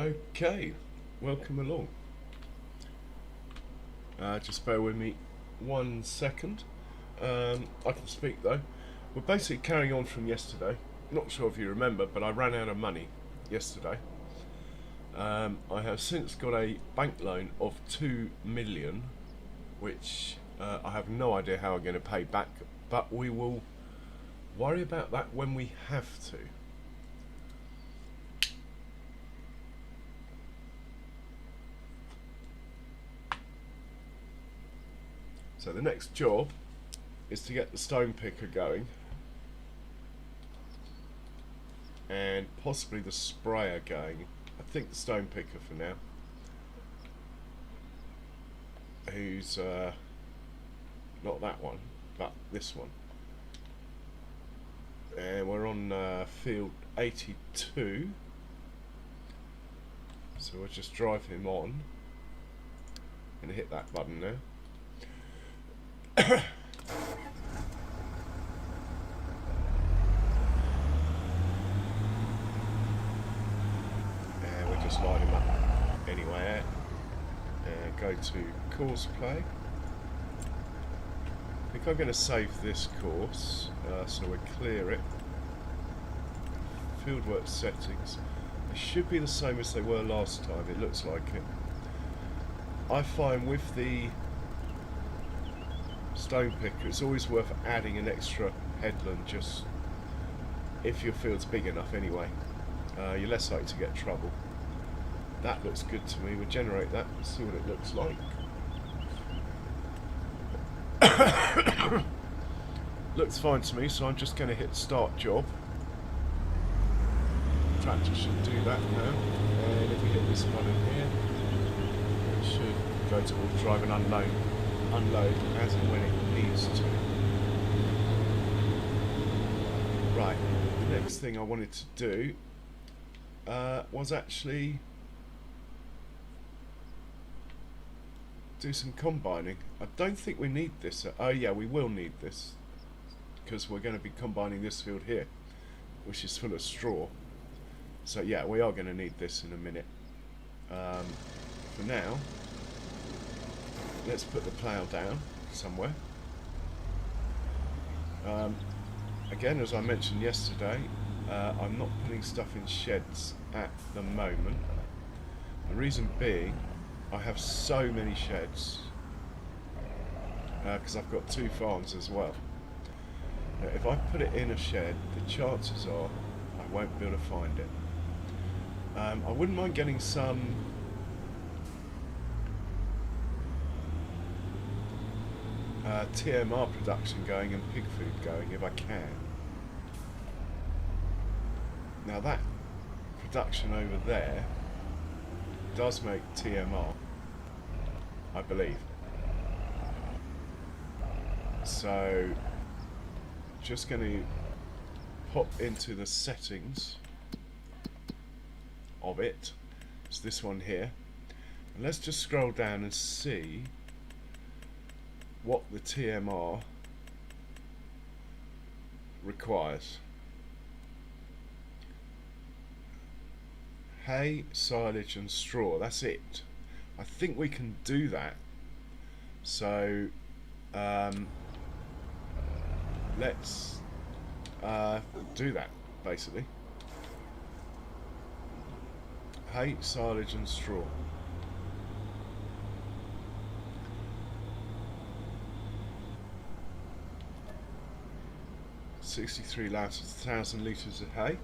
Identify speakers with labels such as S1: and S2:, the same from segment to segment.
S1: Okay, welcome along. Just bear with me 1 second. I can speak though. We're basically carrying on from yesterday. Not sure if you remember, but I ran out of money yesterday. I have since got a bank loan of 2 million, which I have no idea how I'm going to pay back, but we will worry about that when we have to. So the next job is to get the stone picker going and possibly the sprayer going. I think the stone picker for now, who's not that one but this one, and we're on field 82, so we'll just drive him on and hit that button now. And we'll just line him up anyway and go to course play. I think I'm going to save this course, so we clear it. Fieldwork settings, they should be the same as they were last time, it looks like it. I find with the stone picker it's always worth adding an extra headland, just if your field's big enough anyway. You're less likely to get trouble. That looks good to me. We'll generate that and see what it looks like. Looks fine to me, so I'm just going to hit start job. Tractor should do that now, and if we hit this button here, it should go to all drive and unload as and when it needs to. Right, the next thing I wanted to do was actually do some combining. I don't think we need this. Oh yeah, we will need this because we're going to be combining this field here, which is full of straw. So yeah, we are going to need this in a minute. For now, let's put the plough down somewhere. Again, as I mentioned yesterday, I'm not putting stuff in sheds at the moment. The reason being, I have so many sheds because I've got 2 farms as well. Now, if I put it in a shed, the chances are I won't be able to find it. I wouldn't mind getting some TMR production going and pig food going if I can. Now that production over there does make TMR, I believe. So just going to pop into the settings of it. It's this one here, and let's just scroll down and see what the TMR requires. Hay, silage and straw, that's it. I think we can do that. So let's do that basically. Hay, silage and straw. $63 litres, 1,000 litres of hay.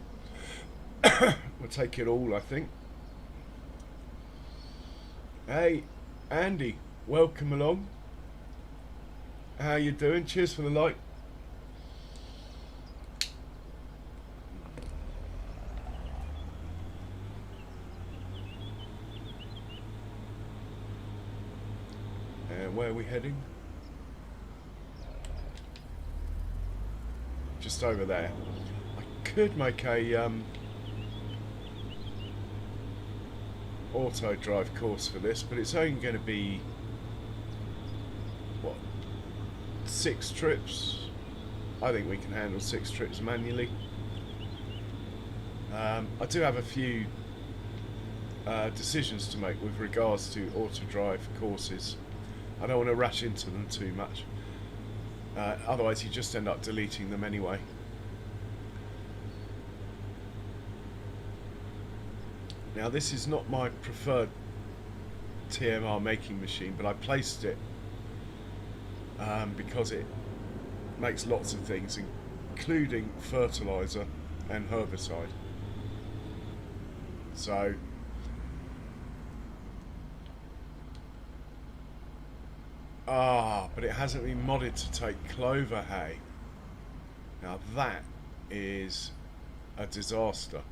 S1: We'll take it all, I think. Hey, Andy, welcome along. How you doing? Cheers for the like. And where are we heading? Just over there. I could make a auto drive course for this, but it's only going to be what, 6 trips. I think we can handle 6 trips manually. I do have a few decisions to make with regards to auto drive courses. I don't want to rush into them too much. Otherwise you just end up deleting them anyway. Now this is not my preferred TMR making machine, but I placed it because it makes lots of things, including fertilizer and herbicide. So but it hasn't been modded to take clover hay. Now that is a disaster.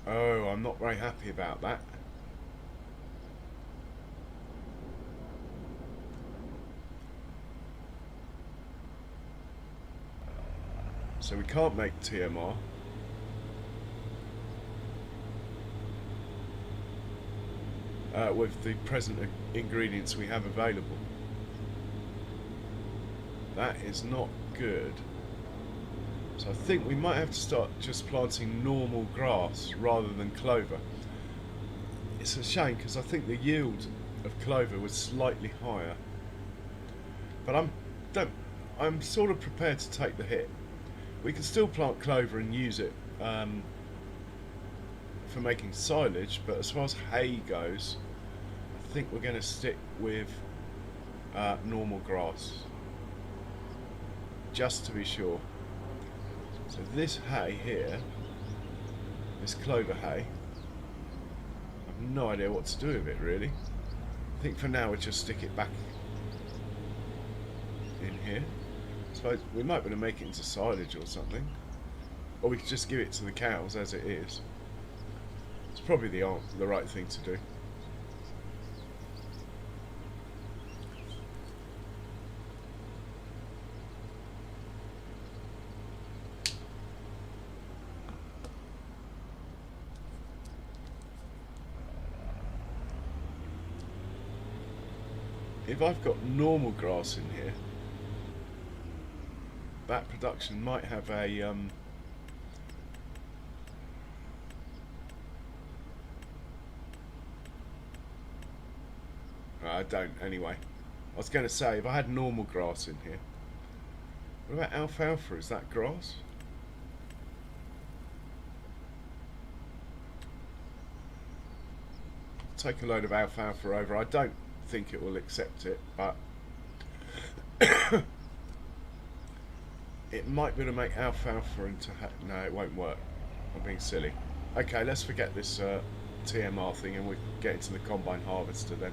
S1: Oh, I'm not very happy about that. So we can't make TMR. With the present ingredients we have available. That is not good. So I think we might have to start just planting normal grass rather than clover. It's a shame because I think the yield of clover was slightly higher. But I'm sort of prepared to take the hit. We can still plant clover and use it for making silage, but as far as hay goes, I think we're going to stick with normal grass, just to be sure. So this hay here, this clover hay, I've no idea what to do with it really. I think for now we'll just stick it back in here. I suppose we might be able to make it into silage or something, or we could just give it to the cows as it is. It's probably the right thing to do. If I've got normal grass in here, that production might have a I don't anyway. I was going to say, if I had normal grass in here. What about alfalfa? Is that grass? Take a load of alfalfa over. I don't think it will accept it, but it might be able to make alfalfa into no, it won't work. I'm being silly. Okay, let's forget this TMR thing and we'll get into the combine harvester then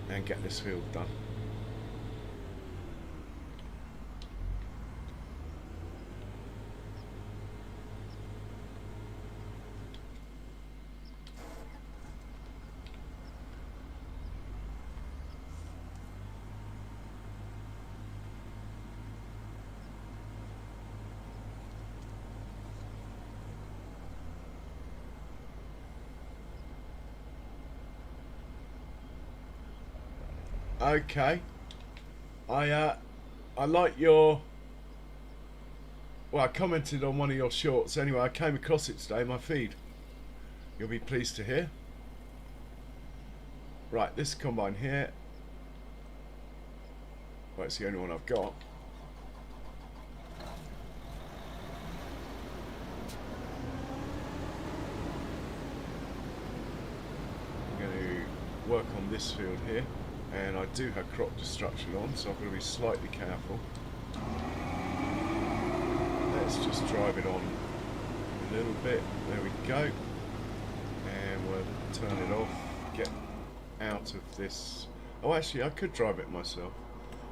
S1: and get this field done. Okay, I like your, well, I commented on one of your shorts anyway. I came across it today in my feed. You'll be pleased to hear. Right, this combine here, well, it's the only one I've got. I'm going to work on this field here. And I do have crop destruction on, so I've got to be slightly careful. Let's just drive it on a little bit. There we go. And we'll turn it off, get out of this. Oh, actually, I could drive it myself.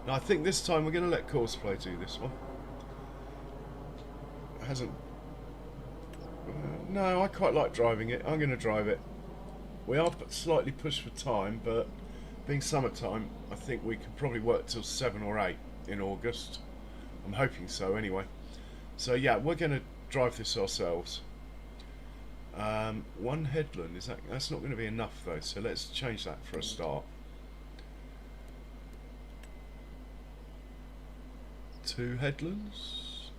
S1: Now, I think this time we're going to let Courseplay do this one. It hasn't... no, I quite like driving it. I'm going to drive it. We are slightly pushed for time, but... being summertime, I think we could probably work till 7 or 8 in August. I'm hoping so anyway. So yeah, we're going to drive this ourselves. One headland, that's not going to be enough though, so let's change that for a start. 2 headlands.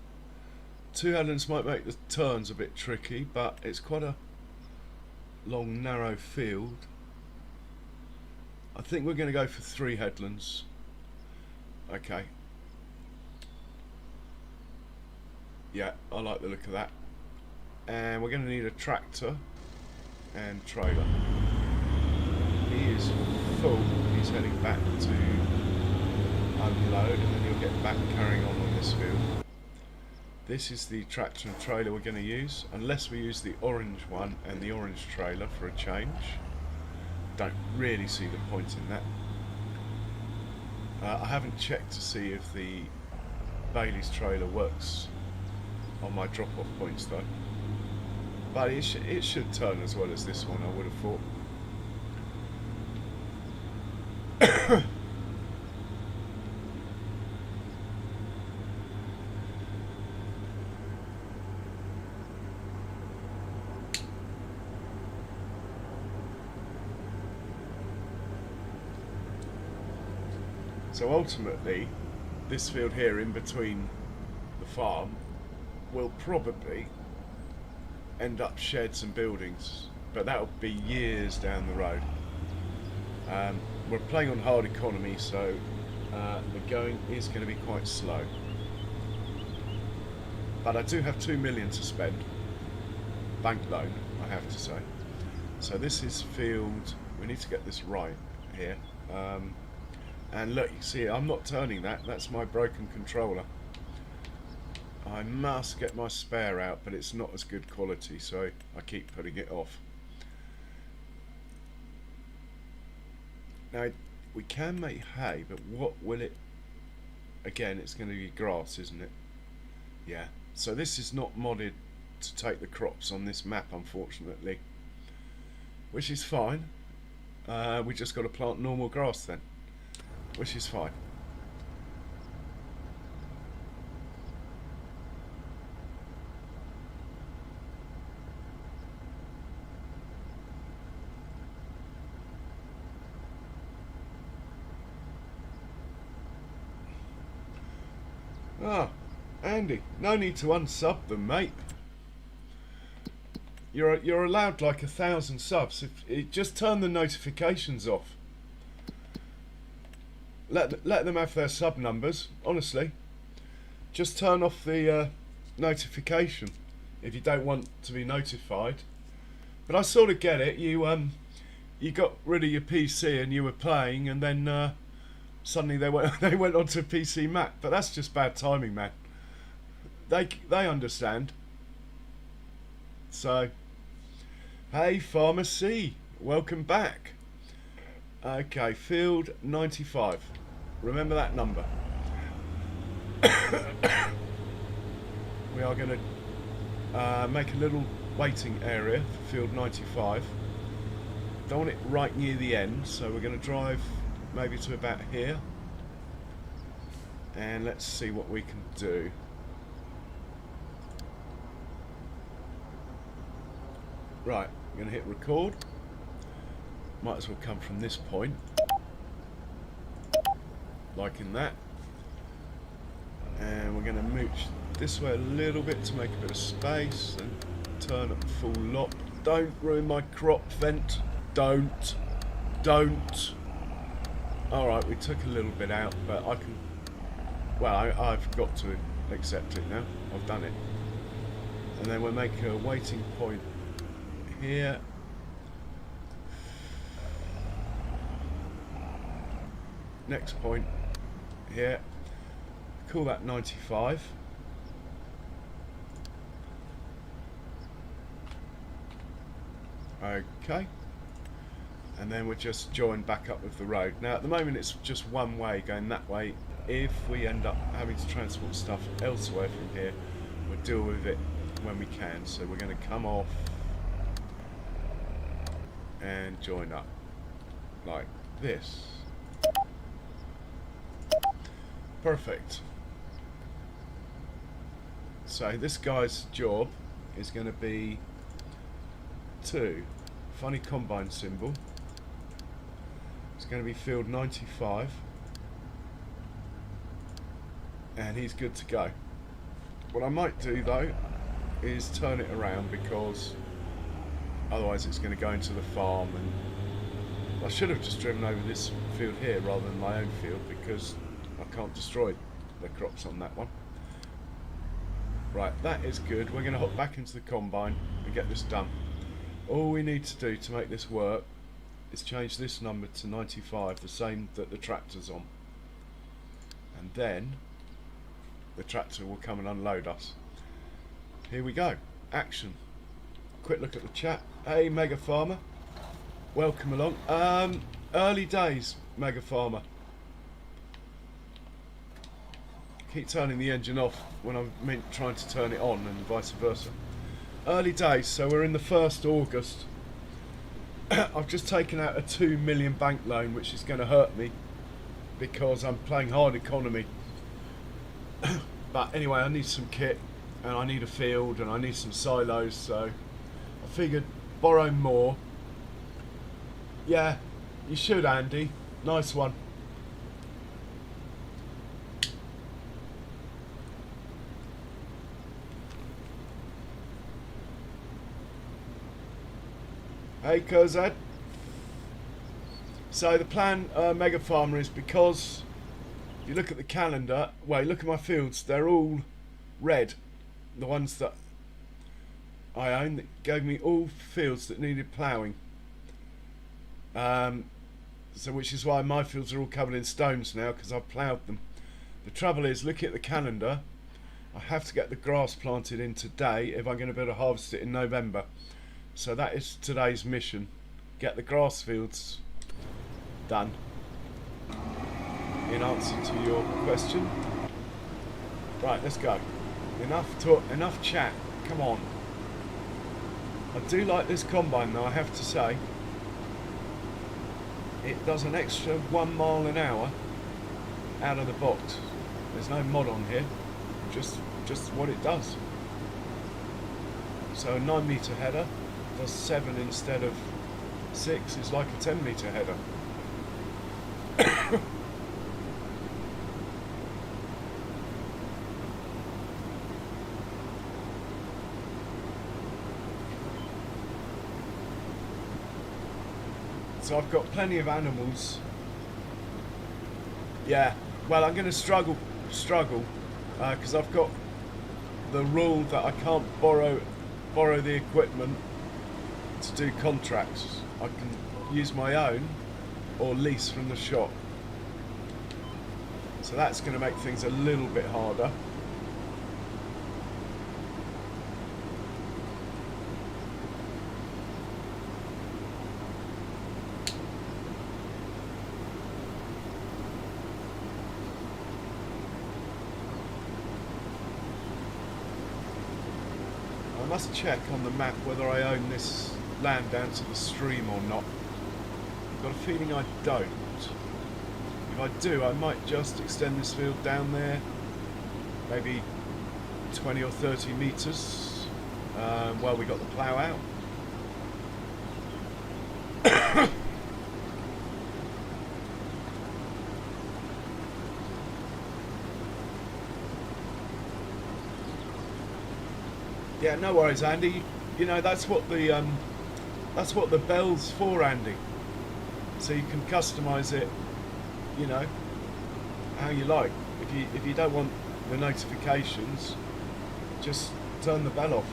S1: 2 headlands might make the turns a bit tricky, but it's quite a long, narrow field. I think we're going to go for 3 headlands. Okay. Yeah, I like the look of that. And we're going to need a tractor and trailer. He is full. He's heading back to unload, and then he'll get back carrying on this field. This is the tractor and trailer we're going to use, unless we use the orange one and the orange trailer for a change. Don't really see the point in that. I haven't checked to see if the Bailey's trailer works on my drop-off points though, but it should turn as well as this one, I would have thought. So ultimately, this field here in between the farm will probably end up sheds and buildings, but that'll be years down the road. We're playing on hard economy, so the going is going to be quite slow. But I do have 2 million to spend, bank loan, I have to say. So this is field, we need to get this right here. And look, you see, I'm not turning that, that's my broken controller. I must get my spare out, but it's not as good quality, so I keep putting it off. Now, we can make hay, but what will it... Again, it's going to be grass, isn't it? Yeah. So this is not modded to take the crops on this map, unfortunately. Which is fine. We just got to plant normal grass then. Which is fine. Ah, Andy, no need to unsub them, mate. You're allowed like 1,000 subs. Just turn the notifications off. Let them have their sub numbers. Honestly, just turn off the notification if you don't want to be notified. But I sort of get it. You got rid of your PC and you were playing, and then suddenly they went onto a PC map. But that's just bad timing, man. They understand. So, hey Pharmacy, welcome back. Okay, field 95. Remember that number. We are going to make a little waiting area for field 95. Don't want it right near the end, so we're going to drive maybe to about here. And let's see what we can do. Right, I'm going to hit record. Might as well come from this point. Like in that. And we're going to mooch this way a little bit to make a bit of space and turn up full lot. Don't ruin my crop vent. Don't. Alright, we took a little bit out, but I can... Well, I've got to accept it now. I've done it. And then we'll make a waiting point here. Next point here. Call that 95. Okay. And then we'll just join back up with the road. Now at the moment it's just one way going that way. If we end up having to transport stuff elsewhere from here, we'll deal with it when we can. So we're going to come off and join up like this. Perfect. So this guy's job is going to be to funny combine symbol. It's going to be field 95. and he's good to go. What I might do though is turn it around, because otherwise it's going to go into the farm, and I should have just driven over this field here rather than my own field, because I can't destroy the crops on that one. Right, that is good. We're going to hop back into the combine and get this done. All we need to do to make this work is change this number to 95, the same that the tractor's on, and then the tractor will come and unload us. Here we go. Action. Quick look at the chat. Hey Mega Farmer, welcome along. Early days, Mega Farmer. Keep turning the engine off when I'm trying to turn it on, and vice versa. Early days, so we're in the 1st August. I've just taken out a 2 million bank loan, which is going to hurt me because I'm playing hard economy. But anyway, I need some kit, and I need a field, and I need some silos, so I figured borrow more. Yeah, you should, Andy. Nice one. Hey Kurzad. So the plan, Mega Farmer, is because if you look at the calendar, well, you look at my fields, they're all red. The ones that I own, that gave me all fields that needed ploughing. So which is why my fields are all covered in stones now, because I've ploughed them. The trouble is, looking at the calendar, I have to get the grass planted in today if I'm going to be able to harvest it in November. So that is today's mission. Get the grass fields done. In answer to your question. Right, let's go. Enough talk, enough chat. Come on. I do like this combine though, I have to say. It does an extra 1 mile an hour out of the box. There's no mod on here. Just what it does. So a 9 metre header does 7 instead of 6 is like a 10 metre header. So I've got plenty of animals. Yeah, well, I'm going to struggle because I've got the rule that I can't borrow the equipment to do contracts. I can use my own or lease from the shop. So that's going to make things a little bit harder. I must check on the map whether I own this land down to the stream or not. I've got a feeling I don't. If I do, I might just extend this field down there, maybe 20 or 30 metres, while we got the plough out. Yeah, no worries, Andy. You know, that's what the bell's for, Andy. So you can customise it, you know, how you like. If you don't want the notifications, just turn the bell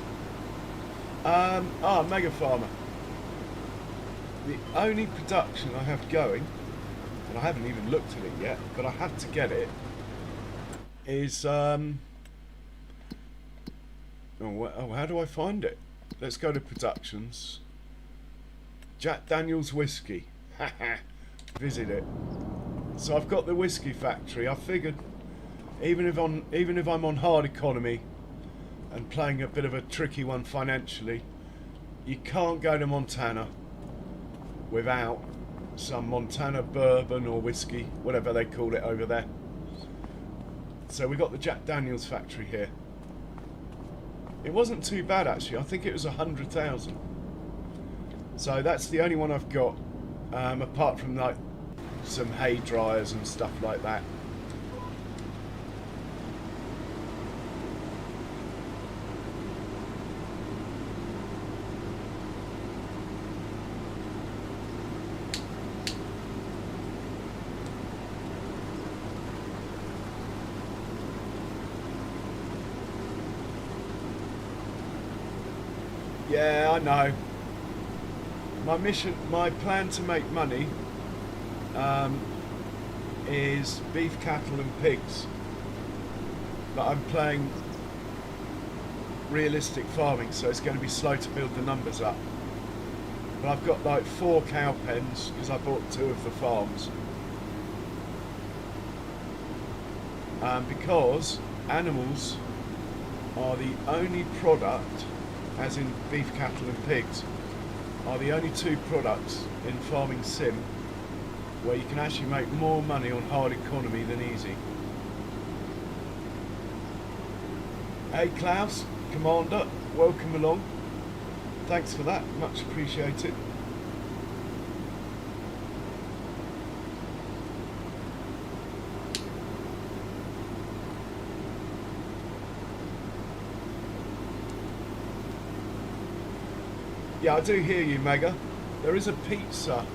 S1: off. Mega Farmer. The only production I have going, and I haven't even looked at it yet, but I have to get it, is how do I find it? Let's go to productions. Jack Daniel's whiskey. Visit it. So I've got the whiskey factory. I figured even if I'm on hard economy and playing a bit of a tricky one financially, you can't go to Montana without some Montana bourbon or whiskey, whatever they call it over there. So we got the Jack Daniel's factory here. It wasn't too bad actually. I think it was 100,000. So that's the only one I've got, apart from like some hay dryers and stuff like that. Yeah, I know. My plan to make money is beef, cattle and pigs. But I'm playing realistic farming, so it's going to be slow to build the numbers up. But I've got like 4 cow pens because I bought 2 of the farms. Because animals are the only product, as in beef, cattle and pigs, are the only 2 products in farming sim where you can actually make more money on hard economy than easy. Hey Klaus, Commander, welcome along. Thanks for that, much appreciated. Yeah, I do hear you, Mega. There is a pizza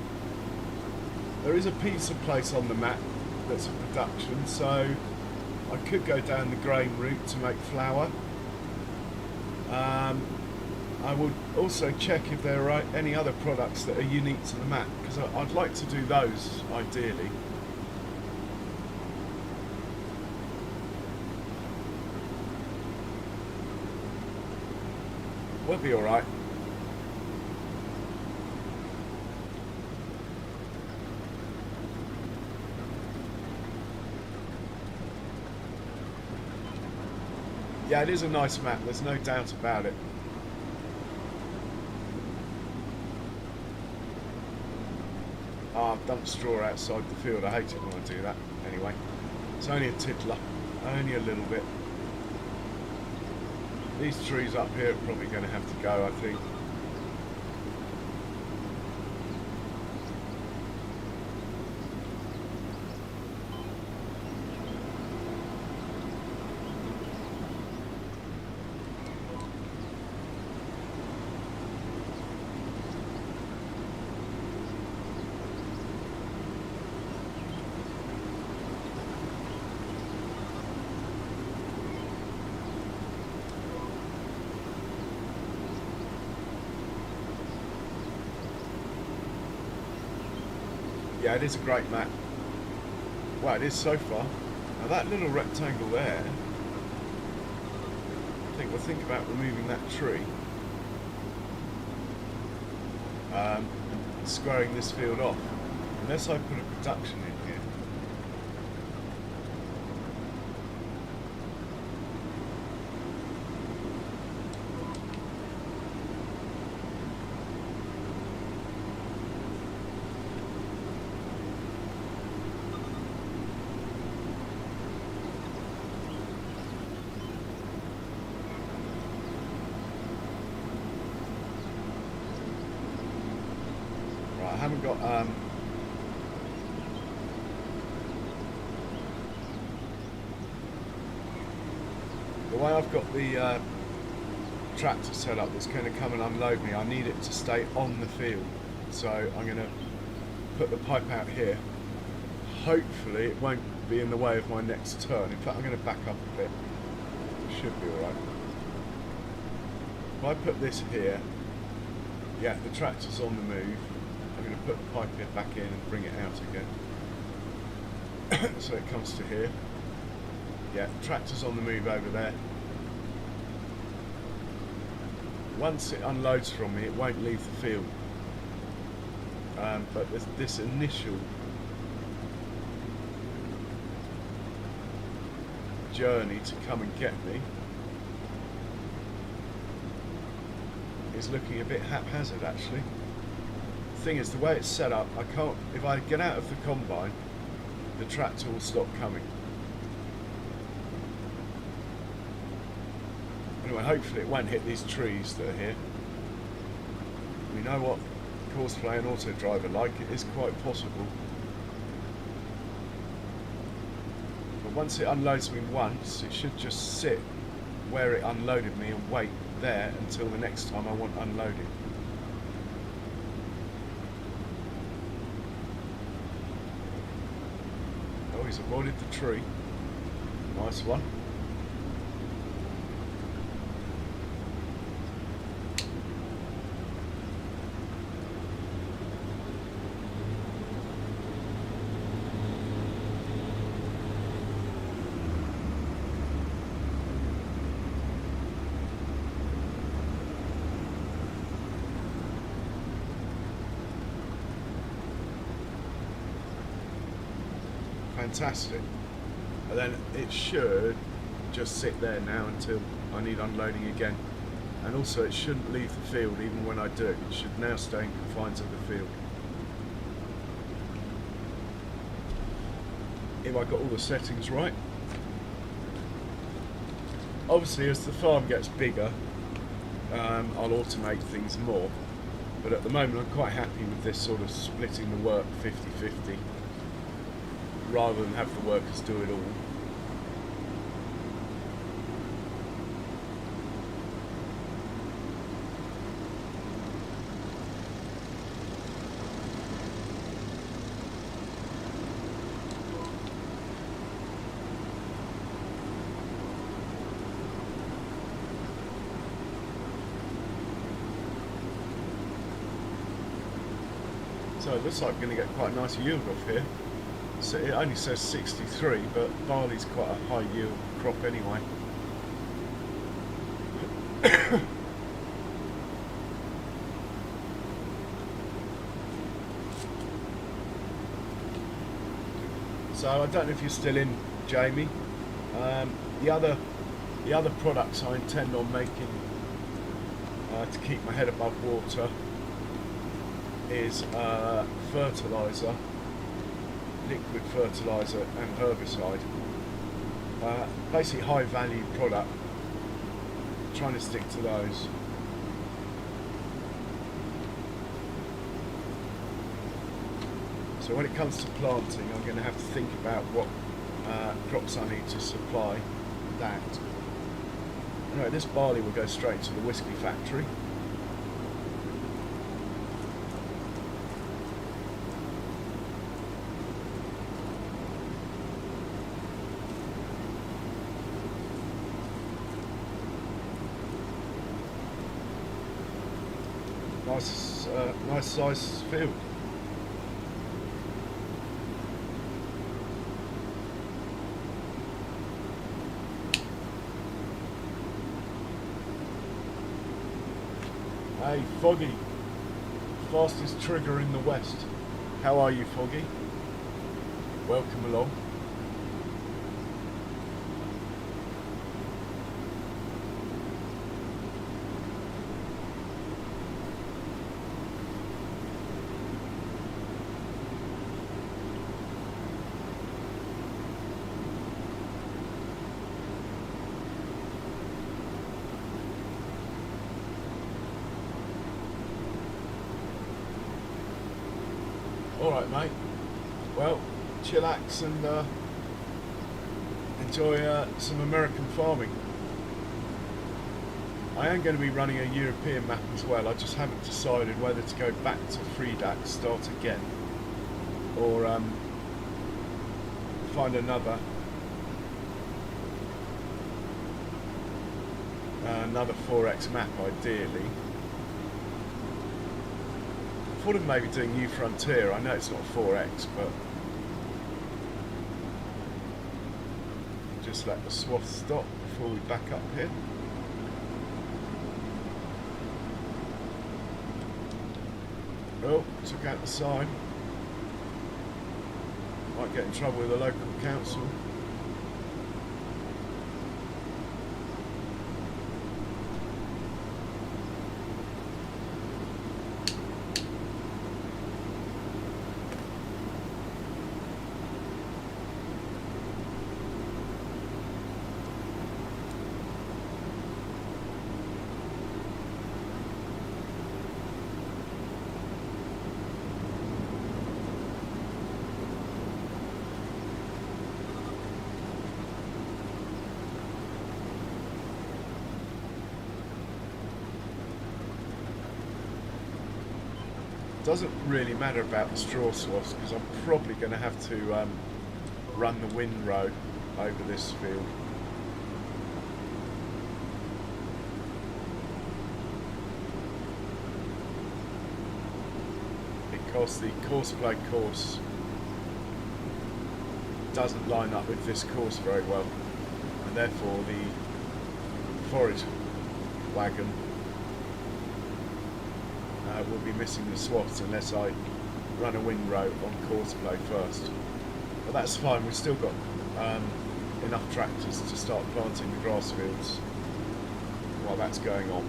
S1: place on the map that's a production, so I could go down the grain route to make flour. I would also check if there are any other products that are unique to the map, because I'd like to do those ideally. We'll be alright. Yeah, it is a nice map, there's no doubt about it. I've dumped straw outside the field, I hate it when I do that. Anyway, it's only a tiddler, only a little bit. These trees up here are probably going to have to go, I think. Yeah, it is a great map. Well, it is so far. Now that little rectangle there, I think we'll think about removing that tree. And squaring this field off. Unless I put a production in here. I haven't got the way I've got the tractor set up that's going to come and unload me, I need it to stay on the field, so I'm going to put the pipe out here. Hopefully it won't be in the way of my next turn. In fact, I'm going to back up a bit. It should be alright. If I put this here, yeah, the tractor's on the move. I'm going to put the pipe back in and bring it out again. So it comes to here. Yeah, tractor's on the move over there. Once it unloads from me, it won't leave the field. But there's this initial journey to come and get me is looking a bit haphazard, actually. Thing is, the way it's set up, I can't, if I get out of the combine, the tractor will stop coming. Anyway, hopefully it won't hit these trees that are here. We know what Courseplay and Auto Driver like, it is quite possible. But once it unloads me once, it should just sit where it unloaded me and wait there until the next time I want unloaded. He's avoided the tree. Nice one. fantastic. And then it should just sit there now until I need unloading again. And also it shouldn't leave the field even when I do it. It should now stay in confines of the field. If I got all the settings right. Obviously as the farm gets bigger, I'll automate things more. But at the moment I'm quite happy with this sort of splitting the work 50-50 rather than have the workers do it all. So it looks like we're going to get quite a nice yield off here. So it only says 63, but barley's quite a high yield crop anyway. So I don't know if you're still in, Jamie. The other products I intend on making to keep my head above water is fertiliser, liquid fertiliser and herbicide. Basically high value product, trying to stick to those. So when it comes to planting, I'm going to have to think about what crops I need to supply that. Anyway, this barley will go straight to the whiskey factory. Nice size field. Hey, Foggy, fastest trigger in the West. How are you, Foggy? Welcome along. Alright mate, well, chillax and enjoy some American farming. I am going to be running a European map as well. I just haven't decided whether to go back to Freedat, start again, or find another 4x map ideally. I thought of maybe doing New Frontier. I know it's not 4x, but just let the swath stop before we back up here. Oh, took out the sign. Might get in trouble with the local council. Doesn't really matter about the straw swaths because I'm probably going to have to run the windrow over this field. Because the courseplay course doesn't line up with this course very well, and therefore the forage wagon will be missing the swaths unless I run a windrow on courseplay first. But that's fine, we've still got enough tractors to start planting the grass fields while that's going on.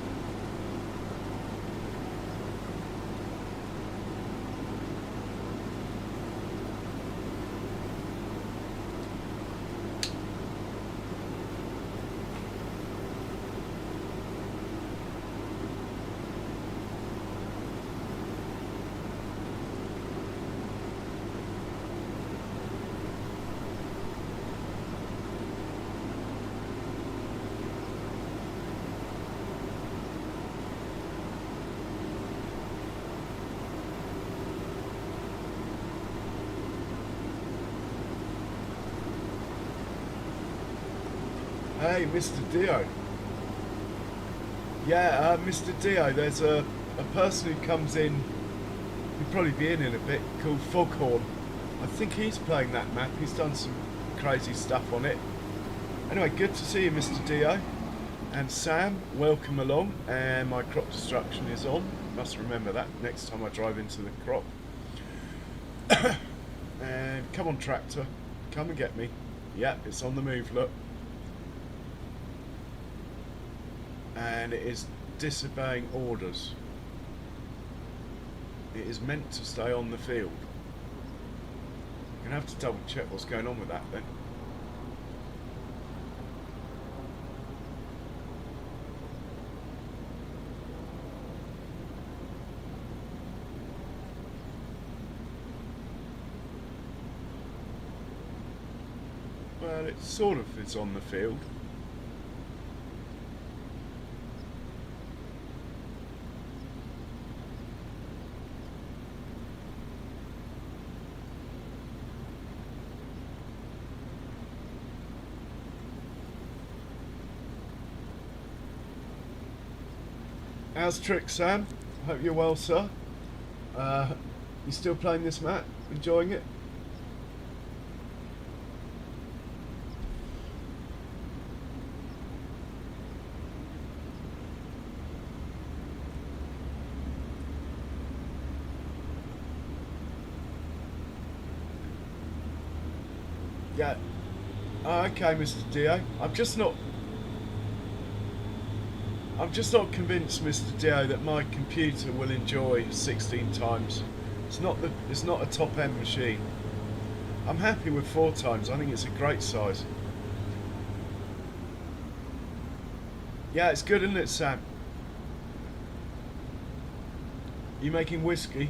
S1: Hey, Mr. Dio. Yeah, Mr. Dio, there's a person who comes in, he'll probably be in a bit, called Foghorn. I think he's playing that map. He's done some crazy stuff on it. Anyway, good to see you, Mr. Dio. And Sam, welcome along. And my crop destruction is on. Must remember that next time I drive into the crop. And come on, tractor. Come and get me. Yeah, it's on the move, look. And it is disobeying orders. It is meant to stay on the field. You're going to have to double check what's going on with that then. Well, it sort of is on the field. How's Trick, Sam? Hope you're well, sir. You still playing this map? Enjoying it? Yeah. Oh, okay, Mr. Dio. I'm just not convinced, Mr. Dio, that my computer will enjoy 16 times. It's not a top end machine. I'm happy with 4 times. I think it's a great size. Yeah, it's good, isn't it, Sam? You making whiskey?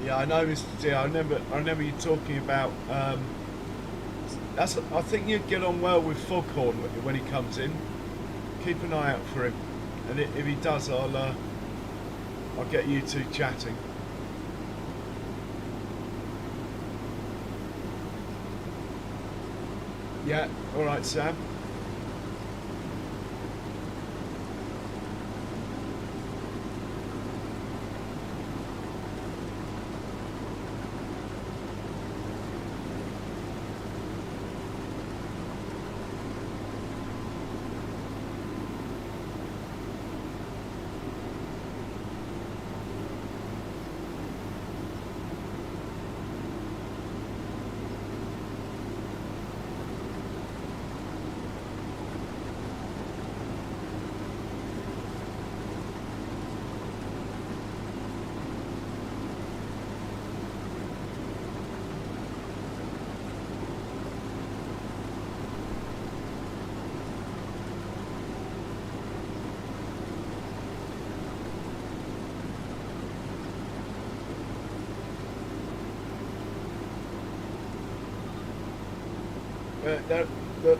S1: Yeah, I know, Mr. D. I remember you talking about. I think you'd get on well with Foghorn when he comes in. Keep an eye out for him, and if he does, I'll get you two chatting. Yeah, all right, Sam.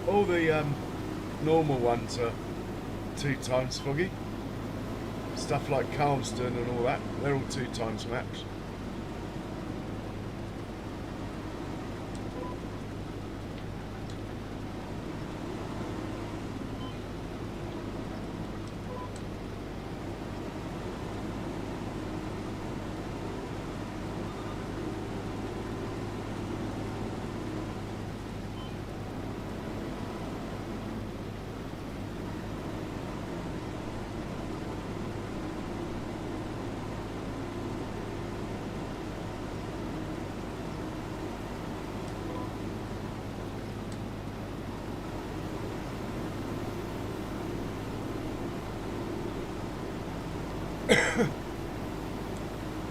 S1: All the normal ones are 2 times foggy. Stuff like Calmston and all that, they're all 2 times maps.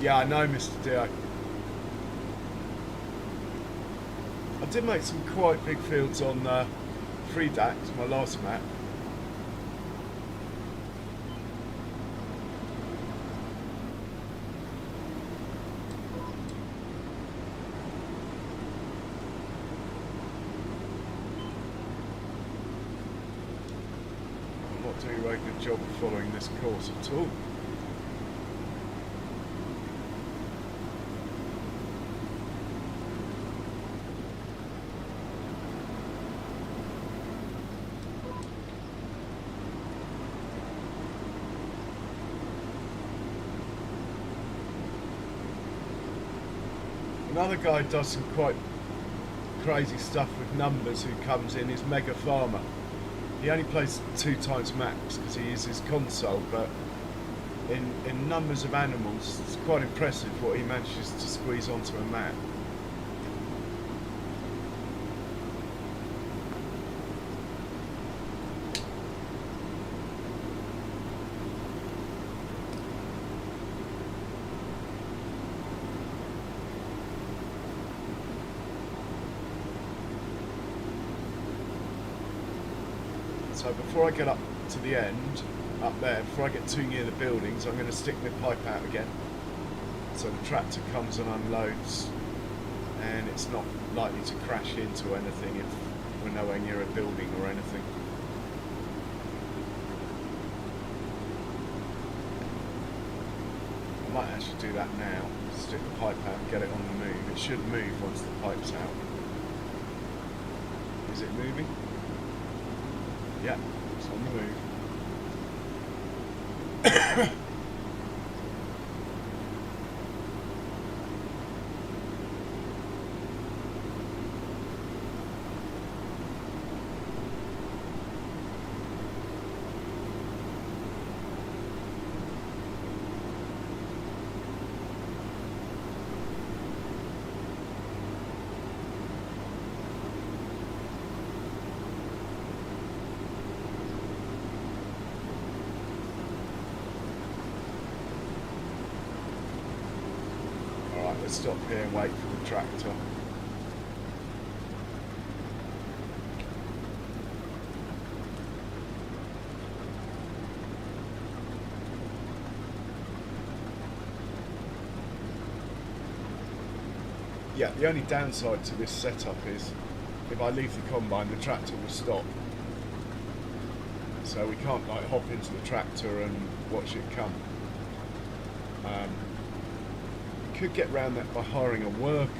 S1: Yeah, I know, Mr. Dio. I did make some quite big fields on Free Dax, my last map. I'm not doing a very good job of following this course at all. Another guy does some quite crazy stuff with numbers who comes in is Mega Farmer. He only plays 2 times max because he uses console, but in numbers of animals it's quite impressive what he manages to squeeze onto a map. So before I get up to the end, up there, before I get too near the buildings, I'm going to stick my pipe out again. So the tractor comes and unloads, and it's not likely to crash into anything if we're nowhere near a building or anything. I might actually do that now. Stick the pipe out and get it on the move. It should move once the pipe's out. Is it moving? Yeah, it's on the move. Let's stop here and wait for the tractor. Yeah, the only downside to this setup is if I leave the combine, the tractor will stop. So we can't like hop into the tractor and watch it come. Could get around that by hiring a worker.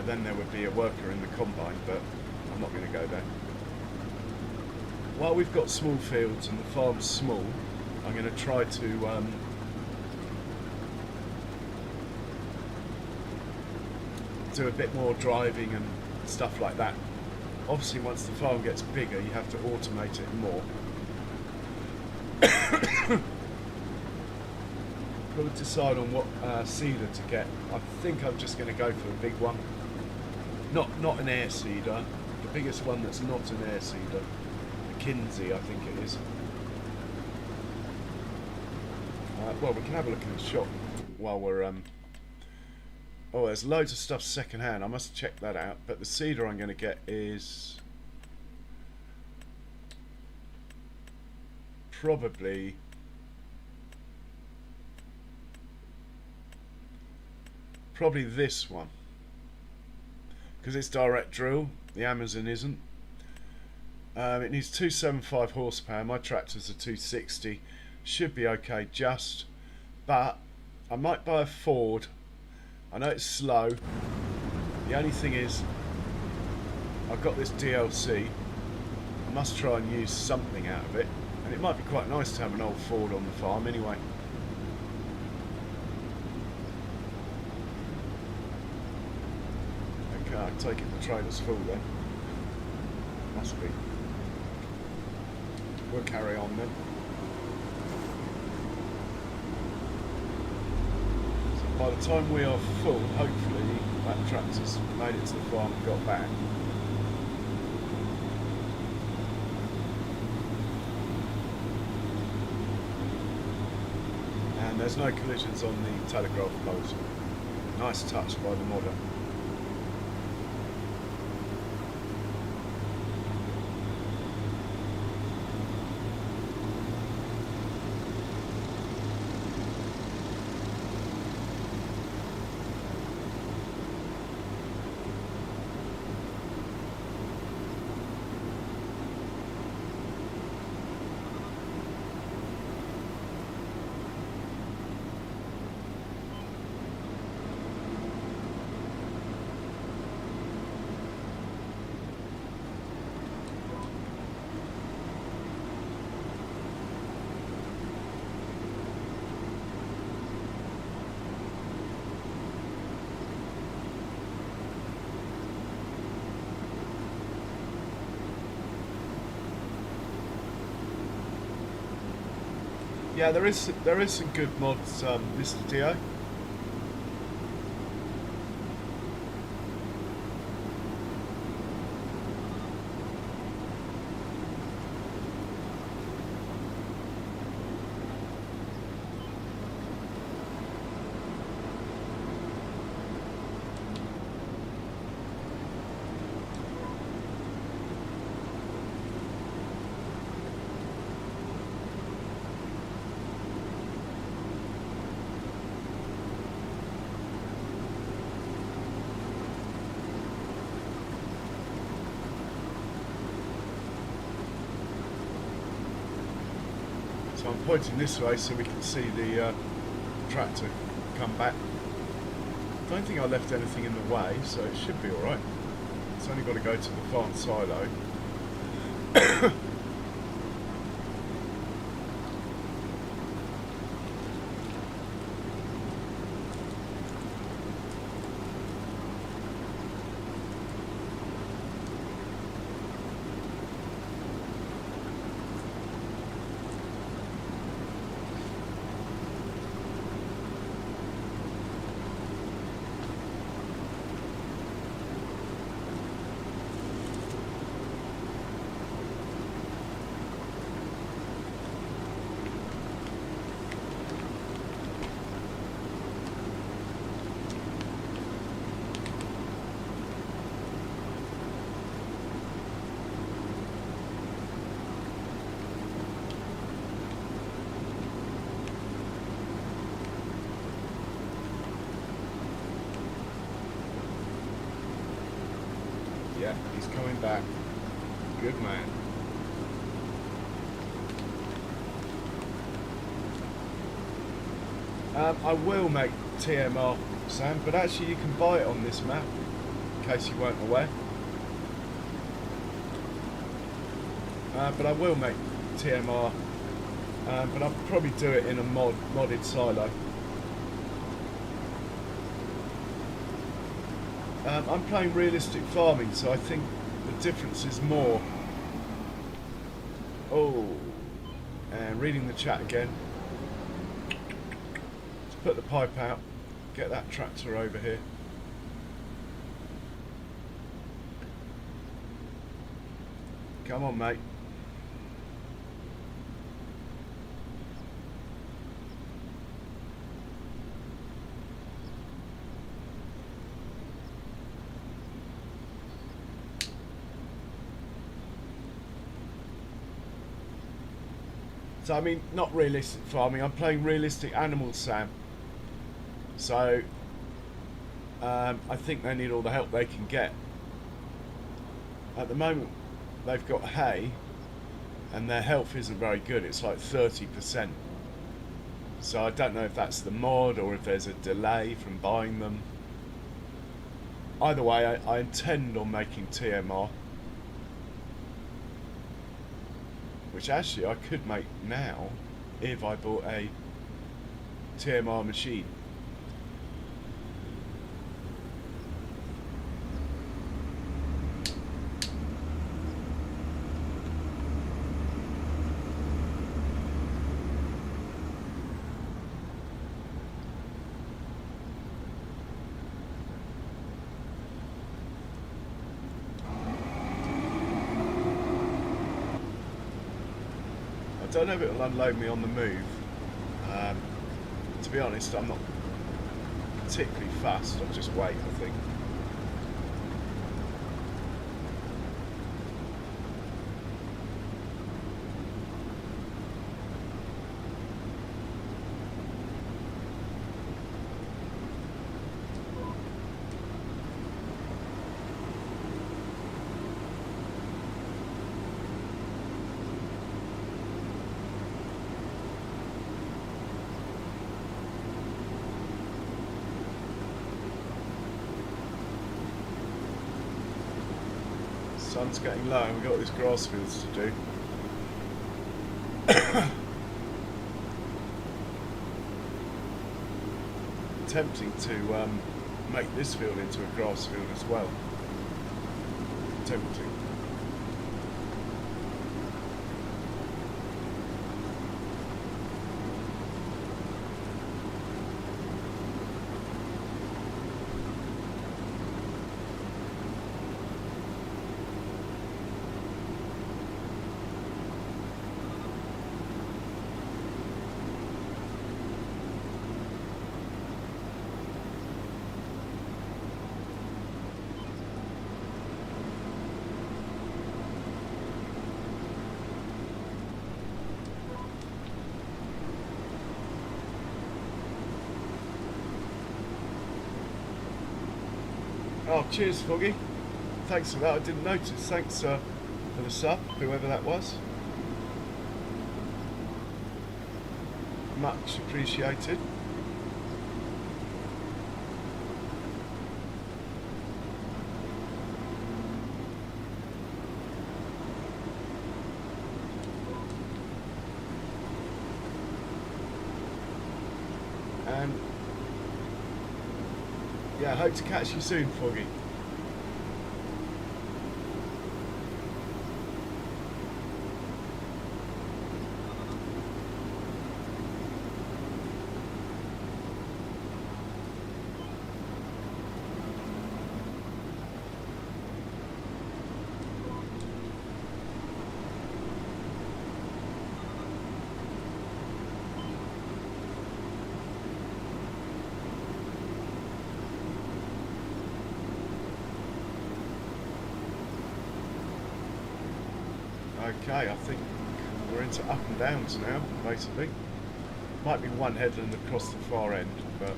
S1: Then there would be a worker in the combine, but I'm not going to go there. While we've got small fields and the farm's small, I'm going to try to do a bit more driving and stuff like that. Obviously once the farm gets bigger you have to automate it more. Got to decide on what seeder to get. I think I'm just going to go for a big one. Not an air seeder. The biggest one that's not an air seeder. A Kinsey, I think it is. Well, we can have a look in the shop while we're... Oh, there's loads of stuff second hand. I must check that out. But the seeder I'm going to get is... probably... this one, because it's direct drill. The Amazon isn't. It needs 275 horsepower. My tractor's a 260. Should be okay just. But I might buy a Ford. I know it's slow. The only thing is, I've got this DLC. I must try and use something out of it. And it might be quite nice to have an old Ford on the farm anyway. Okay, I take it the trailer's full then. Must be. We'll carry on then. So by the time we are full, hopefully that tractor's made it to the farm and got back. And there's no collisions on the telegraph poles. Nice touch by the modder. Yeah, there is some good mods, Mr. Dio. So I'm pointing this way so we can see the tractor come back. I don't think I left anything in the way, so it should be alright. It's only got to go to the farm silo. Yeah, he's coming back. Good man. I will make TMR, Sam, but actually you can buy it on this map, in case you weren't aware. But I will make TMR, but I'll probably do it in a modded silo. I'm playing realistic farming, so I think the difference is more. Oh, and reading the chat again. Let's put the pipe out, get that tractor over here. Come on, mate. So I mean, not realistic farming, I'm playing realistic animals, Sam. So I think they need all the help they can get. At the moment, they've got hay and their health isn't very good. It's like 30%. So I don't know if that's the mod or if there's a delay from buying them. Either way, I intend on making TMR, which actually I could make now if I bought a TMR machine. I don't know if it'll unload me on the move. To be honest, I'm not particularly fast. I'll just wait, I think. Sun's getting low and we've got these grass fields to do. Tempting to make this field into a grass field as well. Tempting. Oh, cheers, Foggy. Thanks for that. I didn't notice. Thanks for the sub, whoever that was. Much appreciated. And yeah, I hope to catch you soon, Foggy. Okay, I think we're into up and downs now, basically. Might be one headland across the far end, but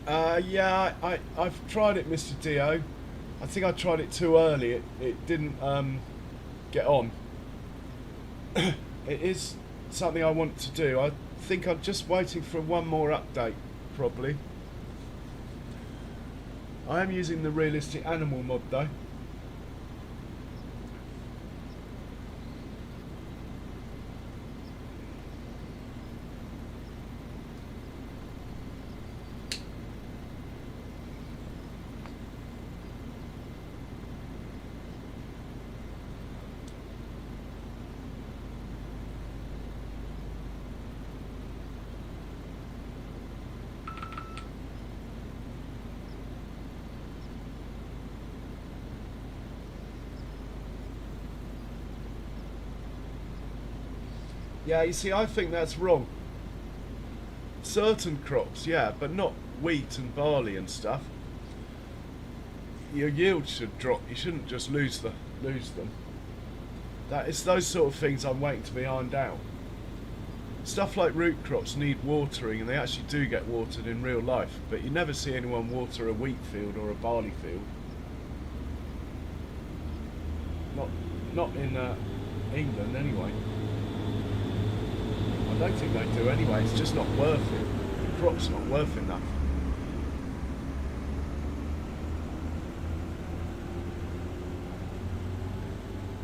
S1: Yeah, I've tried it, Mr. Dio. I think I tried it too early. It didn't get on. It is something I want to do. I think I'm just waiting for one more update, probably. I am using the realistic animal mod though. Yeah, you see, I think that's wrong. Certain crops, yeah, but not wheat and barley and stuff. Your yield should drop. You shouldn't just lose them. It's those sort of things I'm waiting to be ironed out. Stuff like root crops need watering, and they actually do get watered in real life, but you never see anyone water a wheat field or a barley field. Not in England anyway. I don't think they do anyway. It's just not worth it. The crop's not worth enough.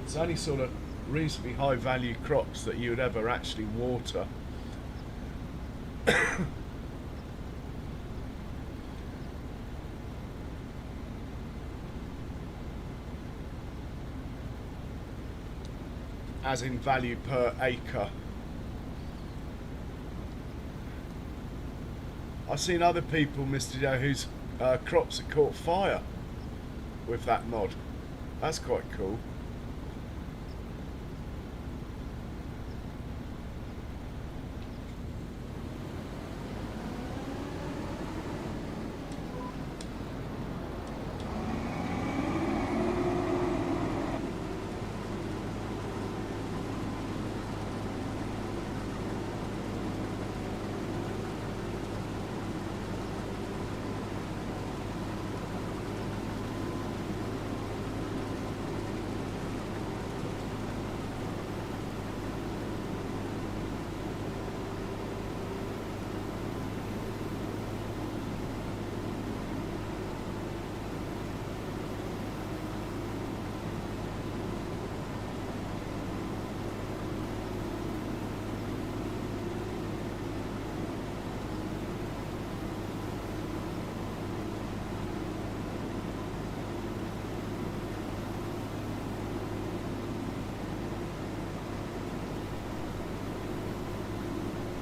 S1: It's only sort of reasonably high value crops that you would ever actually water. As in value per acre. I've seen other people, Mr. Joe, whose crops have caught fire with that mod. That's quite cool.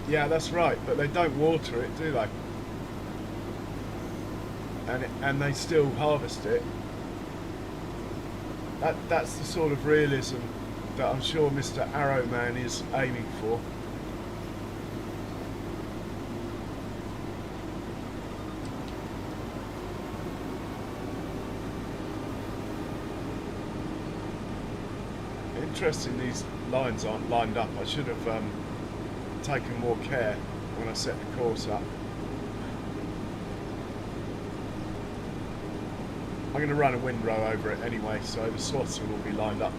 S1: Yeah, that's right, but they don't water it, do they? And they still harvest it. That's the sort of realism that I'm sure Mr. Arrowman is aiming for. Interesting, these lines aren't lined up. I should have taken more care when I set the course up. I'm going to run a windrow over it anyway, so the swaths will all be lined up.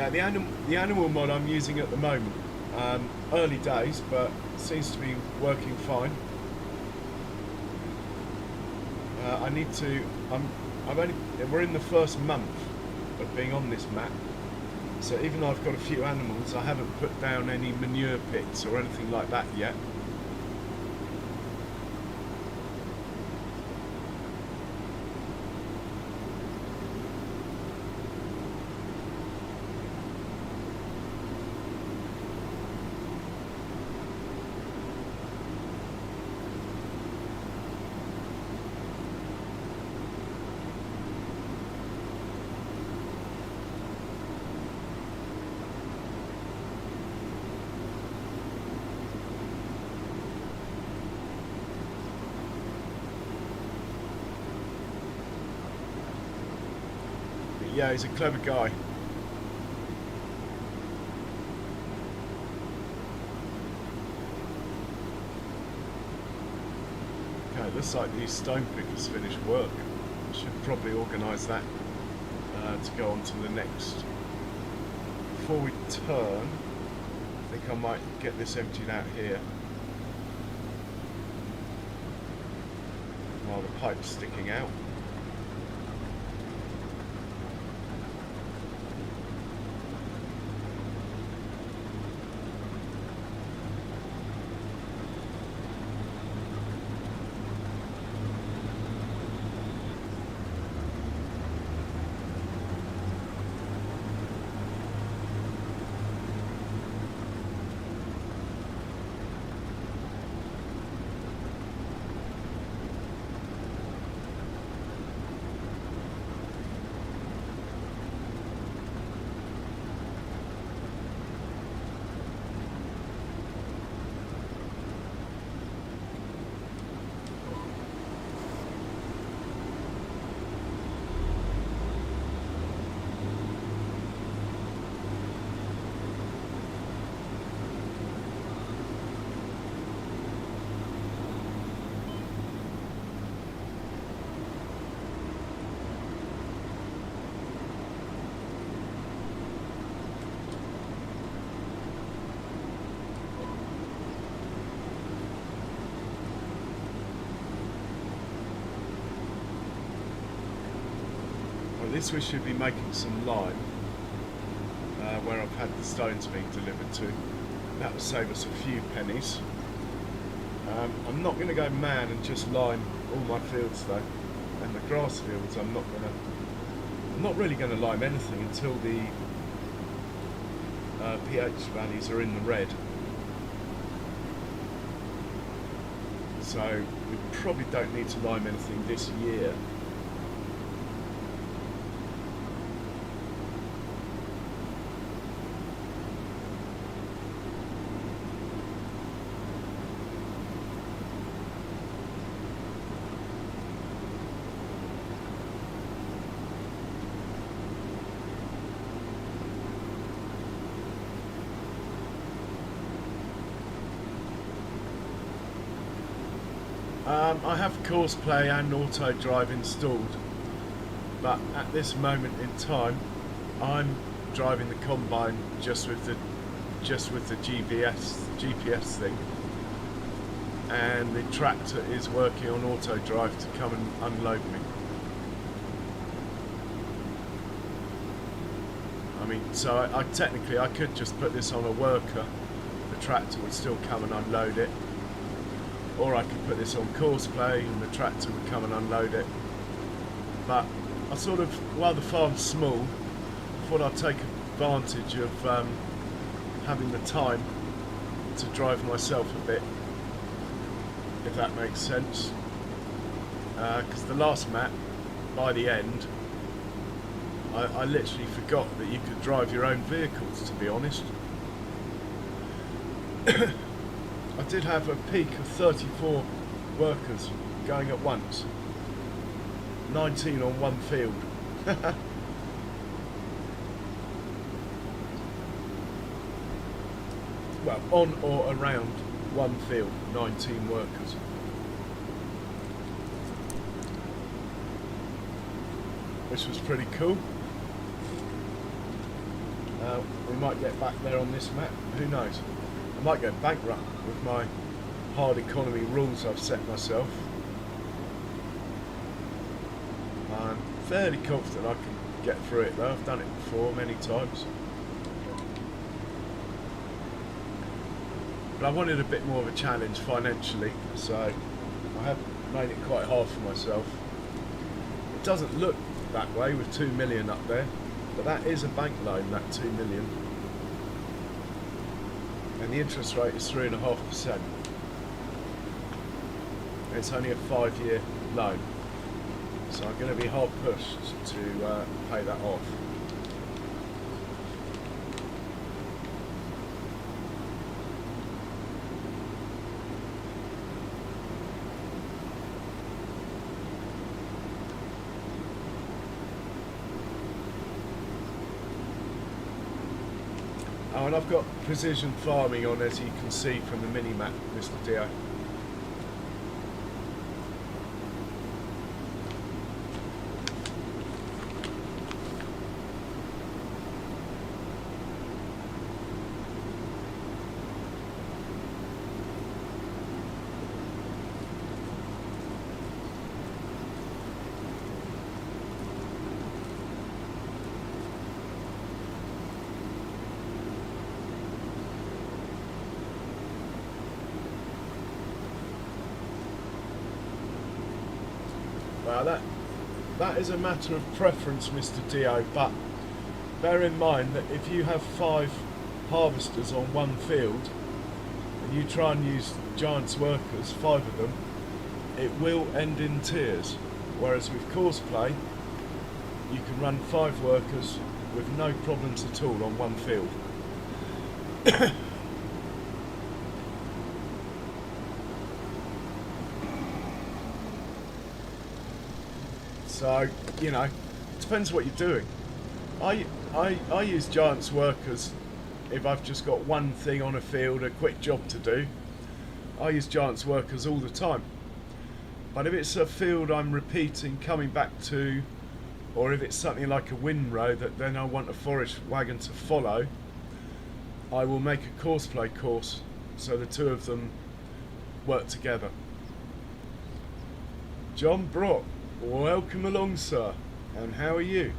S1: Yeah, the animal mod I'm using at the moment, early days, but seems to be working fine. I need to. We're in the first month of being on this map, so even though I've got a few animals, I haven't put down any manure pits or anything like that yet. Yeah, he's a clever guy. Okay, looks like these stone pickers finished work. Should probably organise that to go on to the next. Before we turn, I think I might get this emptied out here while the pipe's sticking out. This we should be making some lime where I've had the stones being delivered to. That will save us a few pennies. I'm not going to go mad and just lime all my fields though, and the grass fields I'm not really going to lime anything until the pH values are in the red. So we probably don't need to lime anything this year. I have course play and auto drive installed, but at this moment in time I'm driving the combine just with the GPS thing, and the tractor is working on auto drive to come and unload me. I mean, so I technically I could just put this on a worker, the tractor would still come and unload it. Or I could put this on course play and the tractor would come and unload it. But I sort of, while the farm's small, I thought I'd take advantage of having the time to drive myself a bit, if that makes sense. Because the last map, by the end, I literally forgot that you could drive your own vehicles, to be honest. I did have a peak of 34 workers going at once. 19 on one field. Well, on or around one field, 19 workers. Which was pretty cool. We might get back there on this map, who knows. I might go bankrupt with my hard economy rules I've set myself. I'm fairly confident I can get through it though, I've done it before many times. But I wanted a bit more of a challenge financially, so I have made it quite hard for myself. It doesn't look that way with 2 million up there, but that is a bank loan, that 2 million. And the interest rate is 3.5%. It's only a 5-year loan, so I'm going to be hard pushed to pay that off. Oh, and I've got precision farming on, as you can see from the mini-map, Mr. Dio. Well, that is a matter of preference, Mr. Dio, but bear in mind that if you have 5 harvesters on one field and you try and use Giant's workers, 5 of them, it will end in tears. Whereas with Courseplay, you can run 5 workers with no problems at all on one field. So, you know, it depends what you're doing. I use Giant's workers if I've just got one thing on a field, a quick job to do. I use Giant's workers all the time. But if it's a field I'm repeating, coming back to, or if it's something like a windrow that then I want a forage wagon to follow, I will make a Courseplay course so the two of them work together. John Brock, welcome along, sir, and how are you?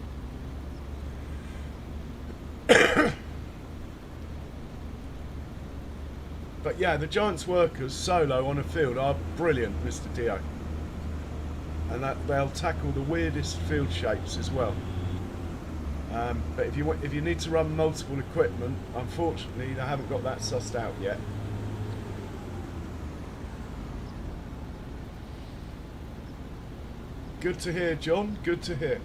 S1: But yeah, the Giant's workers solo on a field are brilliant, Mr. Dio, and that they'll tackle the weirdest field shapes as well. But if you need to run multiple equipment, unfortunately they haven't got that sussed out yet. Good to hear, John. Good to hear.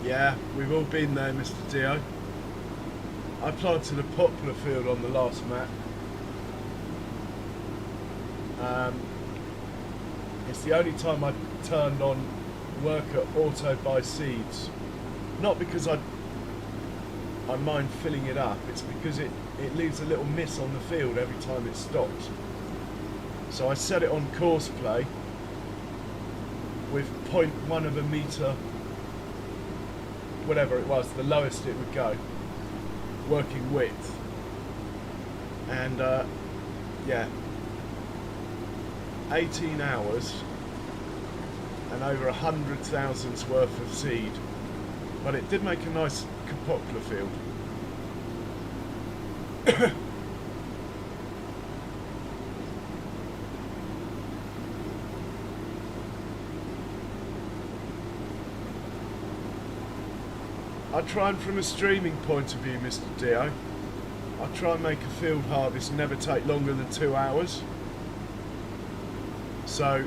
S1: Yeah, we've all been there, Mr. Dio. I planted a poplar field on the last map. It's the only time I turned on work at auto buy seeds. Not because I mind filling it up, it's because it leaves a little miss on the field every time it stops. So I set it on course play with 0.1 of a metre, whatever it was, the lowest it would go, working width. And yeah, 18 hours and over 100,000's worth of seed. But it did make a nice poplar field. I try and from a streaming point of view, Mr. Dio, I try and make a field harvest never take longer than 2 hours. So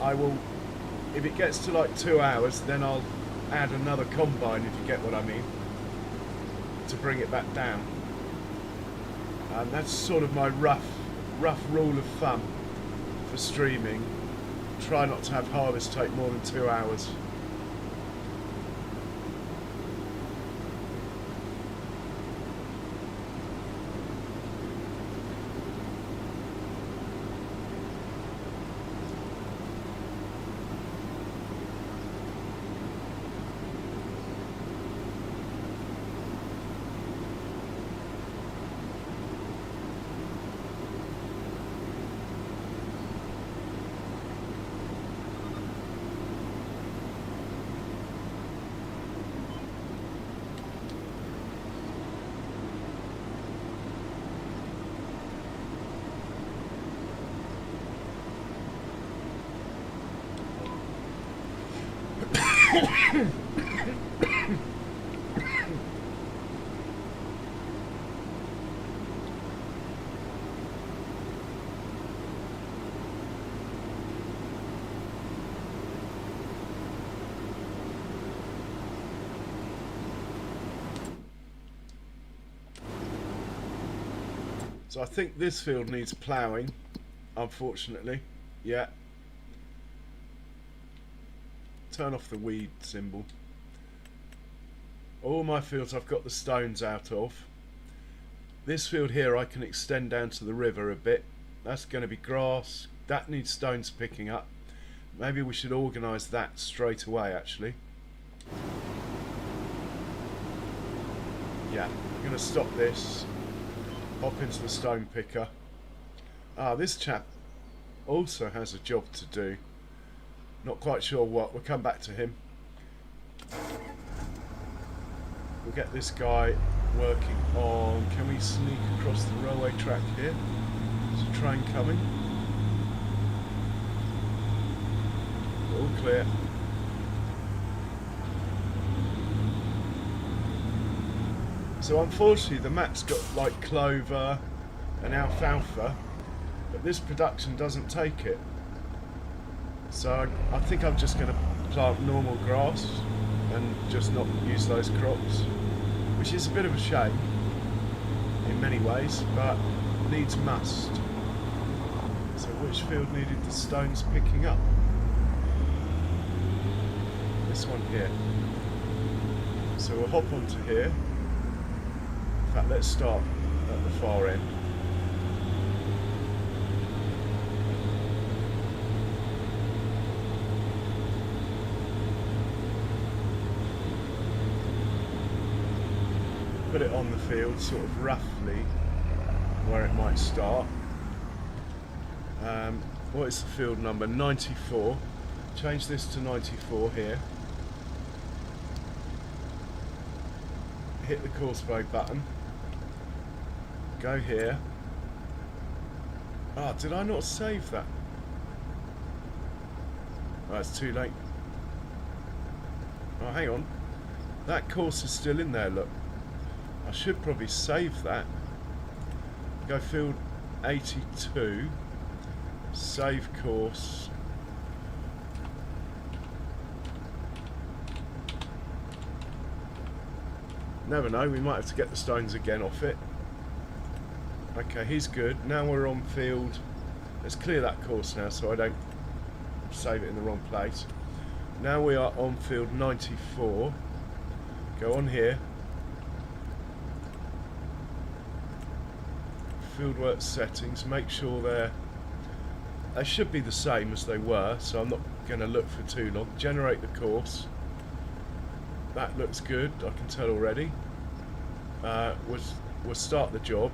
S1: I will, if it gets to like 2 hours, then I'll add another combine, if you get what I mean, to bring it back down. And that's sort of my rough rule of thumb for streaming. Try not to have harvest take more than 2 hours. So I think this field needs ploughing, unfortunately. Yeah. Turn off the weed symbol. All my fields I've got the stones out of. This field here I can extend down to the river a bit. That's going to be grass. That needs stones picking up. Maybe we should organise that straight away, actually. Yeah, I'm going to stop this. Hop into the stone picker. Ah, this chap also has a job to do. Not quite sure what. We'll come back to him. We'll get this guy working on... Can we sneak across the railway track here? There's a train coming. All clear. So unfortunately the map's got like clover and alfalfa, but this production doesn't take it. So I think I'm just going to plant normal grass and just not use those crops, which is a bit of a shame in many ways, but needs must. So which field needed the stones picking up? This one here. So we'll hop onto here. In fact, let's start at the far end. Put it on the field, sort of roughly where it might start. What is the field number? 94. Change this to 94 here. Hit the course brake button. Go here. Ah, did I not save that? Oh, it's too late. Oh, hang on. That course is still in there, look. I should probably save that. Go field 82. Save course. Never know, we might have to get the stones again off it. Okay, he's good. Now we're on field. Let's clear that course now so I don't save it in the wrong place. Now we are on field 94. Go on here. Fieldwork settings. Make sure they should be the same as they were, so I'm not going to look for too long. Generate the course. That looks good, I can tell already. We'll start the job,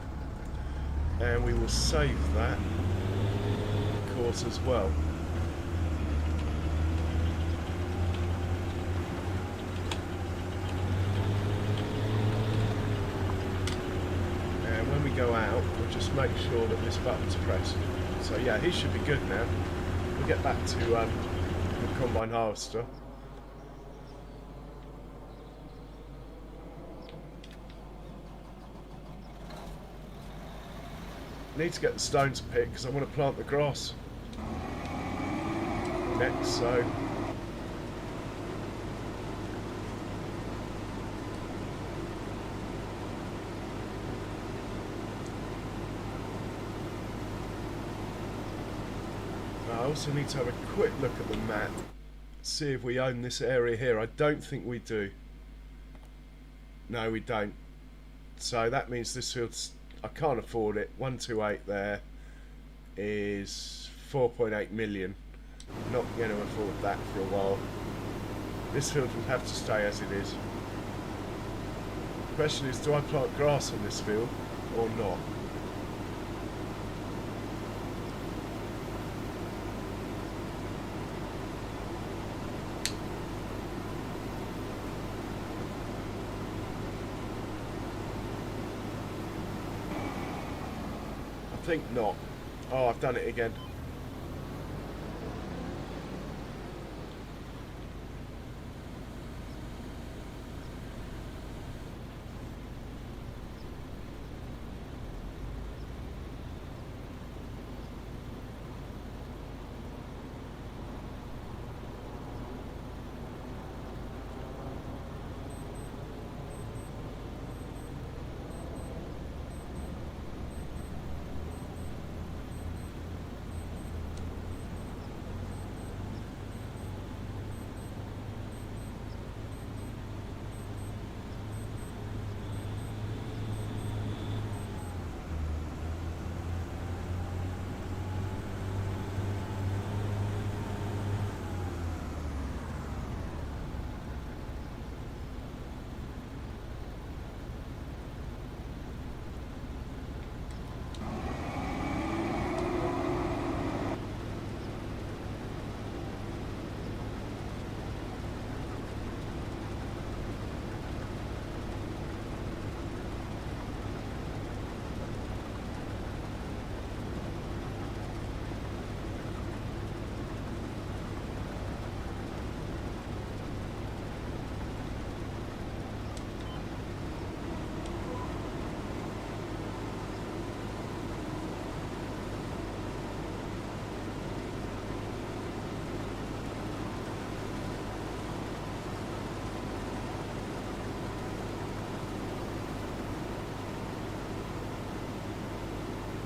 S1: and we will save that course as well. And when we go out, we'll just make sure that this button's pressed. So yeah, he should be good now. We'll get back to the combine harvester. Need to get the stones picked because I want to plant the grass next, so I also need to have a quick look at the map, see if we own this area here. I don't think we do. No, we don't. So that means this field's, I can't afford it. 128 there is 4.8 million. Not going to afford that for a while. This field will have to stay as it is. The question is, do I plant grass on this field or not? I think not. Oh, I've done it again.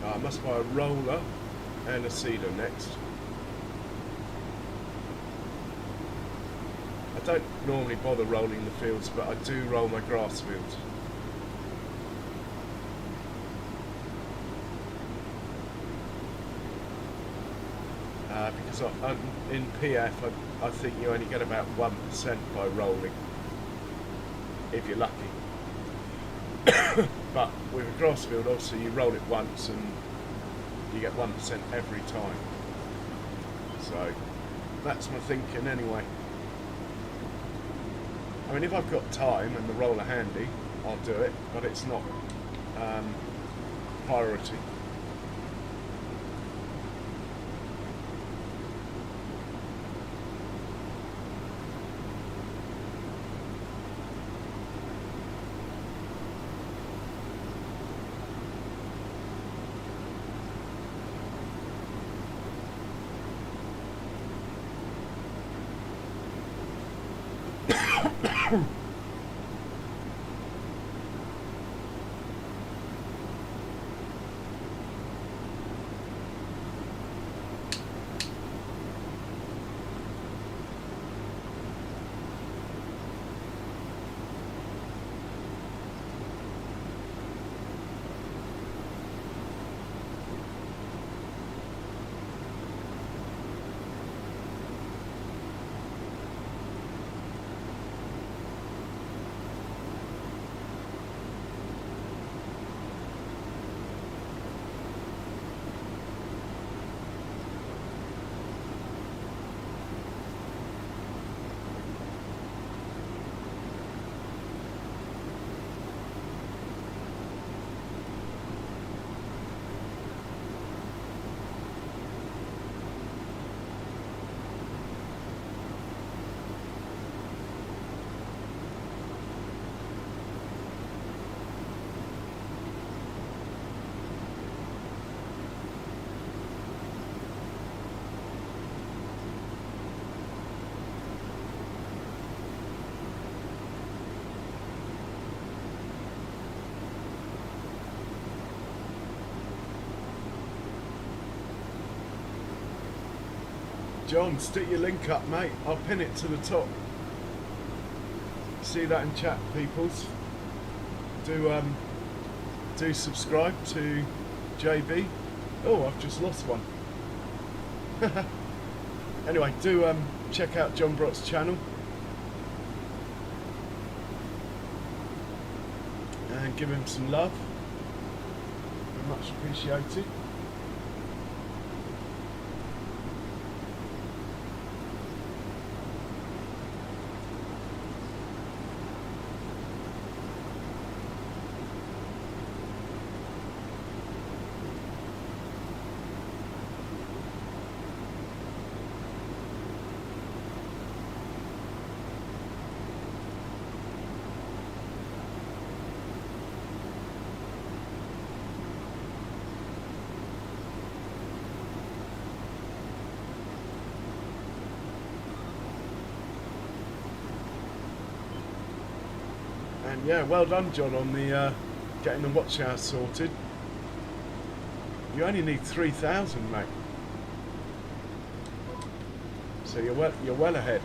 S1: I must buy a roller and a seeder next. I don't normally bother rolling the fields, but I do roll my grass fields. Because in PF I think you only get about 1% by rolling, if you're lucky. But with a grass field, obviously you roll it once and you get 1% every time. So that's my thinking anyway. I mean, if I've got time and the roller handy, I'll do it, but it's not priority. John, stick your link up, mate. I'll pin it to the top. See that in chat, peoples. Do subscribe to JB. Oh, I've just lost one. Anyway, do check out John Brock's channel and give him some love. Very much appreciated. And yeah, well done, John, on the getting the watch house sorted. You only need 3,000, mate. So you're well ahead.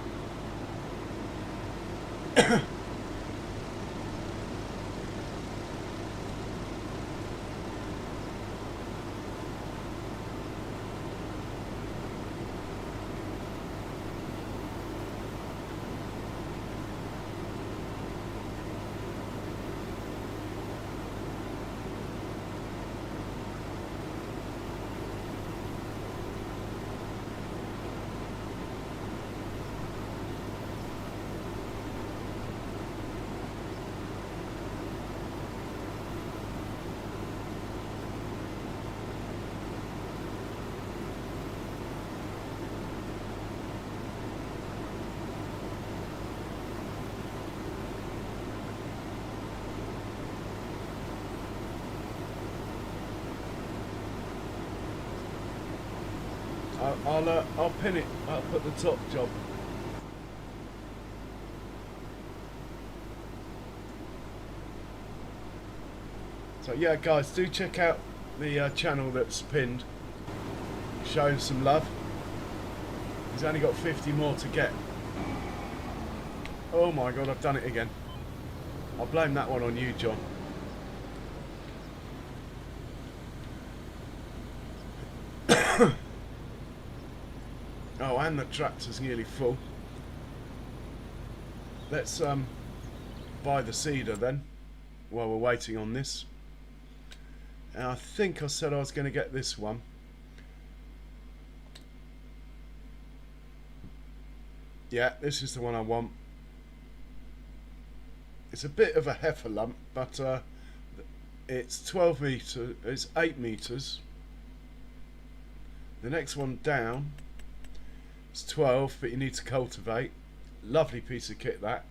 S1: I'll pin it up at the top, Job. So yeah, guys, do check out the channel that's pinned. Show him some love. He's only got 50 more to get. Oh my God, I've done it again. I'll blame that one on you, John. Oh, and the tractor's nearly full. Let's buy the seeder then, while we're waiting on this. And I think I said I was going to get this one. Yeah, this is the one I want. It's a bit of a heifer lump, but it's 12 meters. It's 8 meters. The next one down. It's 12, but you need to cultivate. Lovely piece of kit, that.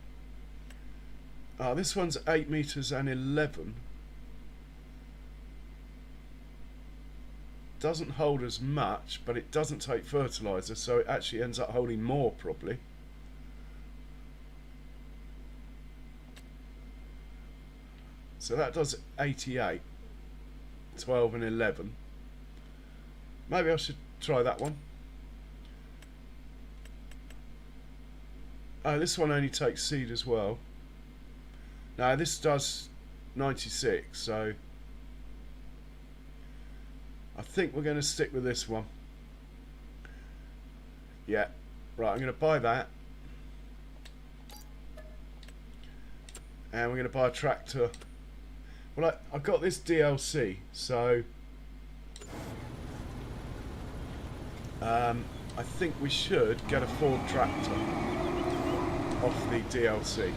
S1: This one's 8 meters and 11. Doesn't hold as much, but it doesn't take fertilizer, so it actually ends up holding more, probably. So that does 88. 12 and 11. Maybe I should try that one. Oh, this one only takes seed as well. Now this does 96, so I think we're going to stick with this one. Yeah, right, I'm going to buy that. And we're going to buy a tractor. Well, I've got this DLC, so I think we should get a Ford tractor off the DLC.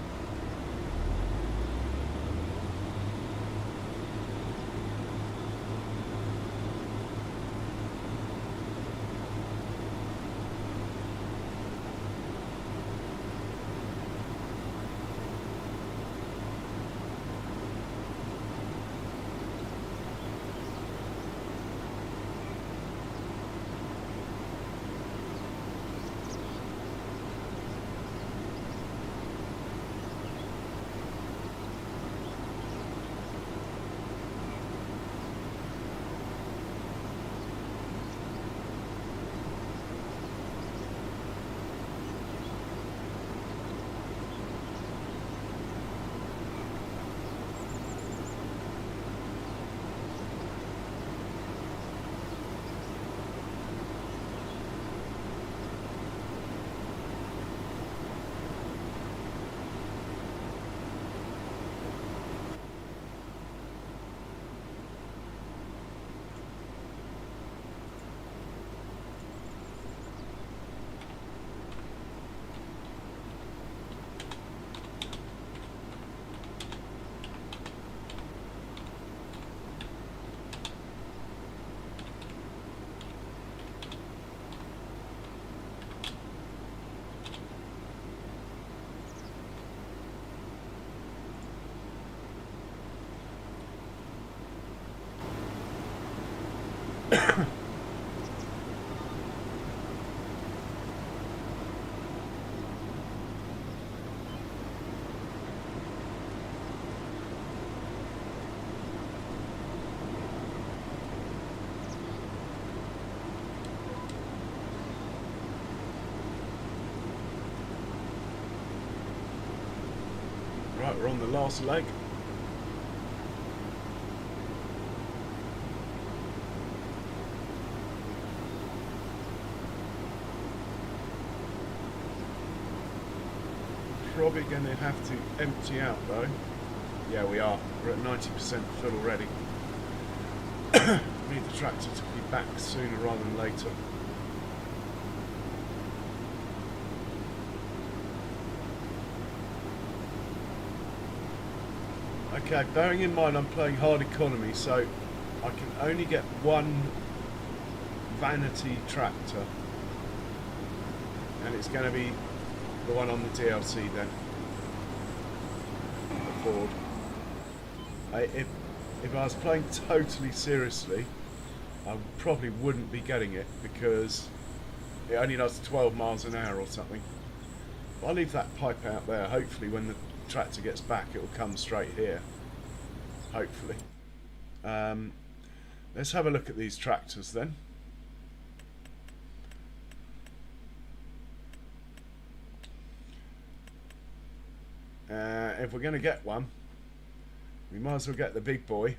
S1: Right, we're on the last leg. Probably going to have to empty out though. Yeah, we are. We're at 90% full already. Need the tractor to be back sooner rather than later. Okay, bearing in mind I'm playing hard economy, so I can only get one vanity tractor, and it's going to be the one on the DLC then. The Ford. If I was playing totally seriously, I probably wouldn't be getting it because it only does 12 miles an hour or something. But I'll leave that pipe out there. Hopefully when the tractor gets back it will come straight here. Hopefully. Let's have a look at these tractors then. If we're going to get one, we might as well get the big boy.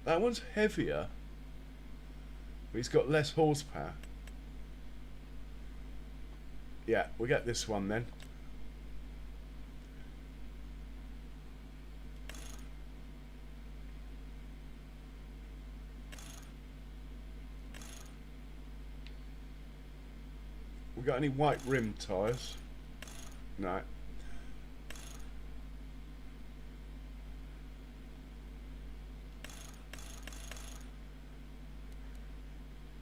S1: That one's heavier, but he's got less horsepower. Yeah, we'll get this one then. We got any white rim tyres? No.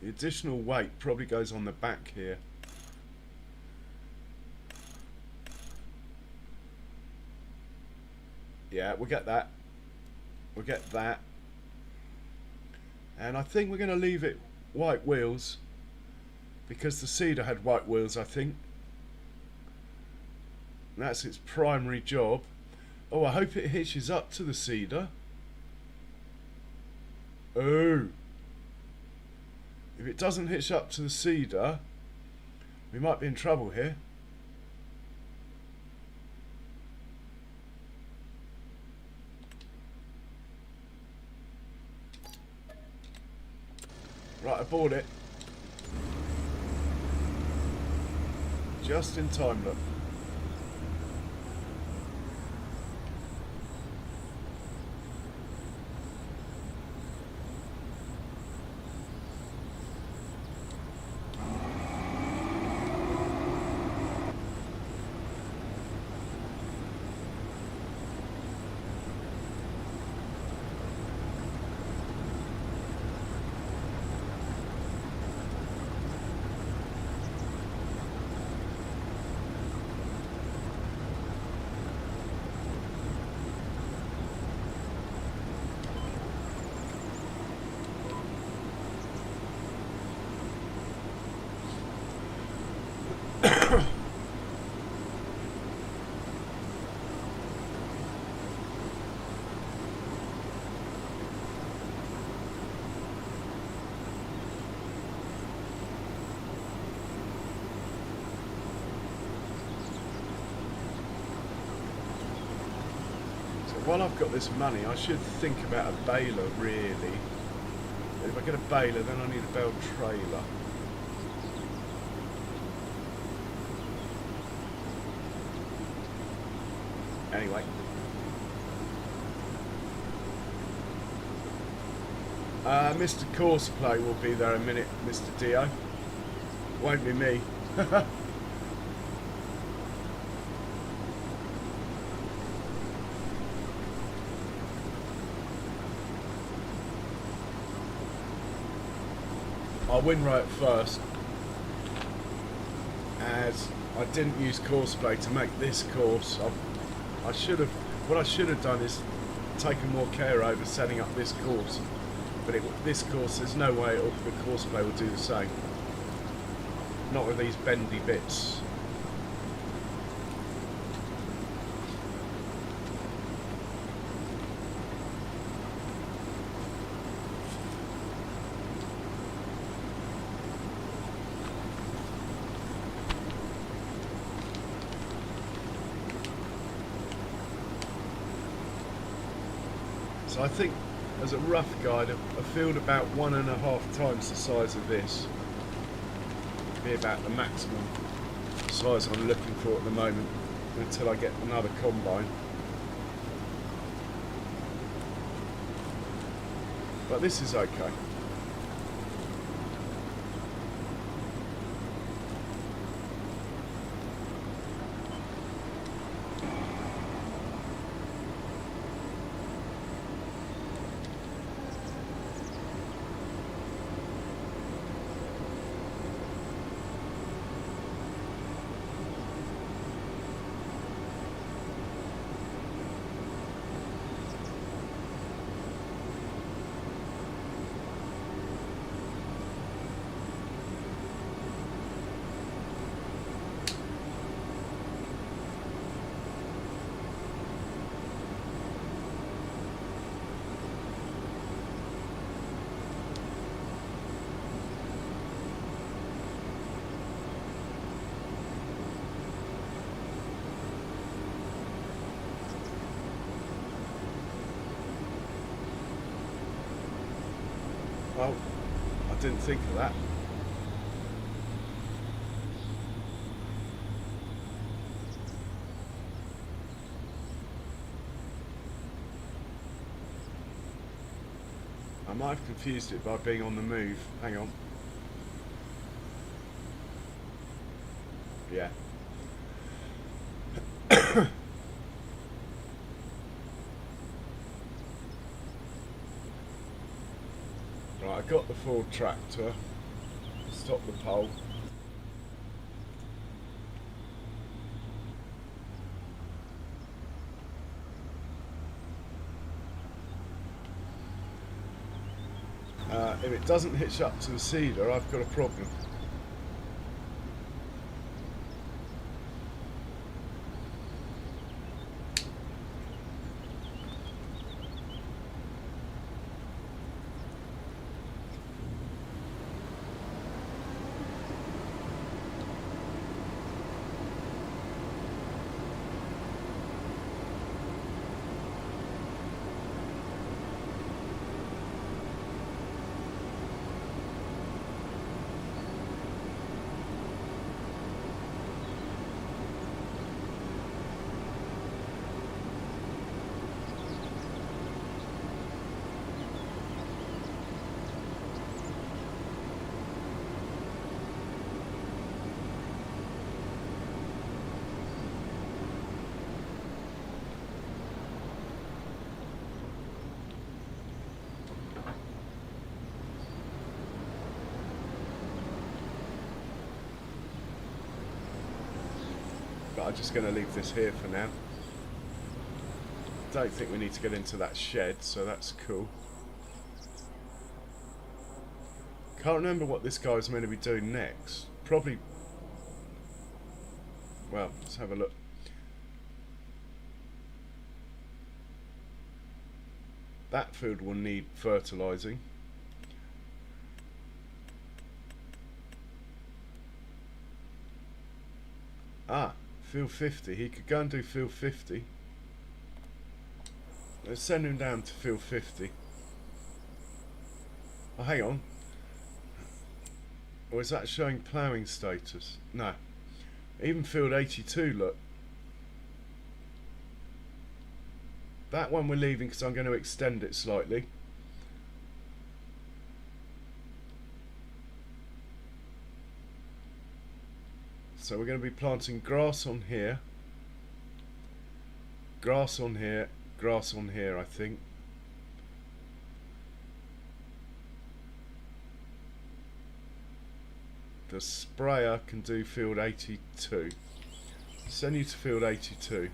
S1: The additional weight probably goes on the back here. Yeah, we'll get that. We'll get that. And I think we're going to leave it white wheels because the Cedar had white wheels, I think. And that's its primary job. Oh, I hope it hitches up to the Cedar. Oh. If it doesn't hitch up to the Cedar, we might be in trouble here. Right, I bought it. Just in time, look. While I've got this money, I should think about a baler, really. If I get a baler, then I need a bale trailer. Anyway. Mr. Courseplay will be there in a minute, Mr. Dio. Won't be me. I'll win right first, as I didn't use Courseplay to make this course. I should have. What I should have done is taken more care over setting up this course. But this course, there's no way the Courseplay will do the same. Not with these bendy bits. So I think, as a rough guide, a field about 1.5 times the size of this would be about the maximum size I'm looking for at the moment until I get another combine. But this is okay. Oh, I didn't think of that. I might have confused it by being on the move. Hang on. Yeah. Right, I got the Ford tractor. Stop the pole. If it doesn't hitch up to the seeder, I've got a problem. But I'm just going to leave this here for now. Don't think we need to get into that shed, so that's cool. Can't remember what this guy's meant to be doing next. Probably... Well, let's have a look. That field will need fertilising. Ah, field 50. He could go and do field 50. Let's send him down to field 50. Oh, hang on. Or is that showing ploughing status? No. Even field 82, look. That one we're leaving because I'm going to extend it slightly. So we're going to be planting grass on here. Grass on here. Grass on here, I think. The sprayer can do field 82. Send you to field 82.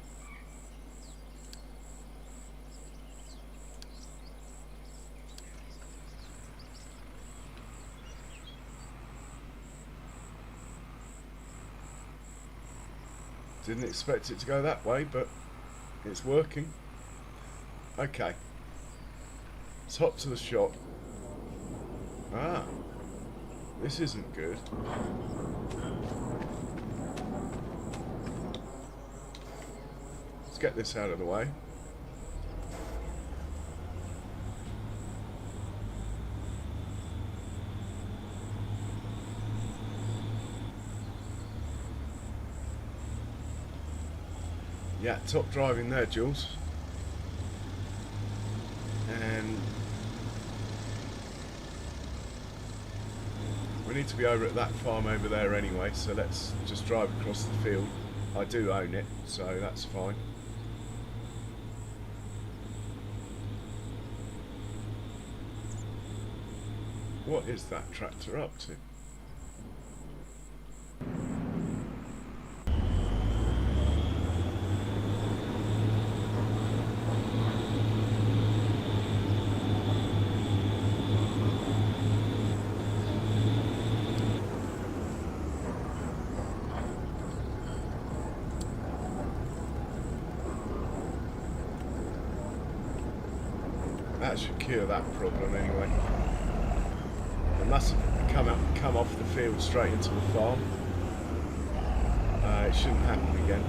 S1: Didn't expect it to go that way, but it's working. Okay. Let's hop to the shop. Ah. This isn't good. Let's get this out of the way. Yeah, top driving there, Jules. And we need to be over at that farm over there anyway, so let's just drive across the field. I do own it, so that's fine. What is that tractor up to? That should cure that problem anyway. It must have come off the field straight into the farm. It shouldn't happen again.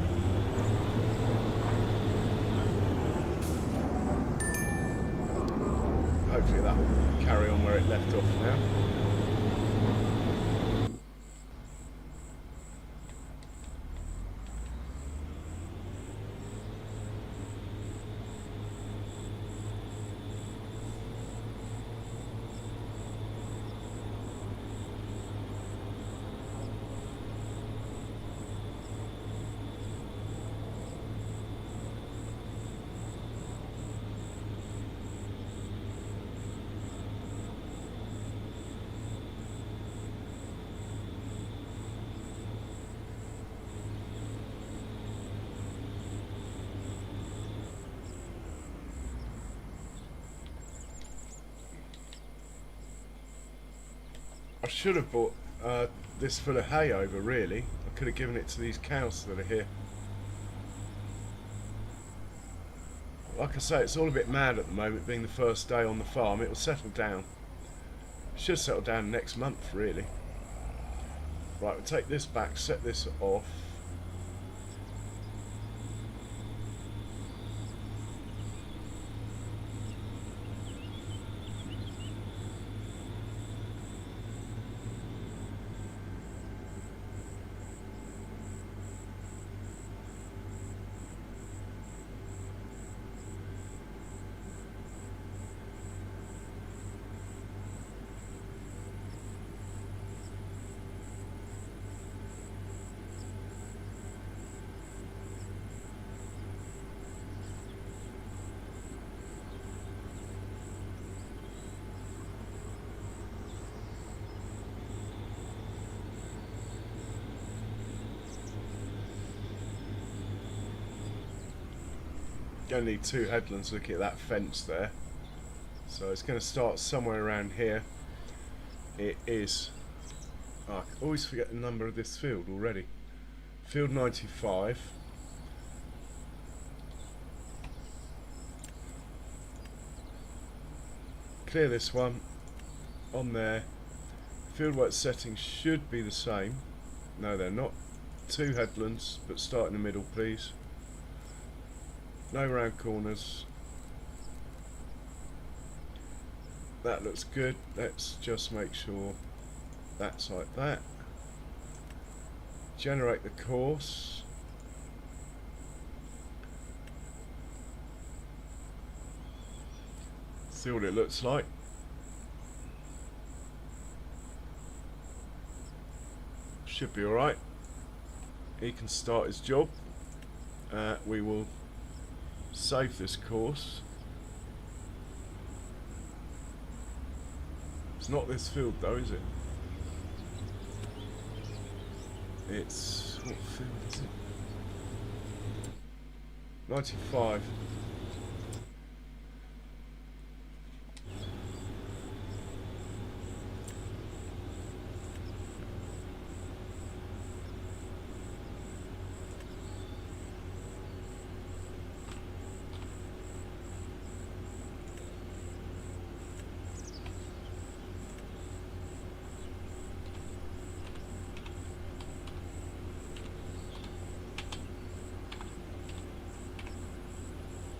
S1: Hopefully that will carry on where it left off now. I should have bought this full of hay over, really. I could have given it to these cows that are here. Like I say, it's all a bit mad at the moment, being the first day on the farm. It will settle down. Should settle down next month, really. Right, we'll take this back, set this off. Going to need two headlands looking at that fence there. So it's going to start somewhere around here. It is... Oh, I always forget the number of this field already. Field 95. Clear this one. On there. Fieldwork settings should be the same. No, they're not. Two headlands, but start in the middle, please. No round corners. That looks good. Let's just make sure that's like that. Generate the course. See what it looks like. Should be alright. He can start his job. We will save this course. It's not this field though, is it? It's... what field is it? 95.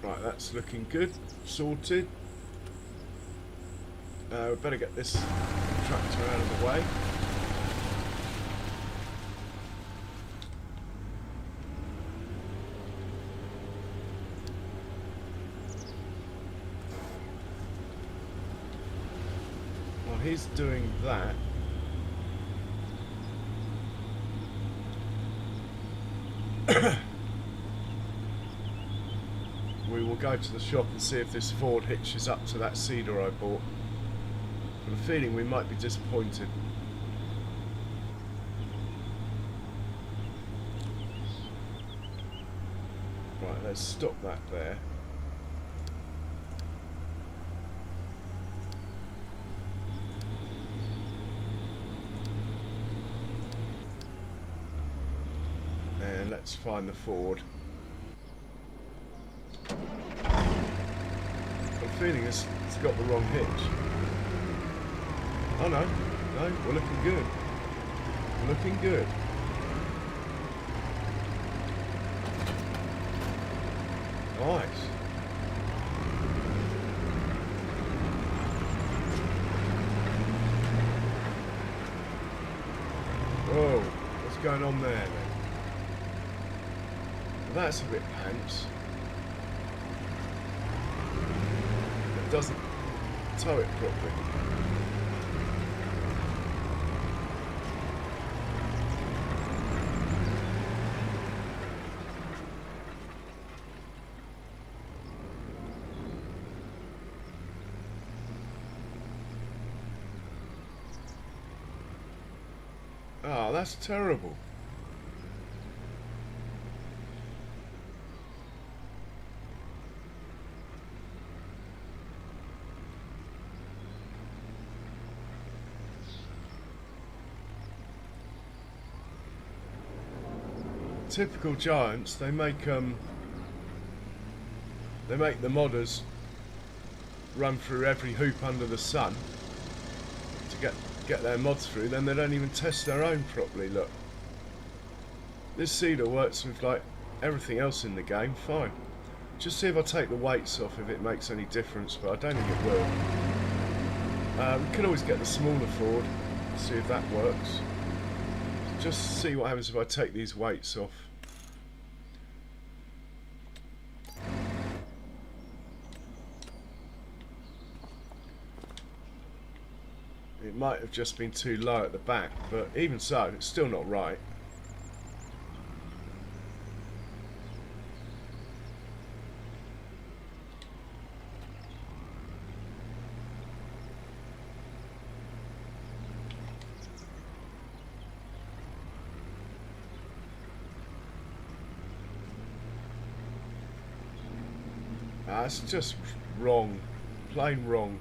S1: Right, that's looking good. Sorted. We better get this tractor out of the way. he's doing that. We will go to the shop and see if this Ford hitches up to that Cedar I bought. But I'm feeling we might be disappointed. Right, let's stop that there. And let's find the Ford. I'm feeling it's got the wrong hitch. Oh no, no, we're looking good. We're looking good. Nice. Whoa, what's going on there then? Well, that's a bit pants. It doesn't tow it properly. Oh, that's terrible. Typical Giants, they make the modders run through every hoop under the sun to get their mods through, then they don't even test their own properly. Look, this Cedar works with like everything else in the game fine. Just see if I take the weights off, if it makes any difference, but I don't think it will. We can always get the smaller Ford, see if that works. Just see what happens if I take these weights off. It might have just been too low at the back, but even so, it's still not right. It's just wrong, plain wrong.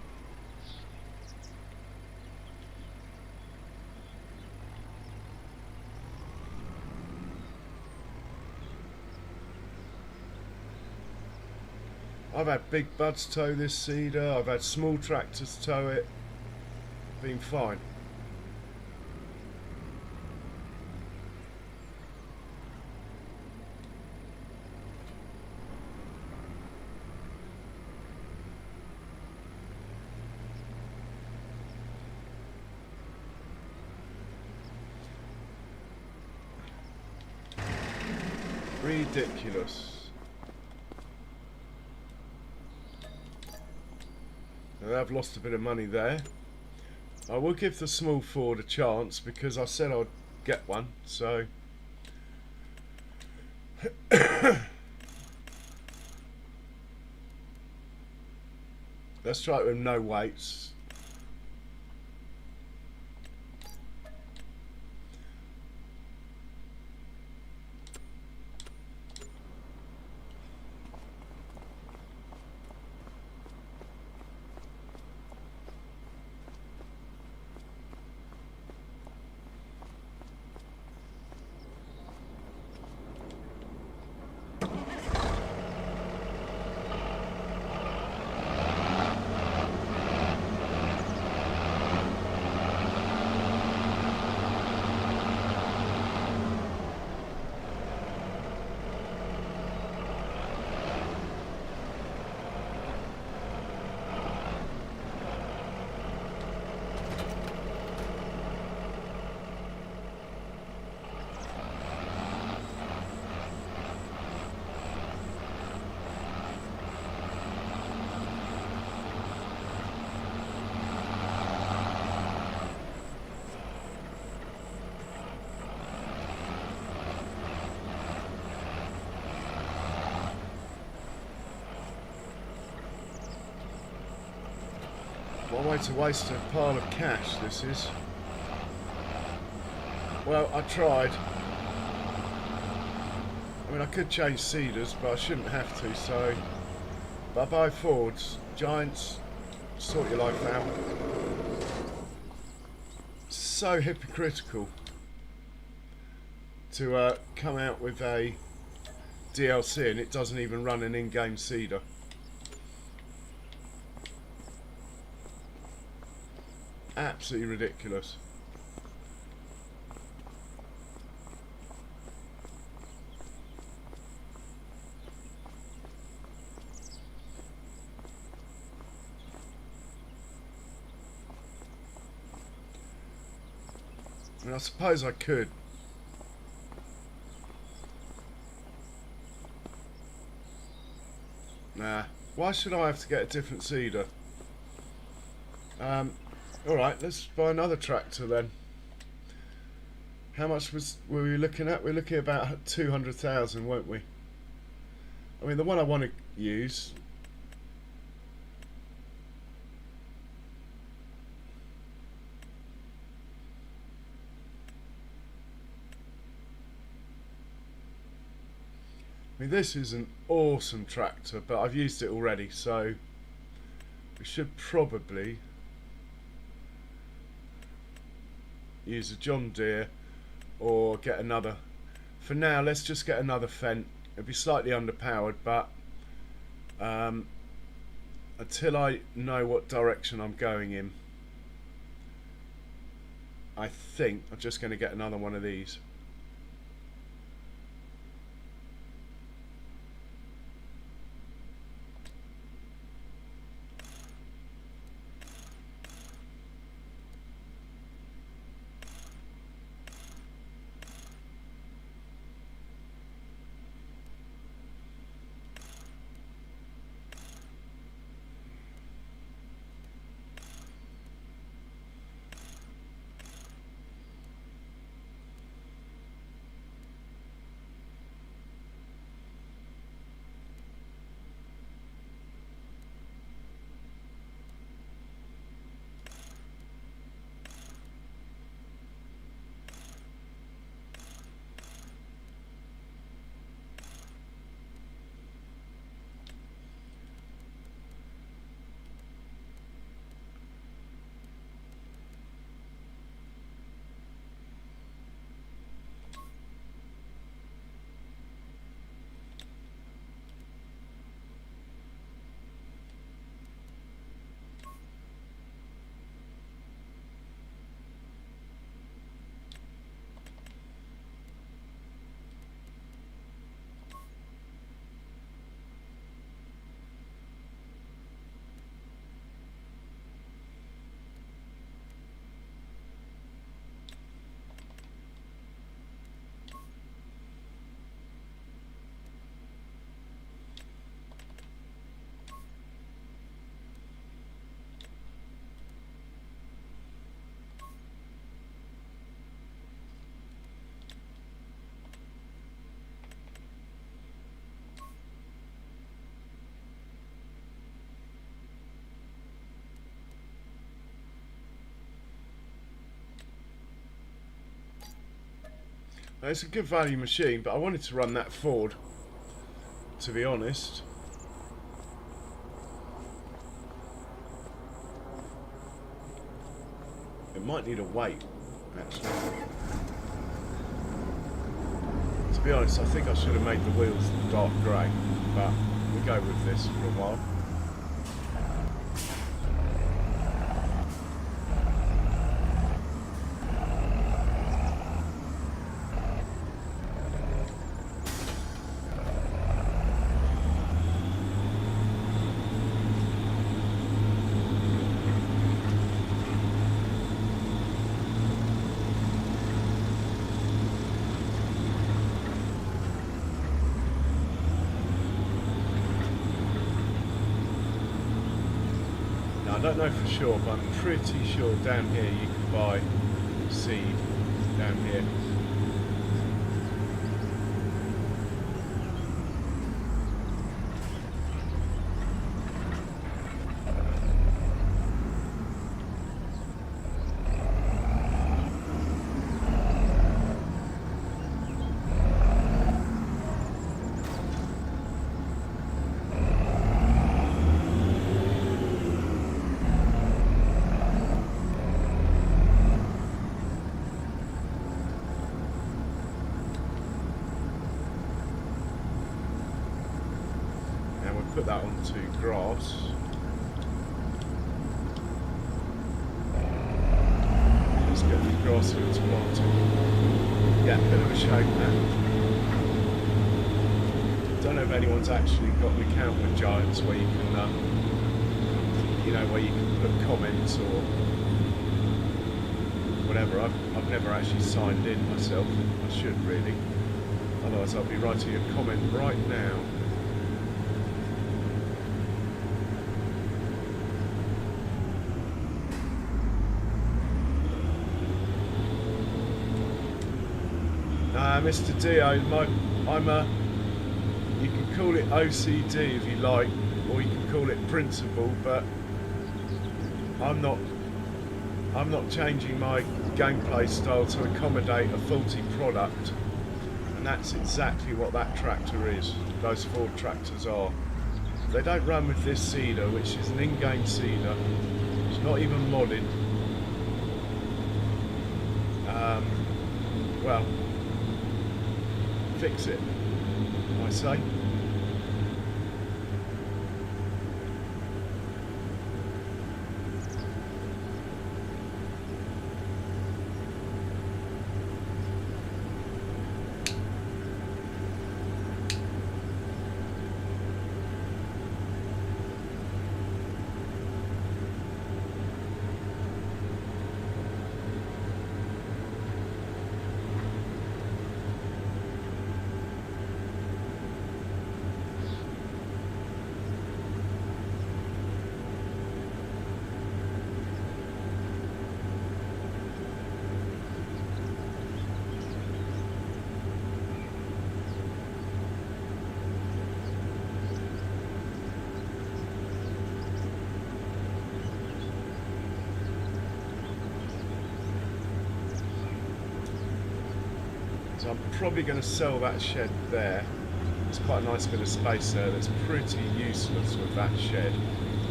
S1: I've had big buds tow this Cedar, I've had small tractors tow it, been fine. Ridiculous. I've lost a bit of money there. I will give the small Ford a chance because I said I'd get one, so let's try it with no weights. What a way to waste a pile of cash, this is. Well, I tried. I mean, I could change seeders, but I shouldn't have to, so... But I buy Fords. Giants, sort your life out. So hypocritical to come out with a DLC and it doesn't even run an in-game seeder. Absolutely ridiculous. I mean, I suppose I could. Nah. Why should I have to get a different seeder? Alright, let's buy another tractor then. How much were we looking at? We're looking at about 200,000, weren't we? I mean, the one I want to use... I mean, this is an awesome tractor, but I've used it already, so we should probably use a John Deere or get another. For now, let's just get another Fendt. It'll be slightly underpowered, but until I know what direction I'm going in, I think I'm just going to get another one of these. It's a good value machine, but I wanted to run that Ford, to be honest. It might need a weight, actually. To be honest, I think I should have made the wheels dark grey, but we'll go with this for a while. I don't know for sure, but I'm pretty sure down here you can buy seed down here. put that onto grass. Let's get the grass fields planted. Yeah, bit of a shame there. Don't know if anyone's actually got an account with Giants where you can, you know, where you can put comments or whatever. I've never actually signed in myself. I should really. Otherwise, I'll be writing a comment right now. Mr. Dio, I'm a. You can call it OCD if you like, or you can call it principle, but I'm not changing my gameplay style to accommodate a faulty product, and that's exactly what that tractor is. Those Ford tractors are. They don't run with this seeder, which is an in-game seeder. It's not even modded. Well, fix it, I say. So I'm probably going to sell that shed there. There's quite a nice bit of space there that's pretty useless with that shed,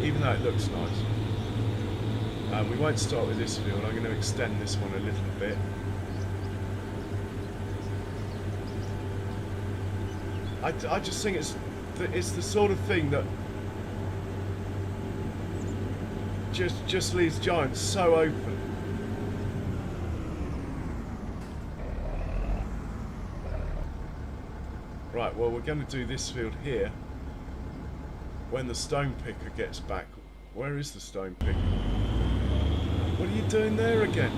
S1: even though it looks nice. We won't start with this field. I'm going to extend this one a little bit. I just think it's the sort of thing that just leaves Giants so open. Right, well, we're going to do this field here when the stone picker gets back. Where is the stone picker? What are you doing there again?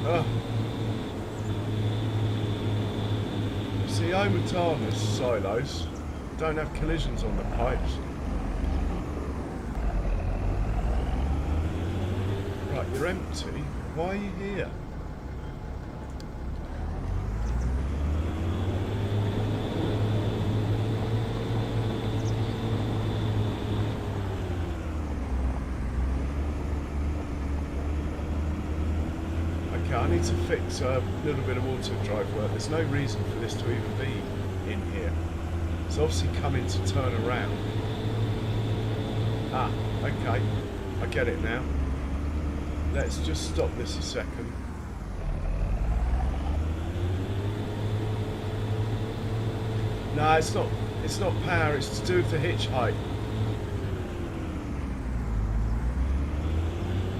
S1: Oh. See, Montana's silos don't have collisions on the pipes. Right, you're empty. Why are you here? Okay, I need to fix a little bit of auto drive work. There's no reason for this to even be in here. It's obviously coming to turn around. Ah, okay. I get it now. Let's just stop this a second. No, it's not power, it's to do with the hitch height.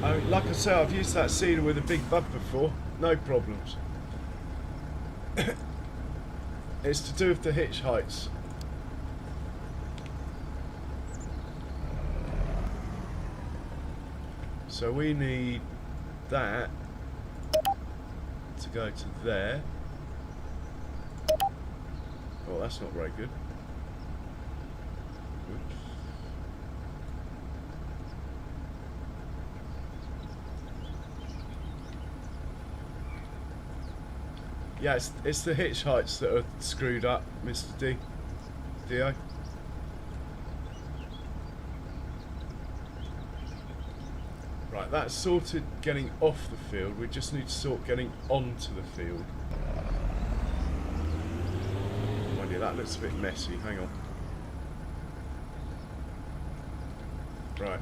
S1: I mean, like I say, I've used that seeder with a big bud before, no problems. It's to do with the hitch heights. So we need that to go to there. Oh, that's not very good. Oops. Yeah, it's the hitch heights that are screwed up, Mr. Dio. Right, that's sorted getting off the field. We just need to sort getting onto the field. Mind you, that looks a bit messy. Hang on. Right.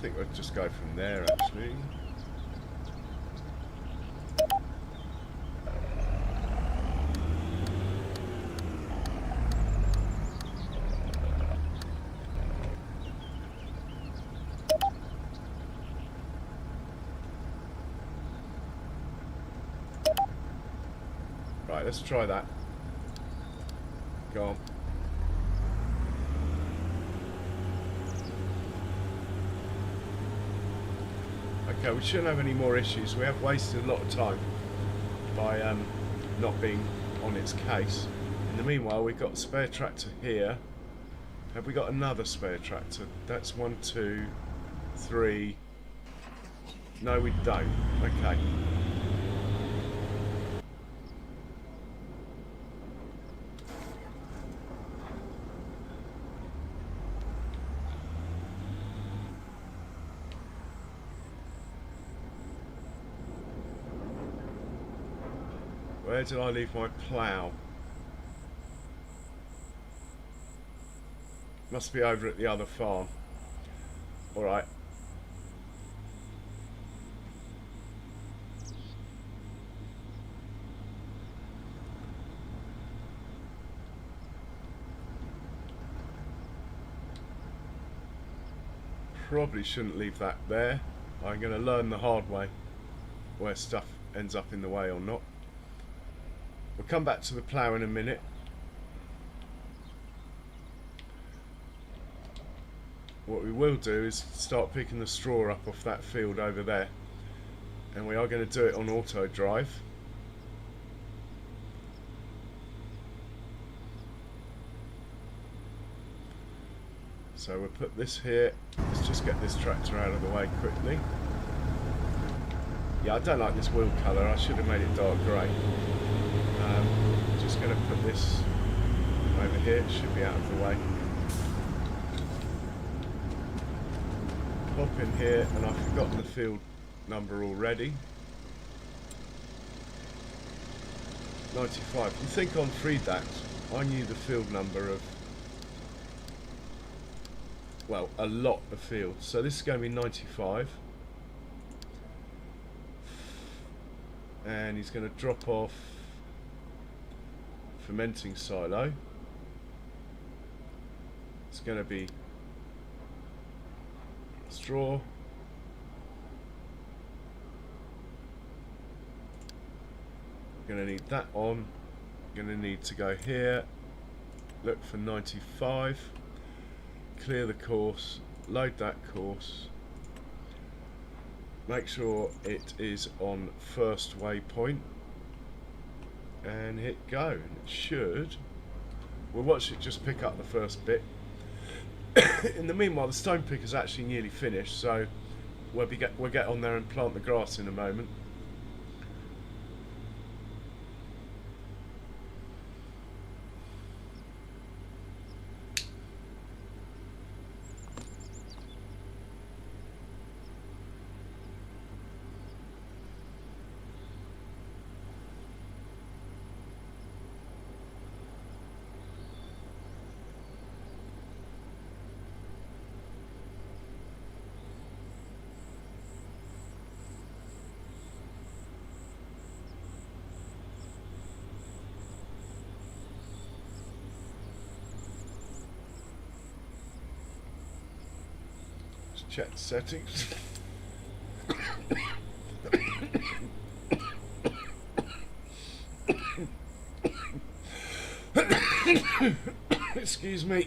S1: think we'll just go from there actually. Right, let's try that. Go on. Okay, we shouldn't have any more issues. We have wasted a lot of time by not being on its case. In the meanwhile, we've got a spare tractor here. Have we got another spare tractor? That's 1, 2, 3. No, we don't. Okay. Where did I leave my plough? Must be over at the other farm. Alright. Probably shouldn't leave that there. I'm going to learn the hard way where stuff ends up in the way or not. We'll come back to the plough in a minute. What we will do is start picking the straw up off that field over there, and we are going to do it on auto drive. So we'll put this here. Let's just get this tractor out of the way quickly. Yeah, I don't like this wheel colour. I should have made it dark grey. Just going to put this over here. It should be out of the way. Pop in here, and I've forgotten the field number already. 95. You think on Freedact I knew the field number of, well, a lot of fields. So this is going to be 95. And he's going to drop off fermenting silo. It's going to be straw. We're going to need that on. We're going to need to go here, look for 95, clear the course, load that course, make sure it is on first waypoint, and hit go. And it should. We'll watch it just pick up the first bit. In the meanwhile, the stone pick is actually nearly finished, so we'll get on there and plant the grass in a moment. Check the settings. Excuse me.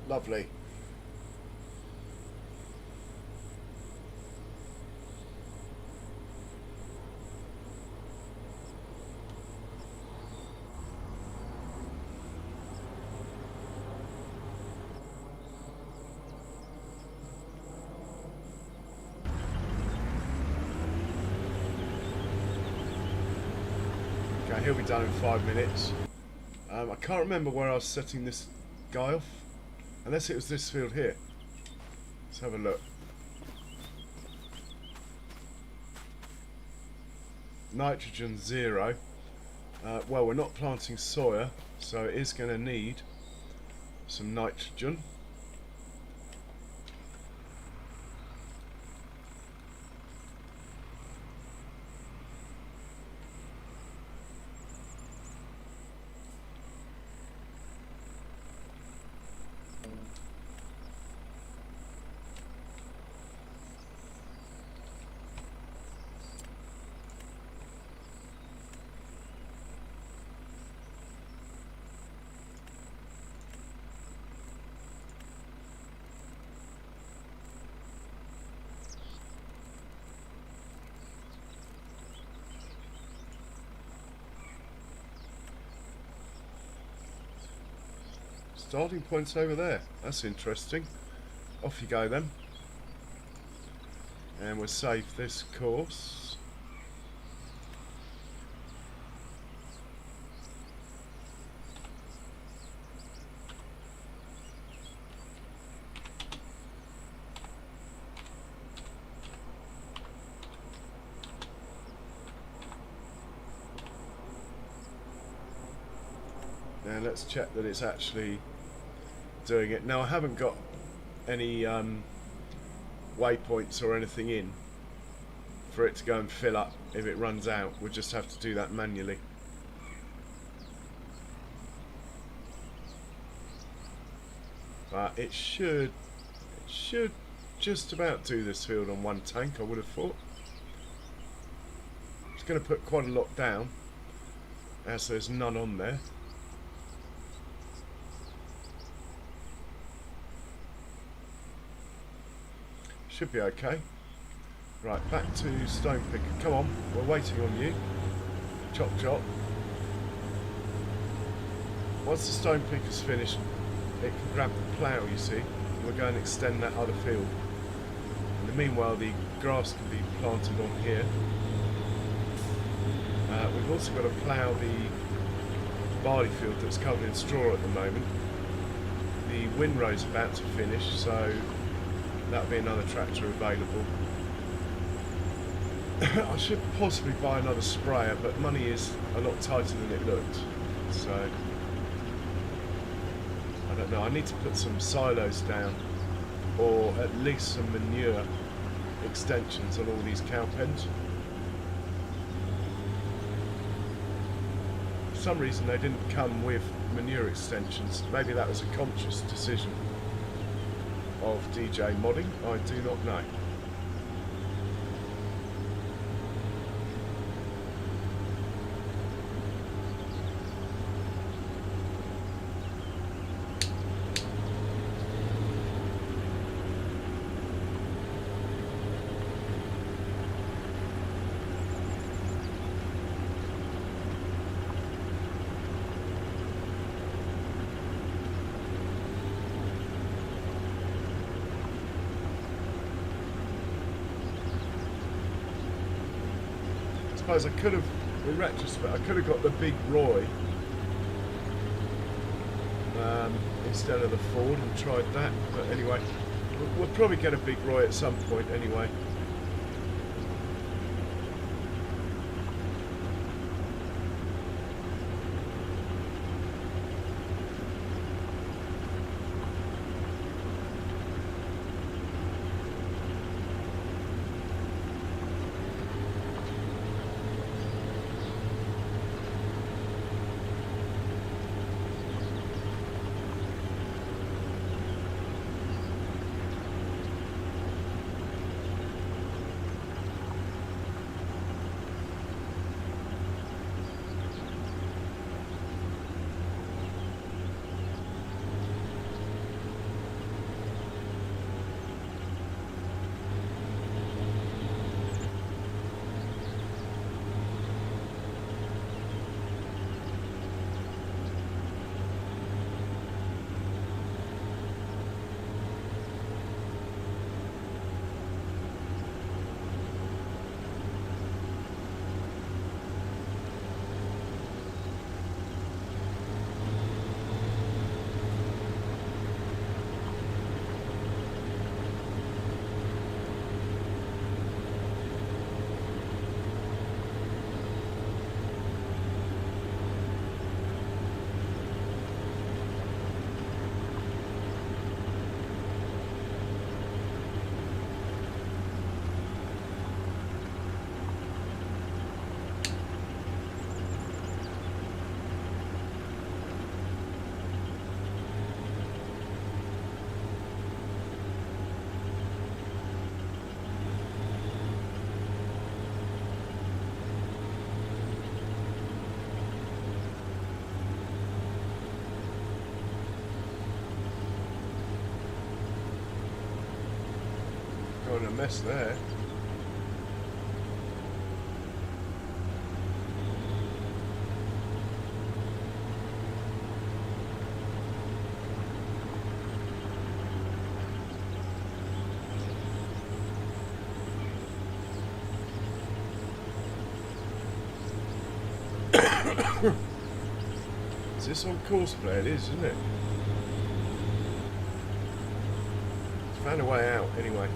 S1: Lovely. Okay, he'll be done in 5 minutes. I can't remember where I was setting this guy off, unless it was this field here. Let's have a look. Nitrogen 0. Well, we're not planting soya, so it is going to need some nitrogen. Starting point's over there. That's interesting. Off you go then. And we'll save this course. And let's check that it's actually doing it. Now I haven't got any waypoints or anything in for it to go and fill up if it runs out. We'll just have to do that manually. But it should just about do this field on one tank, I would have thought. It's going to put quite a lot down as there's none on there. Should be okay. Right, back to stone picker. Come on, we're waiting on you. Chop chop. Once the stone picker's finished, it can grab the plough, you see. We'll go and extend that other field. In the meanwhile, the grass can be planted on here. We've also got to plough the barley field that's covered in straw at the moment. The windrow's about to finish, so that'll be another tractor available. I should possibly buy another sprayer, but money is a lot tighter than it looks. So, I don't know. I need to put some silos down, or at least some manure extensions on all these cow pens. For some reason they didn't come with manure extensions. Maybe that was a conscious decision of DJ modding, I do not know. I suppose I could have, in retrospect, I could have got the big Roy instead of the Ford and tried that. But anyway, we'll probably get a big Roy at some point anyway. Going a mess there. Is this on courseplay? It is, isn't it? It's found a way out anyway.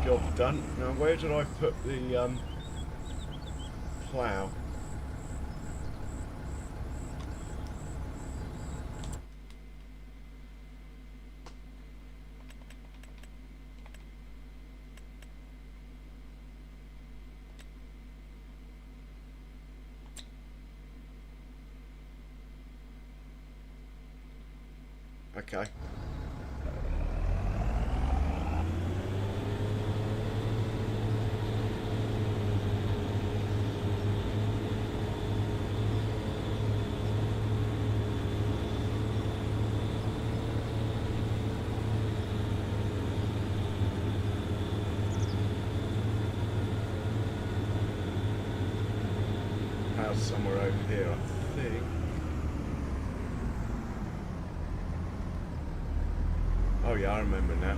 S1: Job done. Now where did I put the plough? Okay. Somewhere over here, I think. Oh yeah, I remember now.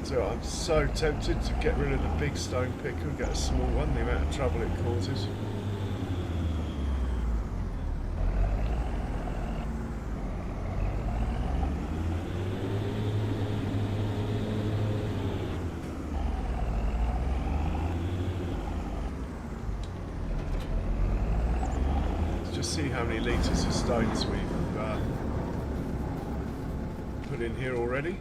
S1: So I'm so tempted to get rid of the big stone picker and get a small one, the amount of trouble it causes. Just see how many litres of stones we've put in here already.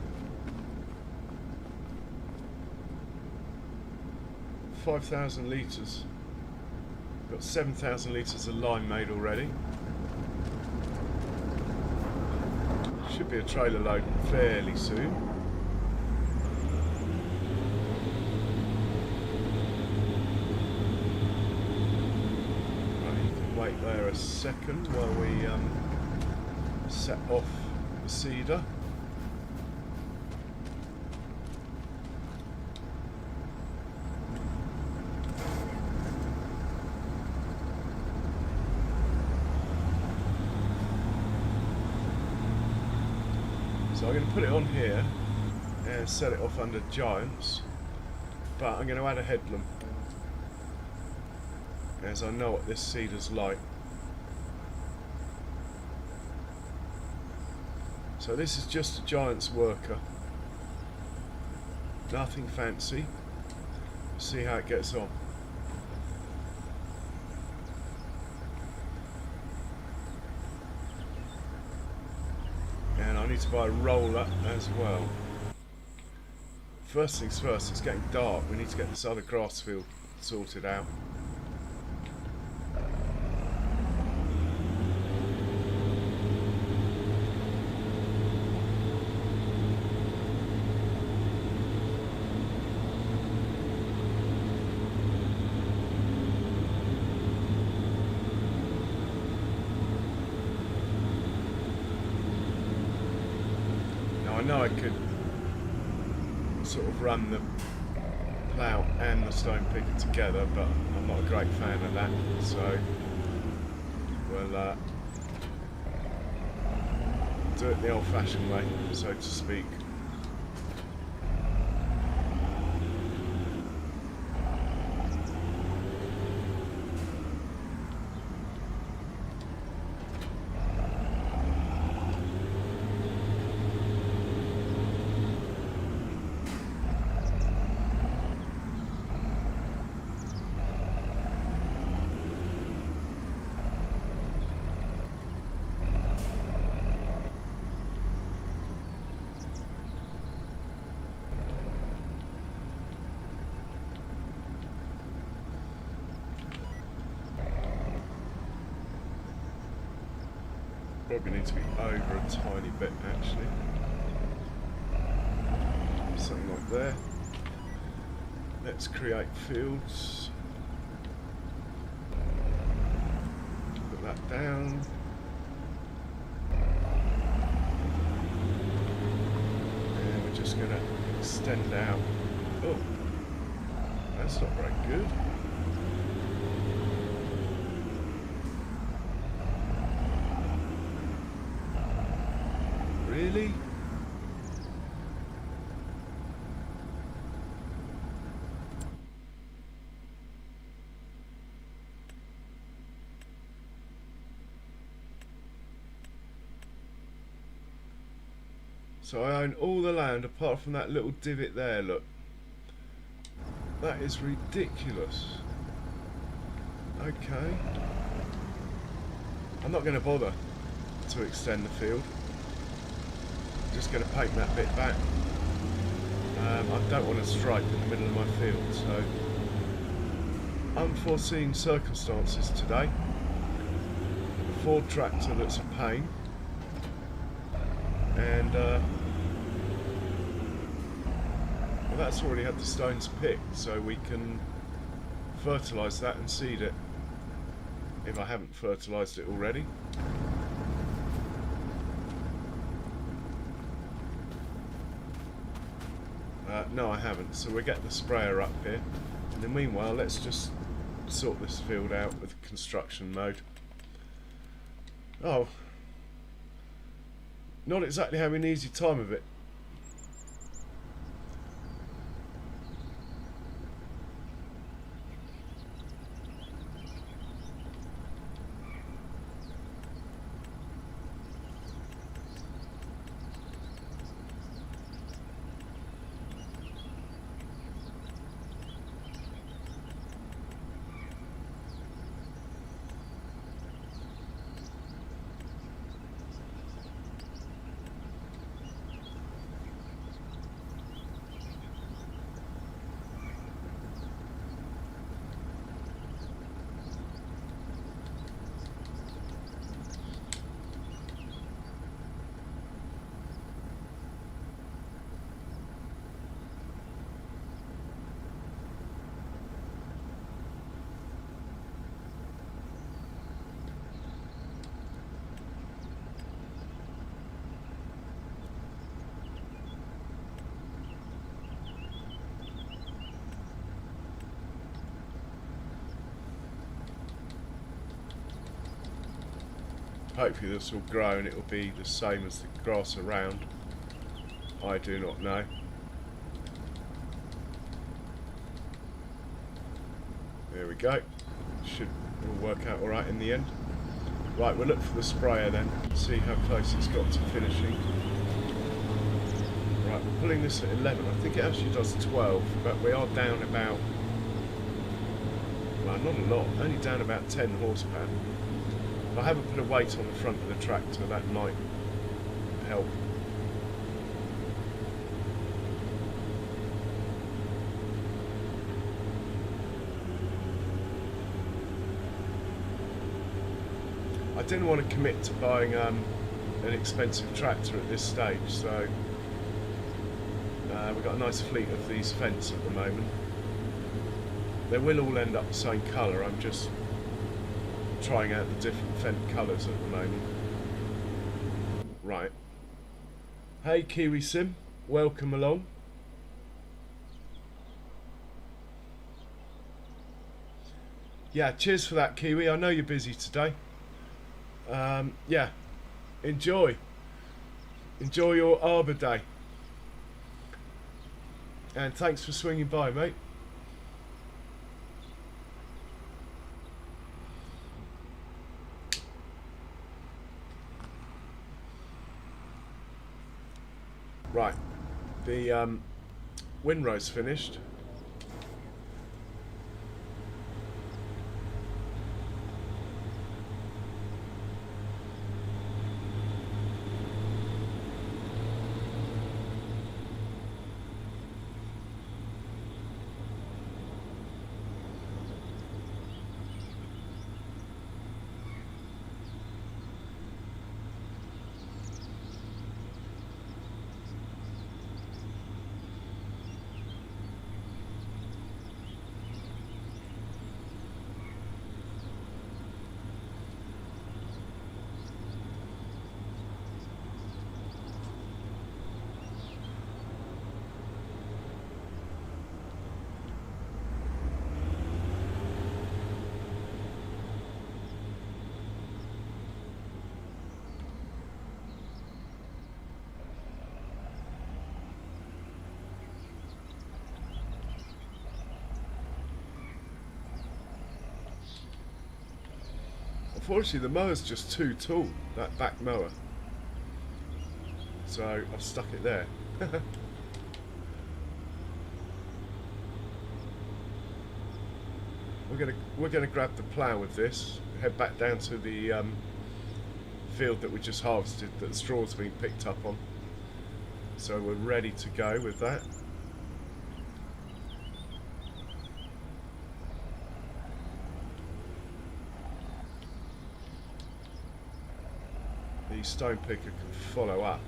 S1: 5,000 litres. Got 7,000 litres of lime made already. Should be a trailer load fairly soon. Wait there a second while we set off the cedar. So I'm going to put it on here and set it off under giants, but I'm going to add a headlamp, as I know what this cedar's like. So this is just a giant's worker, nothing fancy. See how it gets on. And I need to buy a roller as well. First things first, it's getting dark, we need to get this other grass field sorted out. I know I could sort of run the plough and the stone picker together, but I'm not a great fan of that, so we'll do it the old-fashioned way, so to speak. Probably need to be over a tiny bit actually. Something like there. Let's create fields. Put that down. And we're just going to extend out. Oh, that's not very good. Really? So I own all the land apart from that little divot there, look. That is ridiculous. Okay. I'm not going to bother to extend the field. I'm just going to paint that bit back. I don't want to stripe in the middle of my field, so unforeseen circumstances today. A Ford tractor that's a pain. And well, that's already had the stones picked, so we can fertilise that and seed it if I haven't fertilised it already. No, I haven't, so we'll get the sprayer up here. In the meanwhile, let's just sort this field out with construction mode. Oh, not exactly having an easy time of it. Hopefully this will grow and it will be the same as the grass around. I do not know. There we go. Should all work out alright in the end. Right, we'll look for the sprayer then, see how close it's got to finishing. Right, we're pulling this at 11. I think it actually does 12, but we are down about, well, not a lot, only down about 10 horsepower. I haven't put a weight on the front of the tractor, that might help. I didn't want to commit to buying an expensive tractor at this stage, so we've got a nice fleet of these Fendt at the moment. They will all end up the same colour, I'm just trying out the different Fendt colours at the moment. Right. Hey Kiwi Sim, welcome along. Yeah, cheers for that, Kiwi. I know you're busy today. Yeah, enjoy your Arbor Day, and thanks for swinging by, mate. Right, the windrow's finished. Unfortunately, the mower's just too tall, that back mower. So I've stuck it there. We're gonna grab the plough with this, head back down to the field that we just harvested that the straw's been picked up on. So we're ready to go with that. The stone picker can follow up.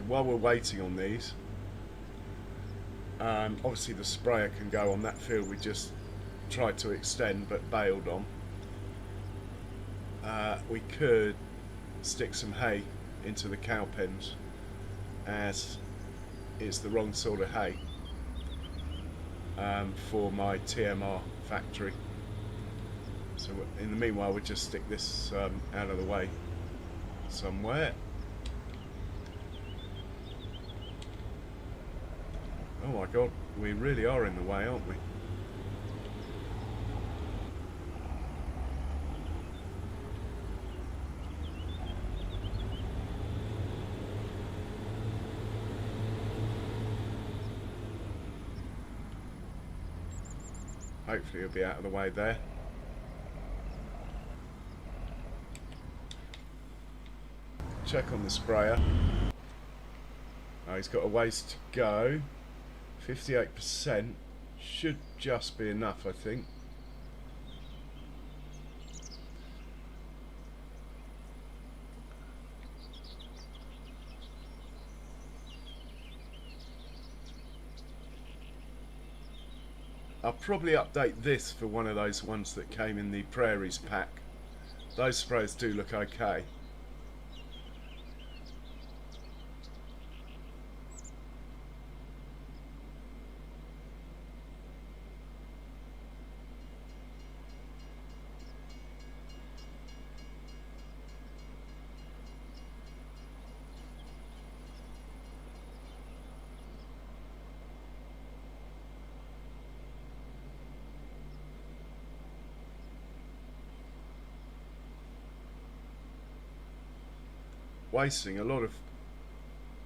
S1: While we're waiting on these, obviously the sprayer can go on that field we just tried to extend but bailed on. We could stick some hay into the cow pens, as it's the wrong sort of hay for my TMR factory. So in the meanwhile we'll just stick this out of the way somewhere. Oh my god, we really are in the way, aren't we? Hopefully he'll be out of the way there. Check on the sprayer. Oh, he's got a ways to go. 58% should just be enough, I think. I'll probably update this for one of those ones that came in the Prairies pack. Those sprays do look okay. Wasting a lot of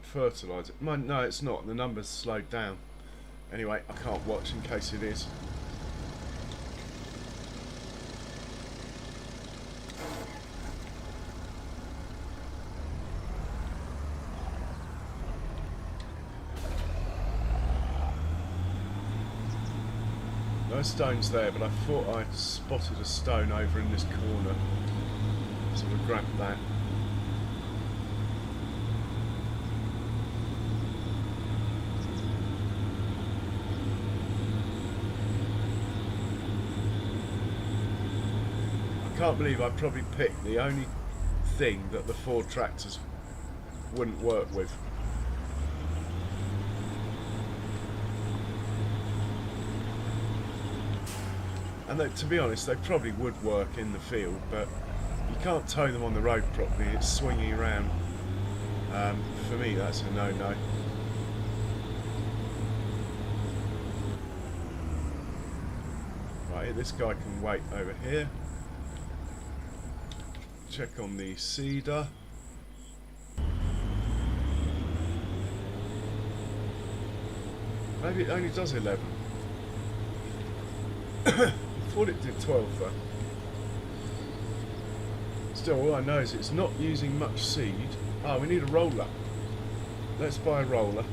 S1: fertiliser. No, it's not. The numbers slowed down. Anyway, I can't watch in case it is. No stones there, but I thought I spotted a stone over in this corner. So we'll grab that. I can't believe I probably picked the only thing that the Ford tractors wouldn't work with. And they, to be honest, they probably would work in the field, but you can't tow them on the road properly. It's swinging around. For me, that's a no-no. Right, this guy can wait over here. Check on the cedar. Maybe it only does 11. I thought it did 12 though. Still, all I know is it's not using much seed. Ah, we need a roller. Let's buy a roller.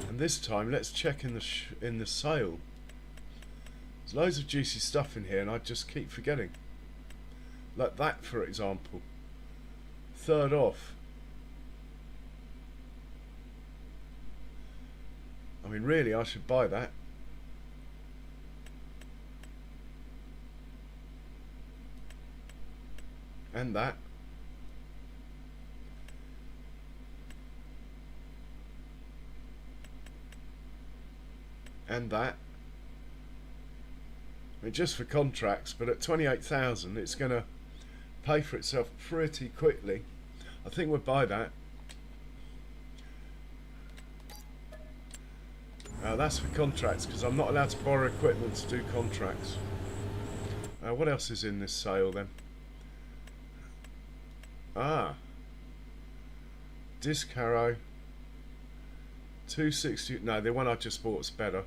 S1: And this time, let's check in the sale. There's loads of juicy stuff in here, and I just keep forgetting. Like that, for example. Third off. I mean, really, I should buy that. And that. And that. I mean, just for contracts, but at 28,000 it's going to pay for itself pretty quickly. I think we'll buy that. That's for contracts, because I'm not allowed to borrow equipment to do contracts. What else is in this sale then? Disc harrow. 260. No, the one I just bought is better.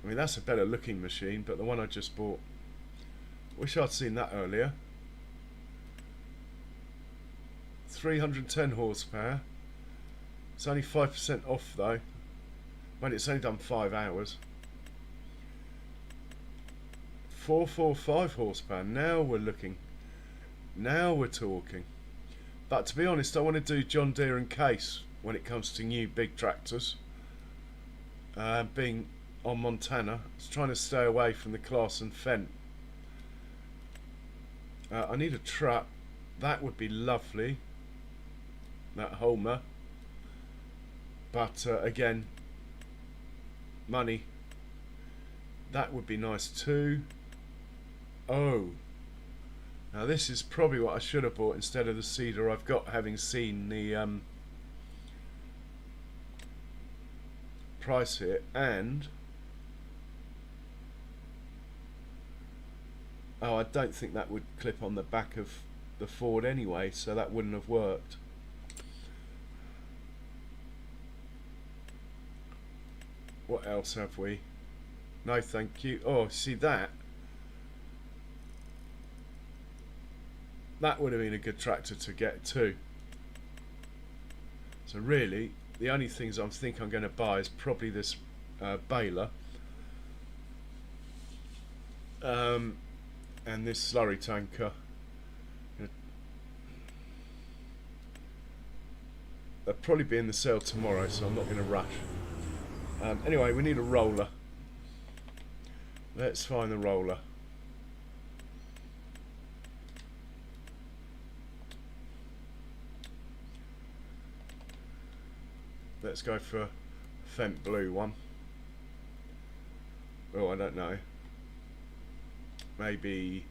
S1: I mean, that's a better looking machine, but the one I just bought, wish I'd seen that earlier. 310 horsepower. It's only 5% off though. Well, it's only done 5 hours. 445 horsepower. Now we're looking. Now we're talking. But to be honest, I want to do John Deere and Case when it comes to new big tractors. Being on Montana, I was trying to stay away from the Claas and Fendt. I need a truck. That would be lovely. That Homer. But again, money. That would be nice too. Oh. Now this is probably what I should have bought instead of the Cedar I've got, having seen the price here. And oh, I don't think that would clip on the back of the Ford anyway, so that wouldn't have worked. What else have we? No thank you. Oh, see that? That would have been a good tractor to get too. So really, the only things I think I'm going to buy is probably this baler. And this slurry tanker. They'll probably be in the sale tomorrow, so I'm not going to rush. Anyway, we need a roller. Let's find the roller. Let's go for a Fendt blue one. Oh, I don't know. Maybe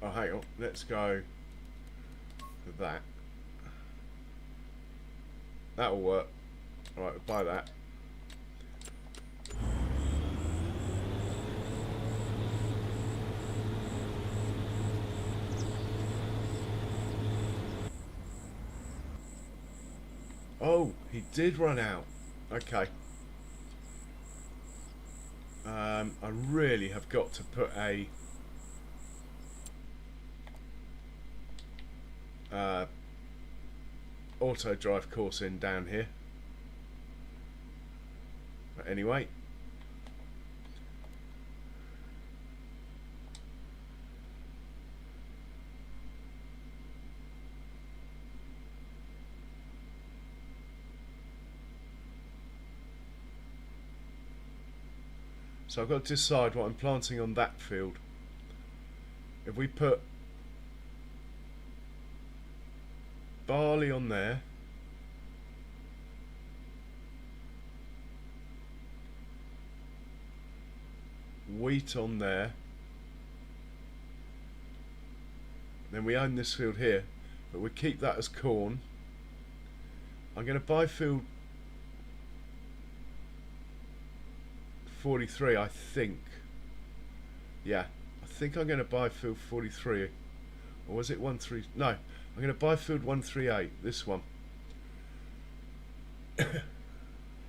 S1: oh, hang on. Let's go for that. That'll work. Alright, we'll buy that. Oh, he did run out. Okay. I really have got to put a auto drive course in down here. But anyway, so I've got to decide what I'm planting on that field. If we put barley on there, wheat on there, then we own this field here, but we keep that as corn. I'm going to buy field 43, I think. Yeah, I think I'm going to buy field 43, or was it 13? No, I'm going to buy field 138, this one.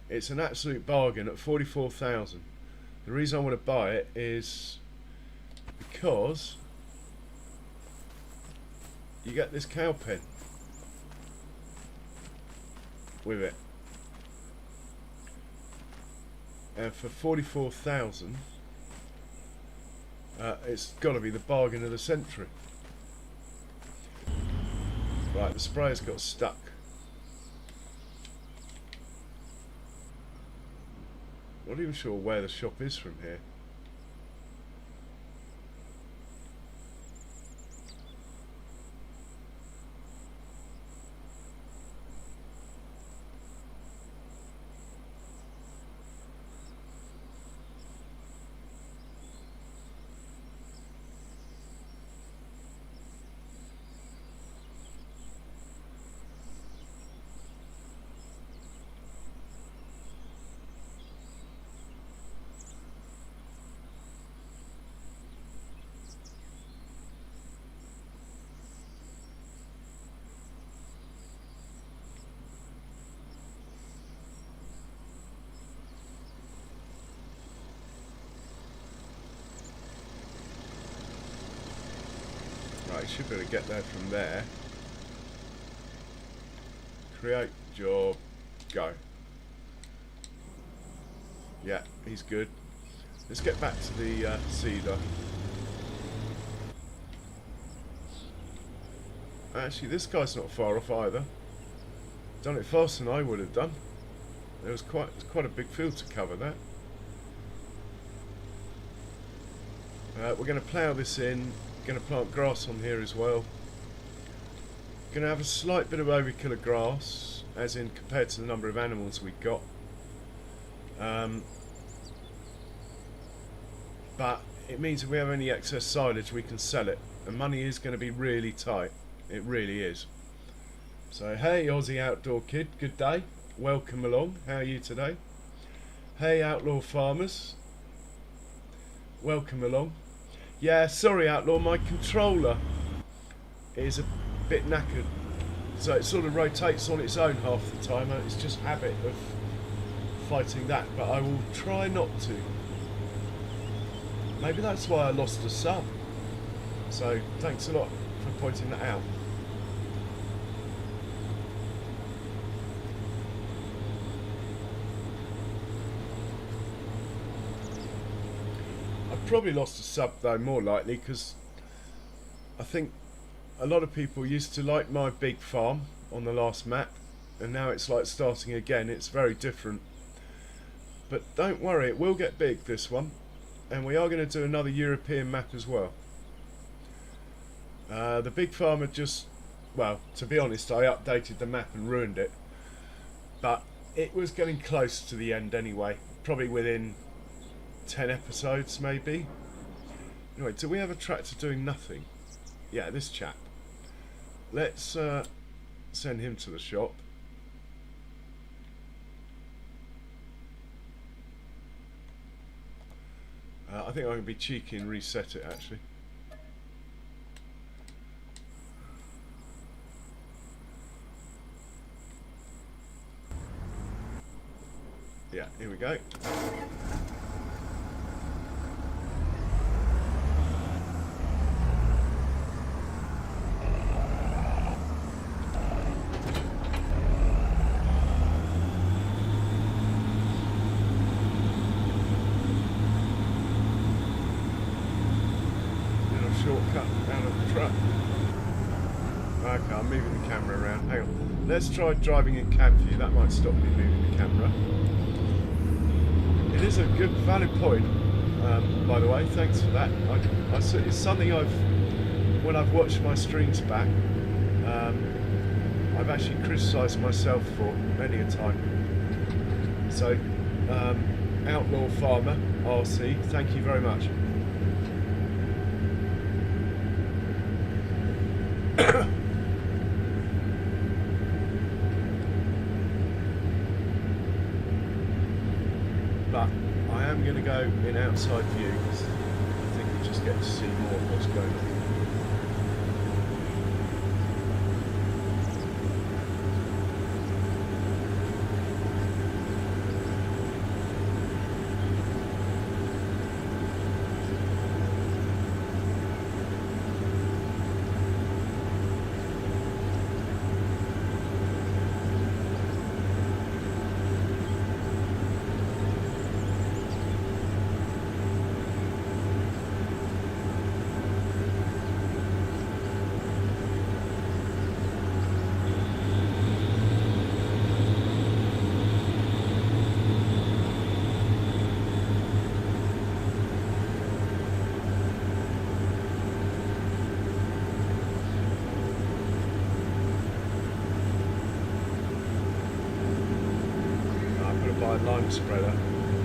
S1: It's an absolute bargain at 44,000. The reason I want to buy it is because you get this cow pen with it, and for 44,000, it's got to be the bargain of the century. Right, the sprayer's got stuck. Not even sure where the shop is from here. Right, should be able to get there from there. Create job, go. Yeah, he's good. Let's get back to the cedar. Actually, this guy's not far off either. Done it faster than I would have done. There was quite a big field to cover that. We're going to plough this in. Going to plant grass on here as well. Going to have a slight bit of overkill of grass, as in compared to the number of animals we've got. But it means if we have any excess silage we can sell it, and money is going to be really tight. It really is. So hey Aussie outdoor kid, good day, welcome along. How are you today? Hey outlaw farmers, welcome along. Yeah, sorry Outlaw, my controller is a bit knackered, so it sort of rotates on its own half the time, and it's just habit of fighting that, but I will try not to. Maybe that's why I lost a sub, so thanks a lot for pointing that out. Probably lost a sub though, more likely, because I think a lot of people used to like my big farm on the last map, and now it's like starting again. It's very different, but don't worry, it will get big, this one, and we are going to do another European map as well. The big farm had just, well, to be honest, I updated the map and ruined it, but it was getting close to the end anyway, probably within 10 episodes maybe. Anyway, do we have a tractor doing nothing? Yeah, this chap. Let's send him to the shop. I think I'm going to be cheeky and reset it actually. Yeah, here we go. Shortcut out of the truck. Okay, I'm moving the camera around. Hang on. Let's try driving in cab view. That might stop me moving the camera. It is a good, valid point, by the way. Thanks for that. It's something when I've watched my streams back, I've actually criticised myself for many a time. So, Outlaw Farmer RC, thank you very much. But I am going to go in outside view because I think you just get to see more of what's going on. buy a lime spreader,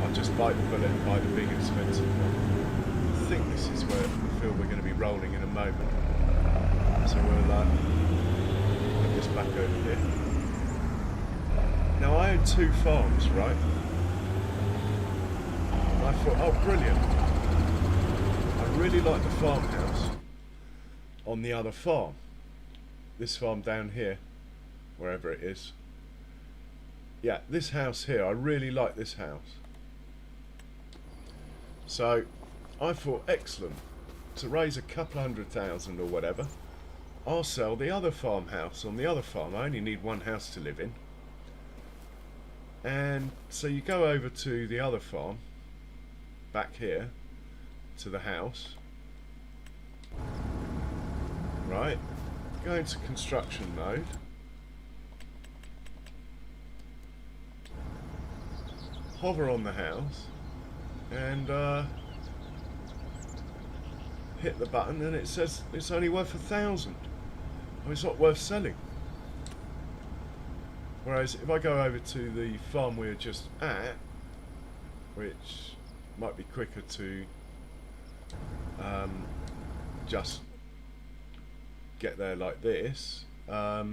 S1: I'll just bite the bullet and buy the big expensive one. I think this is where the field we're going to be rolling in a moment. So we'll put this back over here. Now I own 2 farms, right? And I thought, oh brilliant. I really like the farmhouse on the other farm. This farm down here, wherever it is. Yeah, this house here, I really like this house. So I thought, excellent, to raise a couple $100,000 or whatever, I'll sell the other farmhouse on the other farm. I only need one house to live in. And so you go over to the other farm, back here, to the house, right, go into construction mode, hover on the house, and hit the button, and it says it's only worth 1,000. Well, it's not worth selling. Whereas if I go over to the farm we were just at, which might be quicker to just get there like this. Oh,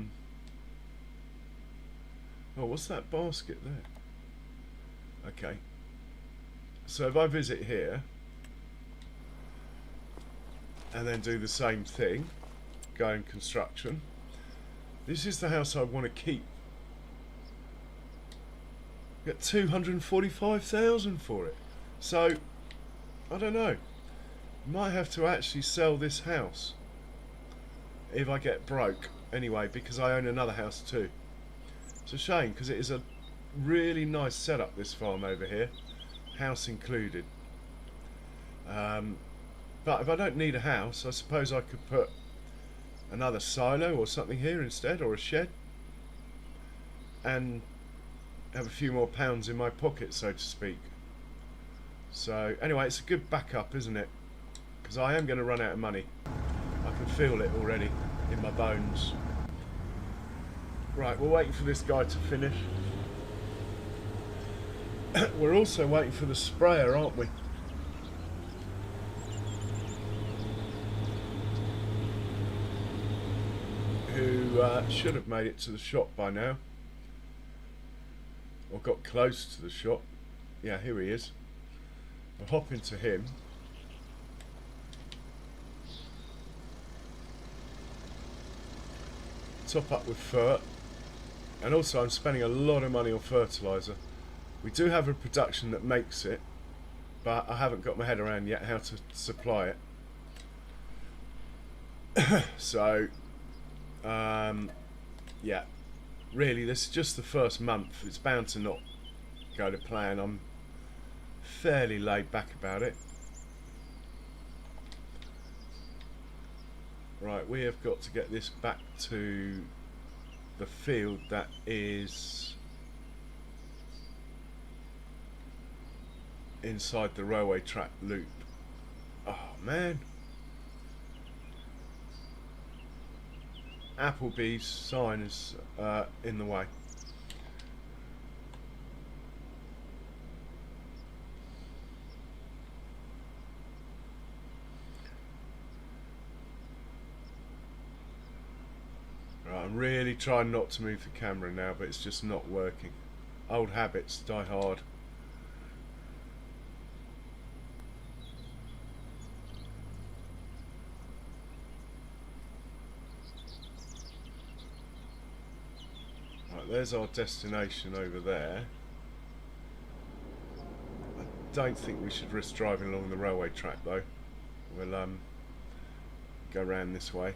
S1: what's that basket there? Okay. So if I visit here and then do the same thing, go in construction, this is the house I want to keep. Get 245,000 for it. So I don't know. Might have to actually sell this house if I get broke anyway, because I own another house too. It's a shame because it is a really nice setup, this farm over here, house included. But if I don't need a house, I suppose I could put another silo or something here instead, or a shed, and have a few more pounds in my pocket, so to speak. So anyway, it's a good backup, isn't it? Because I am going to run out of money. I can feel it already in my bones. Right, we're waiting for this guy to finish. We're also waiting for the sprayer, aren't we? Who should have made it to the shop by now. Or got close to the shop. Yeah, here he is. We'll hop into him. Top up with fert. And also I'm spending a lot of money on fertiliser. We do have a production that makes it, but I haven't got my head around yet how to supply it. So, yeah, really this is just the first month. It's bound to not go to plan. I'm fairly laid back about it. Right, we have got to get this back to the field that is inside the railway track loop. Oh man. Applebee's sign is in the way. Right, I'm really trying not to move the camera now, but it's just not working. Old habits die hard. There's our destination over there. I don't think we should risk driving along the railway track though. We'll go round this way.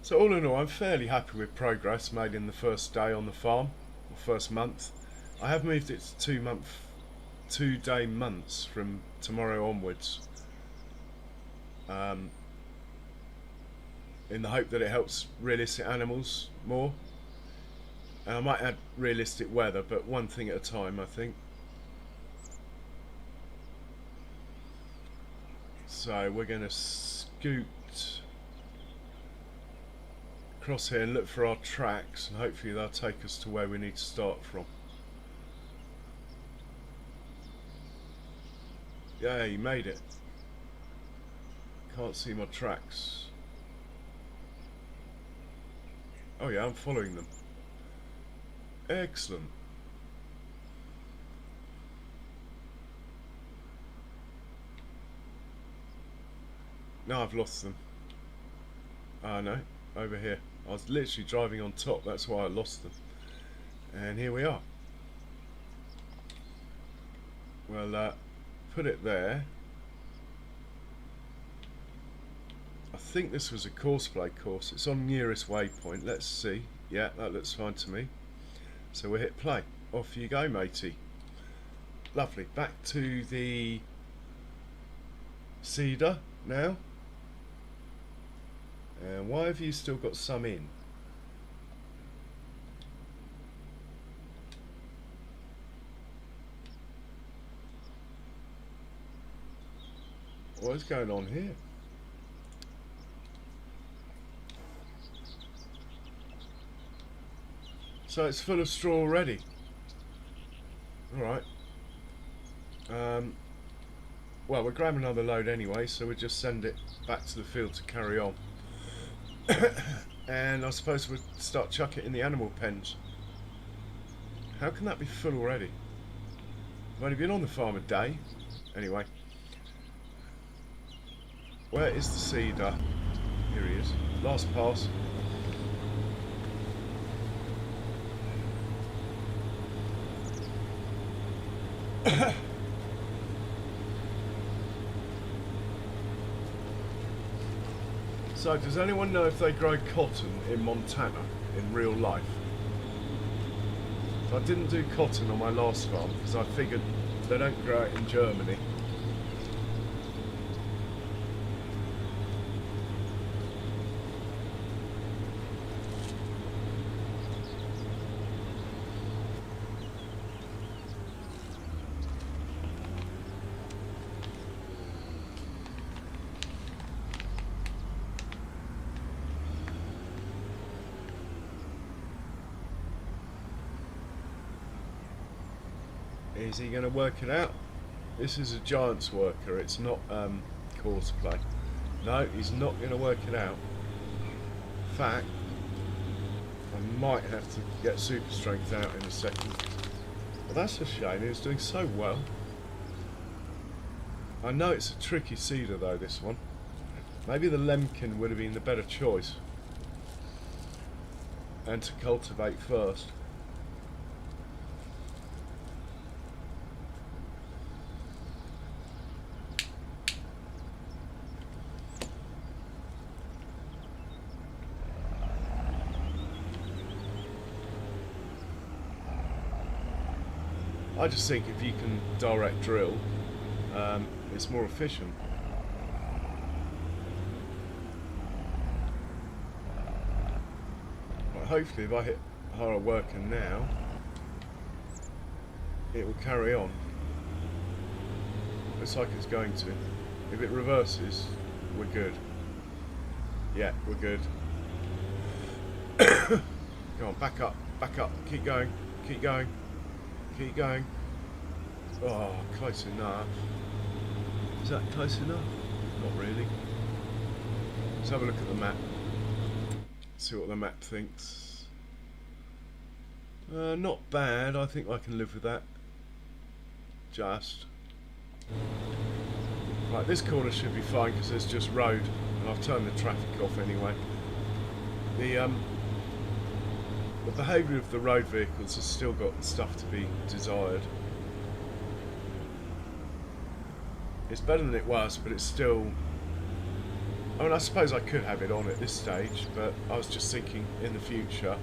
S1: So all in all, I'm fairly happy with progress made in the first day on the farm, or first month. I have moved it to 2 month 2-day months from tomorrow onwards, in the hope that it helps realistic animals more. And I might add realistic weather, but one thing at a time, I think. So we're going to scoot across here and look for our tracks, and hopefully they'll take us to where we need to start from. Yeah, you made it. Can't see my tracks. Oh yeah, I'm following them. Excellent. No, I've lost them. Oh no, over here. I was literally driving on top, that's why I lost them. And here we are. Well, put it there. I think this was a courseplay course. It's on nearest waypoint. Let's see. Yeah, that looks fine to me. So we'll hit play. Off you go, matey. Lovely. Back to the cedar now. And why have you still got some in? What is going on here? So it's full of straw already. Alright. Well, we'll grab another load anyway, so we'll just send it back to the field to carry on. And I suppose we'll start chucking it in the animal pens. How can that be full already? I've only been on the farm a day. Anyway. Where is the cedar? Here he is. Last pass. So, does anyone know if they grow cotton in Montana in real life? I didn't do cotton on my last farm because I figured they don't grow it in Germany. Is he going to work it out? This is a Giants worker, it's not course play. No, he's not going to work it out. In fact, I might have to get super strength out in a second. But that's a shame, he was doing so well. I know it's a tricky cedar though, this one. Maybe the Lemkin would have been the better choice. And to cultivate first. I just think if you can direct drill, it's more efficient. But hopefully if I hit hard worker now, it will carry on. Looks like it's going to. If it reverses, we're good. Yeah, we're good. Go on, back up, keep going, keep going. Keep going. Oh, close enough. Is that close enough? Not really. Let's have a look at the map. See what the map thinks. Not bad. I think I can live with that. Just. Right, this corner should be fine because there's just road, and I've turned the traffic off anyway. The behaviour of the road vehicles has still got stuff to be desired. It's better than it was, but it's still... I mean, I suppose I could have it on at this stage, but I was just thinking in the future,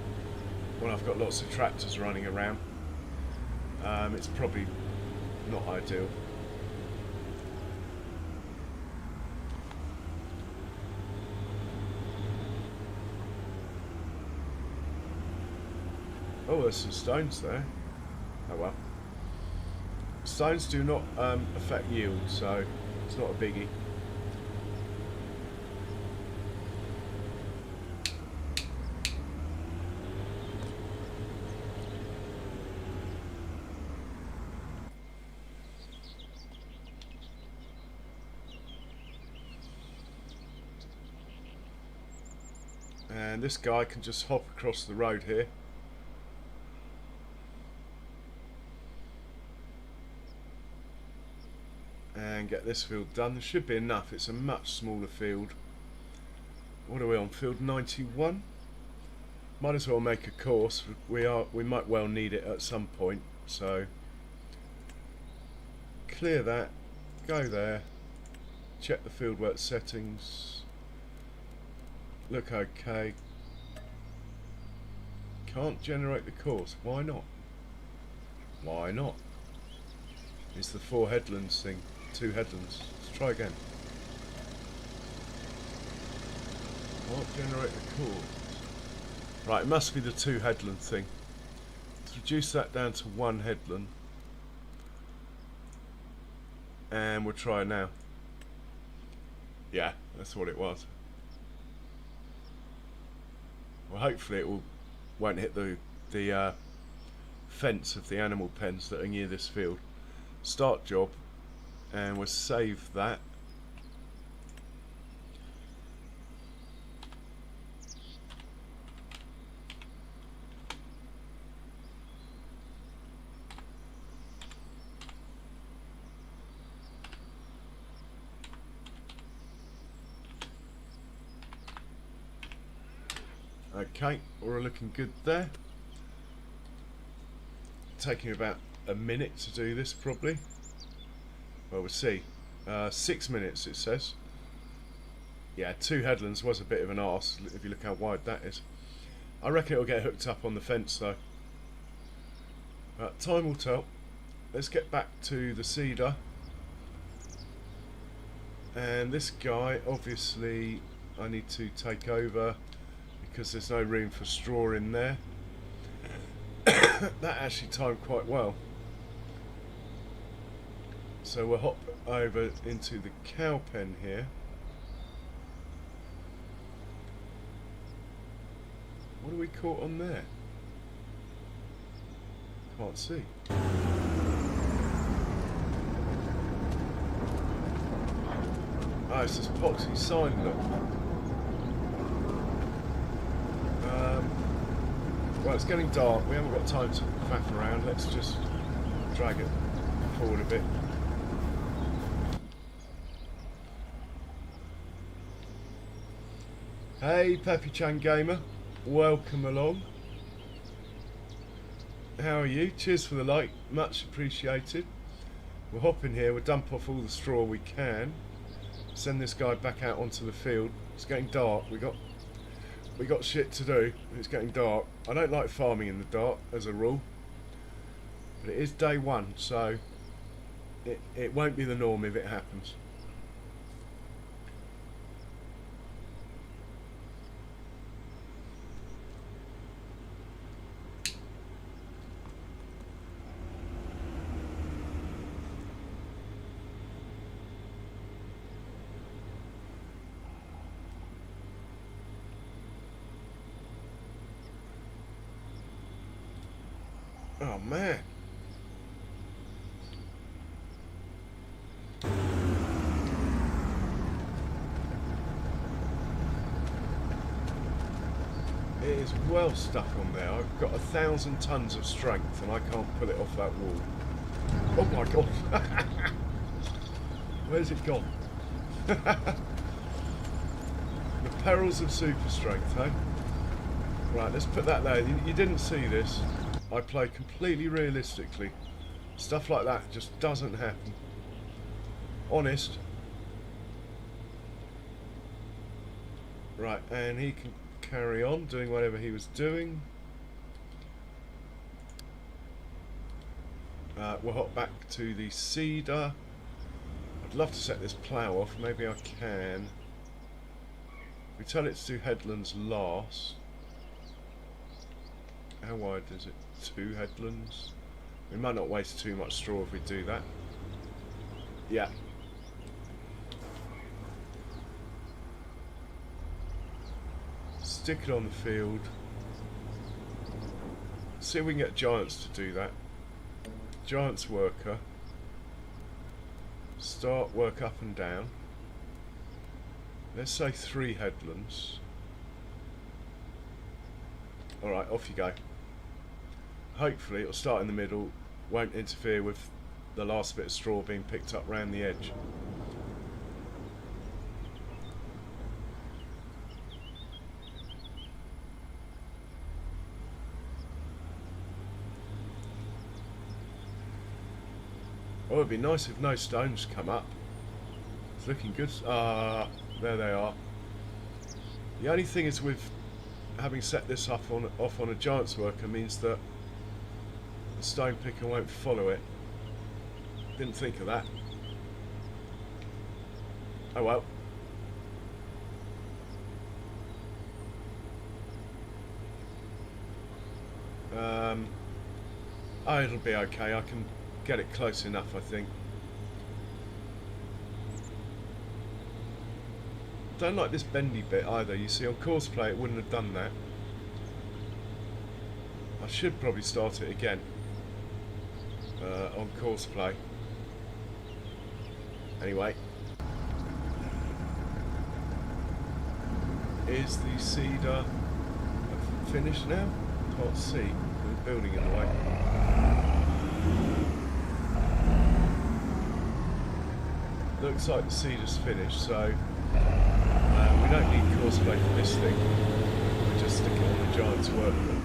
S1: when I've got lots of tractors running around, it's probably not ideal. Oh, there's some stones there. Oh well. Stones do not affect yield, so it's not a biggie. And this guy can just hop across the road here. And get this field done. There should be enough. It's a much smaller field. What are we on? Field 91? Might as well make a course. We might well need it at some point. So clear that. Go there. Check the fieldwork settings. Look okay. Can't generate the course. Why not? Why not? It's the 4 headlands thing. 2 headlands. Let's try again. Can't generate the course. Right, it must be the 2 headland thing. Let's reduce that down to 1 headland. And we'll try now. Yeah, that's what it was. Well, hopefully it won't hit the fence of the animal pens that are near this field. Start job, and we'll save that. Okay, we're looking good there. Taking about a minute to do this probably. Well, we'll see. 6 minutes it says. Yeah, 2 headlands was a bit of an arse if you look how wide that is. I reckon it'll get hooked up on the fence though. Time will tell. Let's get back to the cedar. And this guy, obviously, I need to take over because there's no room for straw in there. That actually timed quite well. So we'll hop over into the cow pen here. What have we caught on there? Can't see. Oh, it's this poxy sign, look. Well, it's getting dark. We haven't got time to faff around. Let's just drag it forward a bit. Hey, Peppy Chan Gamer. Welcome along. How are you? Cheers for the like. Much appreciated. We'll hop in here. We'll dump off all the straw we can. Send this guy back out onto the field. It's getting dark. We got shit to do. It's getting dark. I don't like farming in the dark as a rule, but it is day 1, so it won't be the norm if it happens. Oh man. It is well stuck on there. I've got 1,000 tons of strength and I can't pull it off that wall. Oh my god. Where's it gone? The perils of super strength, eh? Right, let's put that there. You didn't see this. I play completely realistically. Stuff like that just doesn't happen. Honest. Right, and he can carry on doing whatever he was doing. We'll hop back to the cedar. I'd love to set this plough off, maybe I can. We tell it to do headlands last. How wide is it? 2 headlands. We might not waste too much straw if we do that. Yeah. Stick it on the field. See if we can get giants to do that. Giants worker. Start work up and down. Let's say 3 headlands. Alright, off you go. Hopefully it'll start in the middle, won't interfere with the last bit of straw being picked up round the edge. Oh, it'd be nice if no stones come up. It's looking good. Ah, there they are. The only thing is with having set this off on a giant's worker means that the stone picker won't follow it. Didn't think of that. Oh well. Oh, it'll be okay. I can get it close enough, I think. Don't like this bendy bit either. You see, on courseplay it wouldn't have done that. I should probably start it again on courseplay. Anyway, is the cedar finished now? Can't see. There's a building in the way. Looks like the cedar's finished, so we don't need courseplay for this thing. We just stick it on the giant's worker.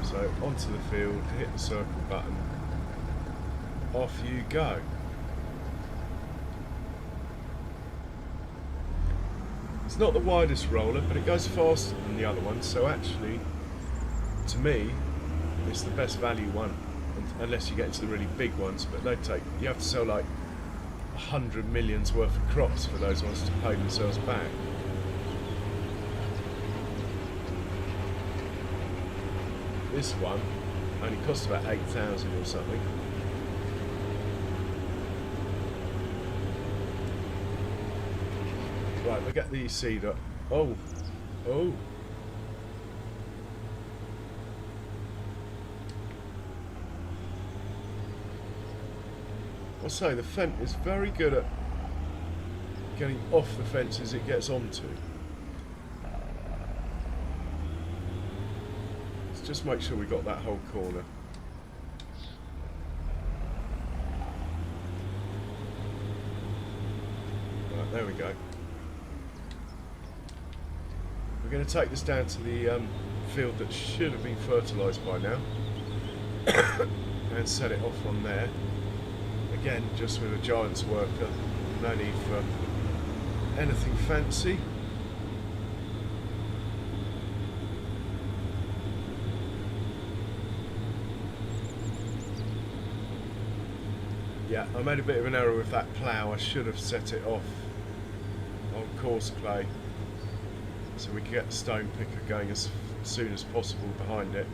S1: So onto the field, hit the circle button, off you go. It's not the widest roller, but it goes faster than the other one, so actually, to me, it's the best value one, unless you get into the really big ones, but you have to sell like 100 million's worth of crops for those ones to pay themselves back. This one only cost about 8,000 or something. Right, we'll get the cedar. Oh, oh. I'll say the Fent is very good at getting off the fences it gets onto. Let's just make sure we got that whole corner. Right, there we go. We're going to take this down to the field that should have been fertilised by now and set it off on there. Again, just with a giant's worker, no need for anything fancy. Yeah, I made a bit of an error with that plough. I should have set it off on courseplay so we could get the stone picker going as soon as possible behind it.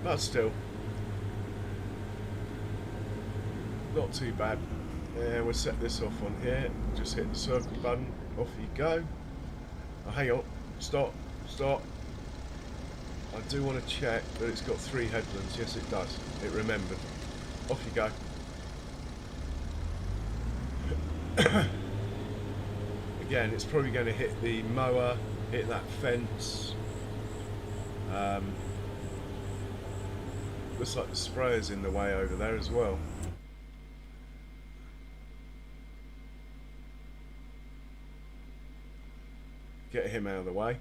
S1: But still, not too bad. And we'll set this off on here. Just hit the circle button. Off you go. Oh, hang on. Stop. Stop. I do want to check that it's got 3 headlands. Yes, it does. It remembered. Off you go. Again, it's probably going to hit the mower, hit that fence. Looks like the sprayer's in the way over there as well. Get him out of the way.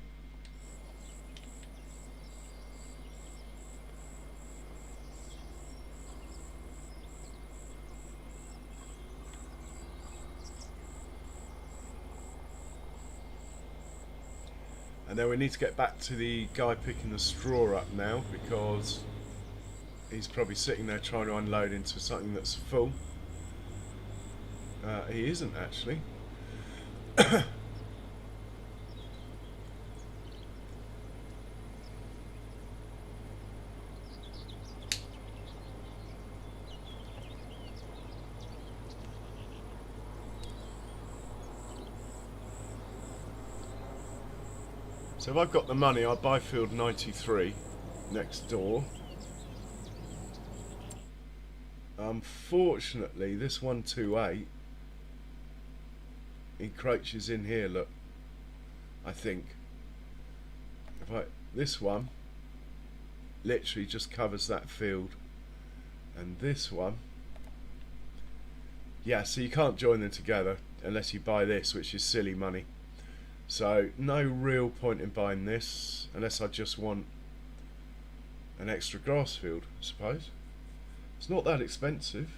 S1: And then we need to get back to the guy picking the straw up now, because He's probably sitting there trying to unload into something that's full. He isn't actually. So if I've got the money, I'll buy field 93 next door. Unfortunately, this 128 encroaches in here, look. I think. This one literally just covers that field. And this one, yeah, so you can't join them together unless you buy this, which is silly money. So no real point in buying this unless I just want an extra grass field, I suppose. It's not that expensive.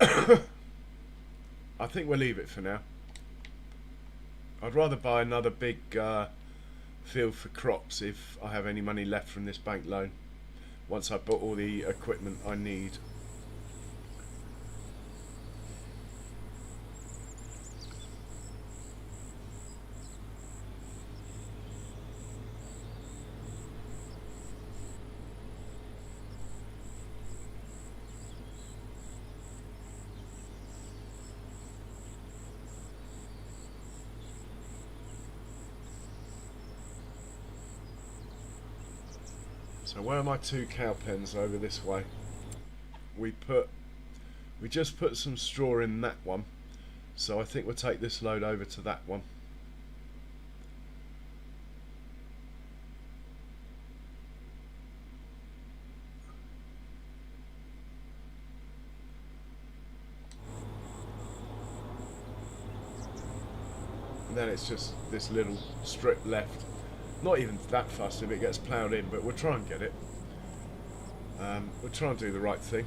S1: I think we'll leave it for now. I'd rather buy another big field for crops if I have any money left from this bank loan, once I've bought all the equipment I need. So where are my 2 cow pens over this way? We just put some straw in that one, so I think we'll take this load over to that one. And then it's just this little strip left. Not even that fussed if it gets ploughed in, but we'll try and get it. We'll try and do the right thing.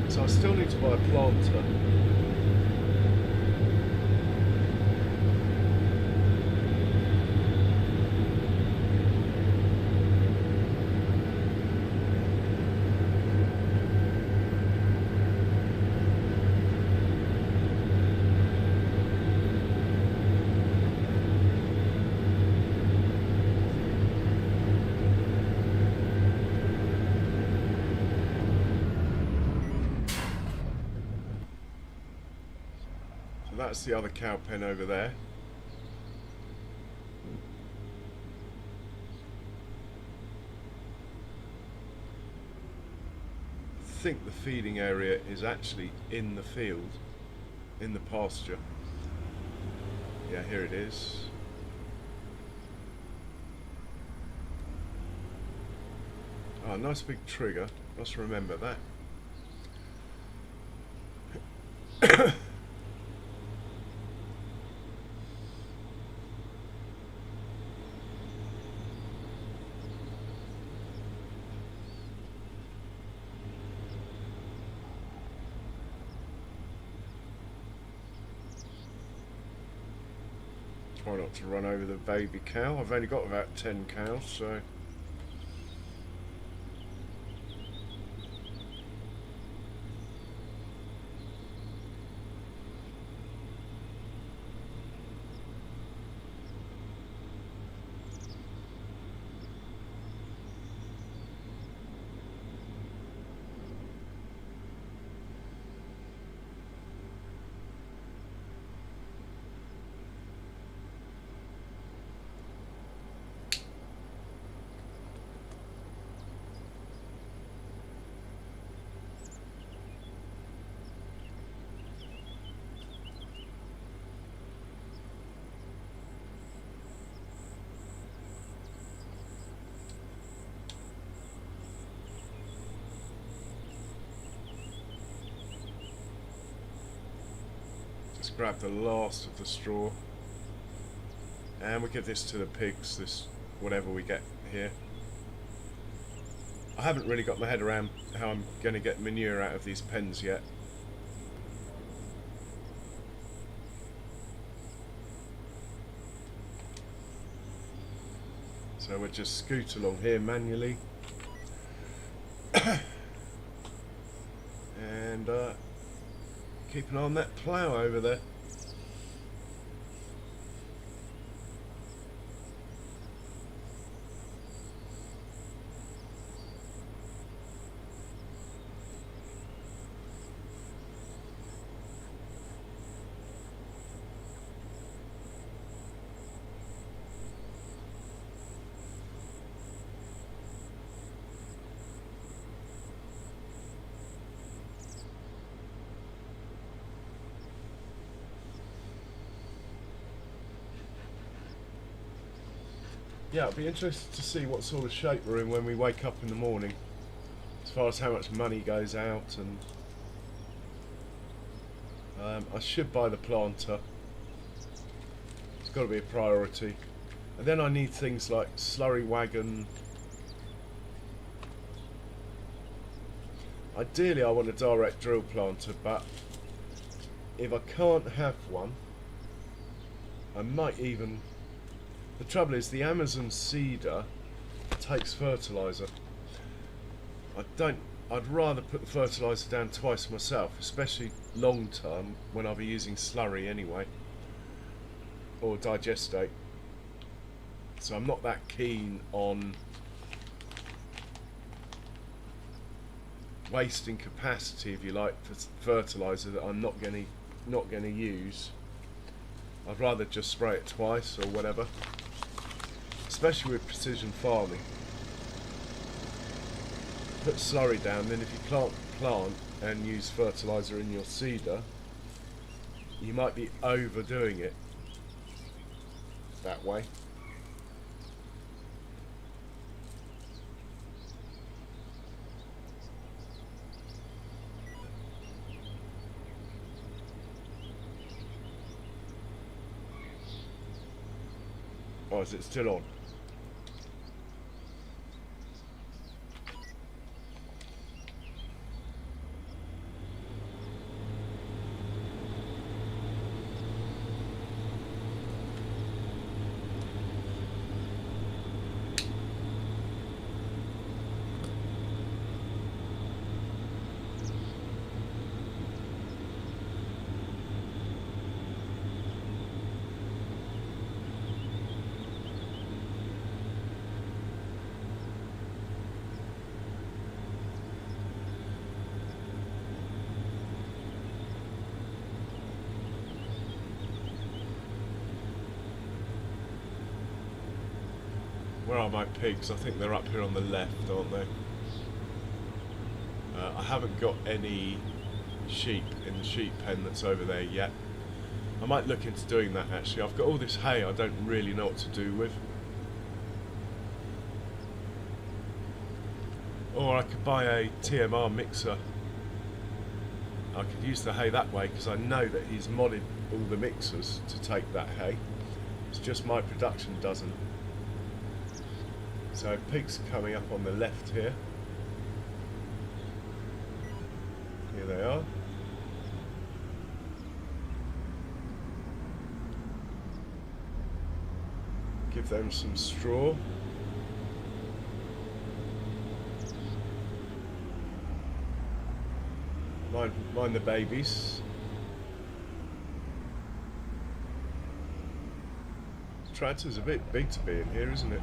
S1: So I still need to buy a planter. That's the other cow pen over there. I think the feeding area is actually in the field, in the pasture. Yeah, here it is. Oh, nice big trigger. Must remember that. Try not to run over the baby cow. I've only got about 10 cows, so... grab the last of the straw, and we give this to the pigs, this whatever we get here. I haven't really got my head around how I'm going to get manure out of these pens yet. So we'll just scoot along here manually. And keep an eye on that plough over there. Yeah, I'll be interested to see what sort of shape we're in when we wake up in the morning, as far as how much money goes out, and I should buy the planter. It's got to be a priority. And then I need things like slurry wagon. Ideally I want a direct drill planter, but if I can't have one, I might even... The trouble is the Amazon seeder takes fertiliser. I'd rather put the fertiliser down twice myself, especially long term when I'll be using slurry anyway, or digestate. So I'm not that keen on wasting capacity, if you like, for fertiliser that I'm not going to use. I'd rather just spray it twice or whatever. Especially with precision farming. Put slurry down, then if you can't plant and use fertiliser in your seeder, you might be overdoing it that way. Oh, is it still on? Where are my pigs? I think they're up here on the left, aren't they? I haven't got any sheep in the sheep pen that's over there yet. I might look into doing that actually. I've got all this hay I don't really know what to do with. Or I could buy a TMR mixer. I could use the hay that way because I know that he's modded all the mixers to take that hay. It's just my production doesn't. So pigs coming up on the left here. Here they are. Give them some straw. Mind the babies. The tractor's a bit big to be in here, isn't it?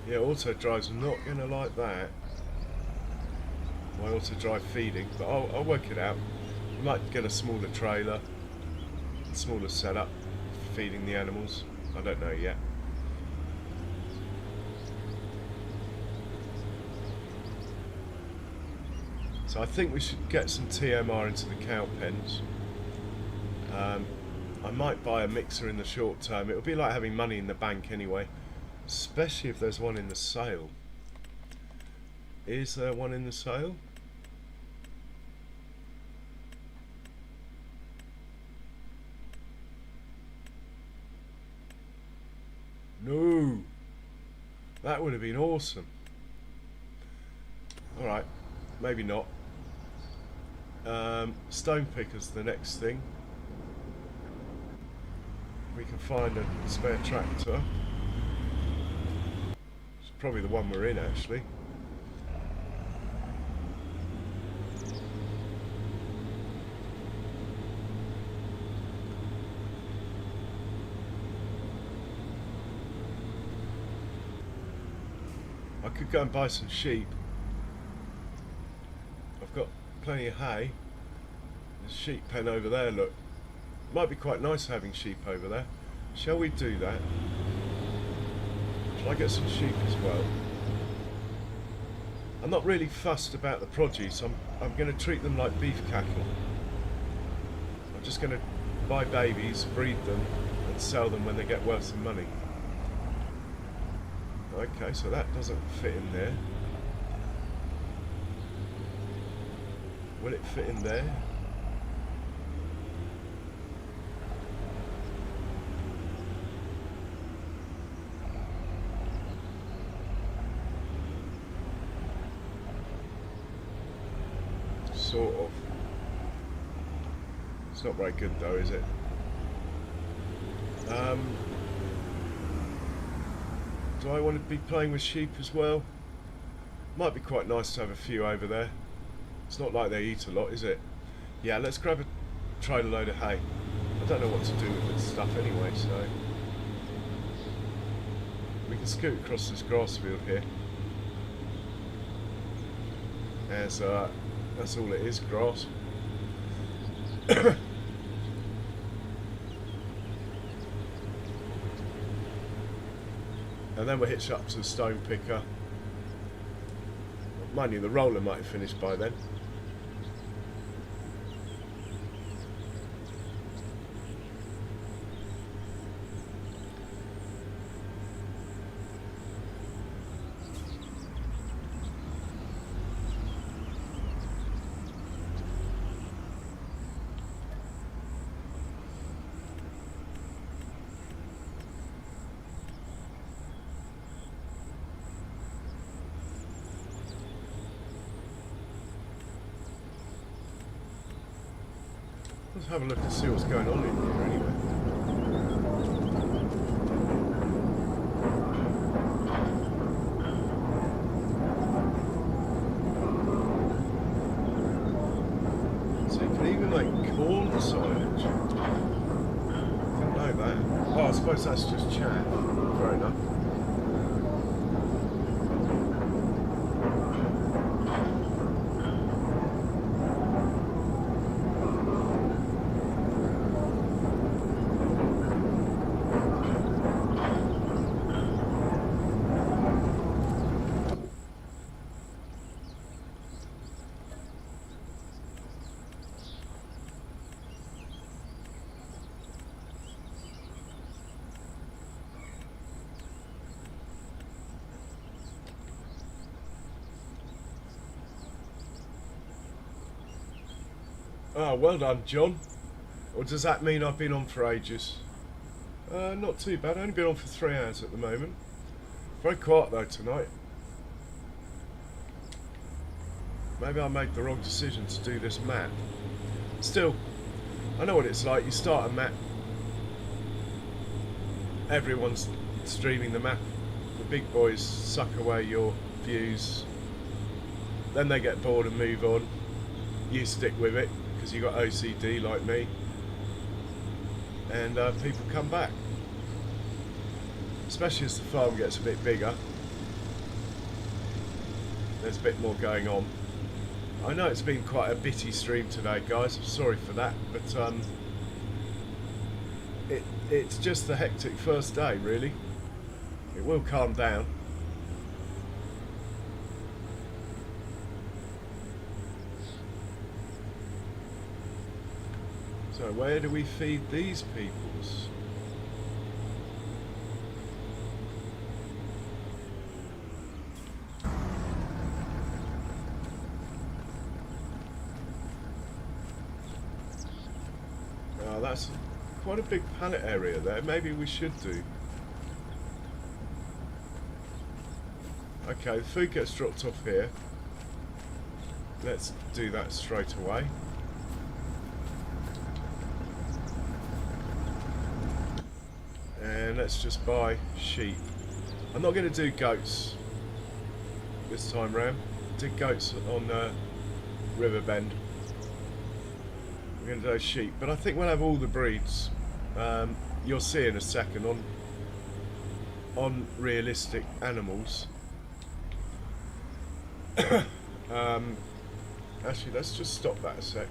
S1: Yeah, auto drive's not going to like that. My auto drive feeding, but I'll work it out. We might get a smaller trailer, a smaller setup for feeding the animals. I don't know yet. So I think we should get some TMR into the cow pens. I might buy a mixer in the short term. It'll be like having money in the bank anyway, especially if there's one in the sale. Is there one in the sale? No, that would have been awesome. Alright, maybe not. Stone picker's the next thing. We can find a spare tractor. It's probably the one we're in, actually. I could go and buy some sheep. I've got plenty of hay. There's a sheep pen over there, look. Might be quite nice having sheep over there. Shall we do that? Shall I get some sheep as well? I'm not really fussed about the produce. I'm going to treat them like beef cattle. I'm just going to buy babies, breed them, and sell them when they get worth some money. Okay, so that doesn't fit in there. Will it fit in there? Sort of. It's not very good though, is it? Do I want to be playing with sheep as well? Might be quite nice to have a few over there. It's not like they eat a lot, is it? Yeah, let's grab a trailer load of hay. I don't know what to do with this stuff anyway, so we can scoot across this grass field here. As that's all it is, grass. And then we'll hitch up to the stone picker. Mind you, the roller might have finished by then. Let's have a look and see what's going on in here anyway. So you can even make corn silage. Didn't know that. Oh, I suppose that's just chaff. Fair enough. Oh, well done, John. Or does that mean I've been on for ages? Not too bad. I've only been on for 3 hours at the moment. Very quiet though tonight. Maybe I made the wrong decision to do this map. Still, I know what it's like. You start a map, everyone's streaming the map. The big boys suck away your views. Then they get bored and move on. You stick with it because you got OCD like me, and people come back, especially as the farm gets a bit bigger. There's a bit more going on. I know it's been quite a bitty stream today, guys. I'm sorry for that, but it's just the hectic first day, really. It will calm down. So where do we feed these peoples? Oh, that's quite a big pallet area there. Maybe we should do. Okay, the food gets dropped off here. Let's do that straight away. And let's just buy sheep. I'm not going to do goats this time round. Did goats on River Bend. We're going to do sheep, but I think we'll have all the breeds. You'll see in a second on realistic animals. Actually, let's just stop that a sec.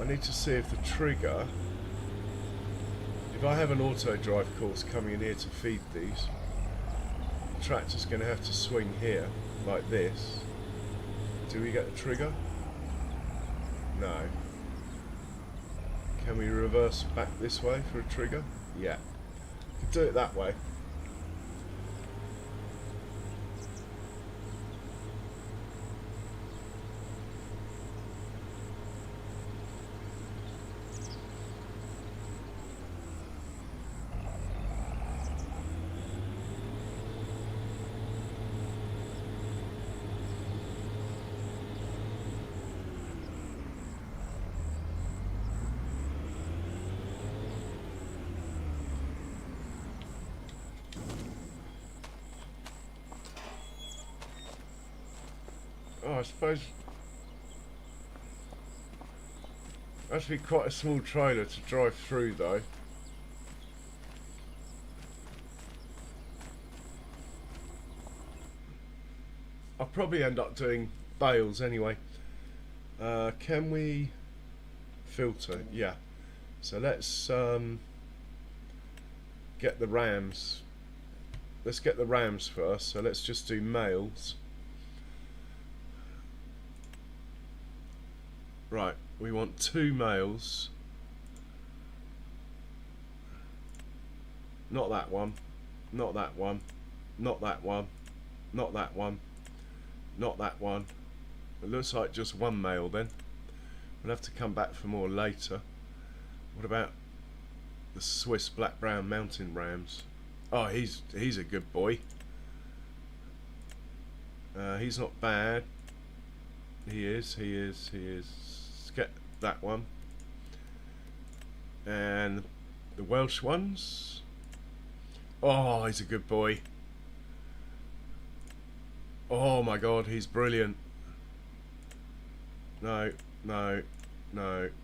S1: I need to see if the trigger, if I have an auto drive course coming in here to feed these, the tractor's going to have to swing here like this. Do we get the trigger? No. Can we reverse back this way for a trigger? Yeah. We can do it that way. Oh, I suppose actually quite a small trailer to drive through though. I'll probably end up doing bales anyway. Can we filter? Yeah. So let's get the rams. Let's get the rams first. So let's just do males. Right, we want 2 males. Not that one. Not that one. Not that one. Not that one. Not that one. It looks like just 1 male then. We'll have to come back for more later. What about the Swiss black brown mountain rams? Oh, he's a good boy. He's not bad. He is. Let's get that one. And the Welsh ones. Oh, he's a good boy. Oh my god, he's brilliant. No.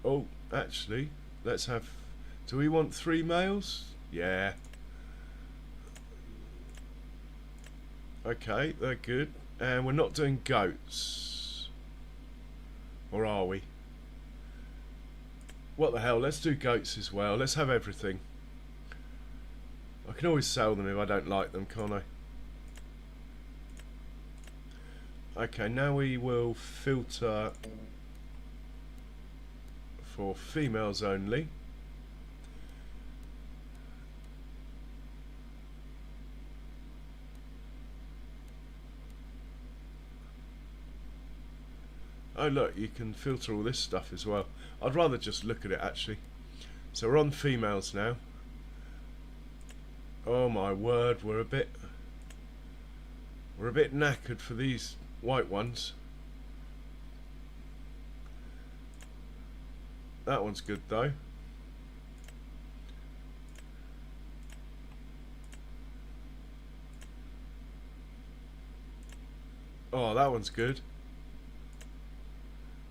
S1: Oh, actually, let's have... Do we want 3 males? Yeah. Okay, they're good. And we're not doing goats. Or are we? What the hell, let's do goats as well. Let's have everything. I can always sell them if I don't like them, can't I? Okay, now we will filter for females only. Oh look, you can filter all this stuff as well. I'd rather just look at it actually. So we're on females now. Oh my word, we're a bit knackered for these white ones. That one's good though. Oh, that one's good.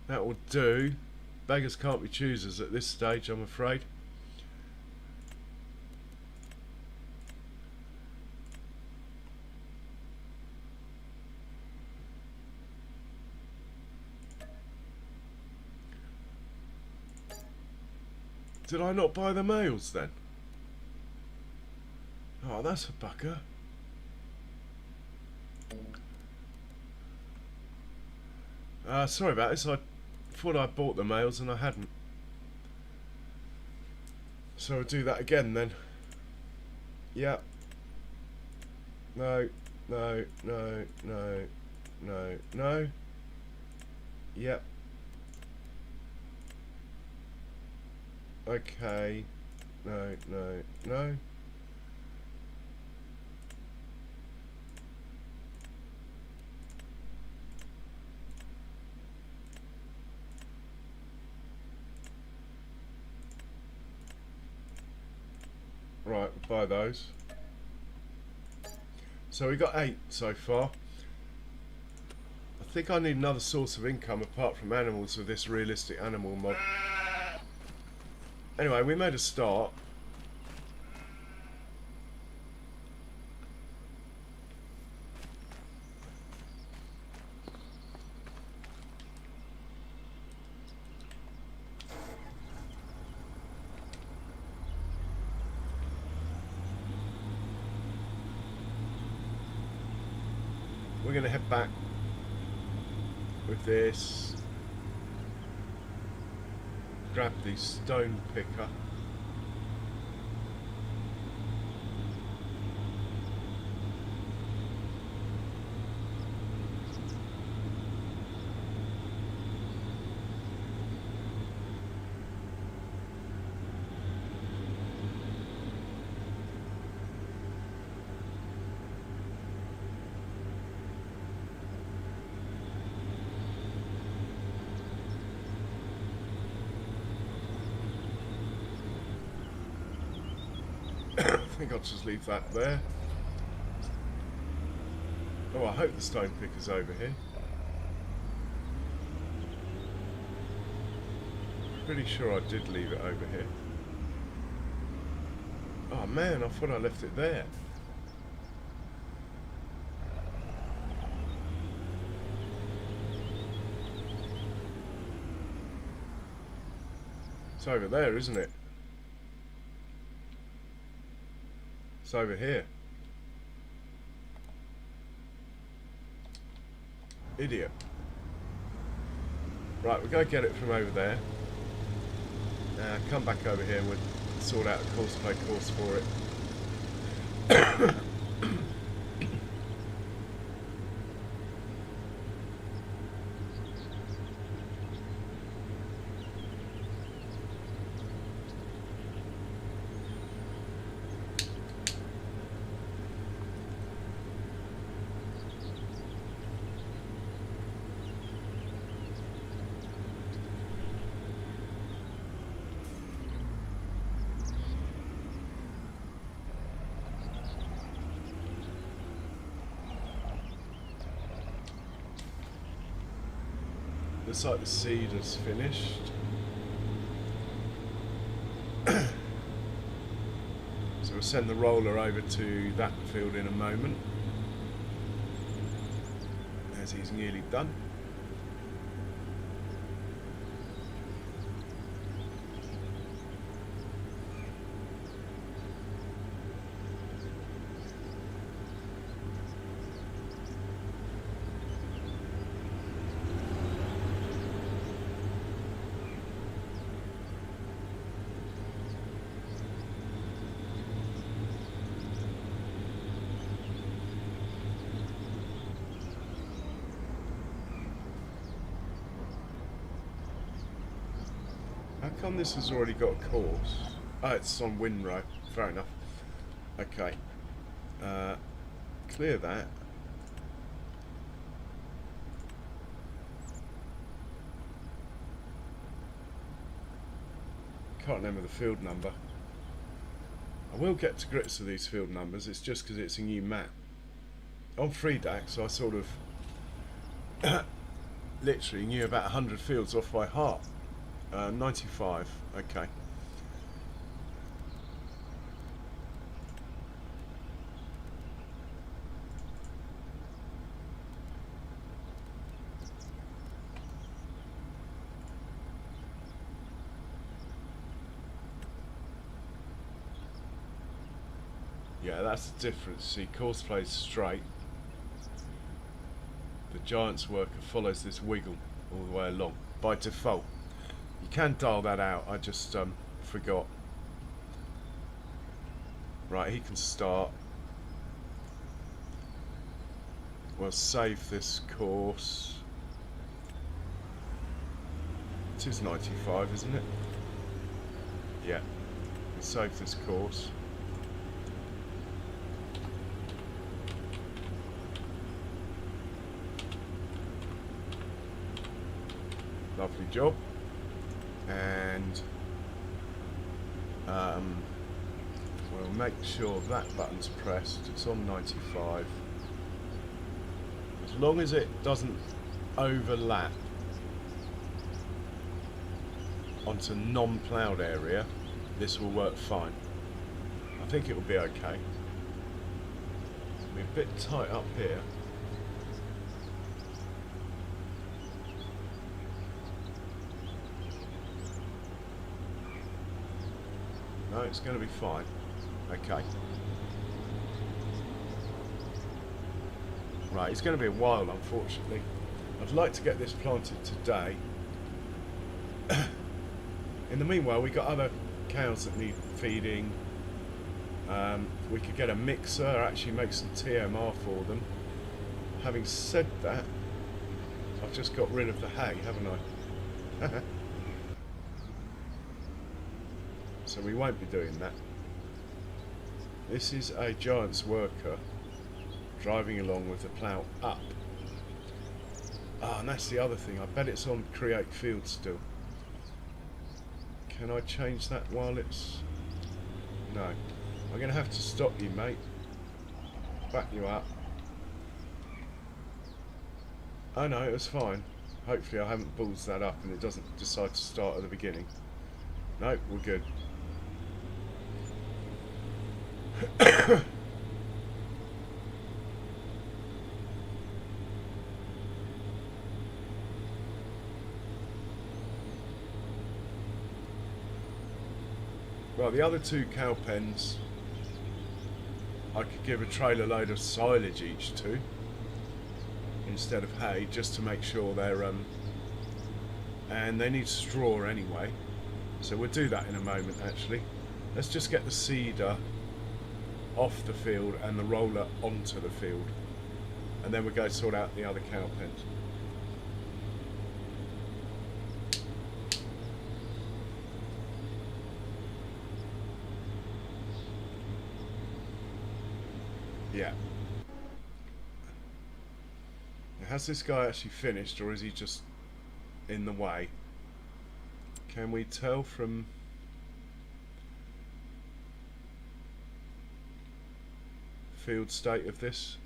S1: That will do. Beggars can't be choosers at this stage, I'm afraid. Did I not buy the males then? Oh, that's a bucker. Sorry about this. I thought I bought the males and I hadn't. So we'll do that again then. Yep. No, no, no, no, no, no. Yep. Okay. No, no, no. Right, we'll buy those. So we got 8 so far. I think I need another source of income apart from animals with this realistic animal mod. Anyway, we made a start. We're going to head back with this. Grab the stone picker. I think I'll just leave that there. Oh, I hope the stone picker's over here. Pretty sure I did leave it over here. Oh man, I thought I left it there. It's over there, isn't it? It's over here. Idiot. Right, we're going to get it from over there. Come back over here and we'll sort out a course by course for it. Looks like the seed is finished. So we'll send the roller over to that field in a moment, as he's nearly done. How come this has already got a course? Oh, it's on Windrow. Fair enough. Okay. Clear that. Can't remember the field number. I will get to grips with these field numbers. It's just because it's a new map. On Freedax, I sort of literally knew about 100 fields off by heart. 95, okay. Yeah, that's the difference. See, course plays straight. The Giants worker follows this wiggle all the way along by default. You can dial that out, I just forgot. Right, he can start. We'll save this course. It is 95, isn't it? Yeah. We'll save this course. Lovely job. And we'll make sure that button's pressed. It's on 95. As long as it doesn't overlap onto non-ploughed area, this will work fine. I think it will be okay. It'll be a bit tight up here. No, it's going to be fine. Okay. Right, it's going to be a while, unfortunately. I'd like to get this planted today. In the meanwhile, we've got other cows that need feeding. We could get a mixer, actually make some TMR for them. Having said that, I've just got rid of the hay, haven't I? So we won't be doing that. This is a giant's worker driving along with the plough up. Ah, and that's the other thing. I bet it's on create field still. Can I change that while it's... No. I'm going to have to stop you, mate. Back you up. Oh no, it was fine. Hopefully I haven't ballsed that up and it doesn't decide to start at the beginning. No, we're good. Well, the other two cow pens I could give a trailer load of silage each to instead of hay, just to make sure they're and they need straw anyway, so we'll do that in a moment. Actually, let's just get the seeder off the field and the roller onto the field, and then we'll go sort out the other cow pens. Yeah. Now, has this guy actually finished, or is he just in the way? Can we tell from field state of this?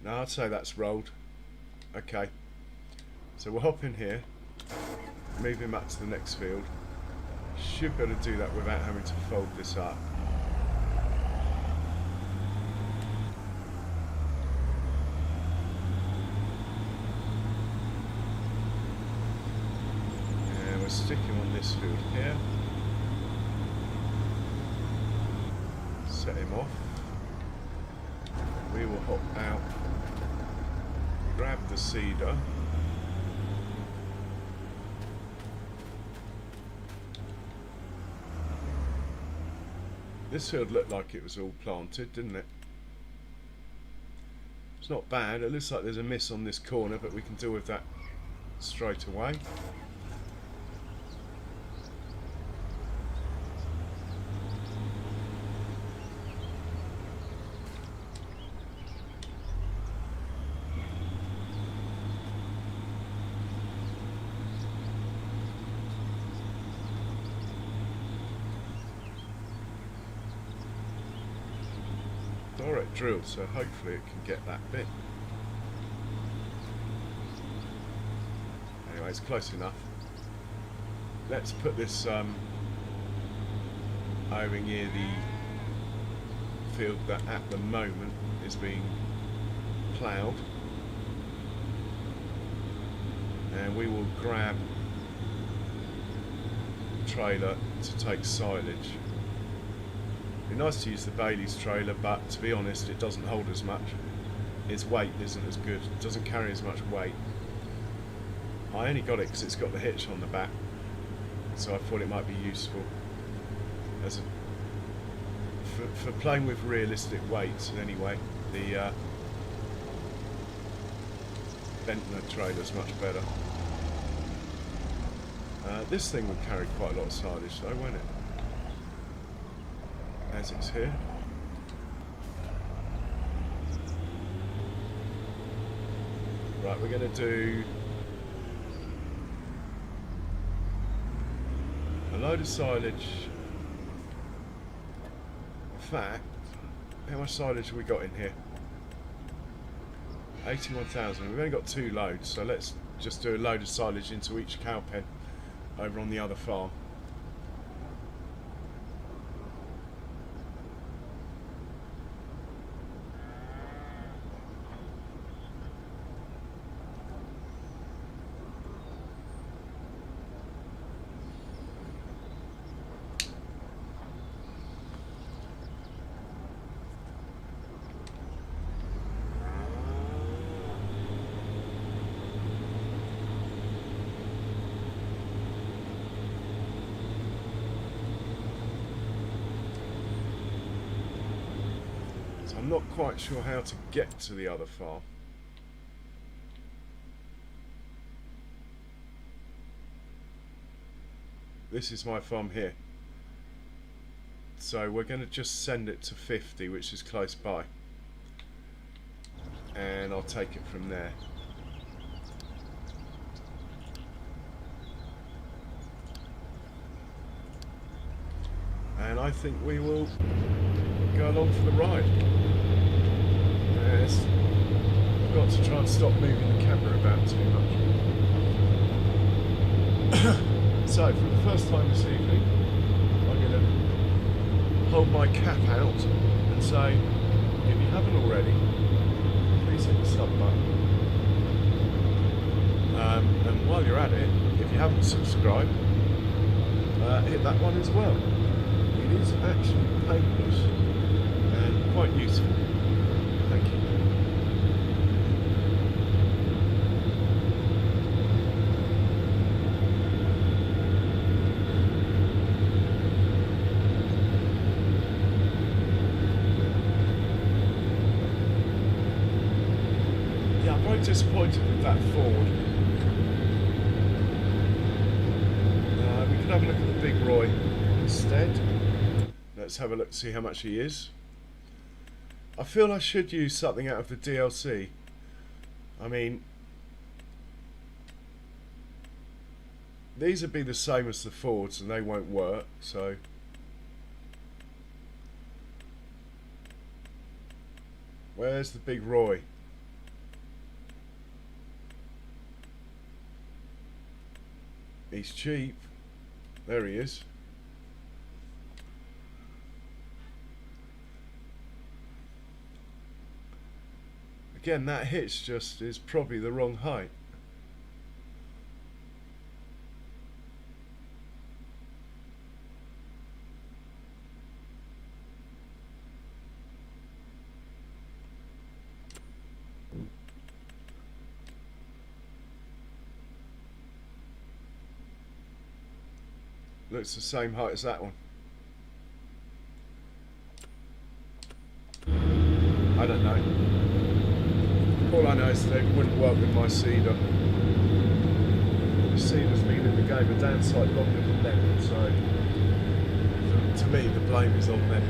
S1: No, I'd say that's rolled. Okay, so we'll hop in here, move him up to the next field. Should be able to do that without having to fold this up. And we'll stick him on this field here. Set him off. We will hop out. Grab the seeder. This field looked like it was all planted, didn't it? It's not bad. It looks like there's a miss on this corner, but we can deal with that straight away. Direct drill, so hopefully it can get that bit. Anyway, it's close enough. Let's put this over near the field that at the moment is being ploughed, and we will grab the trailer to take silage. It'd be nice to use the Bailey's trailer, but to be honest, it doesn't hold as much. its weight isn't as good. It doesn't carry as much weight. I only got it because it's got the hitch on the back, so I thought it might be useful as for playing with realistic weights. Anyway, the Ventnor trailer's much better. This thing would carry quite a lot of silage though, won't it? As it's here. Right, we're going to do a load of silage. In fact, how much silage have we got in here? 81,000. We've only got 2 loads, so let's just do a load of silage into each cow pen over on the other farm. I'm not quite sure how to get to the other farm. This is my farm here. So we're going to just send it to 50, which is close by. And I'll take it from there. And I think we will go along for the ride. Yes, I've got to try and stop moving the camera about too much. So, for the first time this evening, I'm going to hold my cap out and say, if you haven't already, please hit the sub button. And while you're at it, if you haven't subscribed, hit that one as well. It is actually painless and quite useful. Thank you. Yeah, I'm very disappointed with that Ford. We can have a look at the Big Roy instead. Let's have a look, see how much he is. I feel I should use something out of the DLC. I mean, these would be the same as the Fords and they won't work, so where's the Big Roy? He's cheap. There he is. Again, that hitch just is probably the wrong height. Looks the same height as that one. I don't know. All I know is that it wouldn't work with my seeder. The seeder's been in the game a damn sight longer than them, so to me the blame is on them.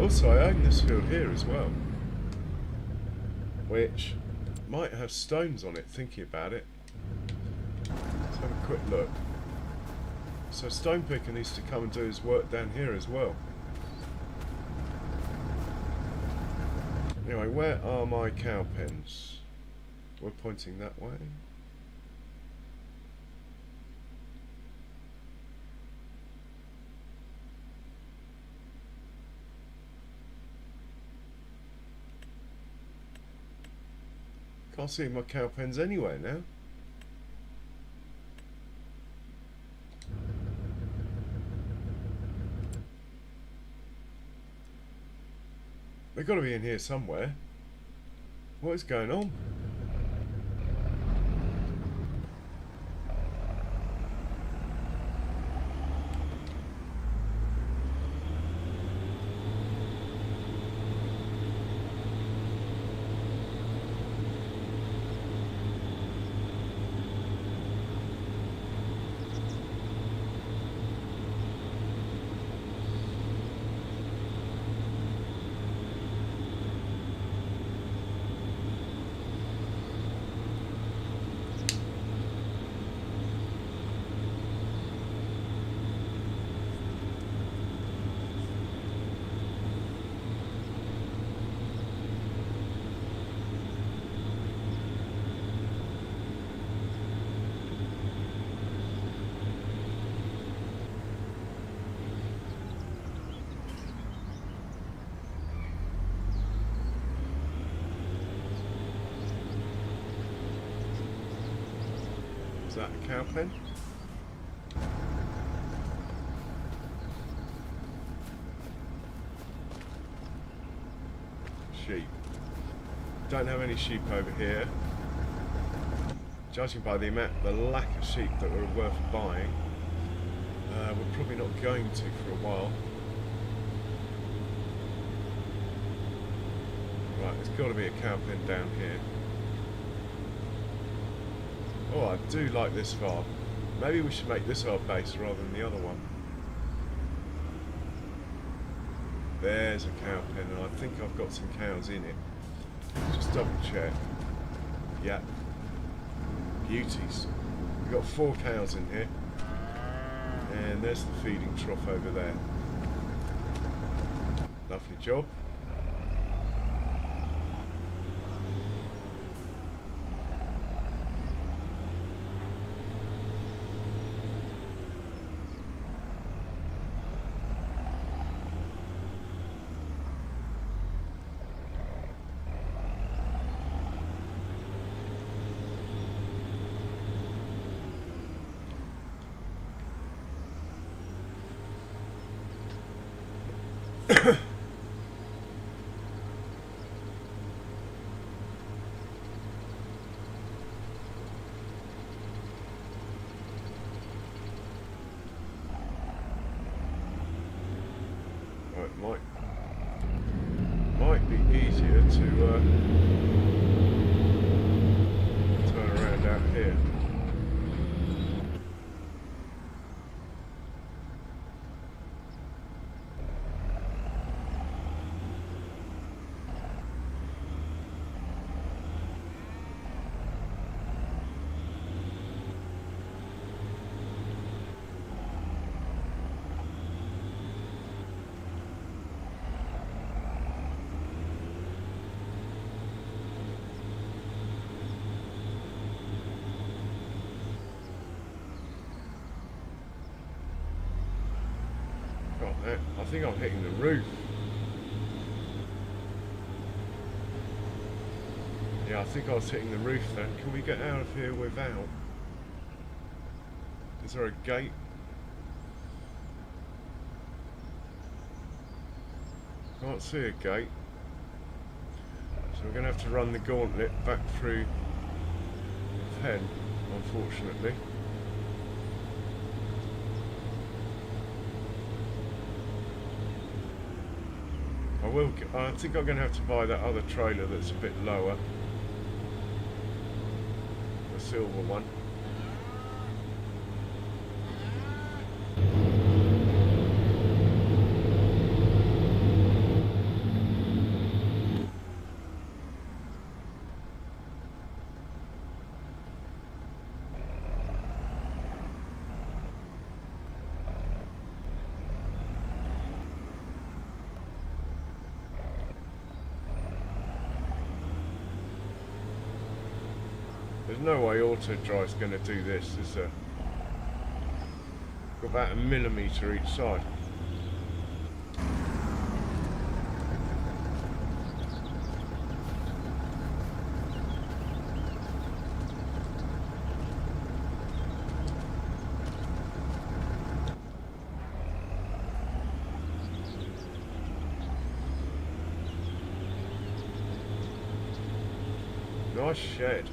S1: Also, I own this field here as well, which might have stones on it, thinking about it. Let's have a quick look. So Stone Picker needs to come and do his work down here as well. Anyway, where are my cow pens? We're pointing that way. Can't see my cow pens anywhere now. They've got to be in here somewhere. What is going on? Is that a cow pen? Sheep. Don't have any sheep over here. Judging by the lack of sheep that were worth buying, we're probably not going to for a while. Right, there's got to be a cow pen down here. Oh, I do like this farm. Maybe we should make this our base rather than the other one. There's a cow pen, and I think I've got some cows in it. Just double check. Yep. Beauties. We've got 4 cows in here. And there's the feeding trough over there. Lovely job. Might be easier to turn around out here. I think I'm hitting the roof. Yeah, I think I was hitting the roof then. Can we get out of here without? Is there a gate? Can't see a gate. So we're going to have to run the gauntlet back through the pen, unfortunately. I think I'm going to have to buy that other trailer that's a bit lower. The silver one. There's no way auto drive's going to do this, is there? Got about 1 millimetre each side. Nice shed.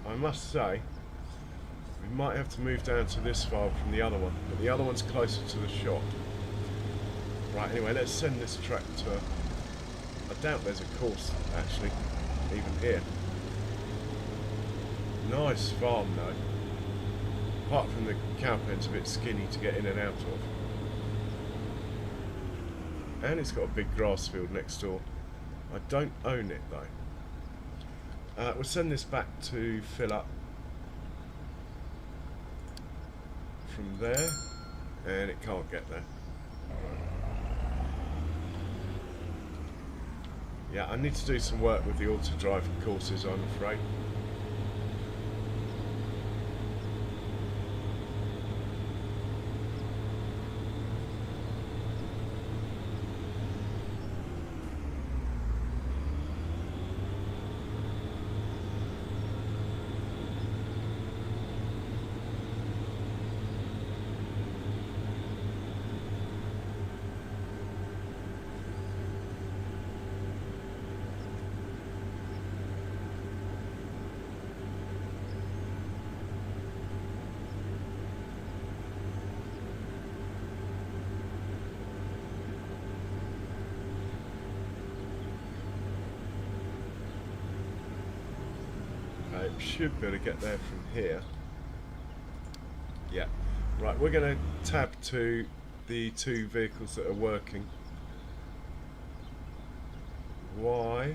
S1: I must say, we might have to move down to this file from the other one, but the other one's closer to the shop. Right, anyway, let's send this tractor. I doubt there's a course, actually, even here. Nice farm, though. Apart from the cow pen's a bit skinny to get in and out of. And it's got a big grass field next door. I don't own it, though. We'll send this back to fill up from there, and it can't get there. Yeah, I need to do some work with the auto drive courses, I'm afraid. Should be able to get there from here. Yeah. Right, we're going to tab to the two vehicles that are working. Why?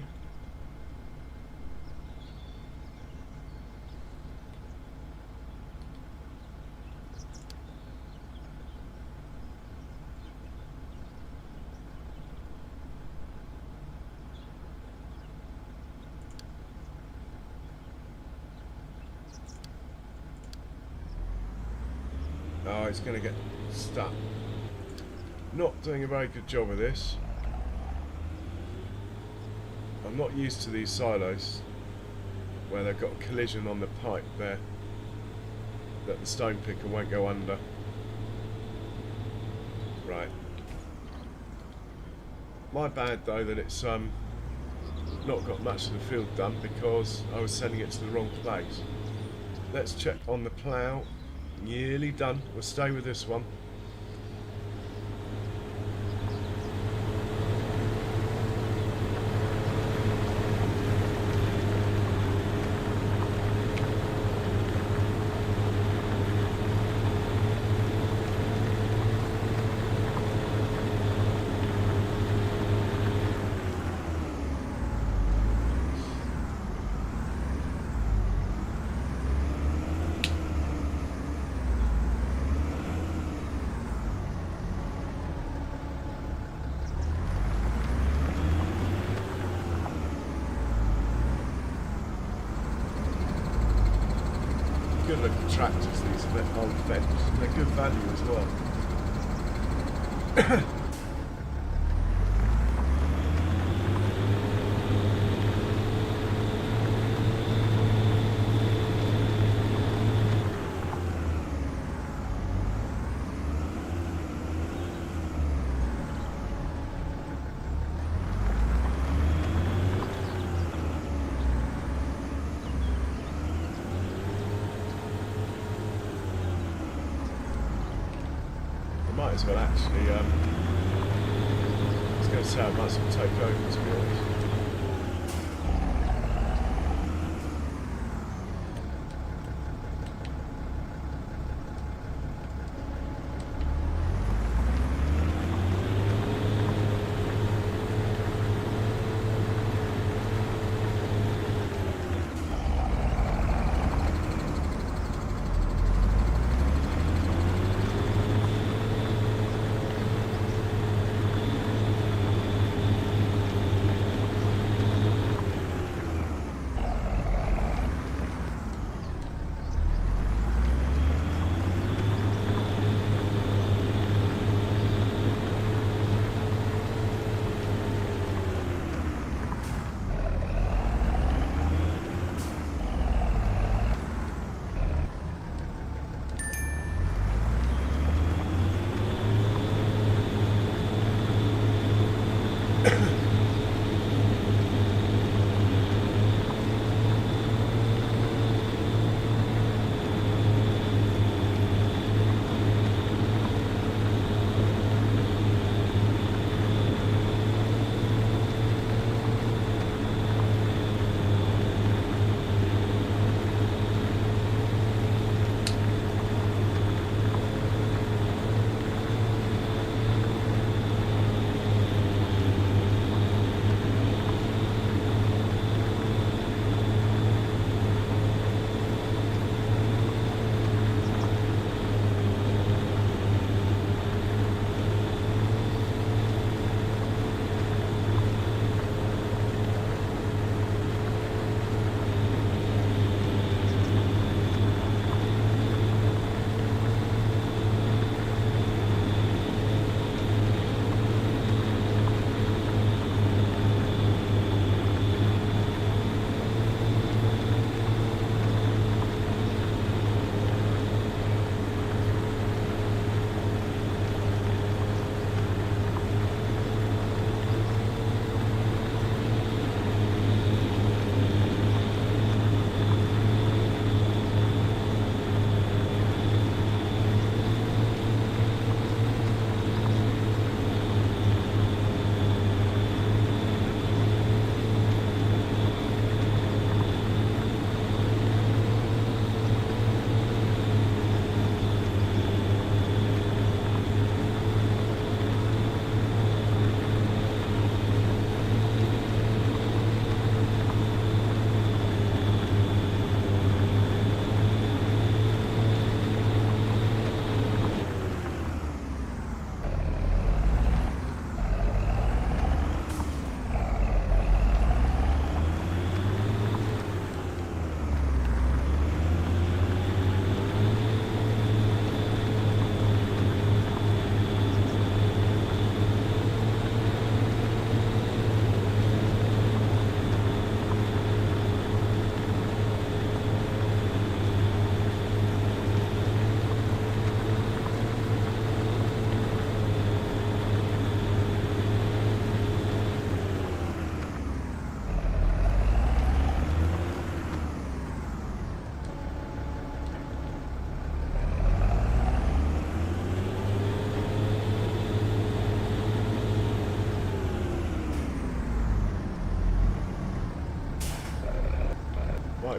S1: Oh, it's going to get stuck. Not doing a very good job of this. I'm not used to these silos where they've got a collision on the pipe there that the stone picker won't go under. Right. My bad though that it's not got much of the field done because I was sending it to the wrong place. Let's check on the plough. Nearly done. We'll stay with this one. Good looking tractors, these old Fendt. They're good value as well. Might as well actually, I was going to say I might as well take over, to be honest.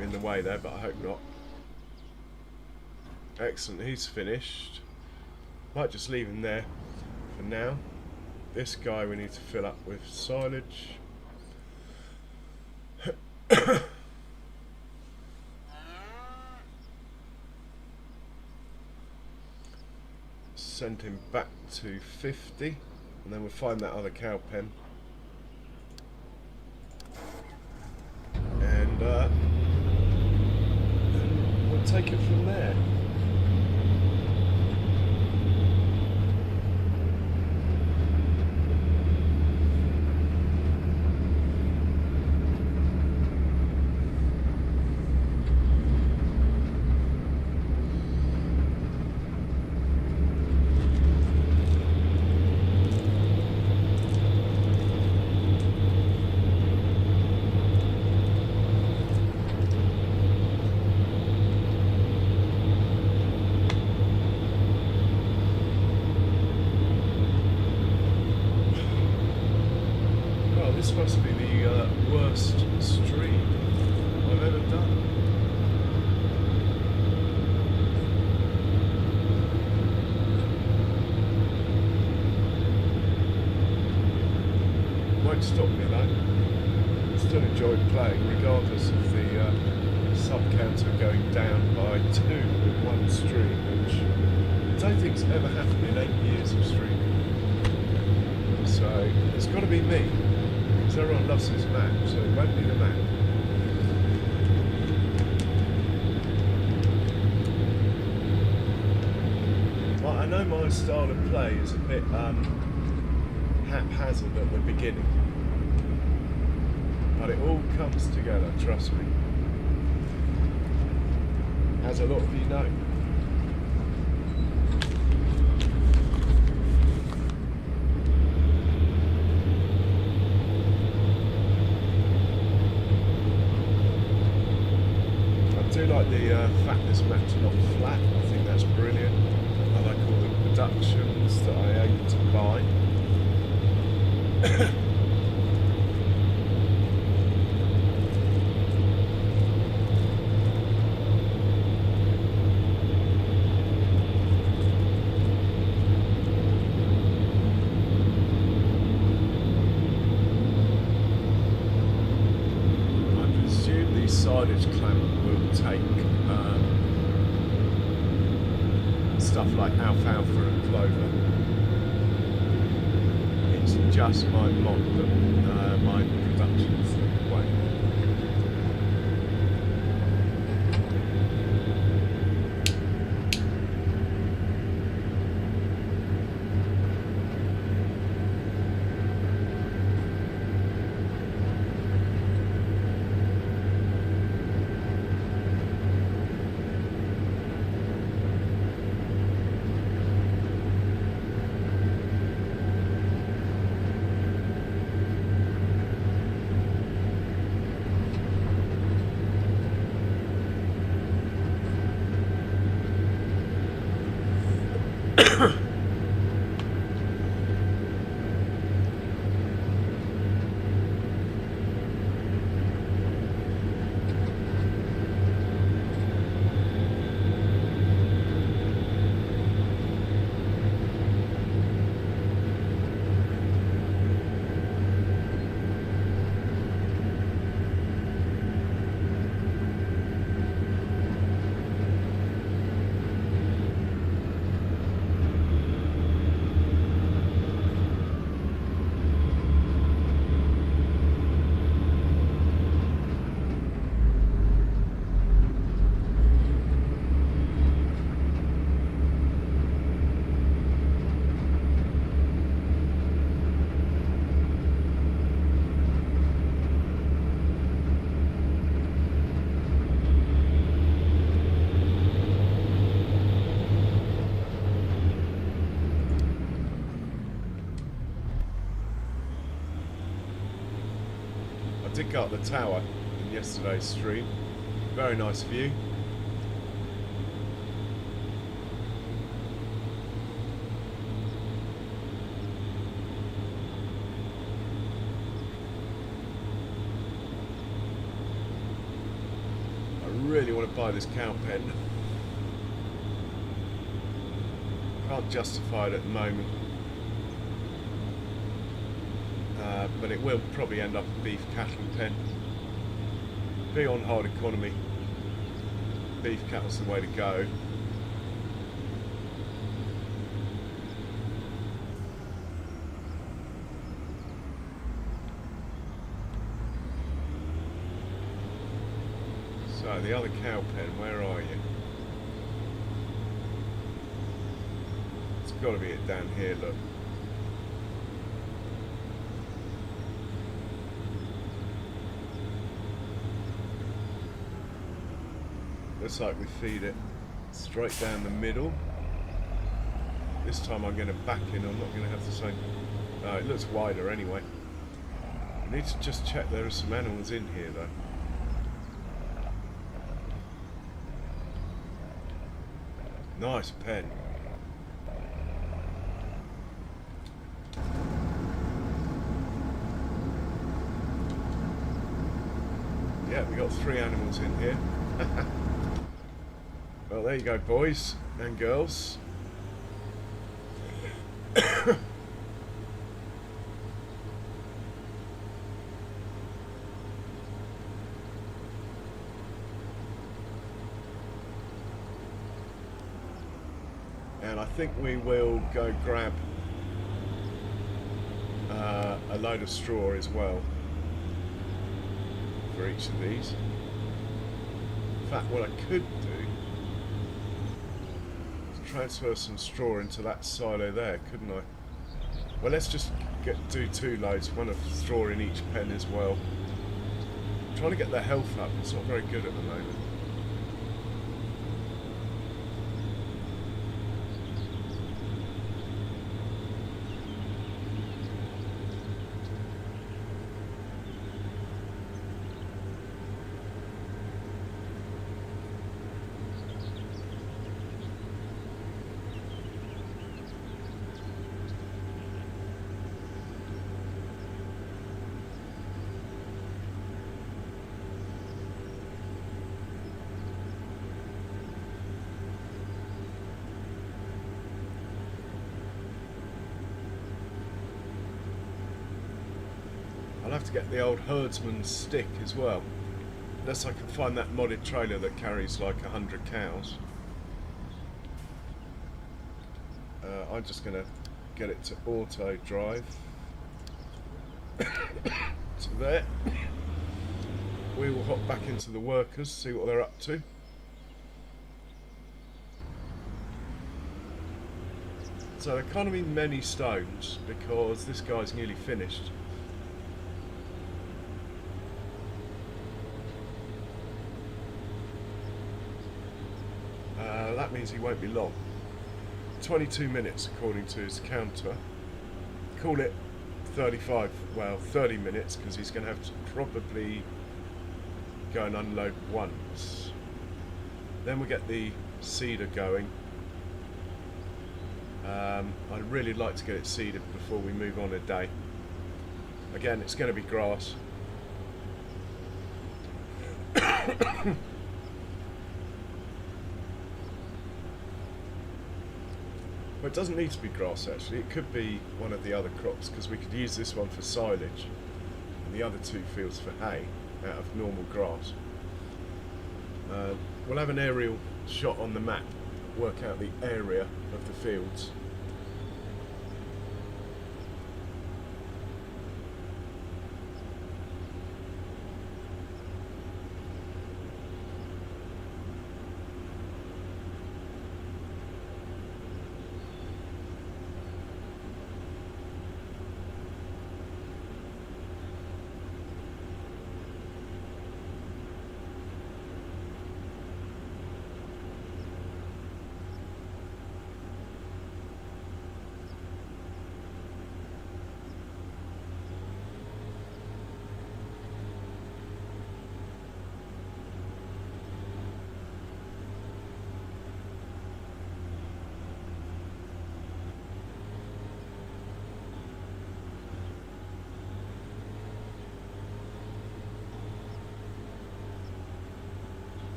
S1: in the way there, but I hope not. Excellent, he's finished. Might just leave him there for now. This guy we need to fill up with silage. Send him back to 50, and then we'll find that other cow pen. And we'll take it from there. This must be the worst stream I've ever done. Won't stop me though. Still enjoyed playing regardless of the sub counter going down by 2 with one stream, which I don't think's ever happened in 8 years of streaming. So it's got to be me. Because everyone loves this map, so it won't be the map. Well, I know my style of play is a bit haphazard at the beginning, but it all comes together, trust me. As a lot of you know. I do like the fact this map's not flat. I think that's brilliant. I like all the productions that I aim to buy. I presume the silage clamp will take stuff like alfalfa and clover. It's just my mod that my productions won't. I did go up the tower in yesterday's stream. Very nice view. really want to buy this cow pen. Can't justify it at the moment. But it will probably end up a beef cattle pen. Be on hard economy. Beef cattle's the way to go. So the other cow pen, where are you? It's got to be it down here, look. Looks like we feed it straight down the middle. This time I'm going to back in, I'm not going to have the same... it looks wider anyway. I need to just check there are some animals in here though. Nice pen. Yeah, we got 3 animals in here. Well, there you go, boys and girls. And I think we will go grab a load of straw as well for each of these. In fact, what I could do is transfer some straw into that silo there, couldn't I? Well, let's just do 2 loads, one of straw in each pen as well. I'm trying to get their health up, it's not very good at the moment. I'll have to get the old herdsman's stick as well, unless I can find that modded trailer that carries like 100 cows. I'm just going to get it to auto drive. So there. We will hop back into the workers, see what they're up to. So they're kind of in many stones because this guy's nearly finished. That means he won't be long. 22 minutes according to his counter. Call it 35, well 30 minutes because he's going to have to probably go and unload once. Then we get the seeder going. I'd really like to get it seeded before we move on a day. Again, it's going to be grass. Well, it doesn't need to be grass actually, it could be one of the other crops because we could use this one for silage and the other 2 fields for hay out of normal grass. We'll have an aerial shot on the map, work out the area of the fields.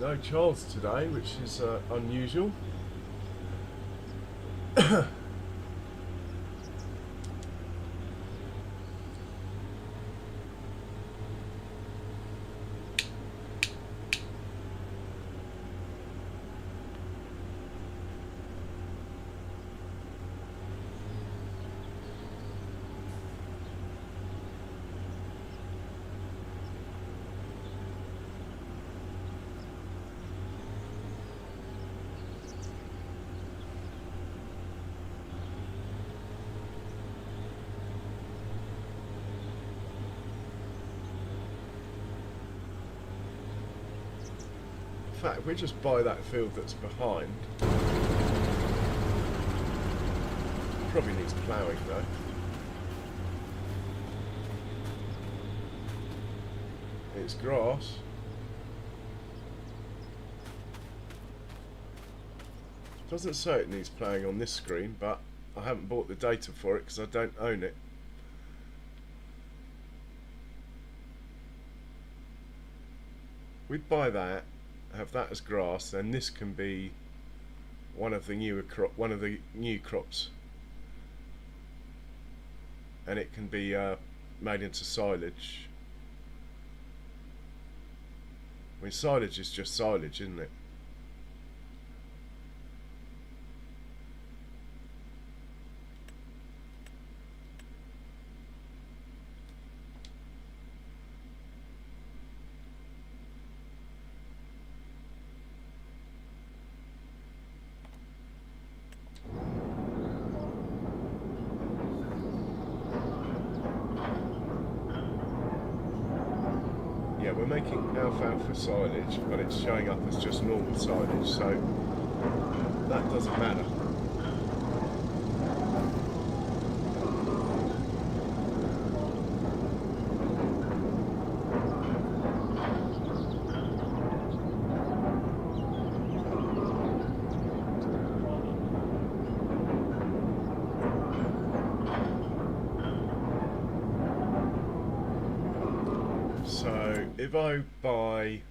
S1: No Charles today, which is unusual. In fact, if we just buy that field that's behind, probably needs ploughing though. It's grass. Doesn't say it needs ploughing on this screen, but I haven't bought the data for it because I don't own it. We'd buy that, have that as grass, then this can be one of the new crops, and it can be made into silage. I mean, silage is just silage, isn't it? Yeah, we're making alfalfa silage, but it's showing up as just normal silage, so that doesn't matter. So if I buy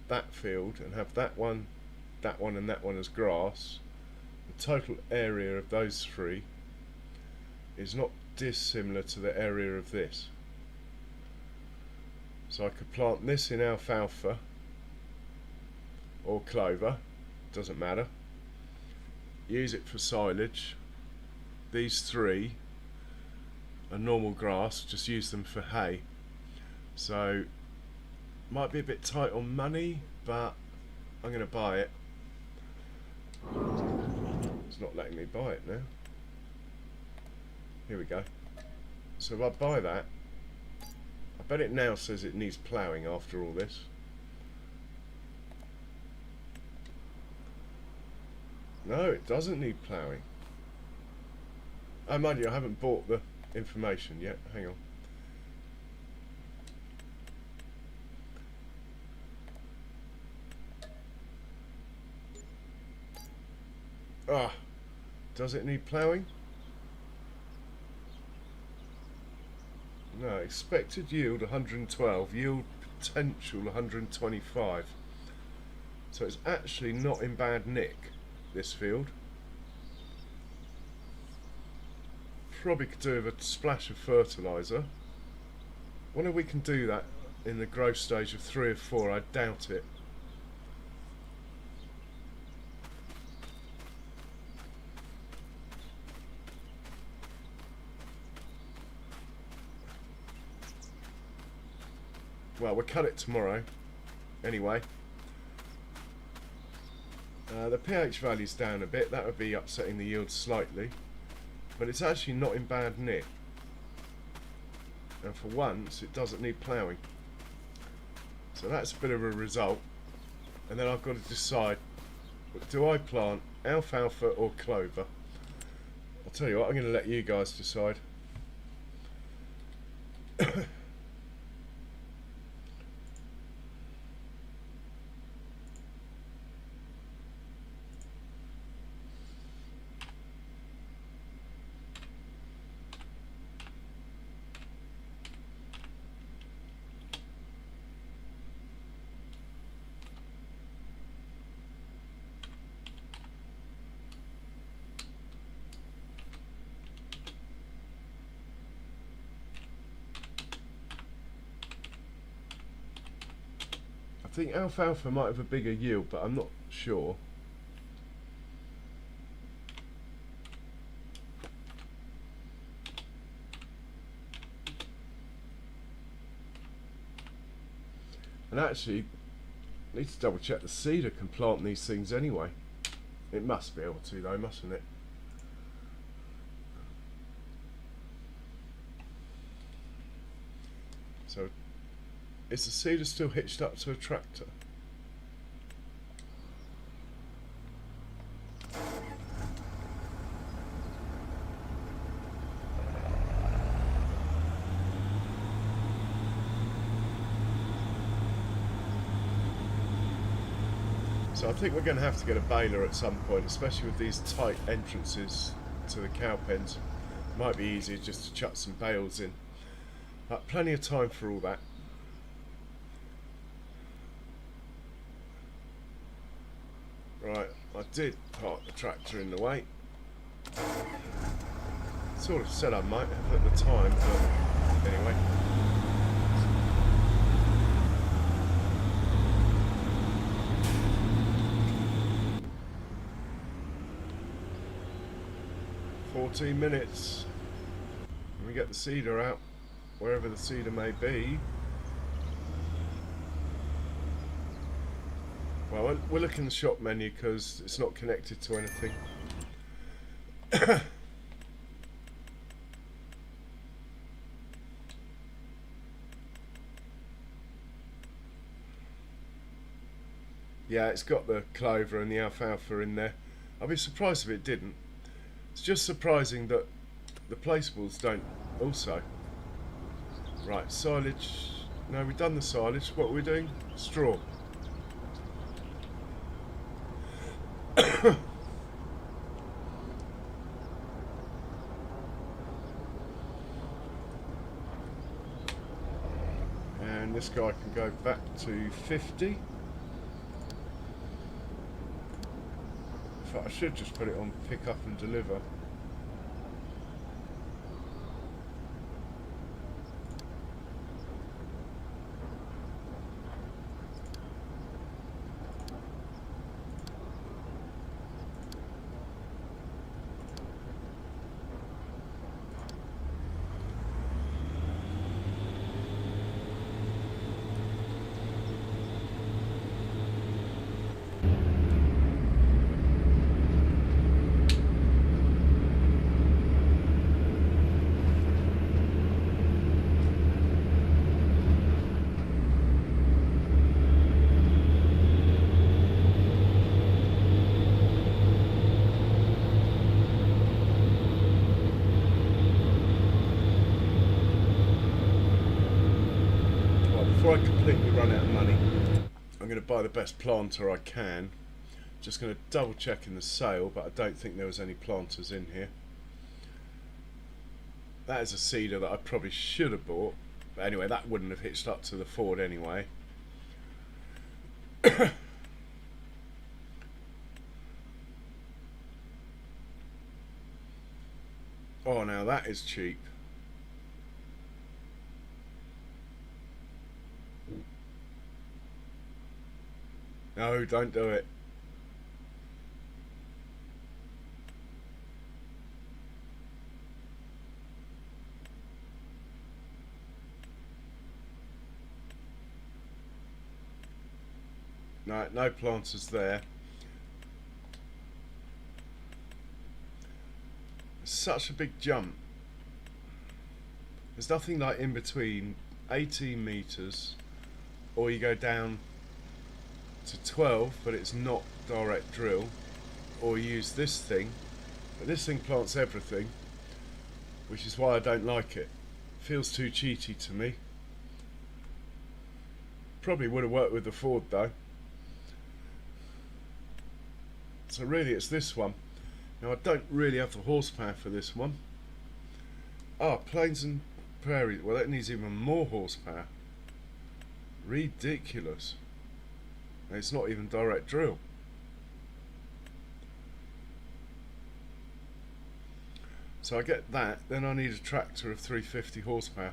S1: that field and have that one and that one as grass, the total area of those three is not dissimilar to the area of this. So I could plant this in alfalfa or clover, doesn't matter, use it for silage. These three are normal grass, just use them for hay. So might be a bit tight on money, but I'm going to buy it. It's not letting me buy it now. Here we go. So if I buy that, I bet it now says it needs ploughing after all this. No, it doesn't need ploughing. Oh, mind you, I haven't bought the information yet. Hang on. Ah, does it need ploughing? No, expected yield 112, yield potential 125. So it's actually not in bad nick, this field. Probably could do with a splash of fertiliser. Wonder if we can do that in the growth stage of 3 or 4, I doubt it. Well, we'll cut it tomorrow, anyway. The pH value's down a bit, that would be upsetting the yield slightly, but it's actually not in bad nick. And for once, it doesn't need ploughing. So that's a bit of a result. And then I've got to decide, do I plant alfalfa or clover? I'll tell you what, I'm going to let you guys decide. think alfalfa might have a bigger yield, but I'm not sure. And actually, I need to double check the seeder can plant these things anyway. It must be able to though, mustn't it? So, is the seeder still hitched up to a tractor? So I think we're going to have to get a baler at some point, especially with these tight entrances to the cow pens. Might be easier just to chuck some bales in. But plenty of time for all that. Right, I did park the tractor in the way. Sort of said I might have at the time, but anyway. .minutes. When we get the seeder out, wherever the seeder may be. Well, we'll look in the shop menu because it's not connected to anything. Yeah, it's got the clover and the alfalfa in there. I'd be surprised if it didn't. It's just surprising that the placeables don't also. Right, silage. No, we've done the silage. What are we doing? Straw. And this guy can go back to 50. In fact, I should just put it on pick up and deliver. Before I completely run out of money, I'm going to buy the best planter I can. Just going to double check in the sale, but I don't think there was any planters in here. That is a seeder that I probably should have bought, but anyway, that wouldn't have hitched up to the Ford anyway. Oh, now that is cheap. No, don't do it. No, no planters there. It's such a big jump. There's nothing like in between 18 meters, or you go down to 12, but it's not direct drill, or use this thing, but this thing plants everything, which is why I don't like it. Feels too cheaty to me. Probably would have worked with the Ford though. So really it's this one. Now I don't really have the horsepower for this one. Ah, Plains and Prairie, well that needs even more horsepower. Ridiculous. And it's not even direct drill. So I get that, then I need a tractor of 350 horsepower.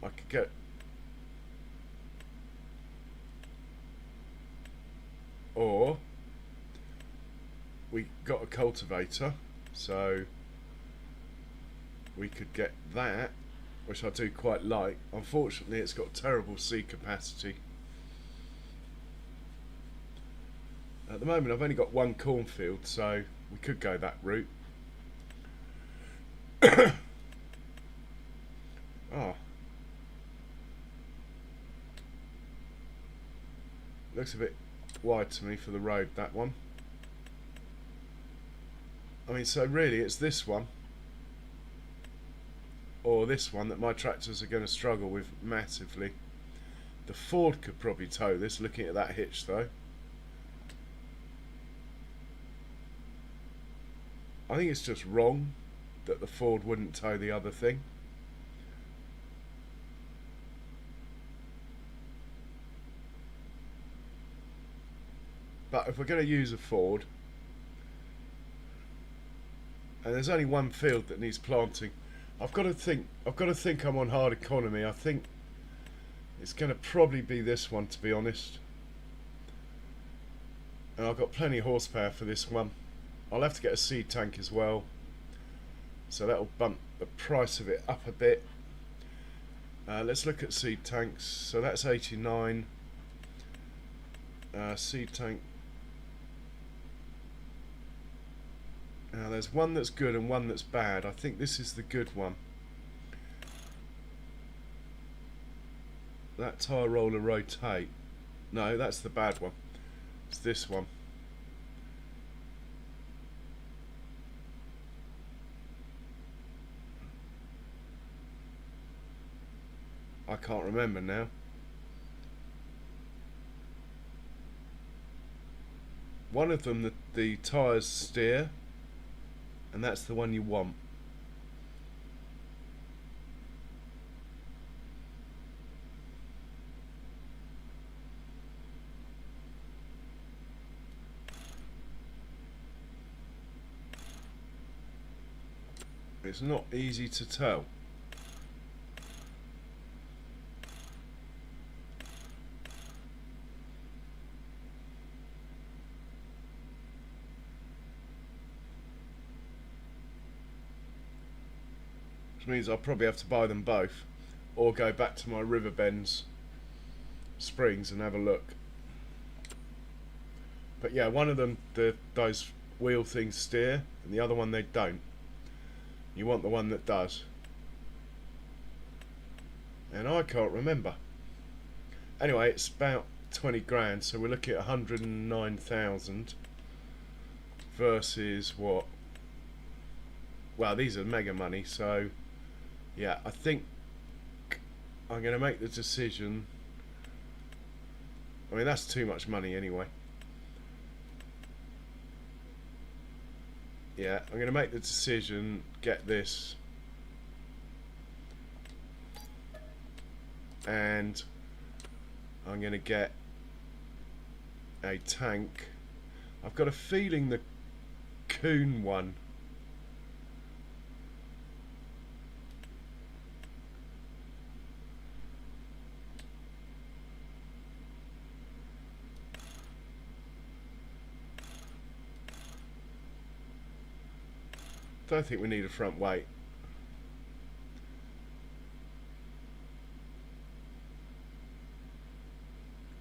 S1: I could get or we got a cultivator, so we could get that, which I do quite like. Unfortunately, it's got terrible seed capacity. At the moment, I've only got one cornfield, so we could go that route. Oh, looks a bit wide to me for the road, that one. I mean, so really it's this one or this one that my tractors are going to struggle with massively. The Ford could probably tow this, looking at that hitch though. I think it's just wrong that the Ford wouldn't tow the other thing. But if we're going to use a Ford, and there's only one field that needs planting, I've got to think I'm on hard economy. I think it's going to probably be this one, to be honest. And I've got plenty of horsepower for this one. I'll have to get a seed tank as well, so that'll bump the price of it up a bit. Let's look at seed tanks. So that's 89. Seed tank. Now there's one that's good and one that's bad. I think this is the good one. That tire roller rotate. No, that's the bad one. It's this one. I can't remember now. One of them, the tyres steer, and that's the one you want. It's not easy to tell. Which means I'll probably have to buy them both, or go back to my Riverbends springs and have a look. But yeah, one of them, those wheel things steer, and the other one they don't. You want the one that does. And I can't remember. Anyway, it's about 20 grand, so we're looking at 109,000 versus what? Well, these are mega money, so yeah, I think I'm going to make the decision. I mean, that's too much money anyway. Yeah, I'm going to make the decision, get this, and I'm going to get a tank. I've got a feeling the Kuhn one don't think we need a front weight.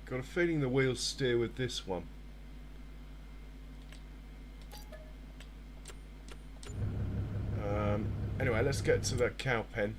S1: Got a feeling the wheels steer with this one. Anyway, let's get to the cow pen.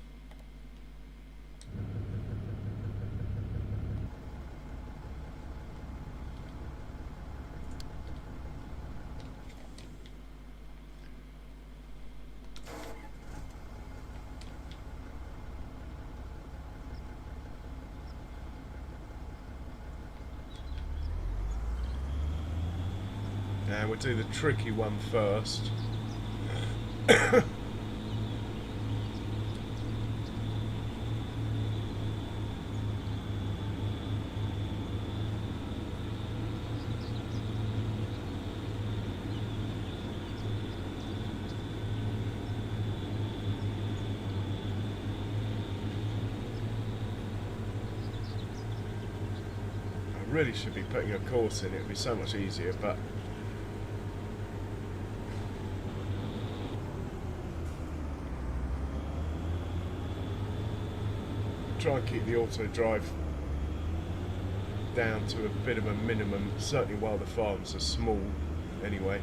S1: And we'll do the tricky one first. I really should be putting a course in. It would be so much easier, but try and keep the auto drive down to a bit of a minimum, certainly while the farms are small anyway.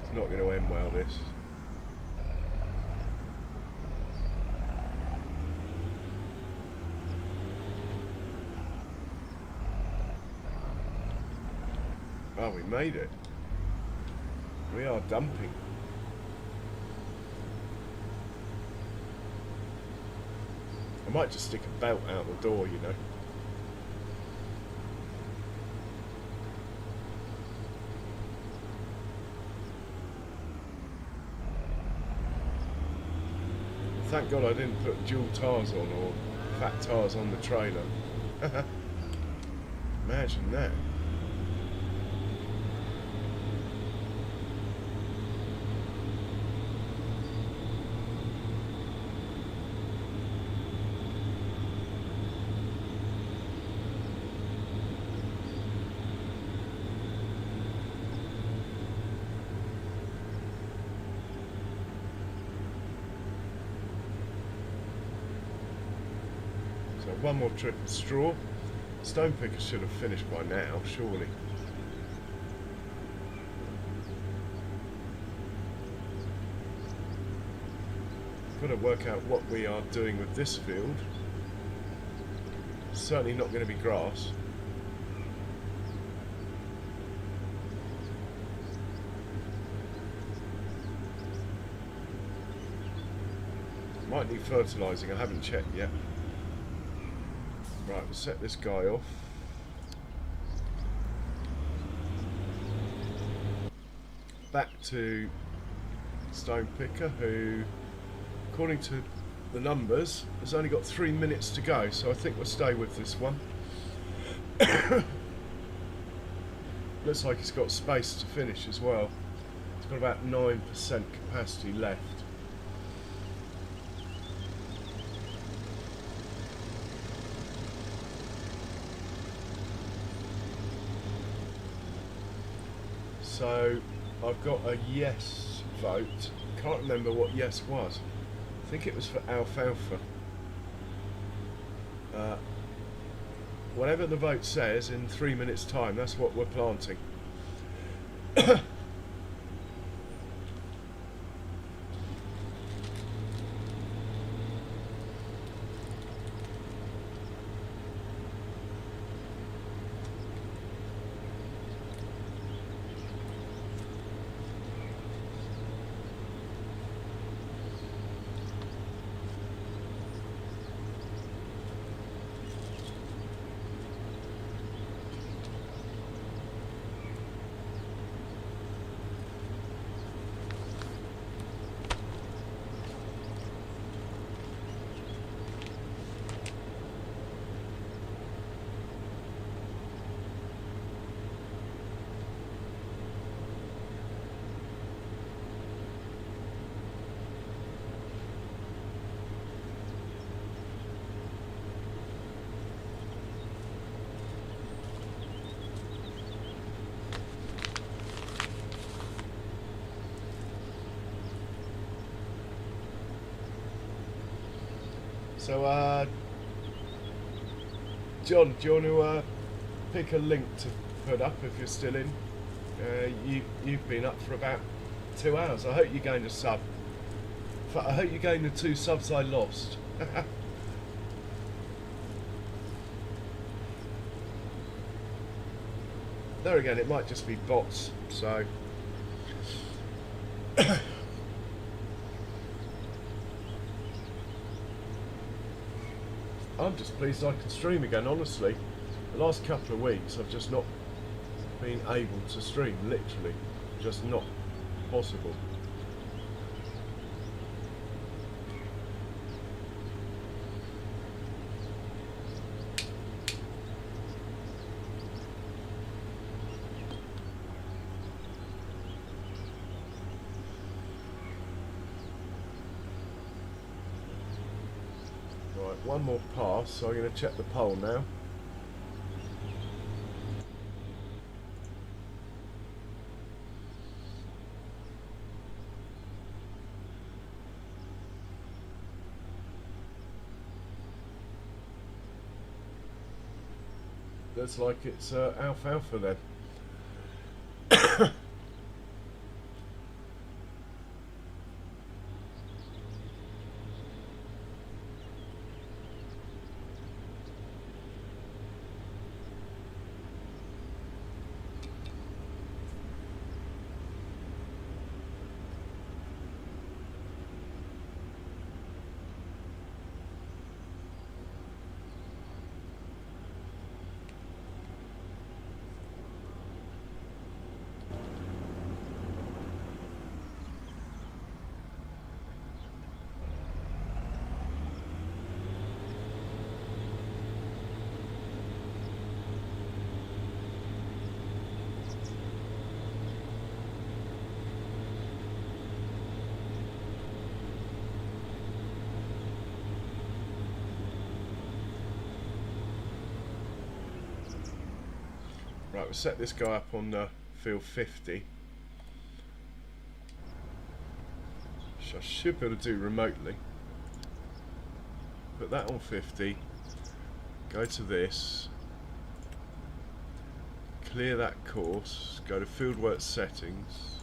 S1: It's not going to end well, this. Oh, we made it. We are dumping. I might just stick a belt out the door, you know. Thank God I didn't put dual tires on or fat tires on the trailer. Imagine that. So one more trip of straw. Stone picker should have finished by now, surely. Got to work out what we are doing with this field. Certainly not going to be grass. Might need fertilising, I haven't checked yet. Right, we'll set this guy off. Back to Stone Picker, who, according to the numbers, has only got 3 minutes to go, so I think we'll stay with this one. Looks like it's got space to finish as well. It's got about 9% capacity left. So I've got a yes vote. Can't remember what yes was. I think it was for alfalfa. Whatever the vote says, in 3 minutes' time, that's what we're planting. So, John, do you want to pick a link to put up if you're still in? You've been up for about 2 hours. I hope you gained a sub. I hope you gained the 2 subs I lost. There again, it might just be bots, so... I'm just pleased I can stream again, honestly. The last couple of weeks I've just not been able to stream, literally. Just not possible. one more pass, so I'm going to check the pole now. Looks like it's alfalfa then. Right, we'll set this guy up on field 50, which I should be able to do remotely. Put that on 50, go to this, clear that course, go to fieldwork settings,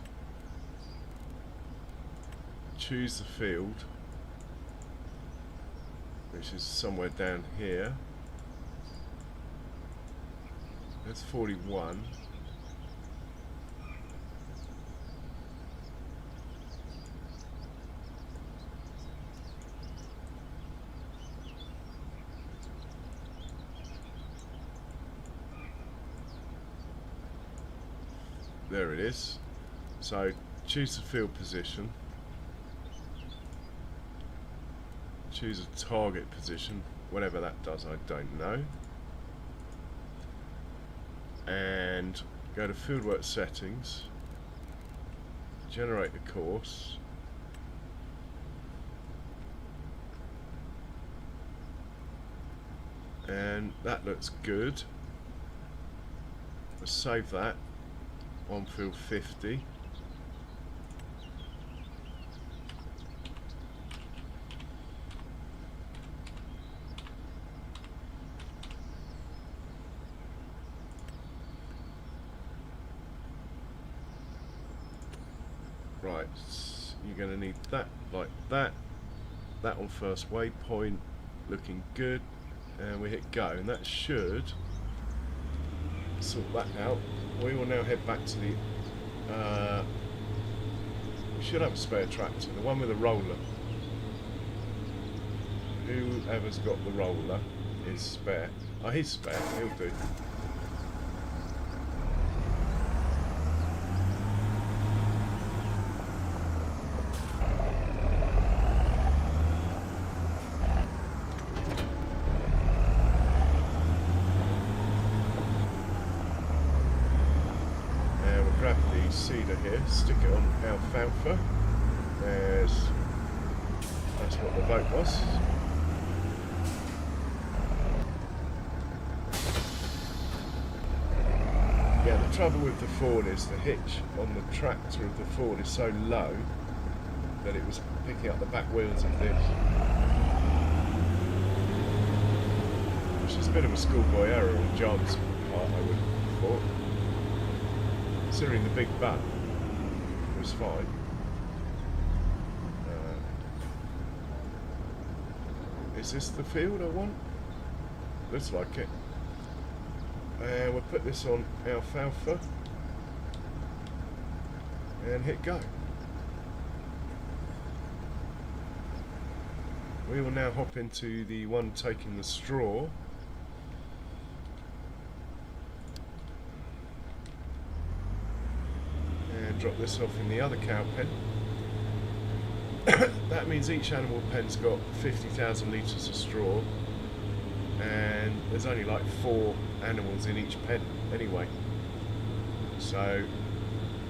S1: choose the field, which is somewhere down here. That's 41. There it is. So choose the field position, choose a target position, whatever that does I don't know, and go to fieldwork settings, generate the course, and that looks good. Let's save that on field 50. Right, you're going to need that like that, that on first waypoint, looking good, and we hit go, and that should sort that out. We will now head back to the, we should have a spare tractor, the one with the roller. Whoever's got the roller is spare. Oh, he's spare, he'll do. Seeder here, stick it on alfalfa. That's what the vote was. Yeah, the trouble with the Ford is the hitch on the tractor of the Ford is so low that it was picking up the back wheels of this, which is a bit of a schoolboy error on John's part, I would have thought. Considering the big butt, it was fine. Is this the field I want? Looks like it. And we'll put this on alfalfa and hit go. We will now hop into the one taking the straw. Drop this off in the other cow pen. That means each animal pen's got 50,000 litres of straw, and there's only like 4 animals in each pen anyway, so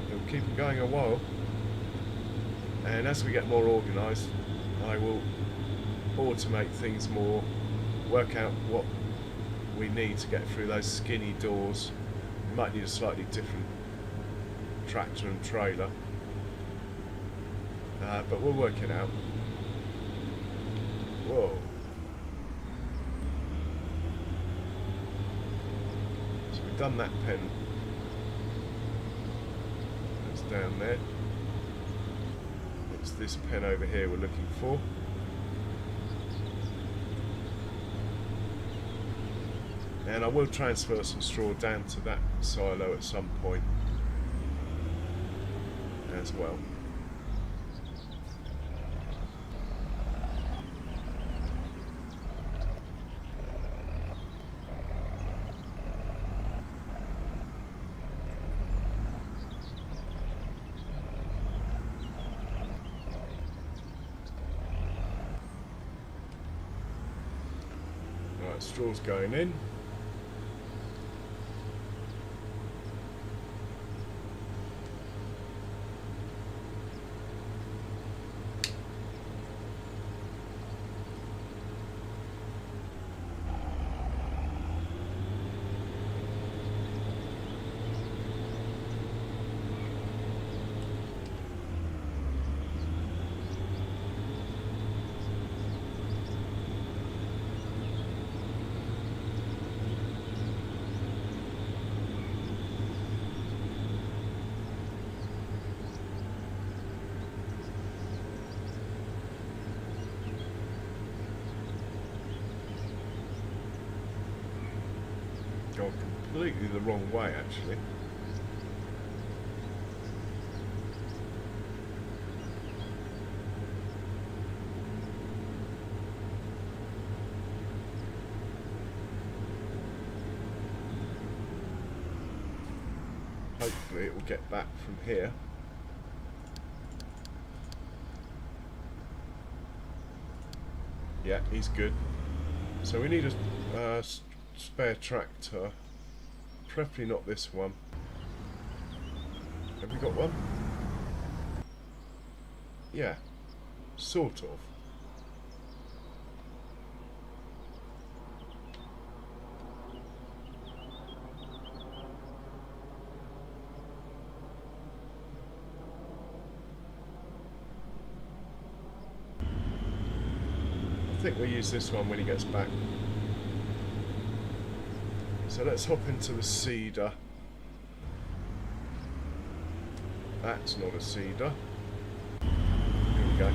S1: it'll keep them going a while. And as we get more organised, I will automate things more work out what we need to get through those skinny doors. We might need a slightly different tractor and trailer, but we'll work it out. Whoa. So we've done that pen. It's down there. It's this pen over here we're looking for. And I will transfer some straw down to that silo at some point as well. Right, straw's going in. Gone completely the wrong way, actually. Hopefully it will get back from here. Yeah, he's good. So we need a spare tractor, preferably not this one. Have we got one? Yeah, sort of. I think we'll use this one when he gets back. So let's hop into the cedar. That's not a cedar. Here we go.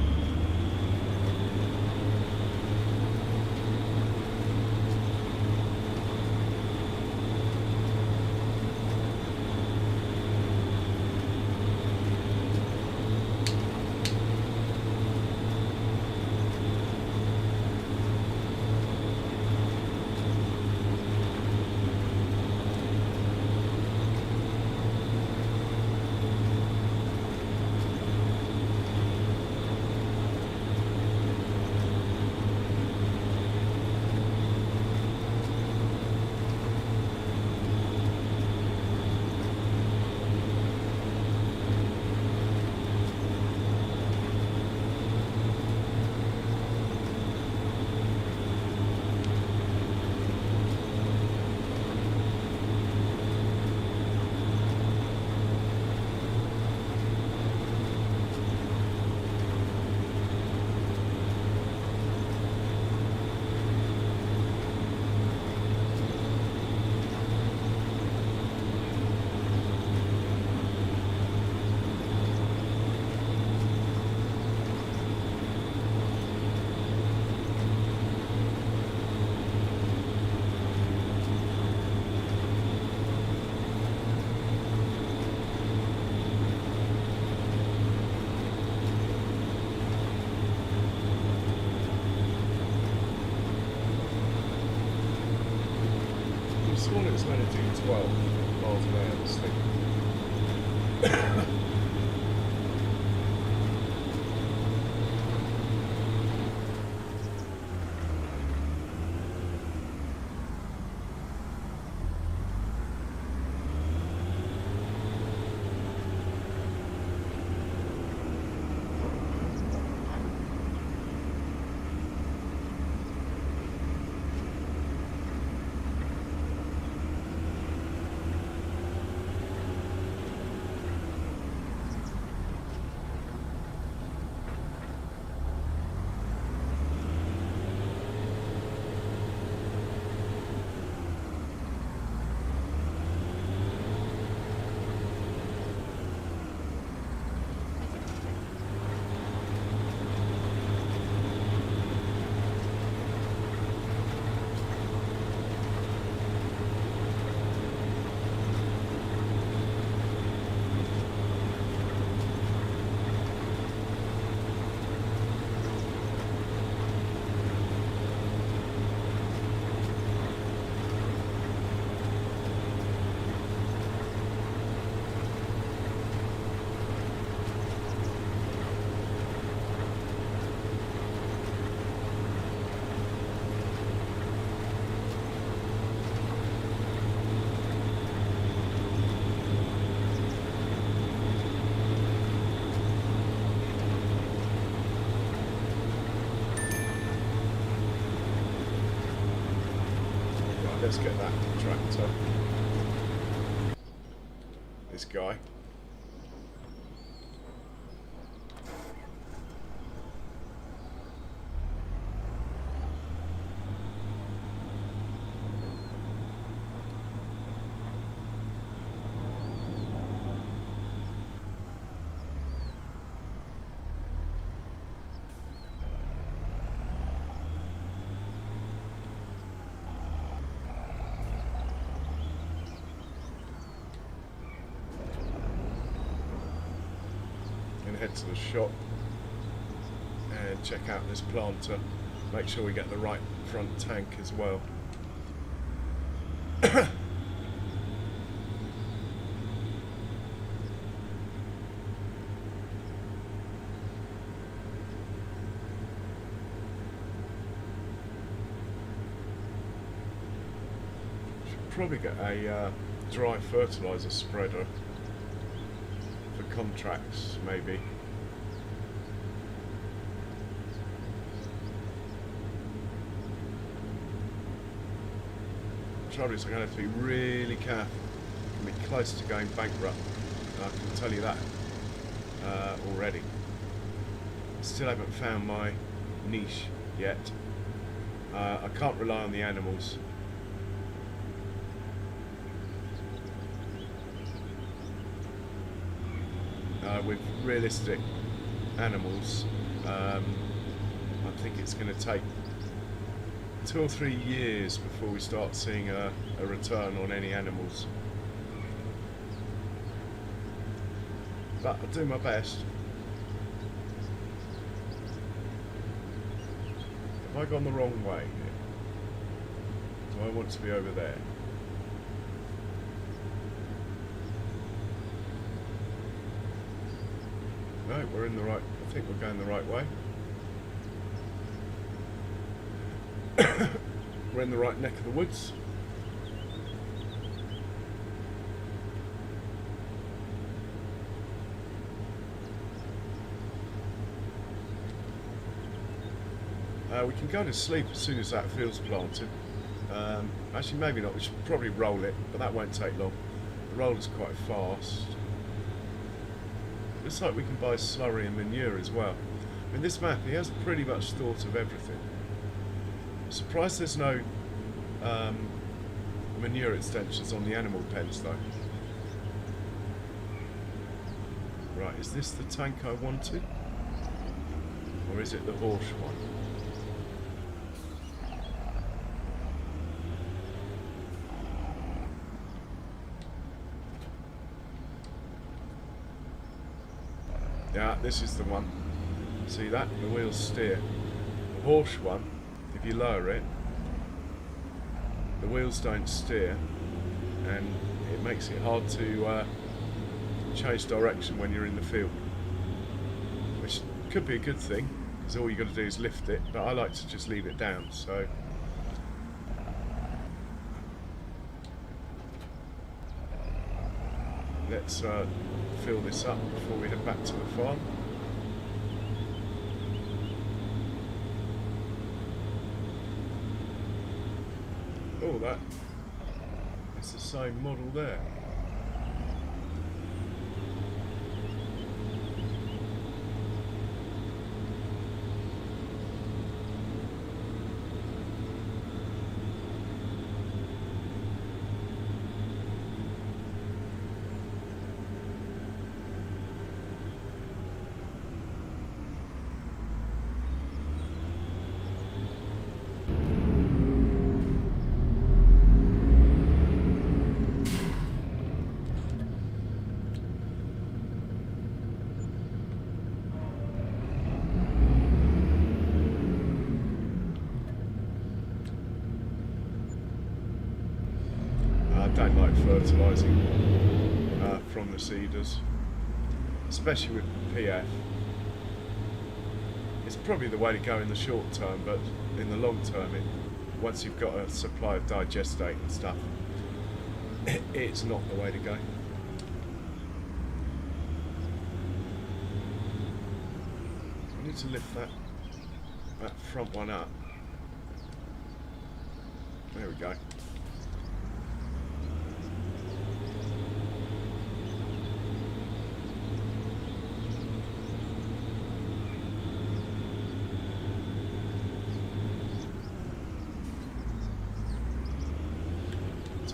S1: This one is meant to do 12 miles an hour, this thing. let's get that tractor. This guy. Head to the shop and check out this planter, make sure we get the right front tank as well. Should probably get a dry fertilizer spreader for contracts, maybe. The trouble is I'm going to have to be really careful. I'm going to be close to going bankrupt, and I can tell you that already. Still haven't found my niche yet. I can't rely on the animals. With realistic animals, I think it's going to take 2 or 3 years before we start seeing a return on any animals. But I'll do my best. Have I gone the wrong way here? Do I want to be over there? No, we're in the right, I think we're going the right way. We're in the right neck of the woods. We can go to sleep as soon as that field's planted. Actually, maybe not. We should probably roll it, but that won't take long. The roller's quite fast. Looks like we can buy slurry and manure as well. I mean, this map, he has pretty much thought of everything. I'm surprised there's no manure extensions on the animal pens though. Right, is this the tank I wanted? Or is it the horse one? Yeah, this is the one. See that? The wheels steer. The horse one, if you lower it, the wheels don't steer, and it makes it hard to change direction when you're in the field. Which could be a good thing, because all you've got to do is lift it, but I like to just leave it down, so... Let's fill this up before we head back to the farm. Oh, it's the same model there. I don't like fertilising from the seeders, especially with PF. It's probably the way to go in the short term, but in the long term, once you've got a supply of digestate and stuff, it's not the way to go. I need to lift that front one up. There we go.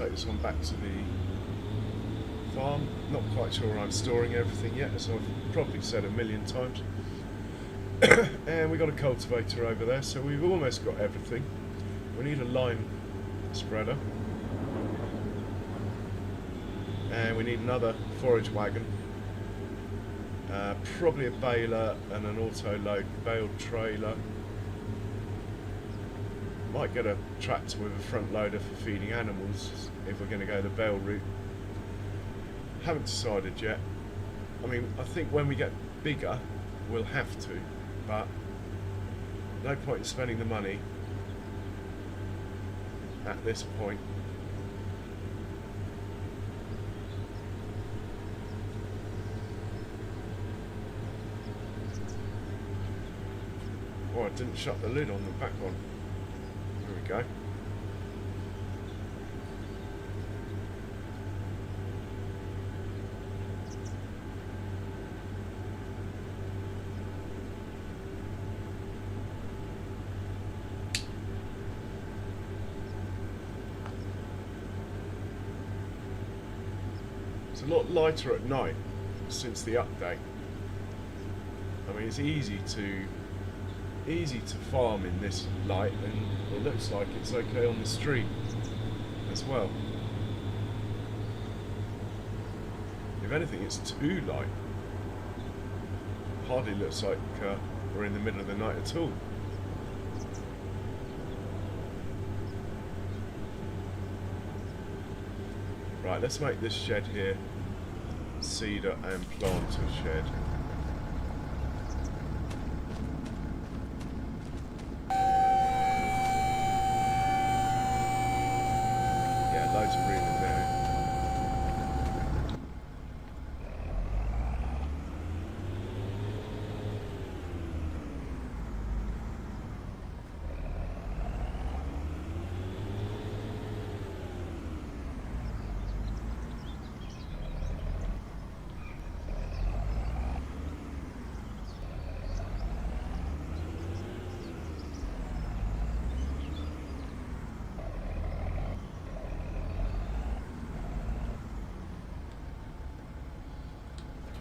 S1: take this one back to the farm. Not quite sure where I'm storing everything yet, as I've probably said a million times. And we got a cultivator over there, so we've almost got everything. We need a lime spreader, and we need another forage wagon, probably a baler and an auto load bale trailer. Might get a tractor with a front loader for feeding animals if we're going to go the bale route. Haven't decided yet. I mean, I think when we get bigger we'll have to, but no point in spending the money at this point. Oh, I didn't shut the lid on the back one. There we go. It's a lot lighter at night since the update. I mean, it's easy to farm in this light, and it looks like it's okay on the street as well. If anything, it's too light. Hardly looks like we're in the middle of the night at all. Right, let's make this shed here cedar and planter shed. Loads of room in there.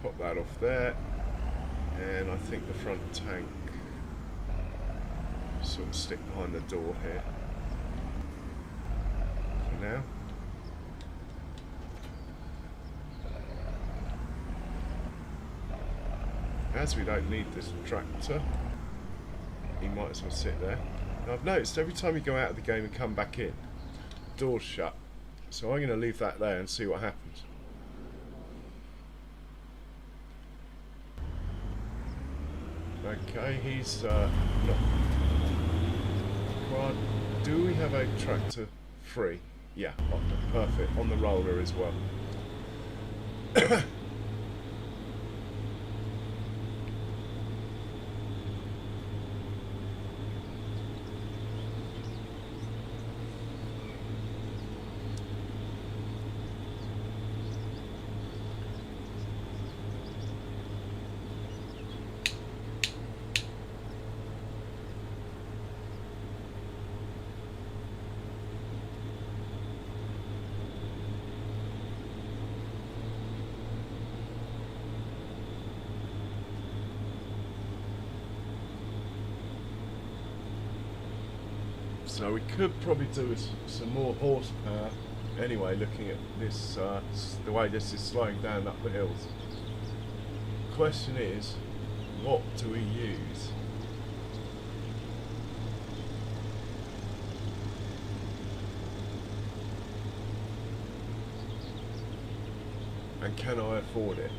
S1: Pop that off there, and I think the front tank sort of stick behind the door here for now. As we don't need this tractor, he might as well sit there. Now I've noticed every time you go out of the game and come back in, the door's shut, so I'm going to leave that there and see what happens. Okay, he's not required. Do we have a tractor free? Yeah, perfect. On the roller as well. So we could probably do with some more horsepower. Anyway, looking at this, the way this is slowing down up the hills. Question is, what do we use? And can I afford it?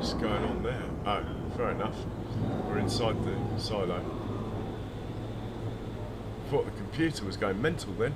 S1: What's going on there? Oh, fair enough. We're inside the silo. Thought the computer was going mental then.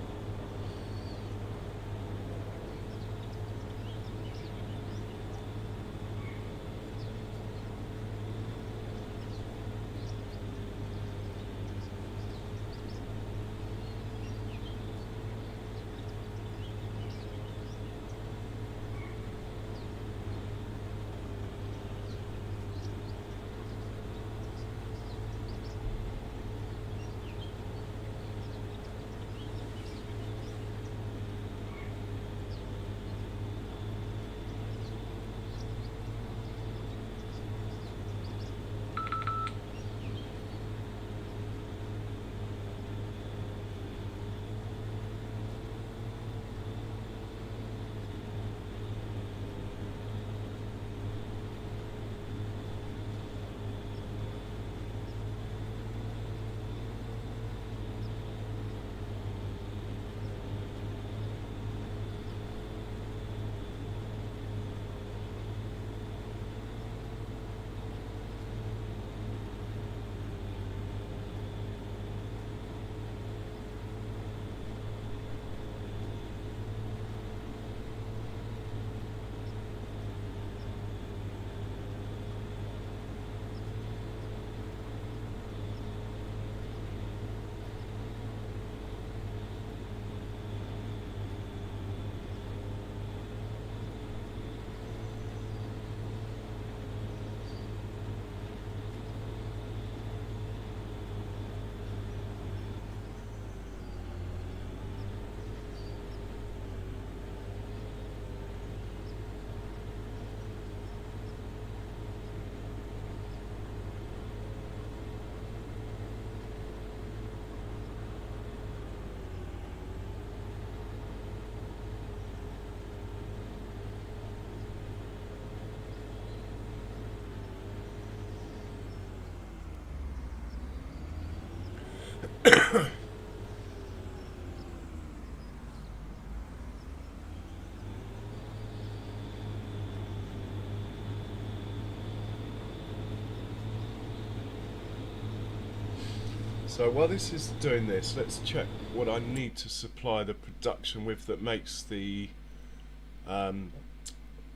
S1: So while this is doing this, let's check what I need to supply the production with that makes the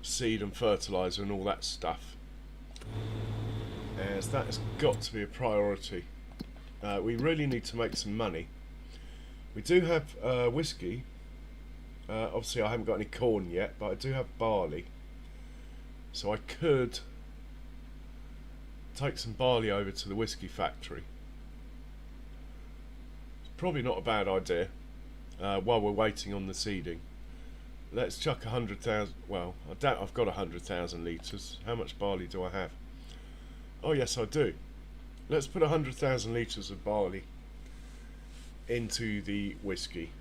S1: seed and fertiliser and all that stuff, as that has got to be a priority. We really need to make some money. We do have whiskey. Obviously I haven't got any corn yet, but I do have barley, so I could take some barley over to the whiskey factory. Probably not a bad idea while we're waiting on the seeding. Let's chuck 100,000. Well, I doubt I've got 100,000 litres. How much barley do I have? Oh yes, I do. Let's put 100,000 litres of barley into the whiskey.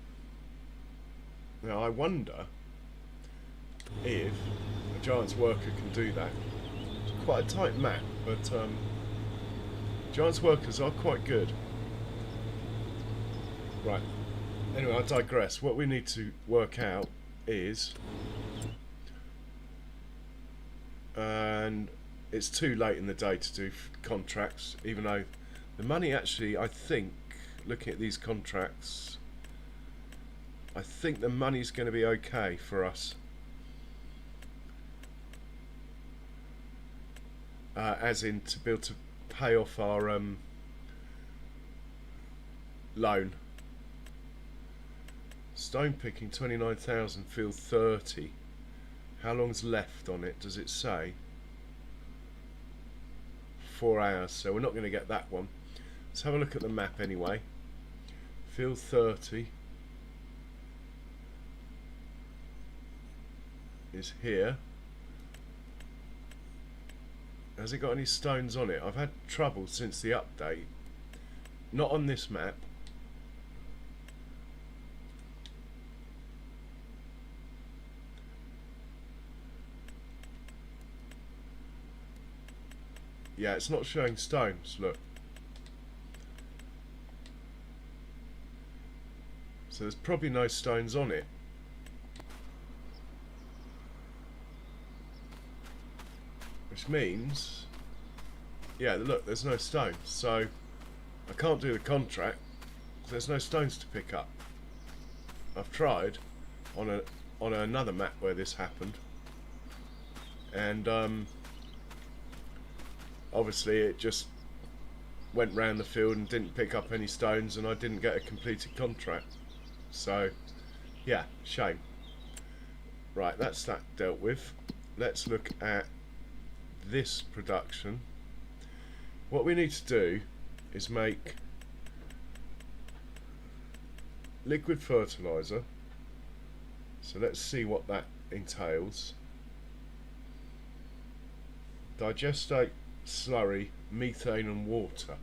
S1: Now I wonder if a giant's worker can do that. It's quite a tight map, but giant's workers are quite good. Right, anyway, I digress. What we need to work out is, and it's too late in the day to do contracts, even though the money actually, I think, looking at these contracts, I think the money's going to be okay for us. As in to be able to pay off our loan. Stone picking 29,000, field 30. How long's left on it? Does it say? 4 hours, so we're not going to get that one. Let's have a look at the map anyway. Field 30 is here. Has it got any stones on it? I've had trouble since the update. Not on this map. Yeah, it's not showing stones, look. So there's probably no stones on it. which means, yeah, look, there's no stones, so I can't do the contract. There's no stones to pick up. I've tried on another map where this happened, and obviously it just went round the field and didn't pick up any stones, and I didn't get a completed contract. So yeah, shame. Right, that's that dealt with. Let's look at this production. What we need to do is make liquid fertilizer. So let's see what that entails. Digestate, slurry, methane and water.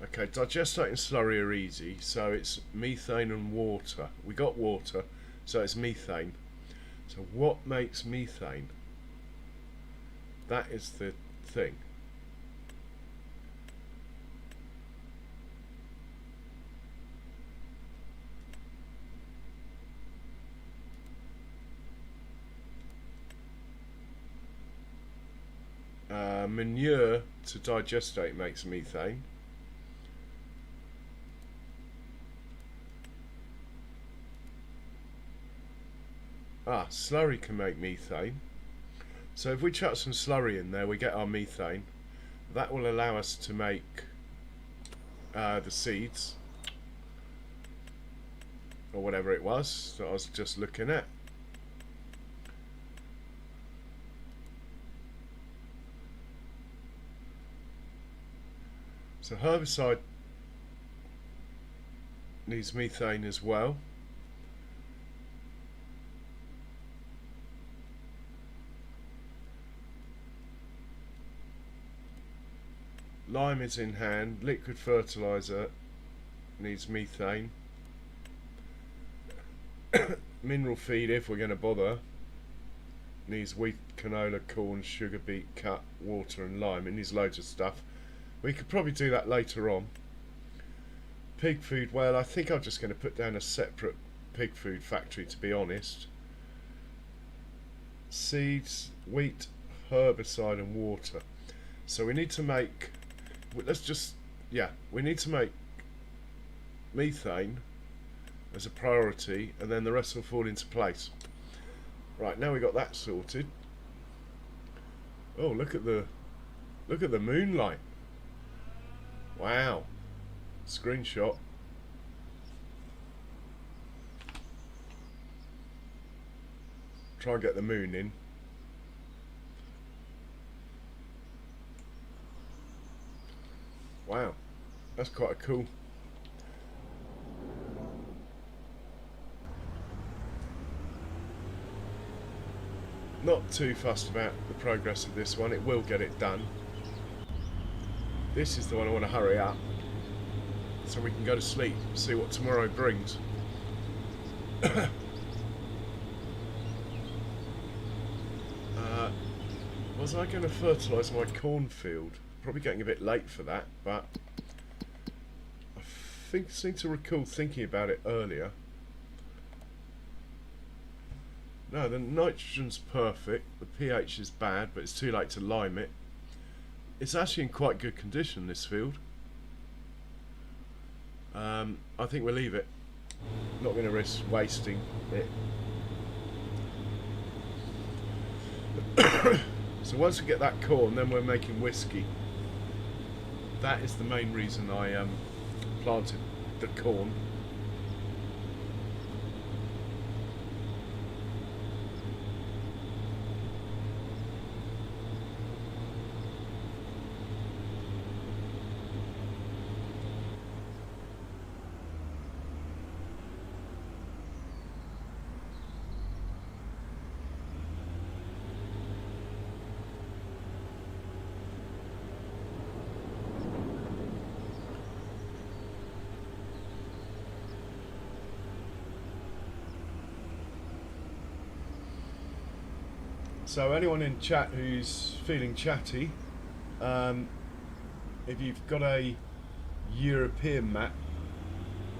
S1: Okay, digestate and slurry are easy, so it's methane and water. We got water, so it's methane. So what makes methane? That is the thing. Manure to digestate makes methane. Slurry can make methane. So if we chuck some slurry in there, we get our methane. That will allow us to make the seeds, or whatever it was that I was just looking at. So herbicide needs methane as well. Lime is in hand. Liquid fertilizer needs methane. Mineral feed, if we're going to bother, needs wheat, canola, corn, sugar beet, cut, water and lime. It needs loads of stuff. We could probably do that later on. Pig food, well, I think I'm just going to put down a separate pig food factory, to be honest. Seeds, wheat, herbicide and water. So we need to make, we need to make methane as a priority, and then the rest will fall into place. Right, now we got that sorted. Oh, look at the moonlight. Wow. Screenshot. Try and get the moon in. Wow. That's quite cool. Not too fussed about the progress of this one. It will get it done. This is the one I want to hurry up so we can go to sleep, see what tomorrow brings. Was I going to fertilise my cornfield? Probably getting a bit late for that, but I seem to recall thinking about it earlier. No, the nitrogen's perfect, the pH is bad, but it's too late to lime it. It's actually in quite good condition, this field. I think we'll leave it. Not going to risk wasting it. So once we get that corn, then we're making whiskey. That is the main reason I planted the corn. So anyone in chat who's feeling chatty, if you've got a European map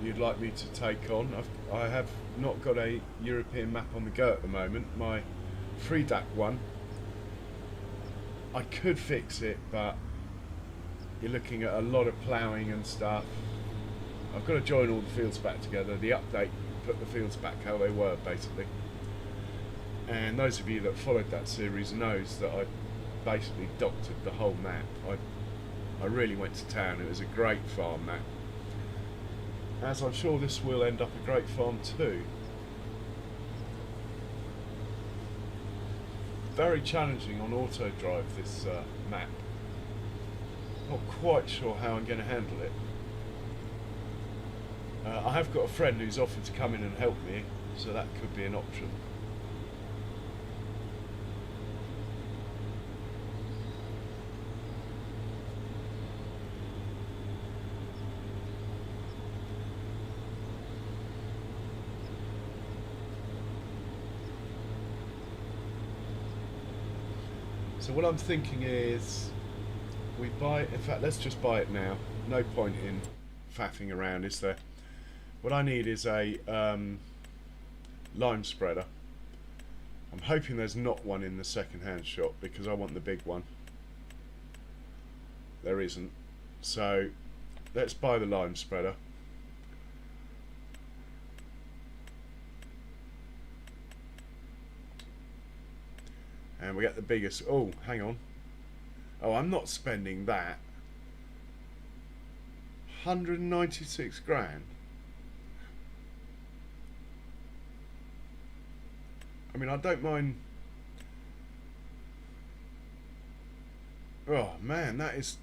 S1: you'd like me to take on, I have not got a European map on the go at the moment. My free DAC one I could fix it, but you're looking at a lot of ploughing and stuff. I've got to join all the fields back together. The update put the fields back how they were, basically. And those of you that followed that series knows that I basically doctored the whole map. I really went to town. It was a great farm map. As I'm sure this will end up a great farm too. Very challenging on auto drive, this map. Not quite sure how I'm going to handle it. I have got a friend who's offered to come in and help me, so that could be an option. So what I'm thinking is, we buy, in fact let's just buy it now. No point in faffing around, is there? What I need is a lime spreader. I'm hoping there's not one in the second-hand shop because I want the big one. There isn't. So let's buy the lime spreader. And we get the biggest. Oh, hang on. Oh, I'm not spending that. 196 grand. I mean, I don't mind. Oh man, that is.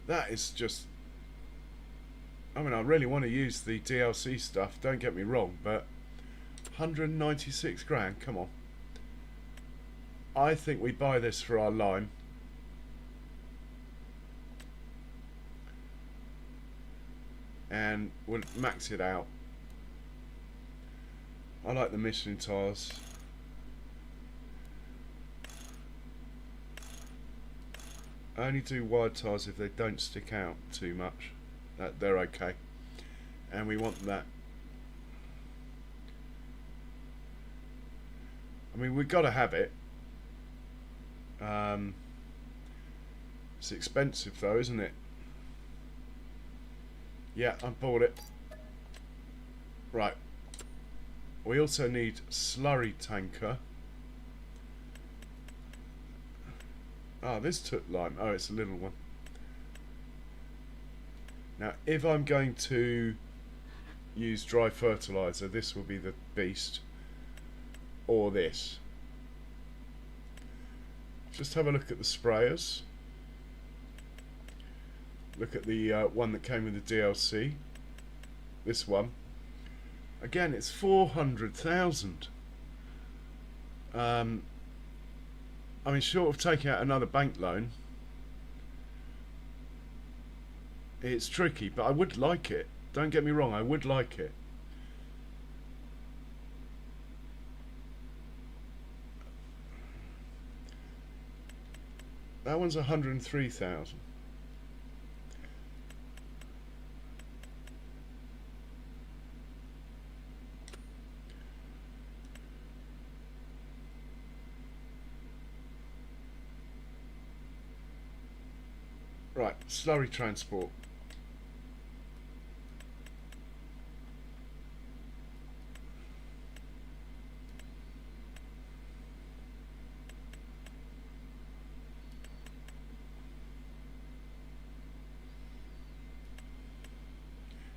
S1: That is just. I mean, I really want to use the DLC stuff, don't get me wrong, but 196 grand, come on. I think we buy this for our lime. And we'll max it out. I like the Michelin tires. I only do wide tires if they don't stick out too much. They're okay. And we want that. I mean, we've got to have it. It's expensive though, isn't it? Yeah, I bought it. Right. We also need slurry tanker. Ah, this took lime. Oh, it's a little one. Now, if I'm going to use dry fertilizer, this will be the beast. Or this. Just have a look at the sprayers. Look at the one that came with the DLC. This one. Again, it's 400,000. I mean, short of taking out another bank loan, it's tricky, but I would like it. Don't get me wrong, I would like it. That one's 103,000. Right, slurry transport.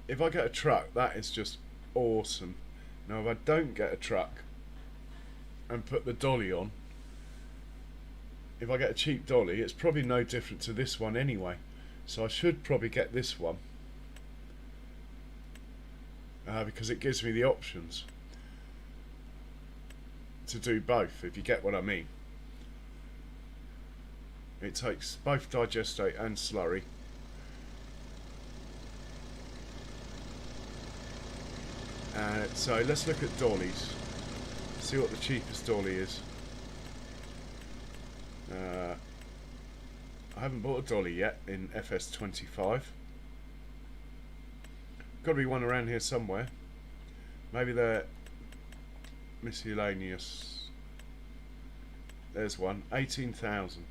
S1: If I get a truck, that is just awesome. Now if I don't get a truck and put the dolly on, if I get a cheap dolly, it's probably no different to this one anyway. So I should probably get this one. Because it gives me the options to do both, if you get what I mean. It takes both digestate and slurry. So let's look at dollies. See what the cheapest dolly is. I haven't bought a dolly yet in FS25. Got to be one around here somewhere. Maybe they're miscellaneous. There's one, 18,000.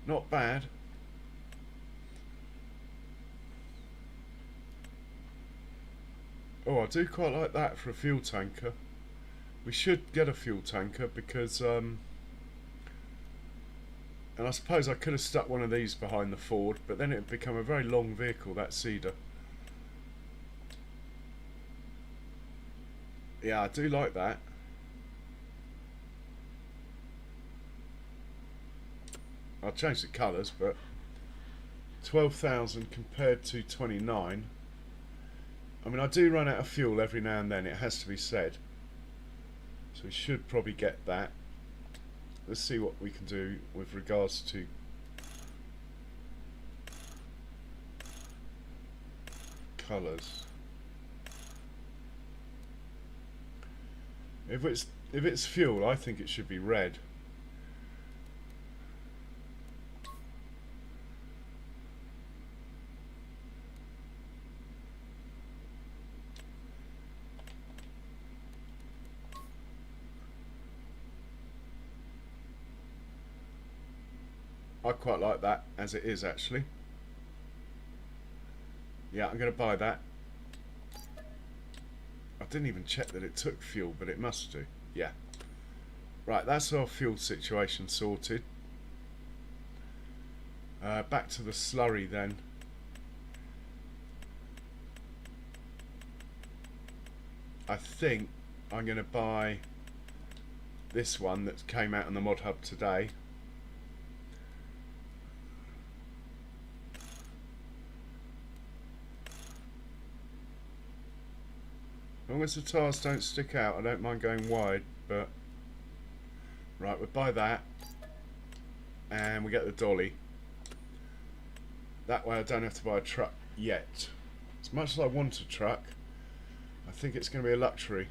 S1: Not bad. Oh, I do quite like that for a fuel tanker. We should get a fuel tanker because, and I suppose I could have stuck one of these behind the Ford, but then it would become a very long vehicle, that Cedar. Yeah, I do like that. I'll change the colours, but 12,000 compared to 29. I mean, I do run out of fuel every now and then, it has to be said. So we should probably get that. Let's see what we can do with regards to colours. If it's fuel, I think it should be red. I quite like that as it is, actually. Yeah, I'm going to buy that. I didn't even check that it took fuel, but it must do. Yeah. Right, that's our fuel situation sorted. Back to the slurry then. I think I'm going to buy this one that came out on the Mod Hub today. As long as the tyres don't stick out, I don't mind going wide, but... Right, we'll buy that. And we get the dolly. That way I don't have to buy a truck yet. As much as I want a truck, I think it's going to be a luxury.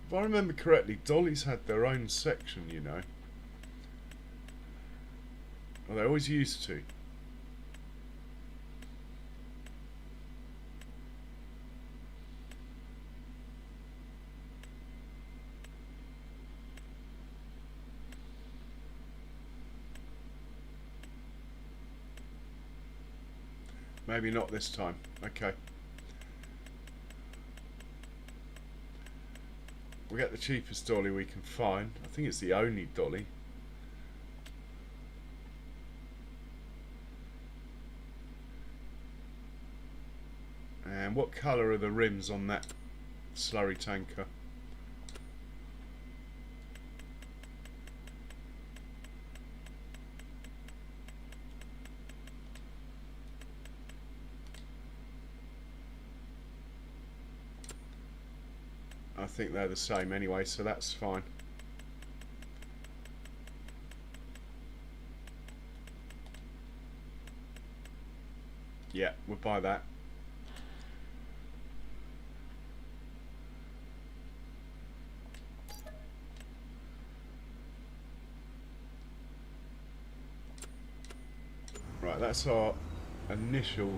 S1: If I remember correctly, dollies had their own section, you know. Well, they always used to. Maybe not this time. Okay. We'll get the cheapest dolly we can find. I think it's the only dolly. And what colour are the rims on that slurry tanker? I think they're the same anyway, so that's fine. Yeah, we'll buy that. Right, that's our initial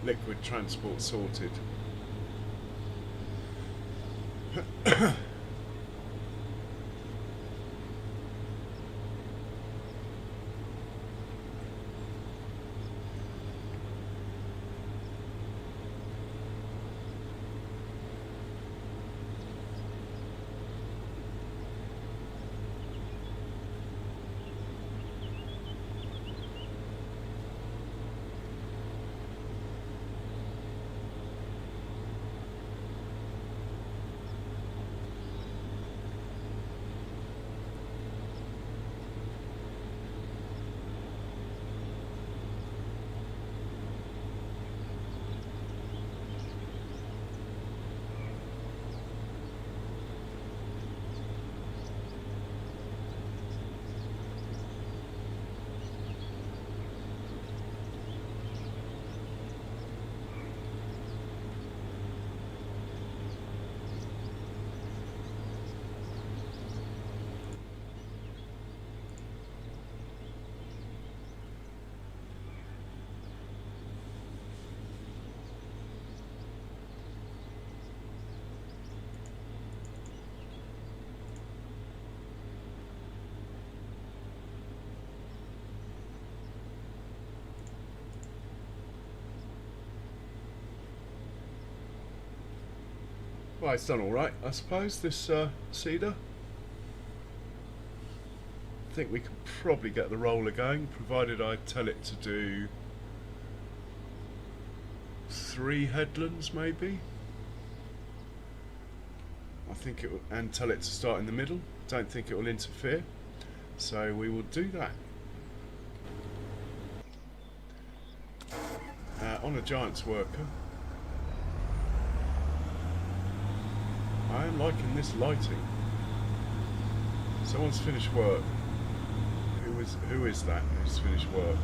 S1: liquid transport sorted. Well, it's done alright, I suppose, this cedar. I think we can probably get the roller going, provided I tell it to do 3 headlands maybe. I think it will, and tell it to start in the middle. Don't think it will interfere, so we will do that. On a Giants worker. I am liking this lighting. Someone's finished work. Who is that who's finished work?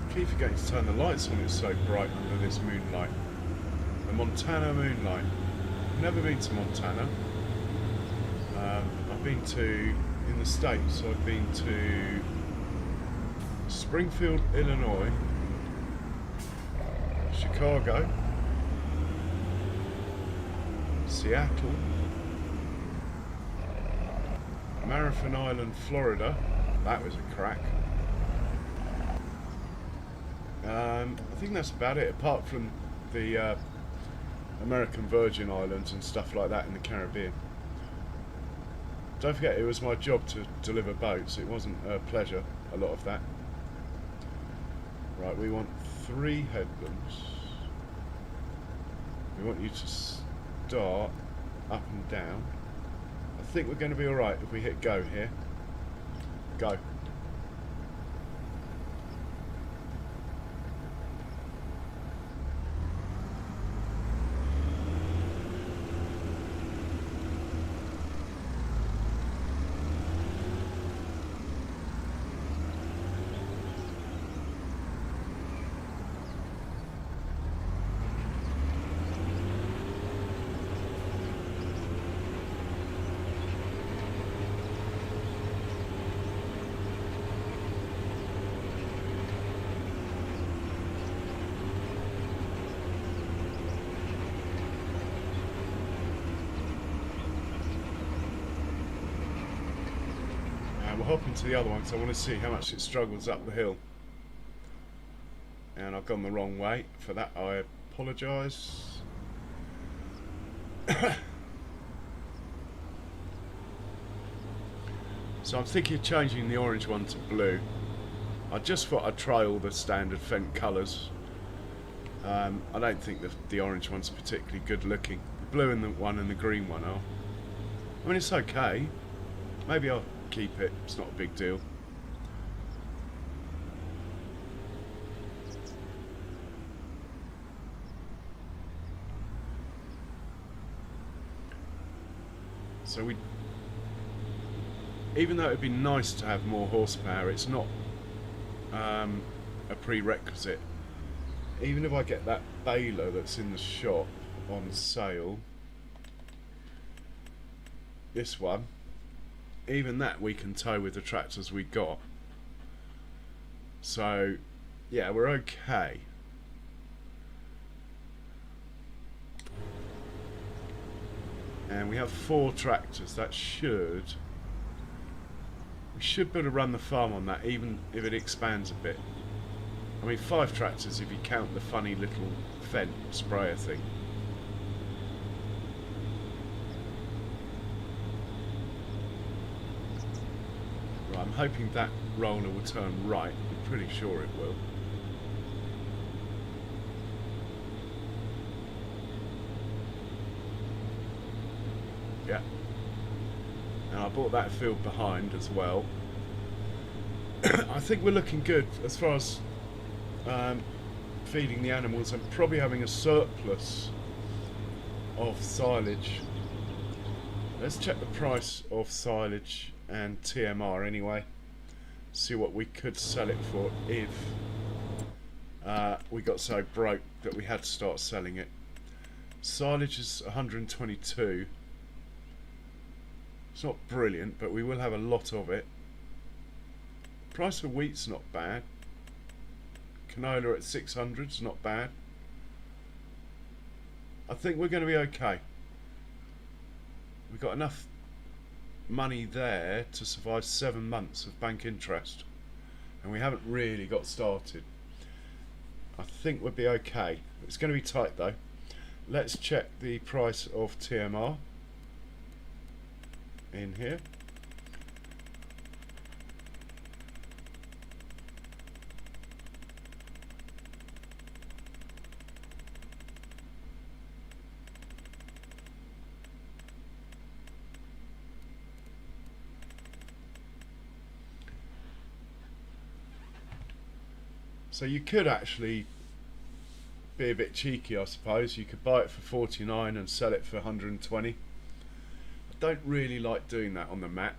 S1: I keep forgetting to turn the lights on, it's so bright under this moonlight. The Montana moonlight. I've never been to Montana. I've been to, in the States, I've been to Springfield, Illinois, Chicago, Seattle, Marathon Island, Florida. That was a crack. I think that's about it, apart from the American Virgin Islands and stuff like that in the Caribbean. Don't forget, it was my job to deliver boats. It wasn't a pleasure, a lot of that. Right, we want 3 headlands. We want you to start up and down. I think we're going to be alright if we hit go here. Go. We'll hop into the other one because I want to see how much it struggles up the hill. And I've gone the wrong way. For that I apologise. So I'm thinking of changing the orange one to blue. I just thought I'd try all the standard Fendt colours. I don't think the orange one's particularly good looking. The blue and the one and the green one are. I mean, it's okay. Maybe I'll keep it, it's not a big deal. So we, even though it'd be nice to have more horsepower, it's not a prerequisite. Even if I get that baler that's in the shop on sale, this one, even that we can tow with the tractors we got. So yeah, we're okay. And we have 4 tractors. That we should be able to run the farm on that, even if it expands a bit. I mean, 5 tractors if you count the funny little Fendt sprayer thing. Right, I'm hoping that roller will turn right. I'm pretty sure it will. Yeah. And I bought that field behind as well. I think we're looking good as far as feeding the animals and probably having a surplus of silage. Let's check the price of silage and TMR anyway. See what we could sell it for if we got so broke that we had to start selling it. Silage is 122. It's not brilliant, but we will have a lot of it. Price of wheat's not bad. Canola at 600 is not bad. I think we're going to be okay. We've got enough money there to survive 7 months of bank interest, and we haven't really got started. I think we'll be okay. It's going to be tight though. Let's check the price of TMR in here. So you could actually be a bit cheeky, I suppose. You could buy it for 49 and sell it for 120. I don't really like doing that on the mat.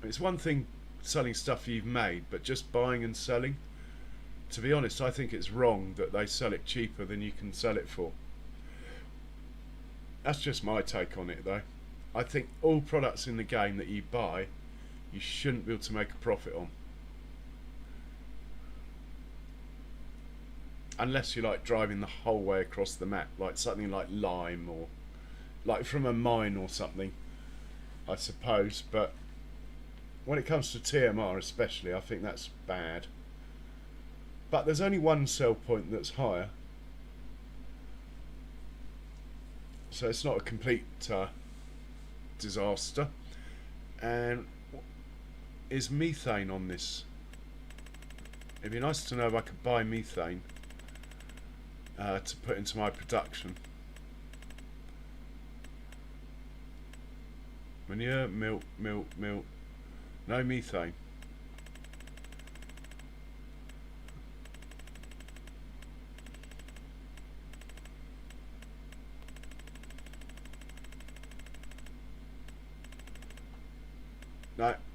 S1: It's one thing selling stuff you've made, but just buying and selling, to be honest, I think it's wrong that they sell it cheaper than you can sell it for. That's just my take on it though. I think all products in the game that you buy, you shouldn't be able to make a profit on. Unless you like driving the whole way across the map, like something like lime, or like from a mine or something, I suppose. But when it comes to TMR especially, I think that's bad. But there's only one sell point that's higher, so it's not a complete disaster. And is methane on this? It'd be nice to know if I could buy methane to put into my production. Manure, milk. No methane.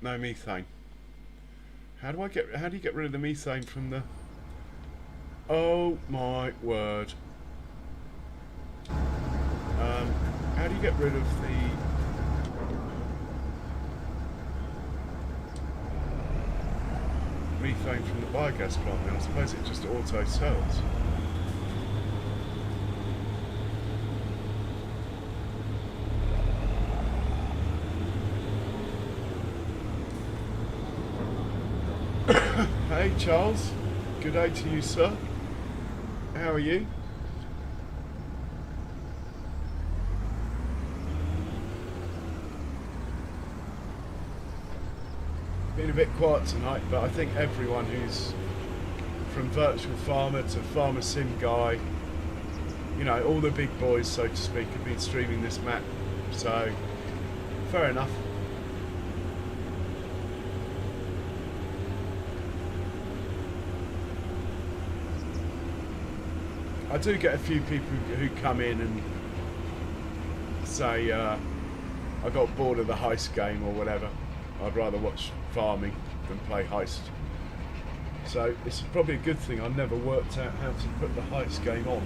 S1: No methane. How do you get rid of the methane from the... Oh my word. How do you get rid of the... methane from the biogas plant now? I suppose it just auto sells. Hey Charles, good day to you, sir. How are you? Been a bit quiet tonight, but I think everyone who's from Virtual Farmer to Farmer Sim Guy, you know, all the big boys, so to speak, have been streaming this map. So, fair enough. I do get a few people who come in and say, I got bored of the heist game or whatever. I'd rather watch farming than play heist. So it's probably a good thing I never worked out how to put the heist game on.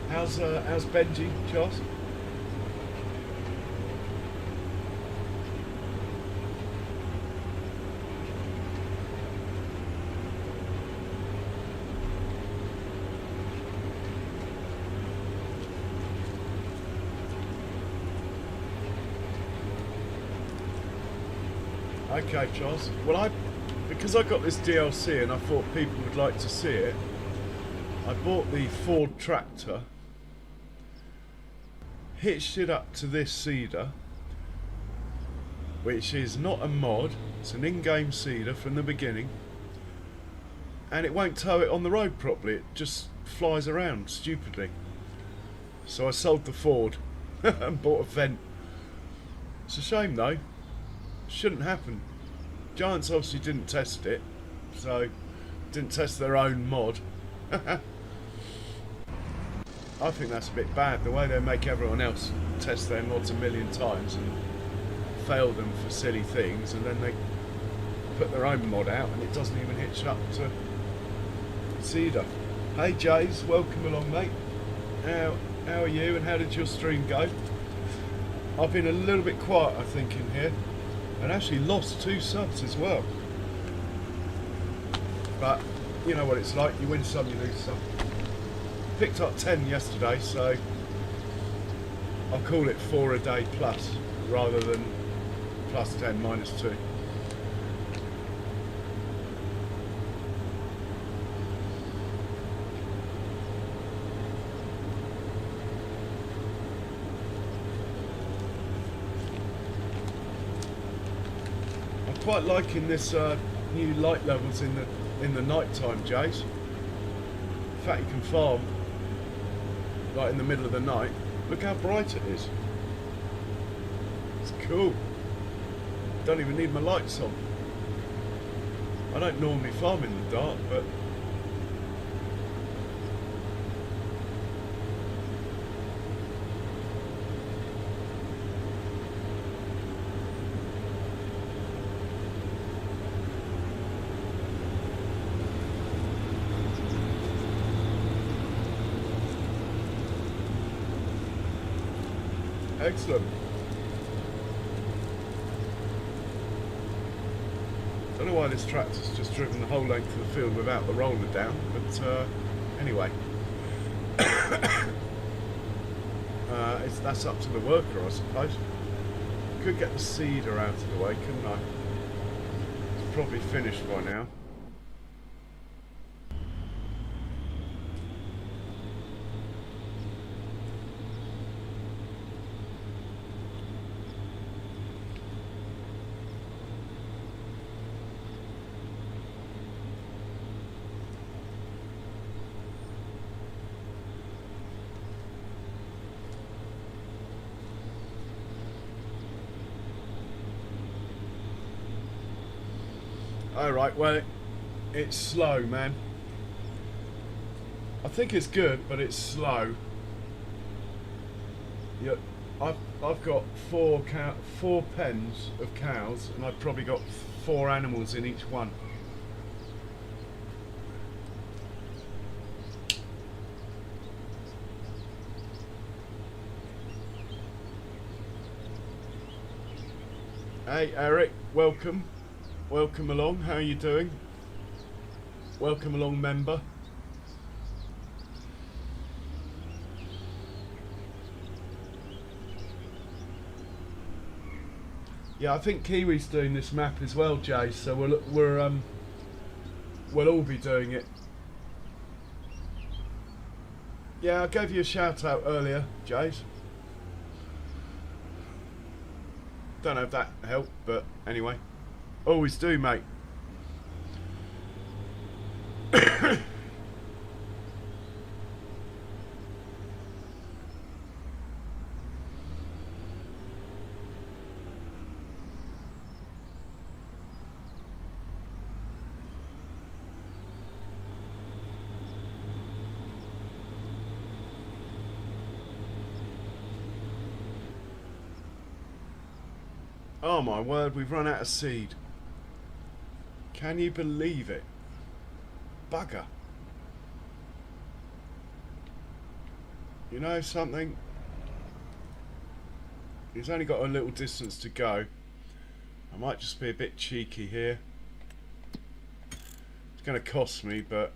S1: How's Benji, Charles? Okay, Charles. Well, because I got this DLC and I thought people would like to see it, I bought the Ford tractor, hitched it up to this seeder, which is not a mod, it's an in-game seeder from the beginning, and it won't tow it on the road properly, it just flies around stupidly. So I sold the Ford and bought a vent. It's a shame though. Shouldn't happen. Giants obviously didn't test it, so didn't test their own mod. I think that's a bit bad, the way they make everyone else test their mods a million times and fail them for silly things, and then they put their own mod out and it doesn't even hitch up to Cedar. Hey Jays, welcome along mate. How are you and how did your stream go? I've been a little bit quiet I think in here and actually lost 2 subs as well. But you know what it's like, you win some, you lose some. Picked up 10 yesterday, so I'll call it 4 a day plus rather than plus 10 minus 2. I'm quite liking this new light levels in the night time, Jays. In fact, you can farm like in the middle of the night. Look how bright it is. It's cool. Don't even need my lights on. I don't normally farm in the dark, but excellent. Don't know why this tractor's just driven the whole length of the field without the roller down, but anyway. That's up to the worker, I suppose. Could get the seeder out of the way, couldn't I? It's probably finished by now. Alright, well, it's slow, man. I think it's good, but it's slow. Yeah, I've got four pens of cows, and I've probably got 4 animals in each one. Hey Eric, welcome. Welcome along, how are you doing? Welcome along, member. Yeah, I think Kiwi's doing this map as well, Jay, so we'll all be doing it. Yeah, I gave you a shout out earlier, Jays. Don't know if that helped, but anyway. Always do, mate. Oh my word, we've run out of seed. Can you believe it? Bugger. You know something? He's only got a little distance to go. I might just be a bit cheeky here. It's going to cost me, but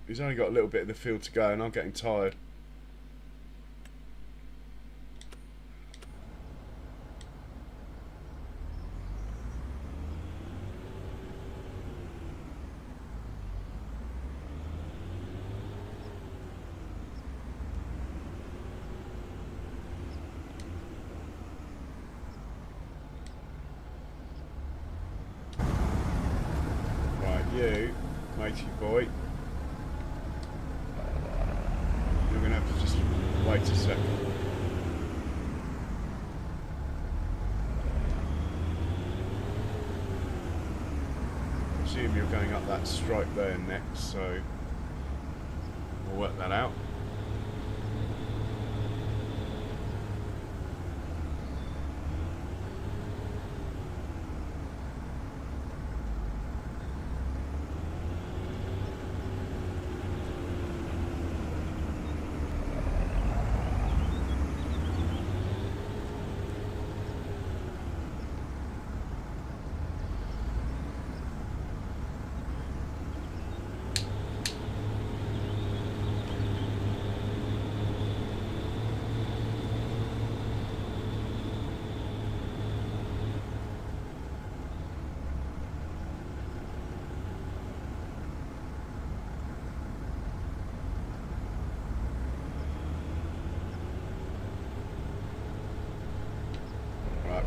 S1: he's only got a little bit of the field to go and I'm getting tired. You, matey boy, you're going to have to just wait a second. I presume you're going up that stripe there next, so we'll work that out.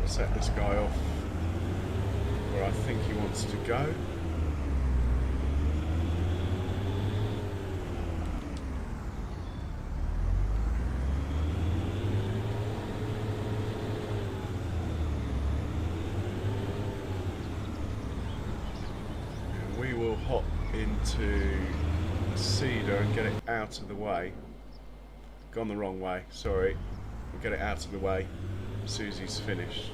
S1: set this guy off where I think he wants to go. And we will hop into a cedar and get it out of the way. Gone the wrong way, sorry. We'll get it out of the way as soon as he's finished.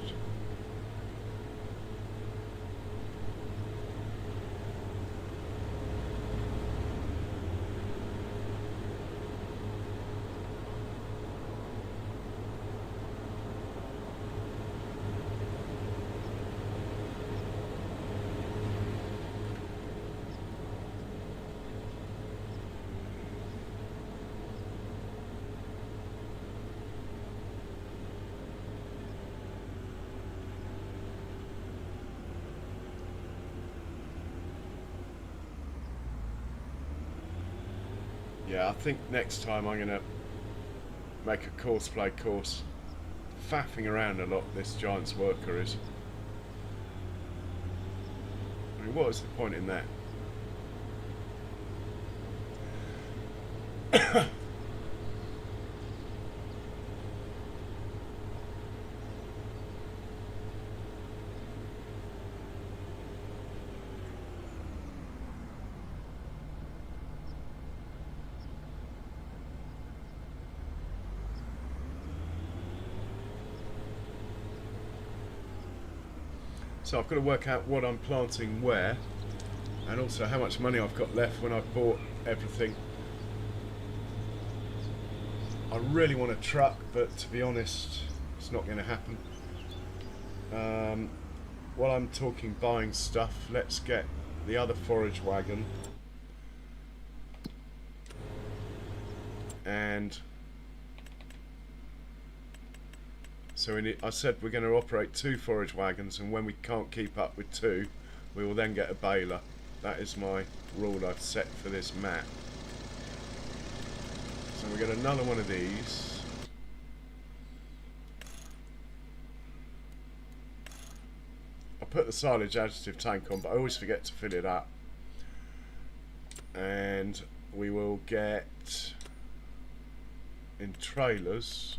S1: Yeah, I think next time I'm going to make a course play course. Faffing around a lot, this Giant's worker is. I mean, what is the point in that? So I've got to work out what I'm planting where, and also how much money I've got left when I've bought everything. I really want a truck, but to be honest, it's not going to happen. While I'm talking buying stuff, let's get the other forage wagon. And so I said we're going to operate 2 forage wagons, and when we can't keep up with 2, we will then get a baler. That is my rule I've set for this map. So we get another one of these. I put the silage additive tank on, but I always forget to fill it up. And we will get in trailers.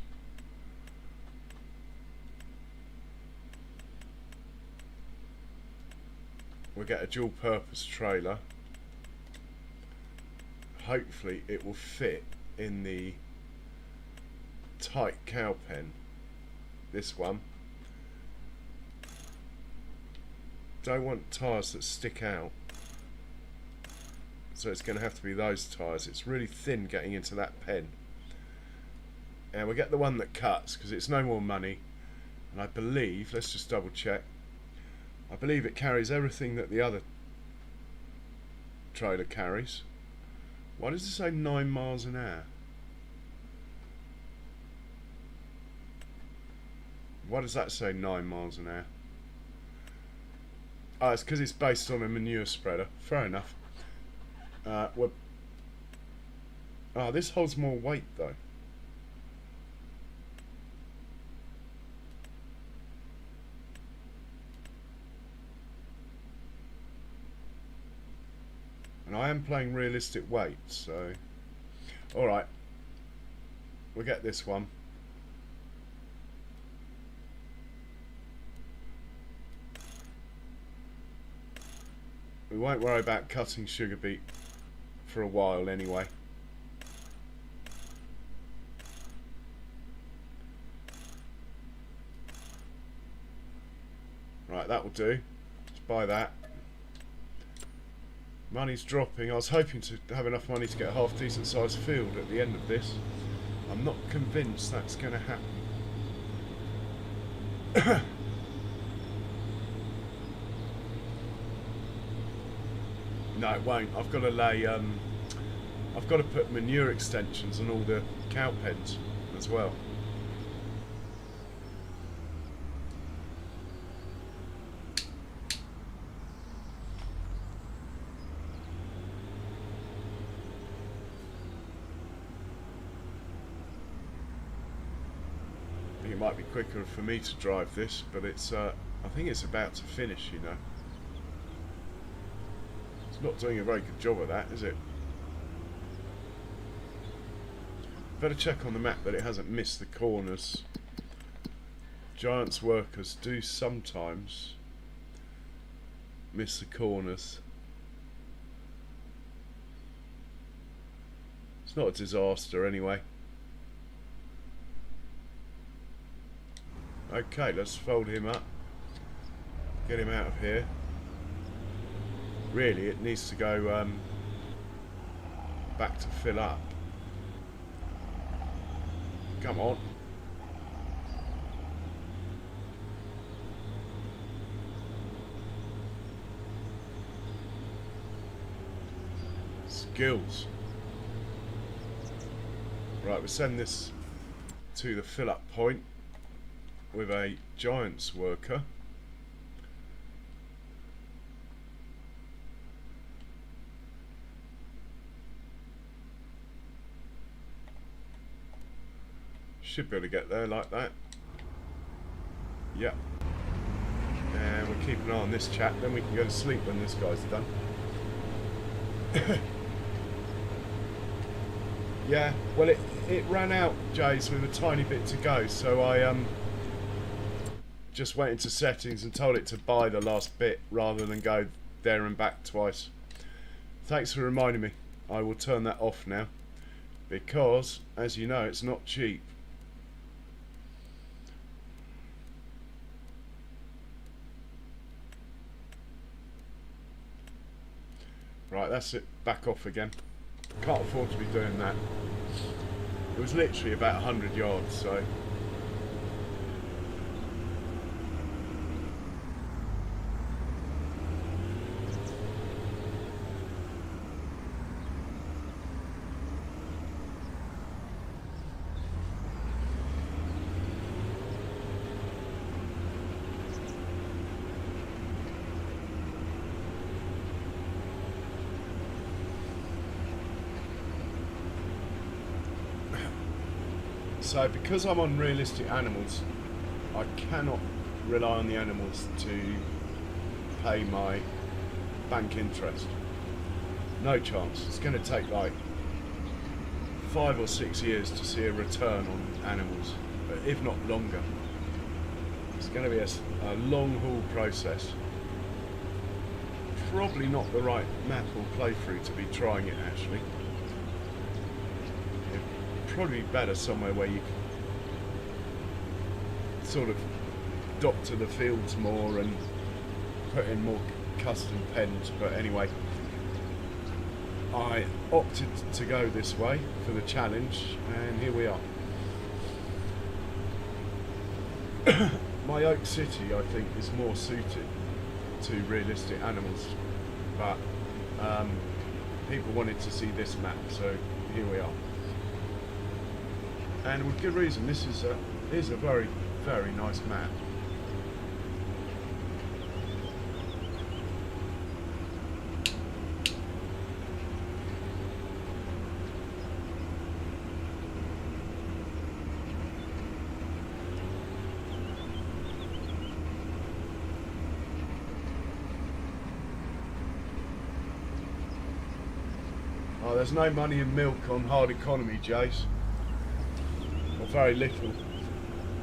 S1: We'll get a dual purpose trailer. Hopefully it will fit in the tight cow pen. This one. Don't want tyres that stick out. So it's going to have to be those tyres. It's really thin getting into that pen. And we'll get the one that cuts because it's no more money. And I believe, let's just double check. I believe it carries everything that the other trailer carries. Why does it say 9 miles an hour? Why does that say 9 miles an hour? Oh, it's because it's based on a manure spreader. Fair enough. Oh, this holds more weight though. And I am playing realistic weight, so alright, we'll get this one. We won't worry about cutting sugar beet for a while anyway. Right, that will do. Let's buy that. Money's dropping. I was hoping to have enough money to get a half decent sized field at the end of this. I'm not convinced that's going to happen. No, it won't. I've got to lay. I've got to put manure extensions on all the cow pens as well. it might be quicker for me to drive this, but it's I think it's about to finish, you know. It's not doing a very good job of that, is it? Better check on the map that it hasn't missed the corners. Giant's workers do sometimes miss the corners. It's not a disaster anyway. Okay, let's fold him up. Get him out of here. Really, it needs to go back to fill up. Come on. Skills. Right, we'll send this to the fill up point with a giant's worker. Should be able to get there like that. Yep. And we'll keep an eye on this chap, then we can go to sleep when this guy's done. Yeah, well it ran out, Jays, with a tiny bit to go, so I just went into settings and told it to buy the last bit rather than go there and back twice. Thanks for reminding me. I will turn that off now, because as you know, it's not cheap. Right, that's it, back off again. Can't afford to be doing that. It was literally about 100 yards, so. So because I'm on realistic animals, I cannot rely on the animals to pay my bank interest. No chance. It's going to take like 5 or 6 years to see a return on animals, if not longer. It's going to be a long haul process. Probably not the right map or playthrough to be trying it actually. Probably better somewhere where you can sort of doctor the fields more and put in more custom pens, but anyway, I opted to go this way for the challenge, and here we are. My Oak City, I think, is more suited to realistic animals, but people wanted to see this map, so here we are. And with good reason. This is a very, very nice map. Oh, there's no money in milk on hard economy, Jace. Or very little.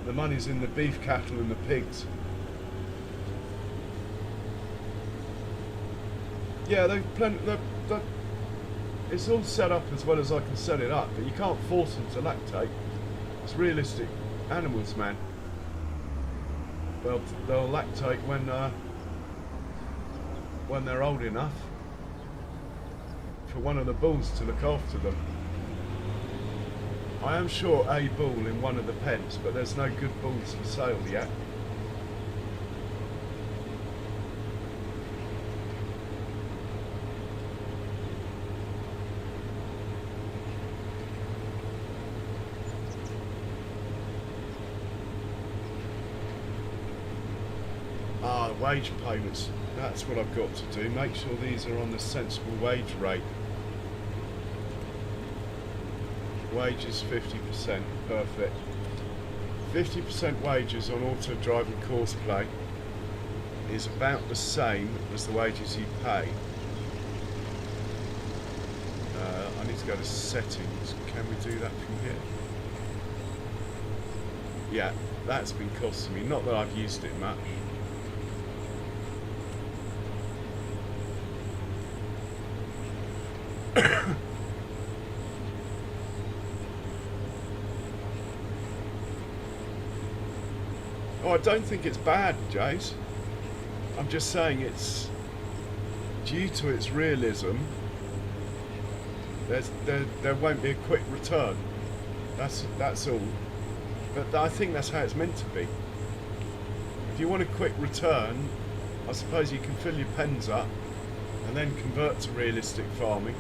S1: The money's in the beef cattle and the pigs. Yeah, it's all set up as well as I can set it up, but you can't force them to lactate. It's realistic animals, man. They'll lactate when they're old enough for one of the bulls to look after them. I am sure a bull in one of the pens, but there's no good bulls for sale yet. Ah, wage payments. That's what I've got to do. Make sure these are on the sensible wage rate. Wages 50%, perfect. 50% wages on auto driving course play is about the same as the wages you pay. I need to go to settings. Can we do that from here? Yeah, that's been costing me. Not that I've used it much. Oh, I don't think it's bad, Jace. I'm just saying it's due to its realism. There won't be a quick return. That's all. But I think that's how it's meant to be. If you want a quick return, I suppose you can fill your pens up and then convert to realistic farming.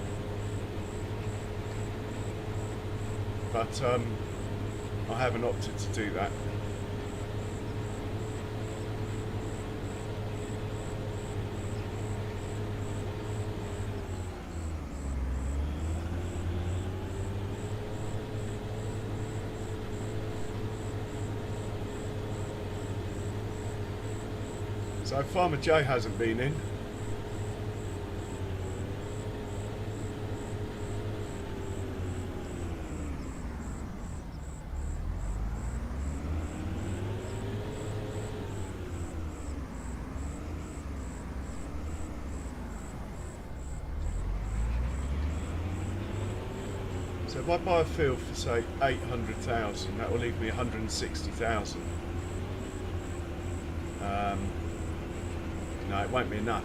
S1: But I haven't opted to do that. So Farmer J hasn't been in. So if I buy a field for say 800,000, that will leave me 160,000. No, it won't be enough.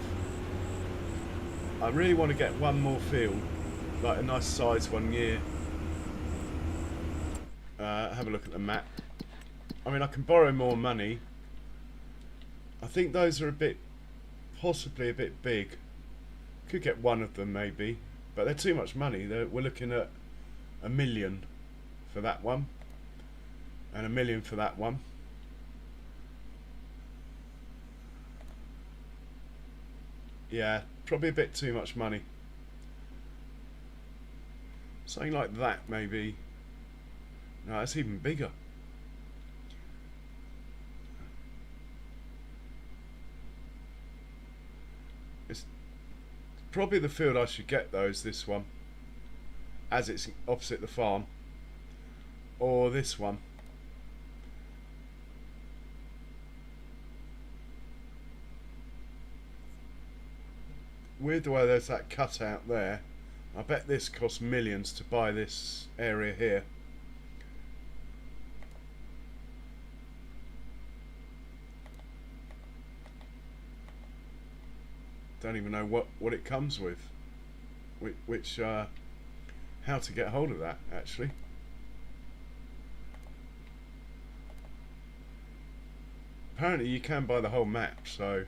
S1: I really want to get one more field, like a nice size one year. Have a look at the map. I mean, I can borrow more money. I think those are possibly a bit big. Could get one of them maybe, but they're too much money. We're looking at $1 million for that one, and $1 million for that one. Yeah, probably a bit too much money. Something like that, maybe. No, it's even bigger. It's probably the field I should get, though, is this one, as it's opposite the farm, or this one. Weird the way there's that cutout there. I bet this costs millions to buy this area here. Don't even know what it comes with. Which how to get hold of that, actually. Apparently you can buy the whole map, so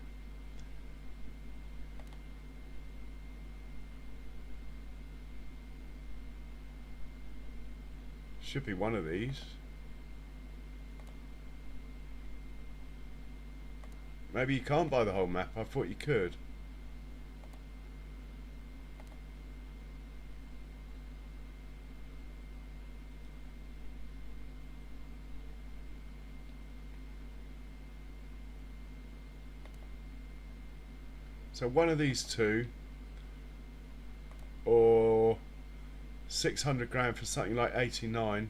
S1: should be one of these. Maybe you can't buy the whole map. I thought you could. So one of these two, or 600 grand for something like 89.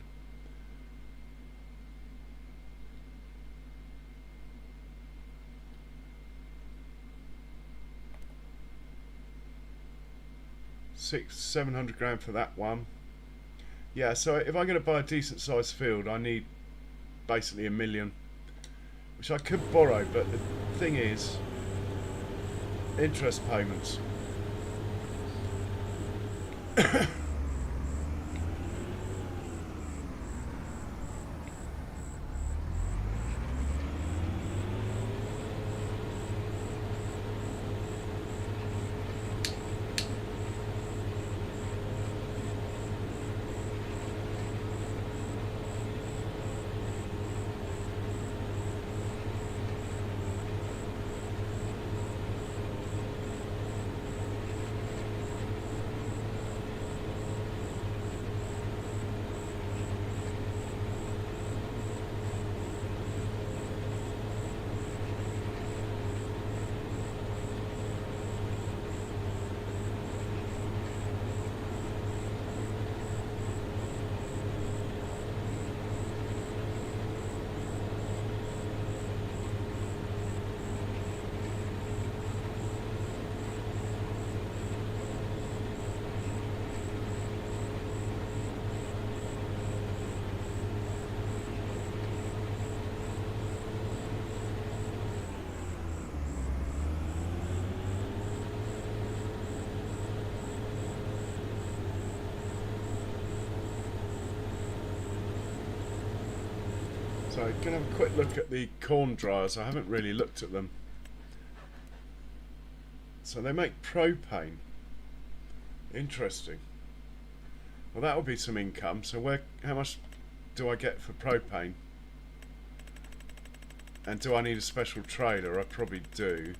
S1: $700 grand for that one. Yeah, so if I'm going to buy a decent sized field, I need basically $1 million, which I could borrow, but the thing is, interest payments. So I'm going to have a quick look at the corn dryers. I haven't really looked at them. So they make propane. Interesting. Well, that will be some income. So how much do I get for propane? And do I need a special trailer? I probably do.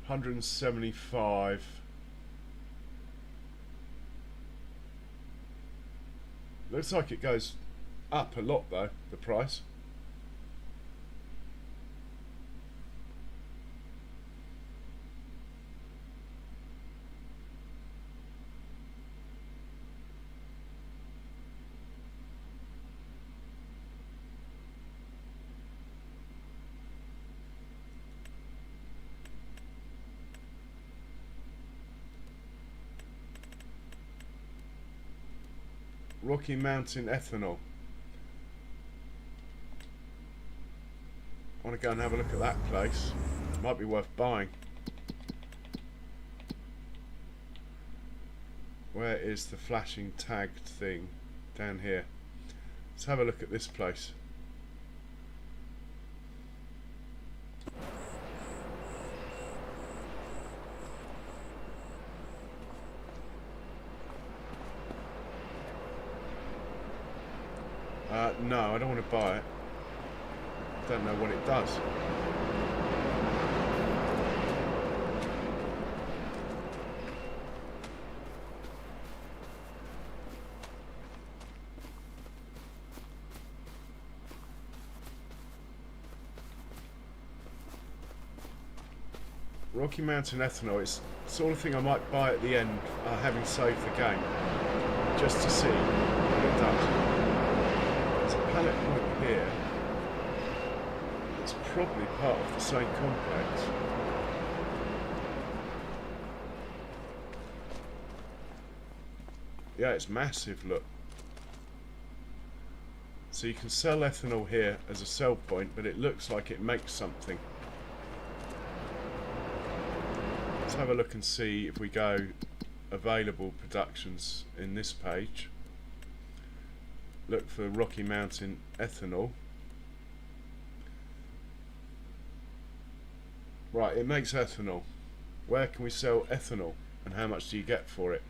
S1: $175. Looks like it goes up a lot though, the price. Rocky Mountain ethanol. I want to go and have a look at that place. Might be worth buying. Where is the flashing tagged thing? Down here. Let's have a look at this place. No, I don't want to buy it. Don't know what it does. Rocky Mountain ethanol, it's the sort of thing I might buy at the end, having saved the game, just to see what it does. There's a pallet point here. It's probably part of the same complex. Yeah, it's massive, look. So you can sell ethanol here as a sell point, but it looks like it makes something. Let's have a look and see if we go available productions in this page. Look for Rocky Mountain ethanol. Right, it makes ethanol. Where can we sell ethanol and how much do you get for it?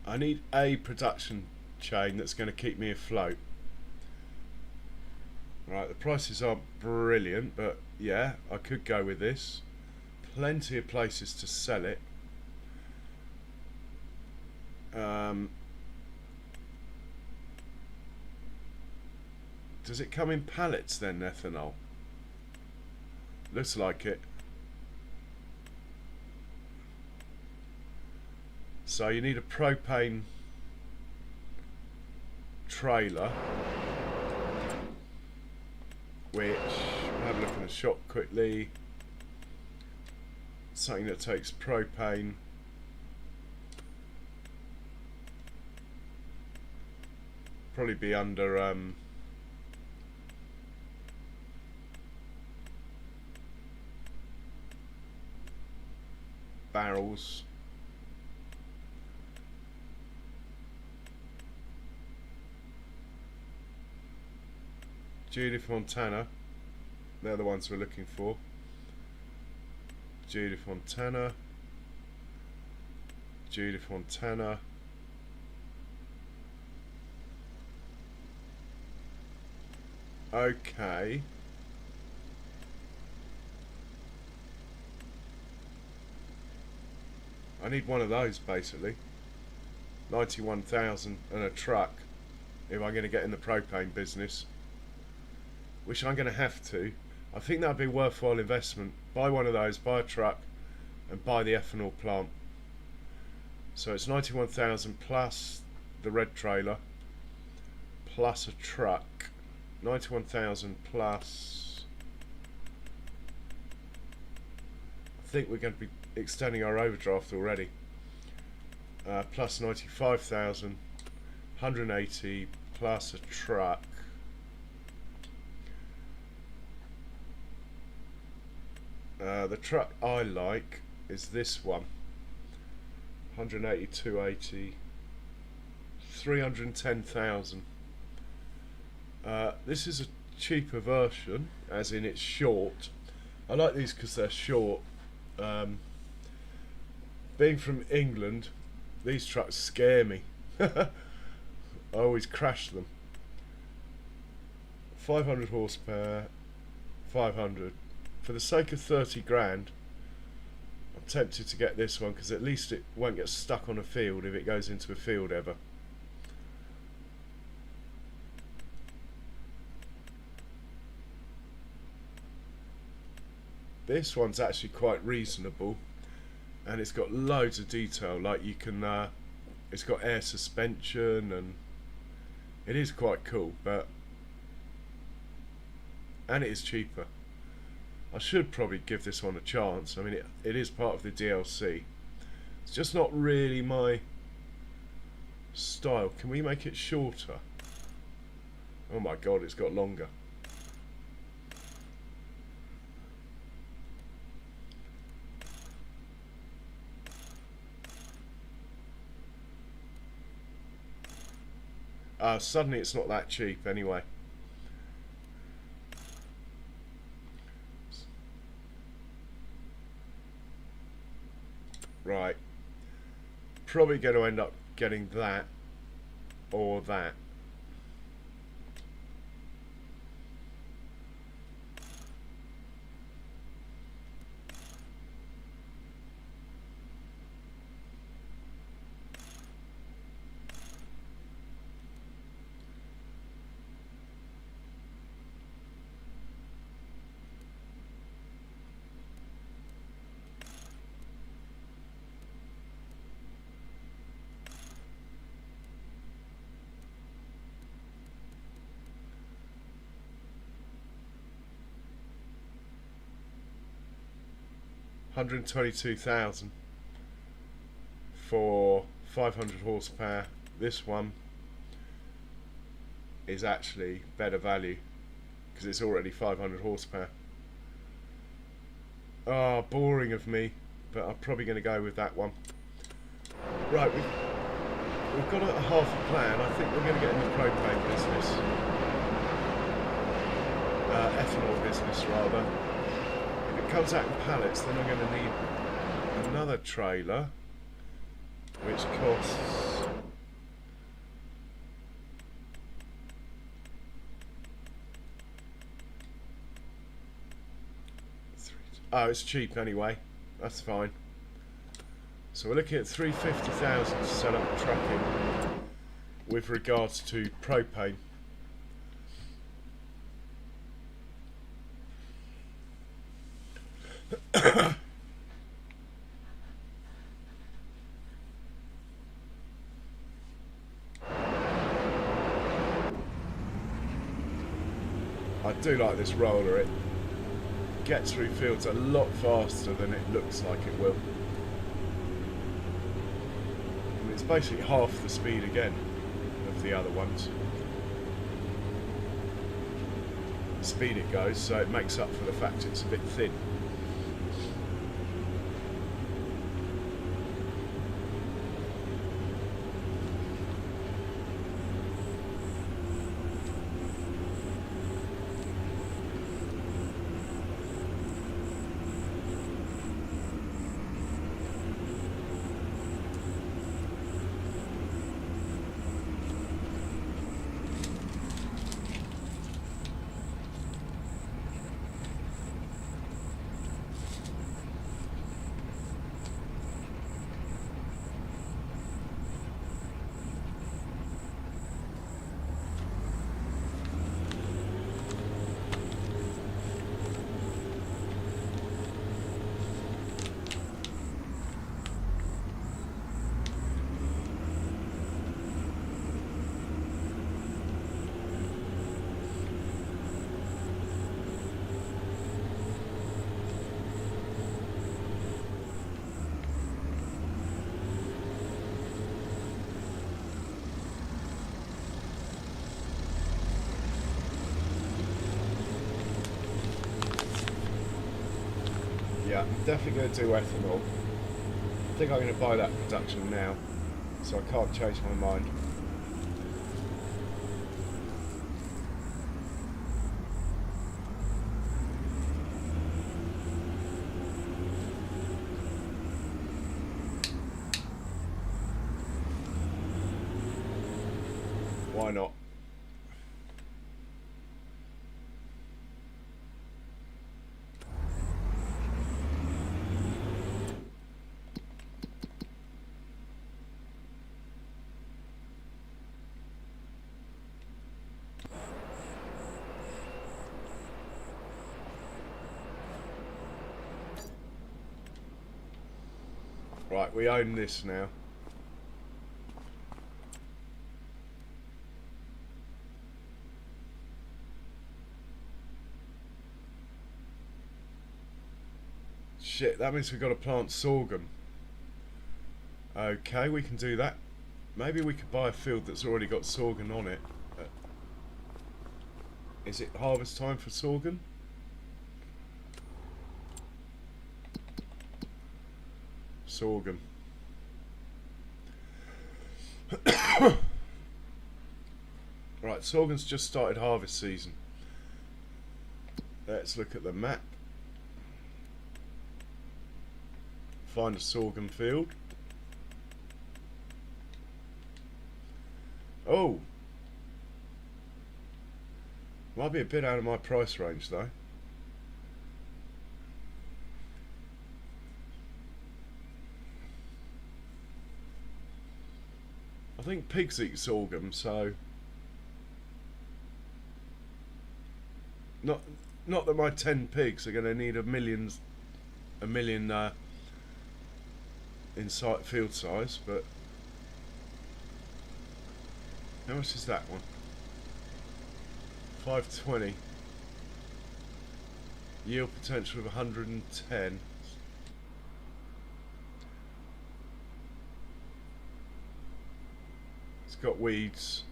S1: I need a production chain that's going to keep me afloat. Right, the prices aren't brilliant, but yeah, I could go with this. Plenty of places to sell it. Does it come in pallets then, ethanol? Looks like it. So you need a propane trailer, which, I'll have a look in the shop quickly. Something that takes propane. Probably be under barrels. Judith Montana, they're the ones we're looking for. Judith Montana, Judith Montana. Okay. I need one of those basically. 91,000 and a truck if I'm going to get in the propane business, which I'm going to have to. I think that would be a worthwhile investment. Buy one of those, buy a truck and buy the ethanol plant. So it's 91,000 plus the red trailer plus a truck. 91,000 plus, I think we're going to be extending our overdraft already. Plus 95,000, 180 plus a truck. The truck I like is this one. 180, 280, 310,000. This is a cheaper version, as in it's short. I like these because they're short. Being from England, these trucks scare me. I always crash them. 500 horsepower, 500. For the sake of 30 grand, I'm tempted to get this one because at least it won't get stuck on a field if it goes into a field ever. This one's actually quite reasonable, and it's got loads of detail. Like you can, it's got air suspension, and it is quite cool. And it is cheaper. I should probably give this one a chance. I mean, it is part of the DLC. It's just not really my style. Can we make it shorter? Oh my god, it's got longer. Suddenly it's not that cheap anyway. Right. Probably going to end up getting that or that. $122,000 for 500 horsepower. This one is actually better value because it's already 500 horsepower. Ah, boring of me, but I'm probably going to go with that one. Right, we've got a half a plan. I think we're going to get in the propane business, ethanol business rather. Comes out in pallets, then I'm going to need another trailer, which costs it's cheap anyway. That's fine. So we're looking at 350,000 to set up trucking with regards to propane. I do like this roller. It gets through fields a lot faster than it looks like it will. I mean, it's basically half the speed again of the other ones. The speed it goes, so it makes up for the fact it's a bit thin. Yeah, I'm definitely going to do ethanol. I think I'm going to buy that production now, so I can't change my mind. Why not? Right, we own this now. Shit, that means we've got to plant sorghum. Okay, we can do that. Maybe we could buy a field that's already got sorghum on it. Is it harvest time for sorghum? Sorghum. Right, sorghum's just started harvest season. Let's look at the map. Find a sorghum field. Oh! Might be a bit out of my price range though. I think pigs eat sorghum, so not that my 10 pigs are going to need a million in field size, but how much is that one? 520. Yield potential of 110. It's got weeds.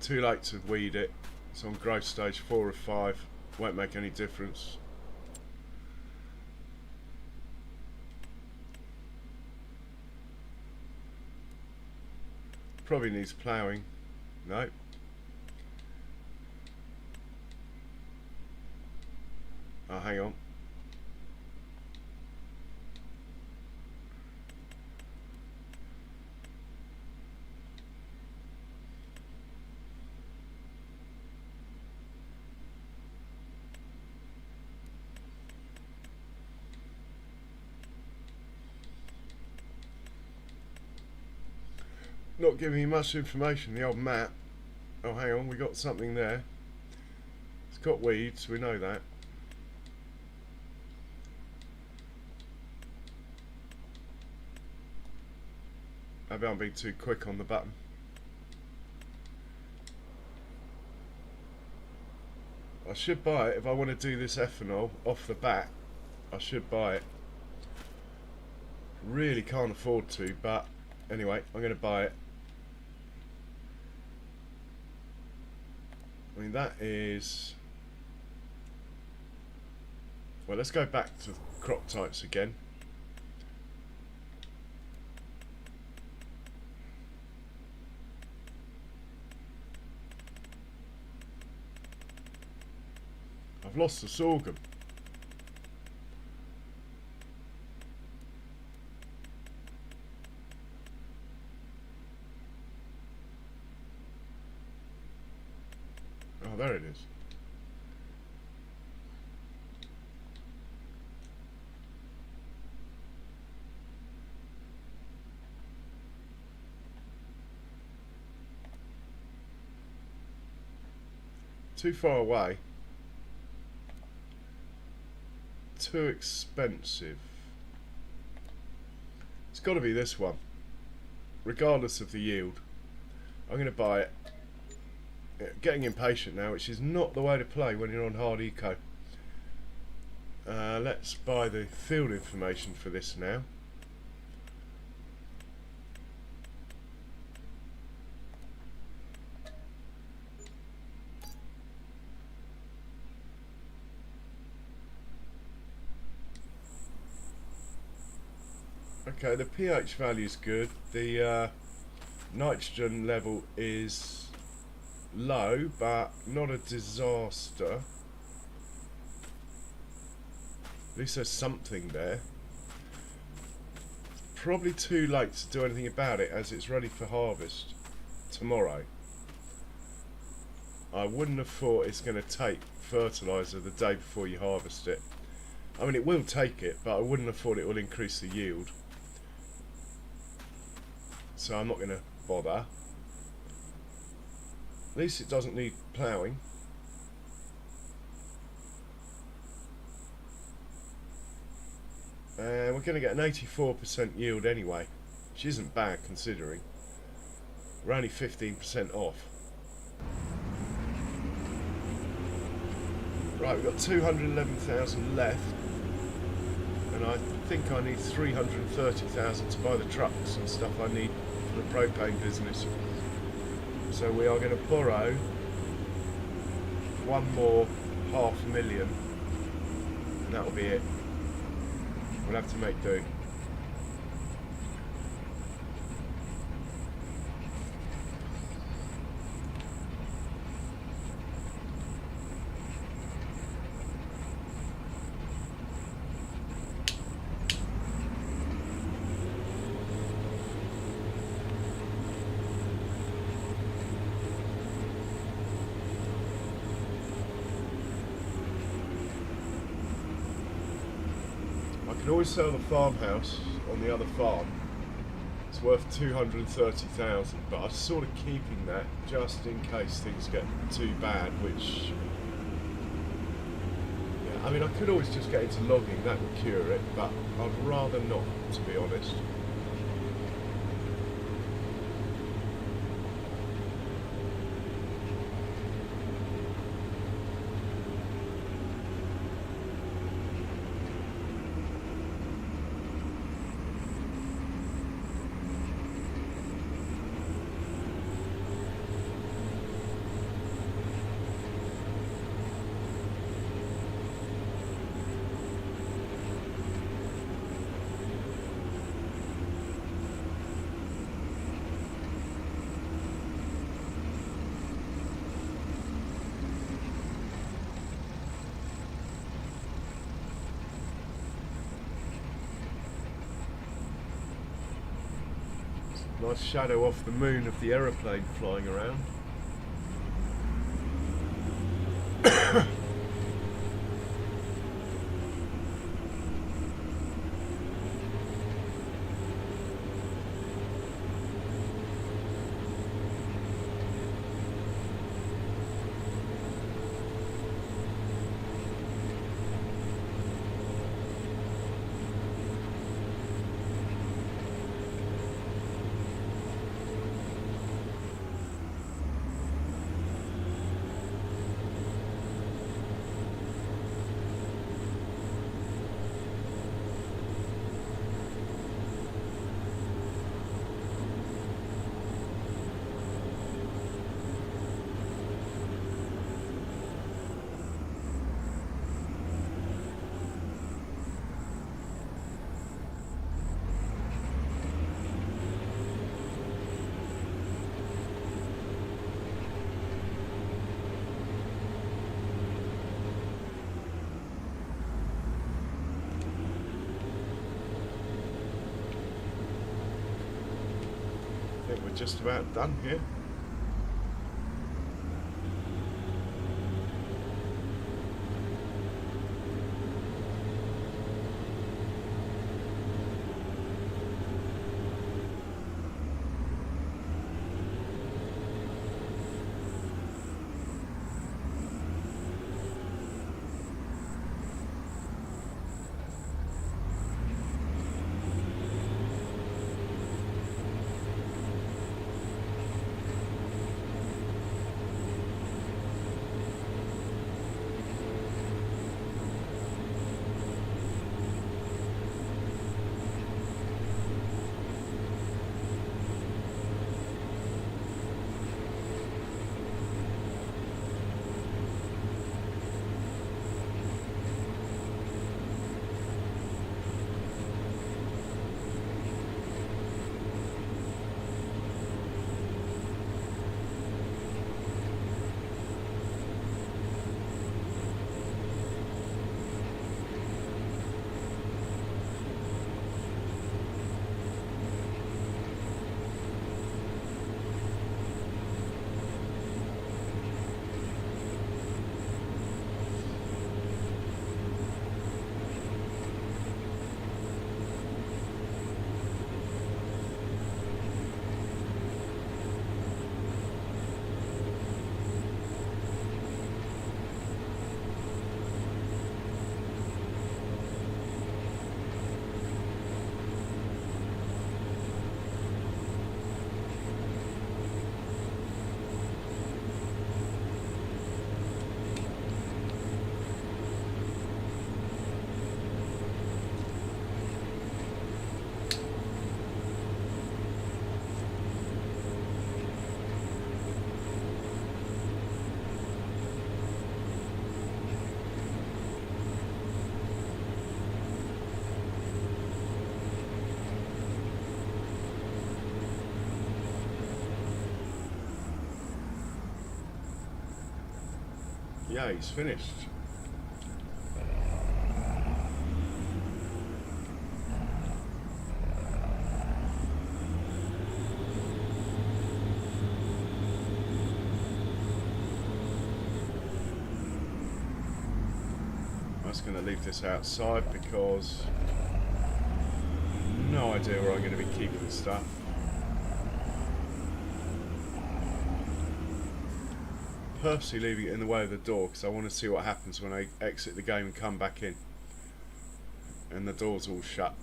S1: Too late to weed it. It's on growth stage 4 or 5. Won't make any difference. Probably needs ploughing. No. Oh, hang on. Not giving you much information, the old map. Oh, hang on, we got something there. It's got weeds, we know that. Maybe I'm being too quick on the button. I should buy it if I want to do this ethanol off the bat. I should buy it. Really can't afford to, but anyway, I'm going to buy it. I mean, that is... Well, let's go back to crop types again. I've lost the sorghum. Oh, there it is. Too far away. Too expensive. It's got to be this one, regardless of the yield. I'm going to buy it. Getting impatient now, which is not the way to play when you're on hard eco. Let's buy the field information for this now. Okay, the pH value is good. The nitrogen level is low, but not a disaster. At least there's something there. Probably too late to do anything about it, as it's ready for harvest tomorrow. I wouldn't have thought it's going to take fertiliser the day before you harvest it. I mean, it will take it, but I wouldn't have thought it will increase the yield. So I'm not going to bother. At least it doesn't need ploughing. We're going to get an 84% yield anyway, which isn't bad considering. We're only 15% off. Right, we've got 211,000 left, and I think I need 330,000 to buy the trucks and stuff I need for the propane business. So we are going to borrow one more $500,000, and that'll be it. We'll have to make do. I can always sell the farmhouse on the other farm. It's worth 230,000, but I'm sort of keeping that just in case things get too bad, which, yeah, I mean, I could always just get into logging, that would cure it, but I'd rather not, to be honest. Nice shadow off the moon of the aeroplane flying around. I think we're just about done here. Yeah, he's finished. I'm just going to leave this outside because no idea where I'm going to be keeping stuff. Purposely leaving it in the way of the door because I want to see what happens when I exit the game and come back in and the door's all shut.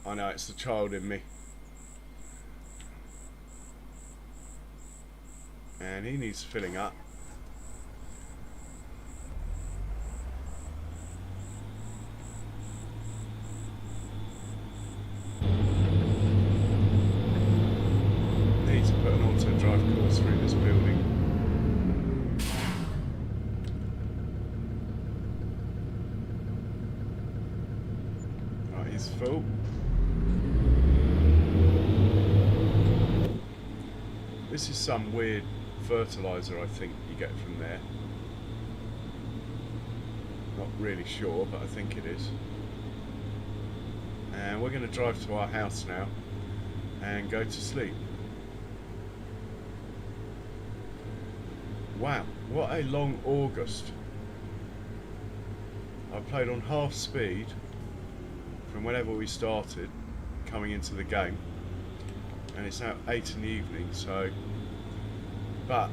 S1: I know, it's the child in me, and he needs filling up. Needs to put an auto drive course through this building. Right, he's full. This is some weird fertilizer I think you get from there. Not really sure, but I think it is. And we're going to drive to our house now and go to sleep. Wow, what a long August. I played on half speed from whenever we started coming into the game, and it's now 8 in the evening, so, but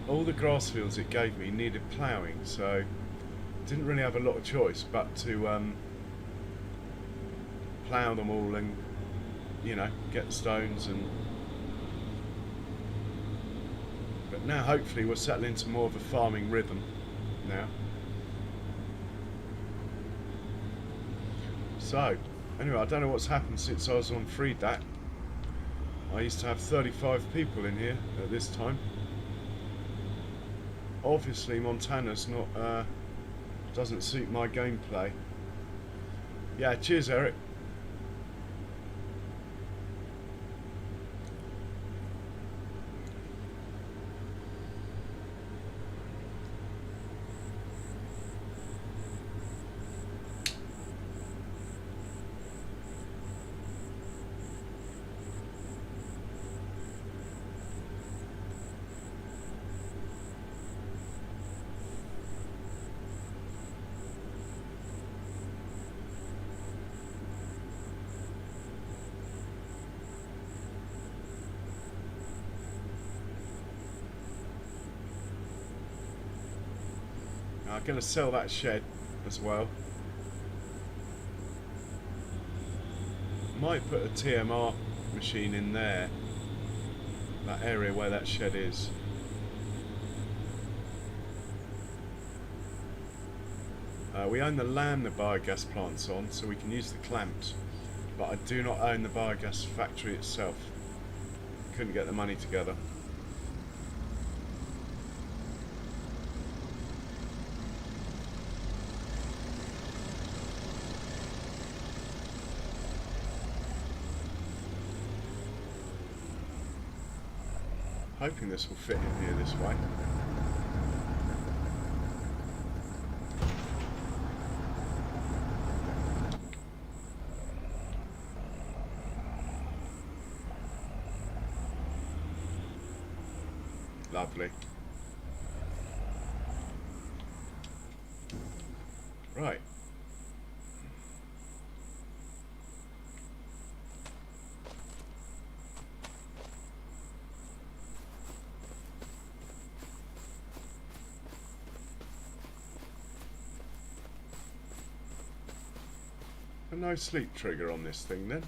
S1: all the grass fields it gave me needed ploughing, so didn't really have a lot of choice but to plough them all and, you know, get the stones. And but now hopefully we'll settle into more of a farming rhythm now. So anyway, I don't know what's happened since I was on Freedat. I used to have 35 people in here at this time. Obviously Montana's not doesn't suit my gameplay. Yeah, cheers Eric. I'm going to sell that shed as well. Might put a TMR machine in there, that area where that shed is. We own the land the biogas plant's on, so we can use the clamps, but I do not own the biogas factory itself. Couldn't get the money together. Hoping this will fit in here this way. Lovely. Right. No sleep trigger on this thing then.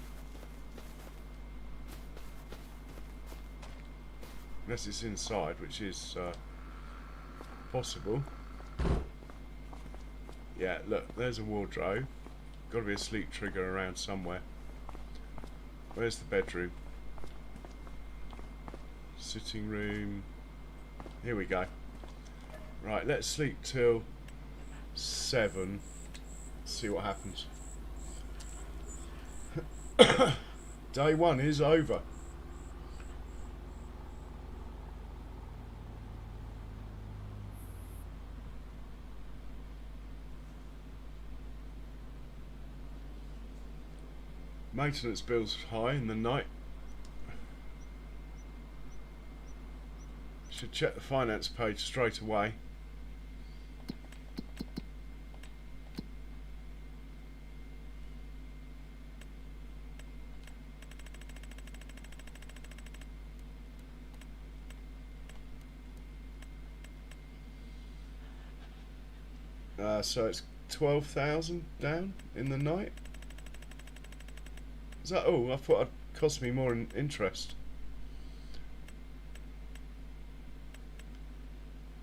S1: Unless it's inside, which is possible. Yeah, look, there's a wardrobe. Got to be a sleep trigger around somewhere. Where's the bedroom? Sitting room. Here we go. Right, let's sleep till 7. See what happens. Day 1 is over. Maintenance bills high in the night. Should check the finance page straight away. So it's 12,000 down in the night. Is that all? I thought it'd cost me more in interest.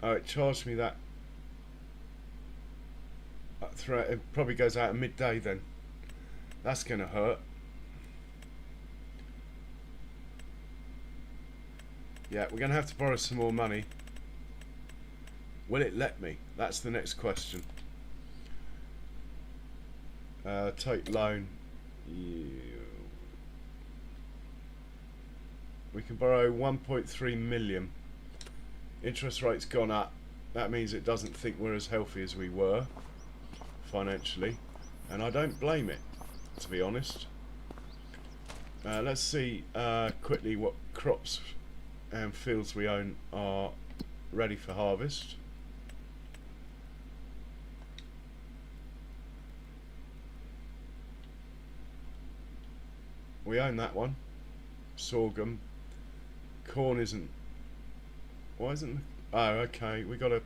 S1: Oh, it charged me that. It probably goes out at midday then. That's gonna hurt. Yeah, we're gonna have to borrow some more money. Will it let me? That's the next question. Take loan. We can borrow 1.3 million. Interest rate's gone up. That means it doesn't think we're as healthy as we were financially, and I don't blame it, to be honest. Let's see quickly what crops and fields we own are ready for harvest. We own that one. Sorghum. Corn isn't. Why isn't? Oh, okay. We gotta.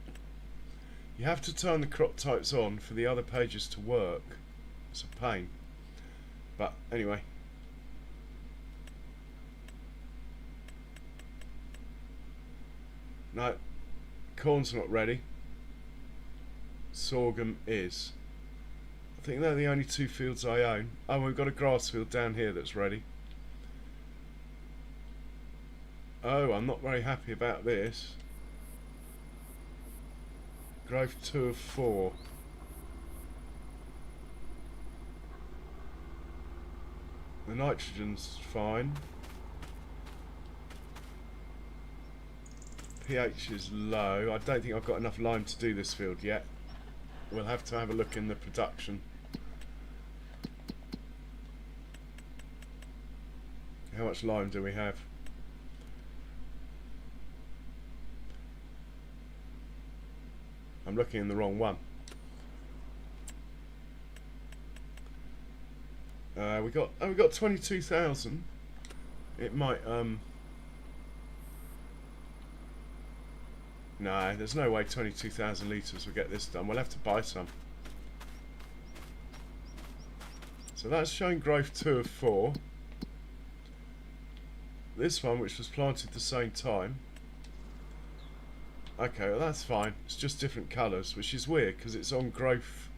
S1: You have to turn the crop types on for the other pages to work. It's a pain. But anyway. No. Corn's not ready. Sorghum is. I think they're the only two fields I own. Oh, we've got a grass field down here that's ready. Oh, I'm not very happy about this. Growth 2 of 4. The nitrogen's fine. pH is low. I don't think I've got enough lime to do this field yet. We'll have to have a look in the production. How much lime do we have? I'm looking in the wrong one. We got 22,000. It might no, there's no way 22,000 litres will get this done. We'll have to buy some. So that's showing growth 2 of 4. This one, which was planted at the same time. Okay, well that's fine. It's just different colours, which is weird because it's on growth.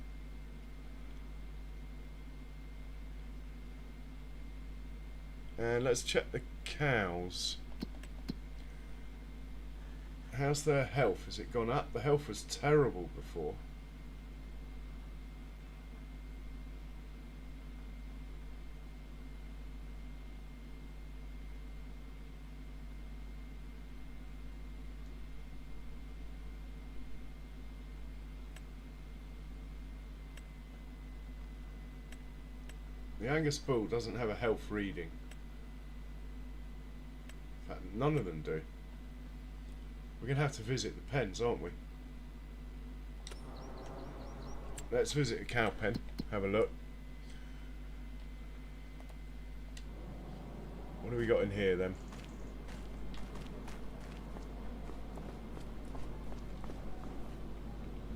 S1: And let's check the cows. How's their health? Has it gone up? The health was terrible before. The Angus bull doesn't have a health reading. In fact, none of them do. We're going to have to visit the pens, aren't we? Let's visit a cow pen, have a look. What have we got in here then?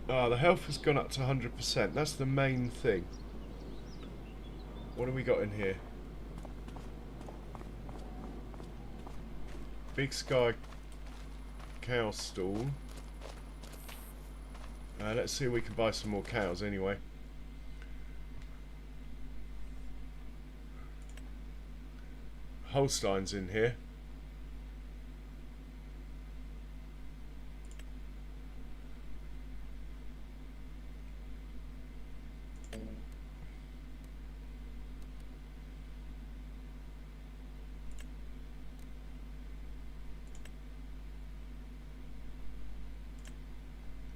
S1: Ah, the health has gone up to 100%. That's the main thing. What have we got in here? Big Sky cow stall. Let's see if we can buy some more cows anyway. Holstein's in here.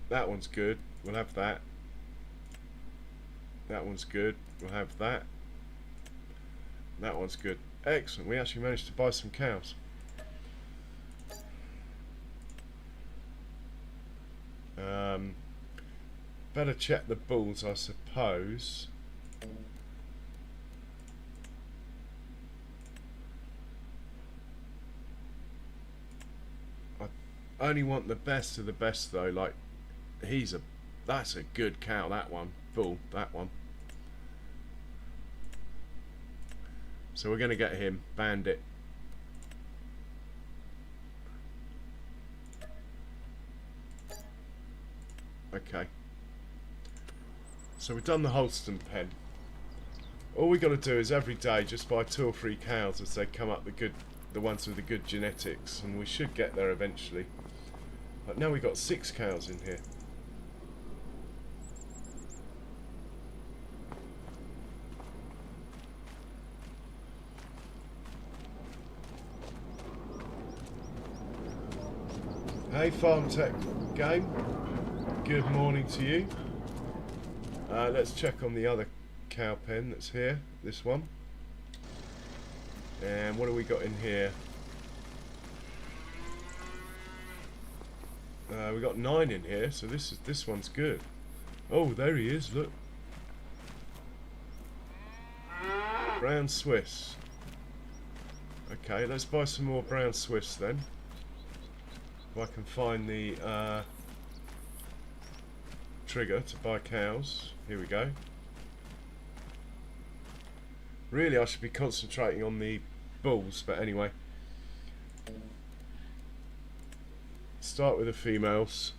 S1: That one's good. We'll have that. That one's good. We'll have that. That one's good. Excellent. We actually managed to buy some cows. Better check the bulls, I suppose. I only want the best of the best though. Like, that's a good cow, that one. Bull, that one. So we're going to get him, Bandit. Okay. So we've done the Holston pen. All we got to do is every day just buy 2 or 3 cows as they come up, the ones with the good genetics, and we should get there eventually. But now we've got 6 cows in here. Hey Farm Tech Game, good morning to you. Let's check on the other cow pen that's here, this one. And what do we got in here? We got 9 in here, so this one's good. Oh, there he is, look. Brown Swiss. Okay, let's buy some more brown Swiss then. If I can find the trigger to buy cows. Here we go. Really, I should be concentrating on the bulls, but anyway. Start with the females.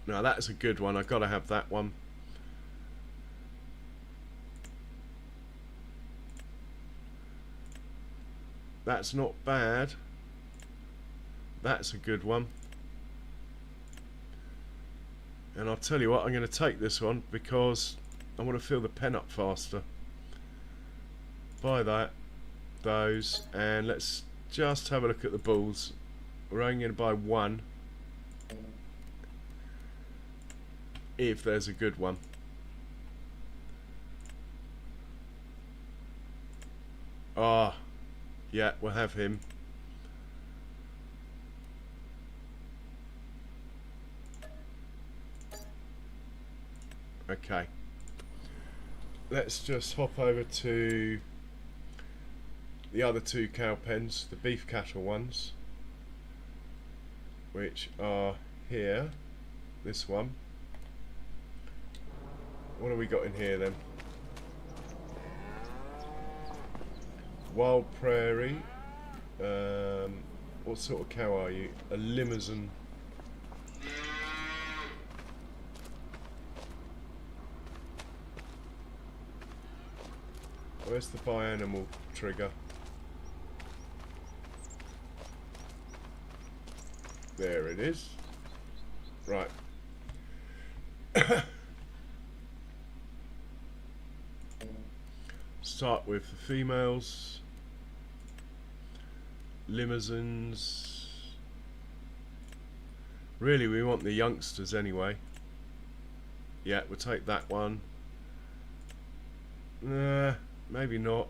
S1: Now that's a good one. I've got to have that one. That's not bad. That's a good one. And I'll tell you what, I'm going to take this one because I want to fill the pen up faster. Buy that, those, and let's just have a look at the bulls. We're only going to buy 1. If there's a good one. Ah, yeah, we'll have him. Okay, let's just hop over to the other 2 cow pens, the beef cattle ones, which are here. This one. What have we got in here then? Wild Prairie. What sort of cow are you? A Limousin. Where's the buy animal trigger? There it is. Right. Start with the females. Limousines. Really, we want the youngsters anyway. Yeah, we'll take that one. Nah, maybe not.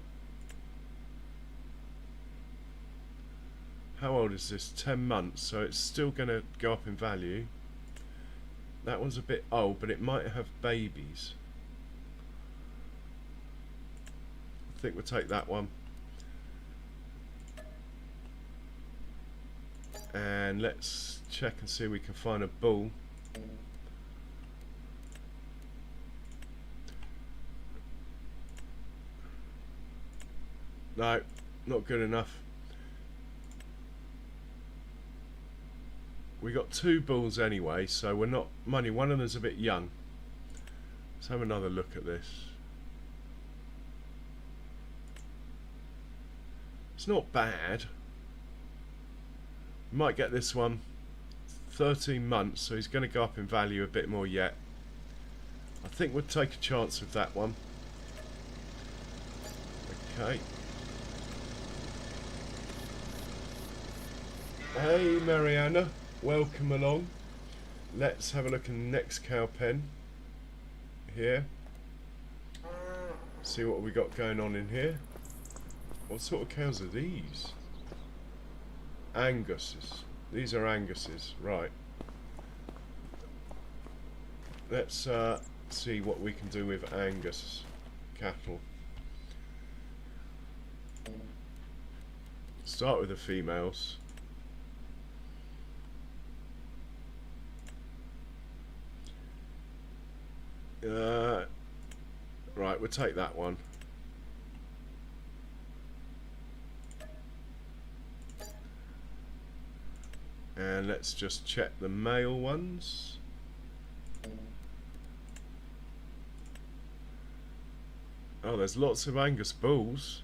S1: How old is this? 10 months, so it's still going to go up in value. That one's a bit old, but it might have babies. I think we'll take that one. And let's check and see if we can find a bull. No, not good enough. We got 2 bulls anyway, so we're not money. One of them's a bit young. Let's have another look at this. It's not bad. Might get this one. 13 months, so he's going to go up in value a bit more yet. I think we'll take a chance with that one. Okay. Hey Mariana, welcome along. Let's have a look in the next cow pen. Here. See what we got going on in here. What sort of cows are these? Angus's. These are Angus's, right. Let's see what we can do with Angus cattle. Start with the females. Right, we'll take that one. And let's just check the male ones. Oh, there's lots of Angus bulls.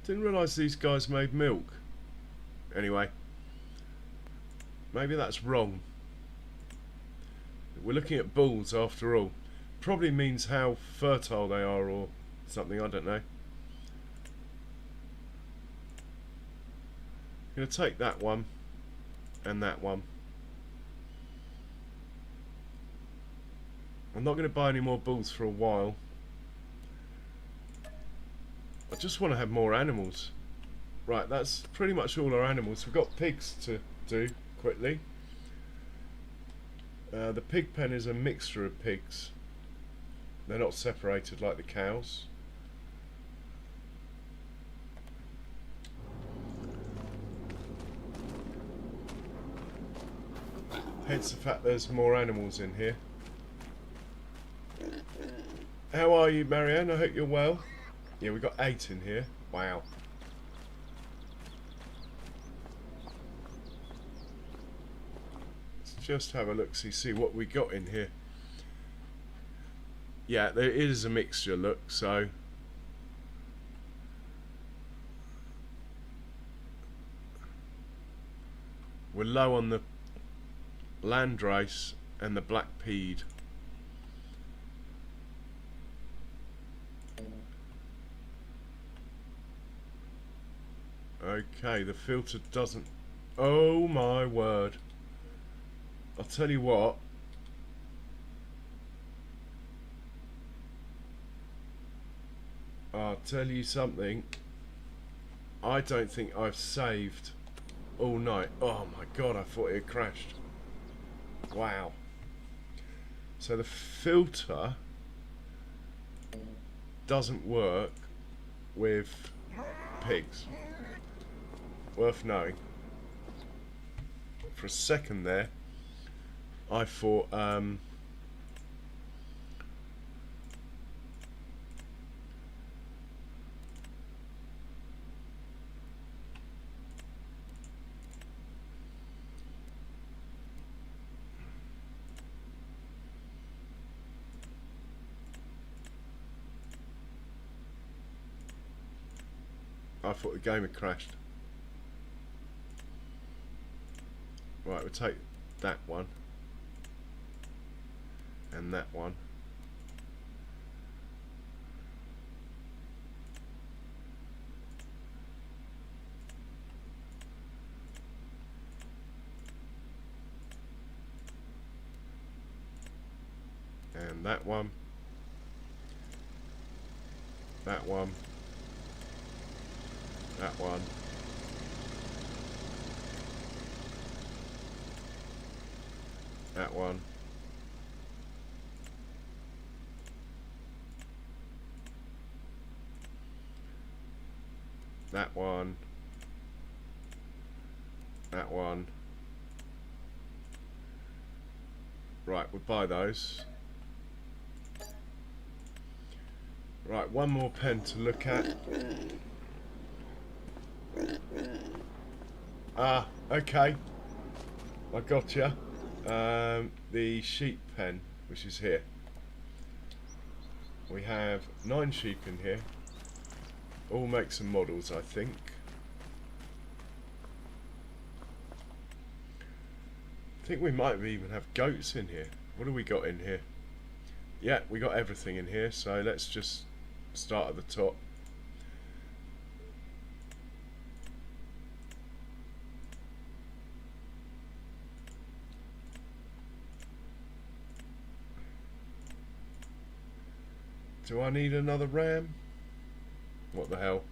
S1: Didn't realise these guys made milk. Anyway, maybe that's wrong. We're looking at bulls after all. Probably means how fertile they are or something, I don't know. I'm going to take that one and that one. I'm not going to buy any more bulls for a while. I just want to have more animals. Right, that's pretty much all our animals. We've got pigs to do quickly. The pig pen is a mixture of pigs. They're not separated like the cows. Hence the fact there's more animals in here. How are you, Marianne? I hope you're well. Yeah, we've got 8 in here. Wow. Let's just have a look, see what we got in here. Yeah, there is a mixture, look, so... We're low on the landrace and the black peed. Okay, the filter doesn't... Oh my word. I'll tell you what. I'll tell you something. I don't think I've saved all night. Oh my god, I thought it had crashed. Wow. So the filter doesn't work with pigs. Worth knowing. For a second there, I thought the game had crashed. Right, we'll take that one and that one. And that one. That one. That one. That one. That one. That one. Right, we'll buy those. Right, one more pen to look at. Ah, okay. I gotcha. The sheep pen, which is here. We have 9 sheep in here. All makes and models, I think. I think we might even have goats in here. What do we got in here? Yeah, we got everything in here, so let's just start at the top. Do I need another ram? What the hell?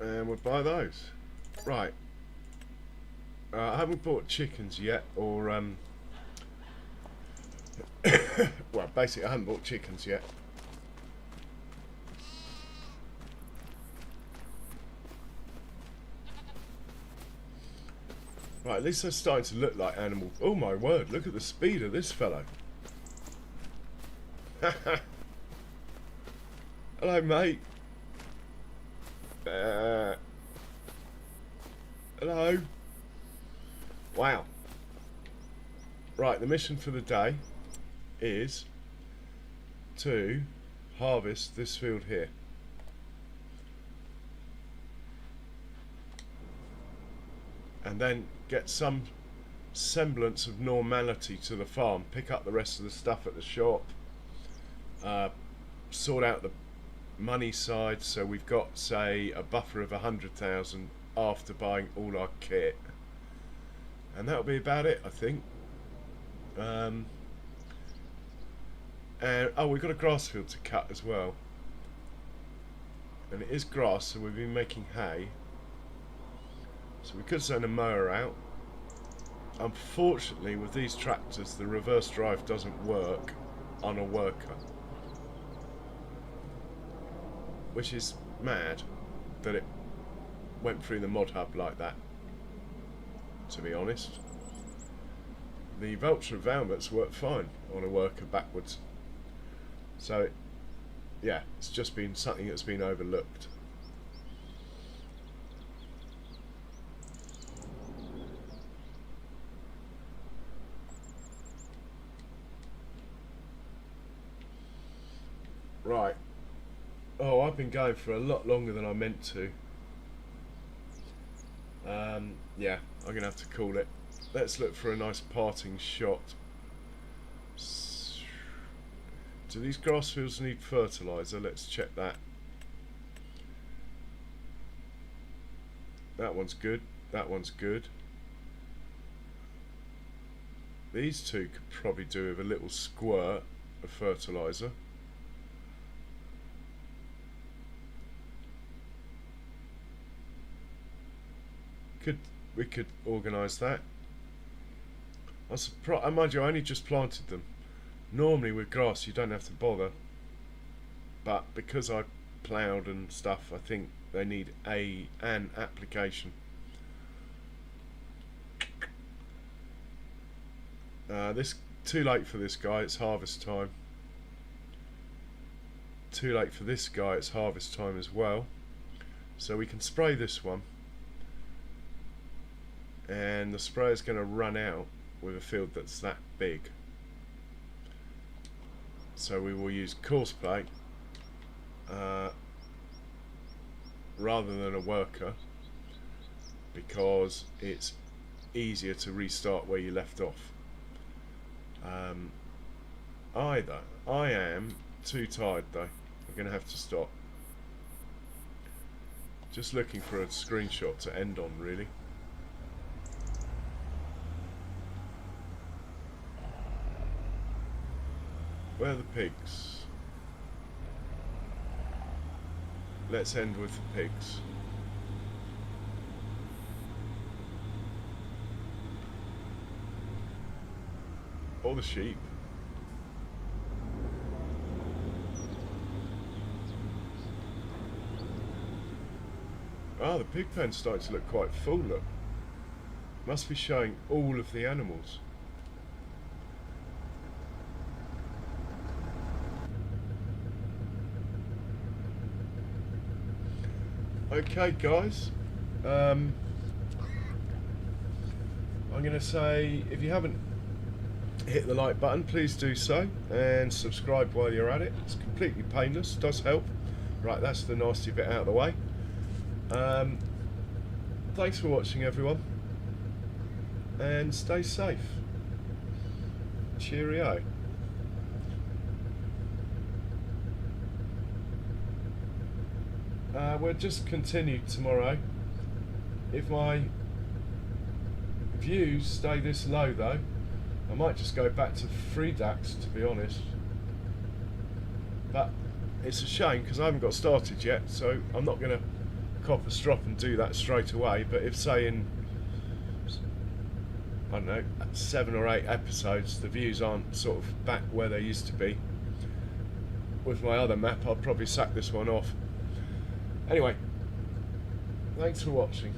S1: And we'll buy those. Right. I haven't bought chickens yet, or well, basically I haven't bought chickens yet. Right, at least they're starting to look like animals. Oh my word, look at the speed of this fellow. Hello, mate. Hello. Wow. Right, the mission for the day is to harvest this field here. And then get some semblance of normality to the farm. Pick up the rest of the stuff at the shop. Sort out the money side, so we've got, say, a buffer of 100,000 after buying all our kit, and that'll be about it, I think. And oh, we've got a grass field to cut as well, and it is grass, so we've been making hay, so we could send a mower out. Unfortunately, with these tractors, the reverse drive doesn't work on a worker, which is mad that it went through the mod hub like that, to be honest. The Vulture Valmets work fine on a worker backwards. So, yeah, it's just been something that's been overlooked. Right. Oh, I've been going for a lot longer than I meant to. Yeah, I'm going to have to call it. Let's look for a nice parting shot. Do these grass fields need fertiliser? Let's check that. That one's good. That one's good. These two could probably do with a little squirt of fertiliser. We could organise that. I'm surprised. Mind you, I only just planted them. Normally with grass you don't have to bother, but because I ploughed and stuff, I think they need an application. This too late for this guy. It's harvest time. Too late for this guy. It's harvest time as well. So we can spray this one. And the spray is going to run out with a field that's that big, so we will use coarse plate rather than a worker, because it's easier to restart where you left off. Either I am too tired though, I'm going to have to stop. Just looking for a screenshot to end on, really. Where are the pigs? Let's end with the pigs. Or the sheep. Ah, the pig pen's starting to look quite full, look. Must be showing all of the animals. Okay, guys. I'm going to say, if you haven't hit the like button, please do so, and subscribe while you're at it. It's completely painless, does help. Right, that's the nasty bit out of the way. Thanks for watching, everyone, and stay safe. Cheerio. We'll just continue tomorrow. If my views stay this low though, I might just go back to 3 DAX, to be honest. But it's a shame because I haven't got started yet, so I'm not going to cop a strop and do that straight away. But if, say, in, I don't know, 7 or 8 episodes the views aren't sort of back where they used to be with my other map, I'll probably sack this one off. Anyway, thanks for watching.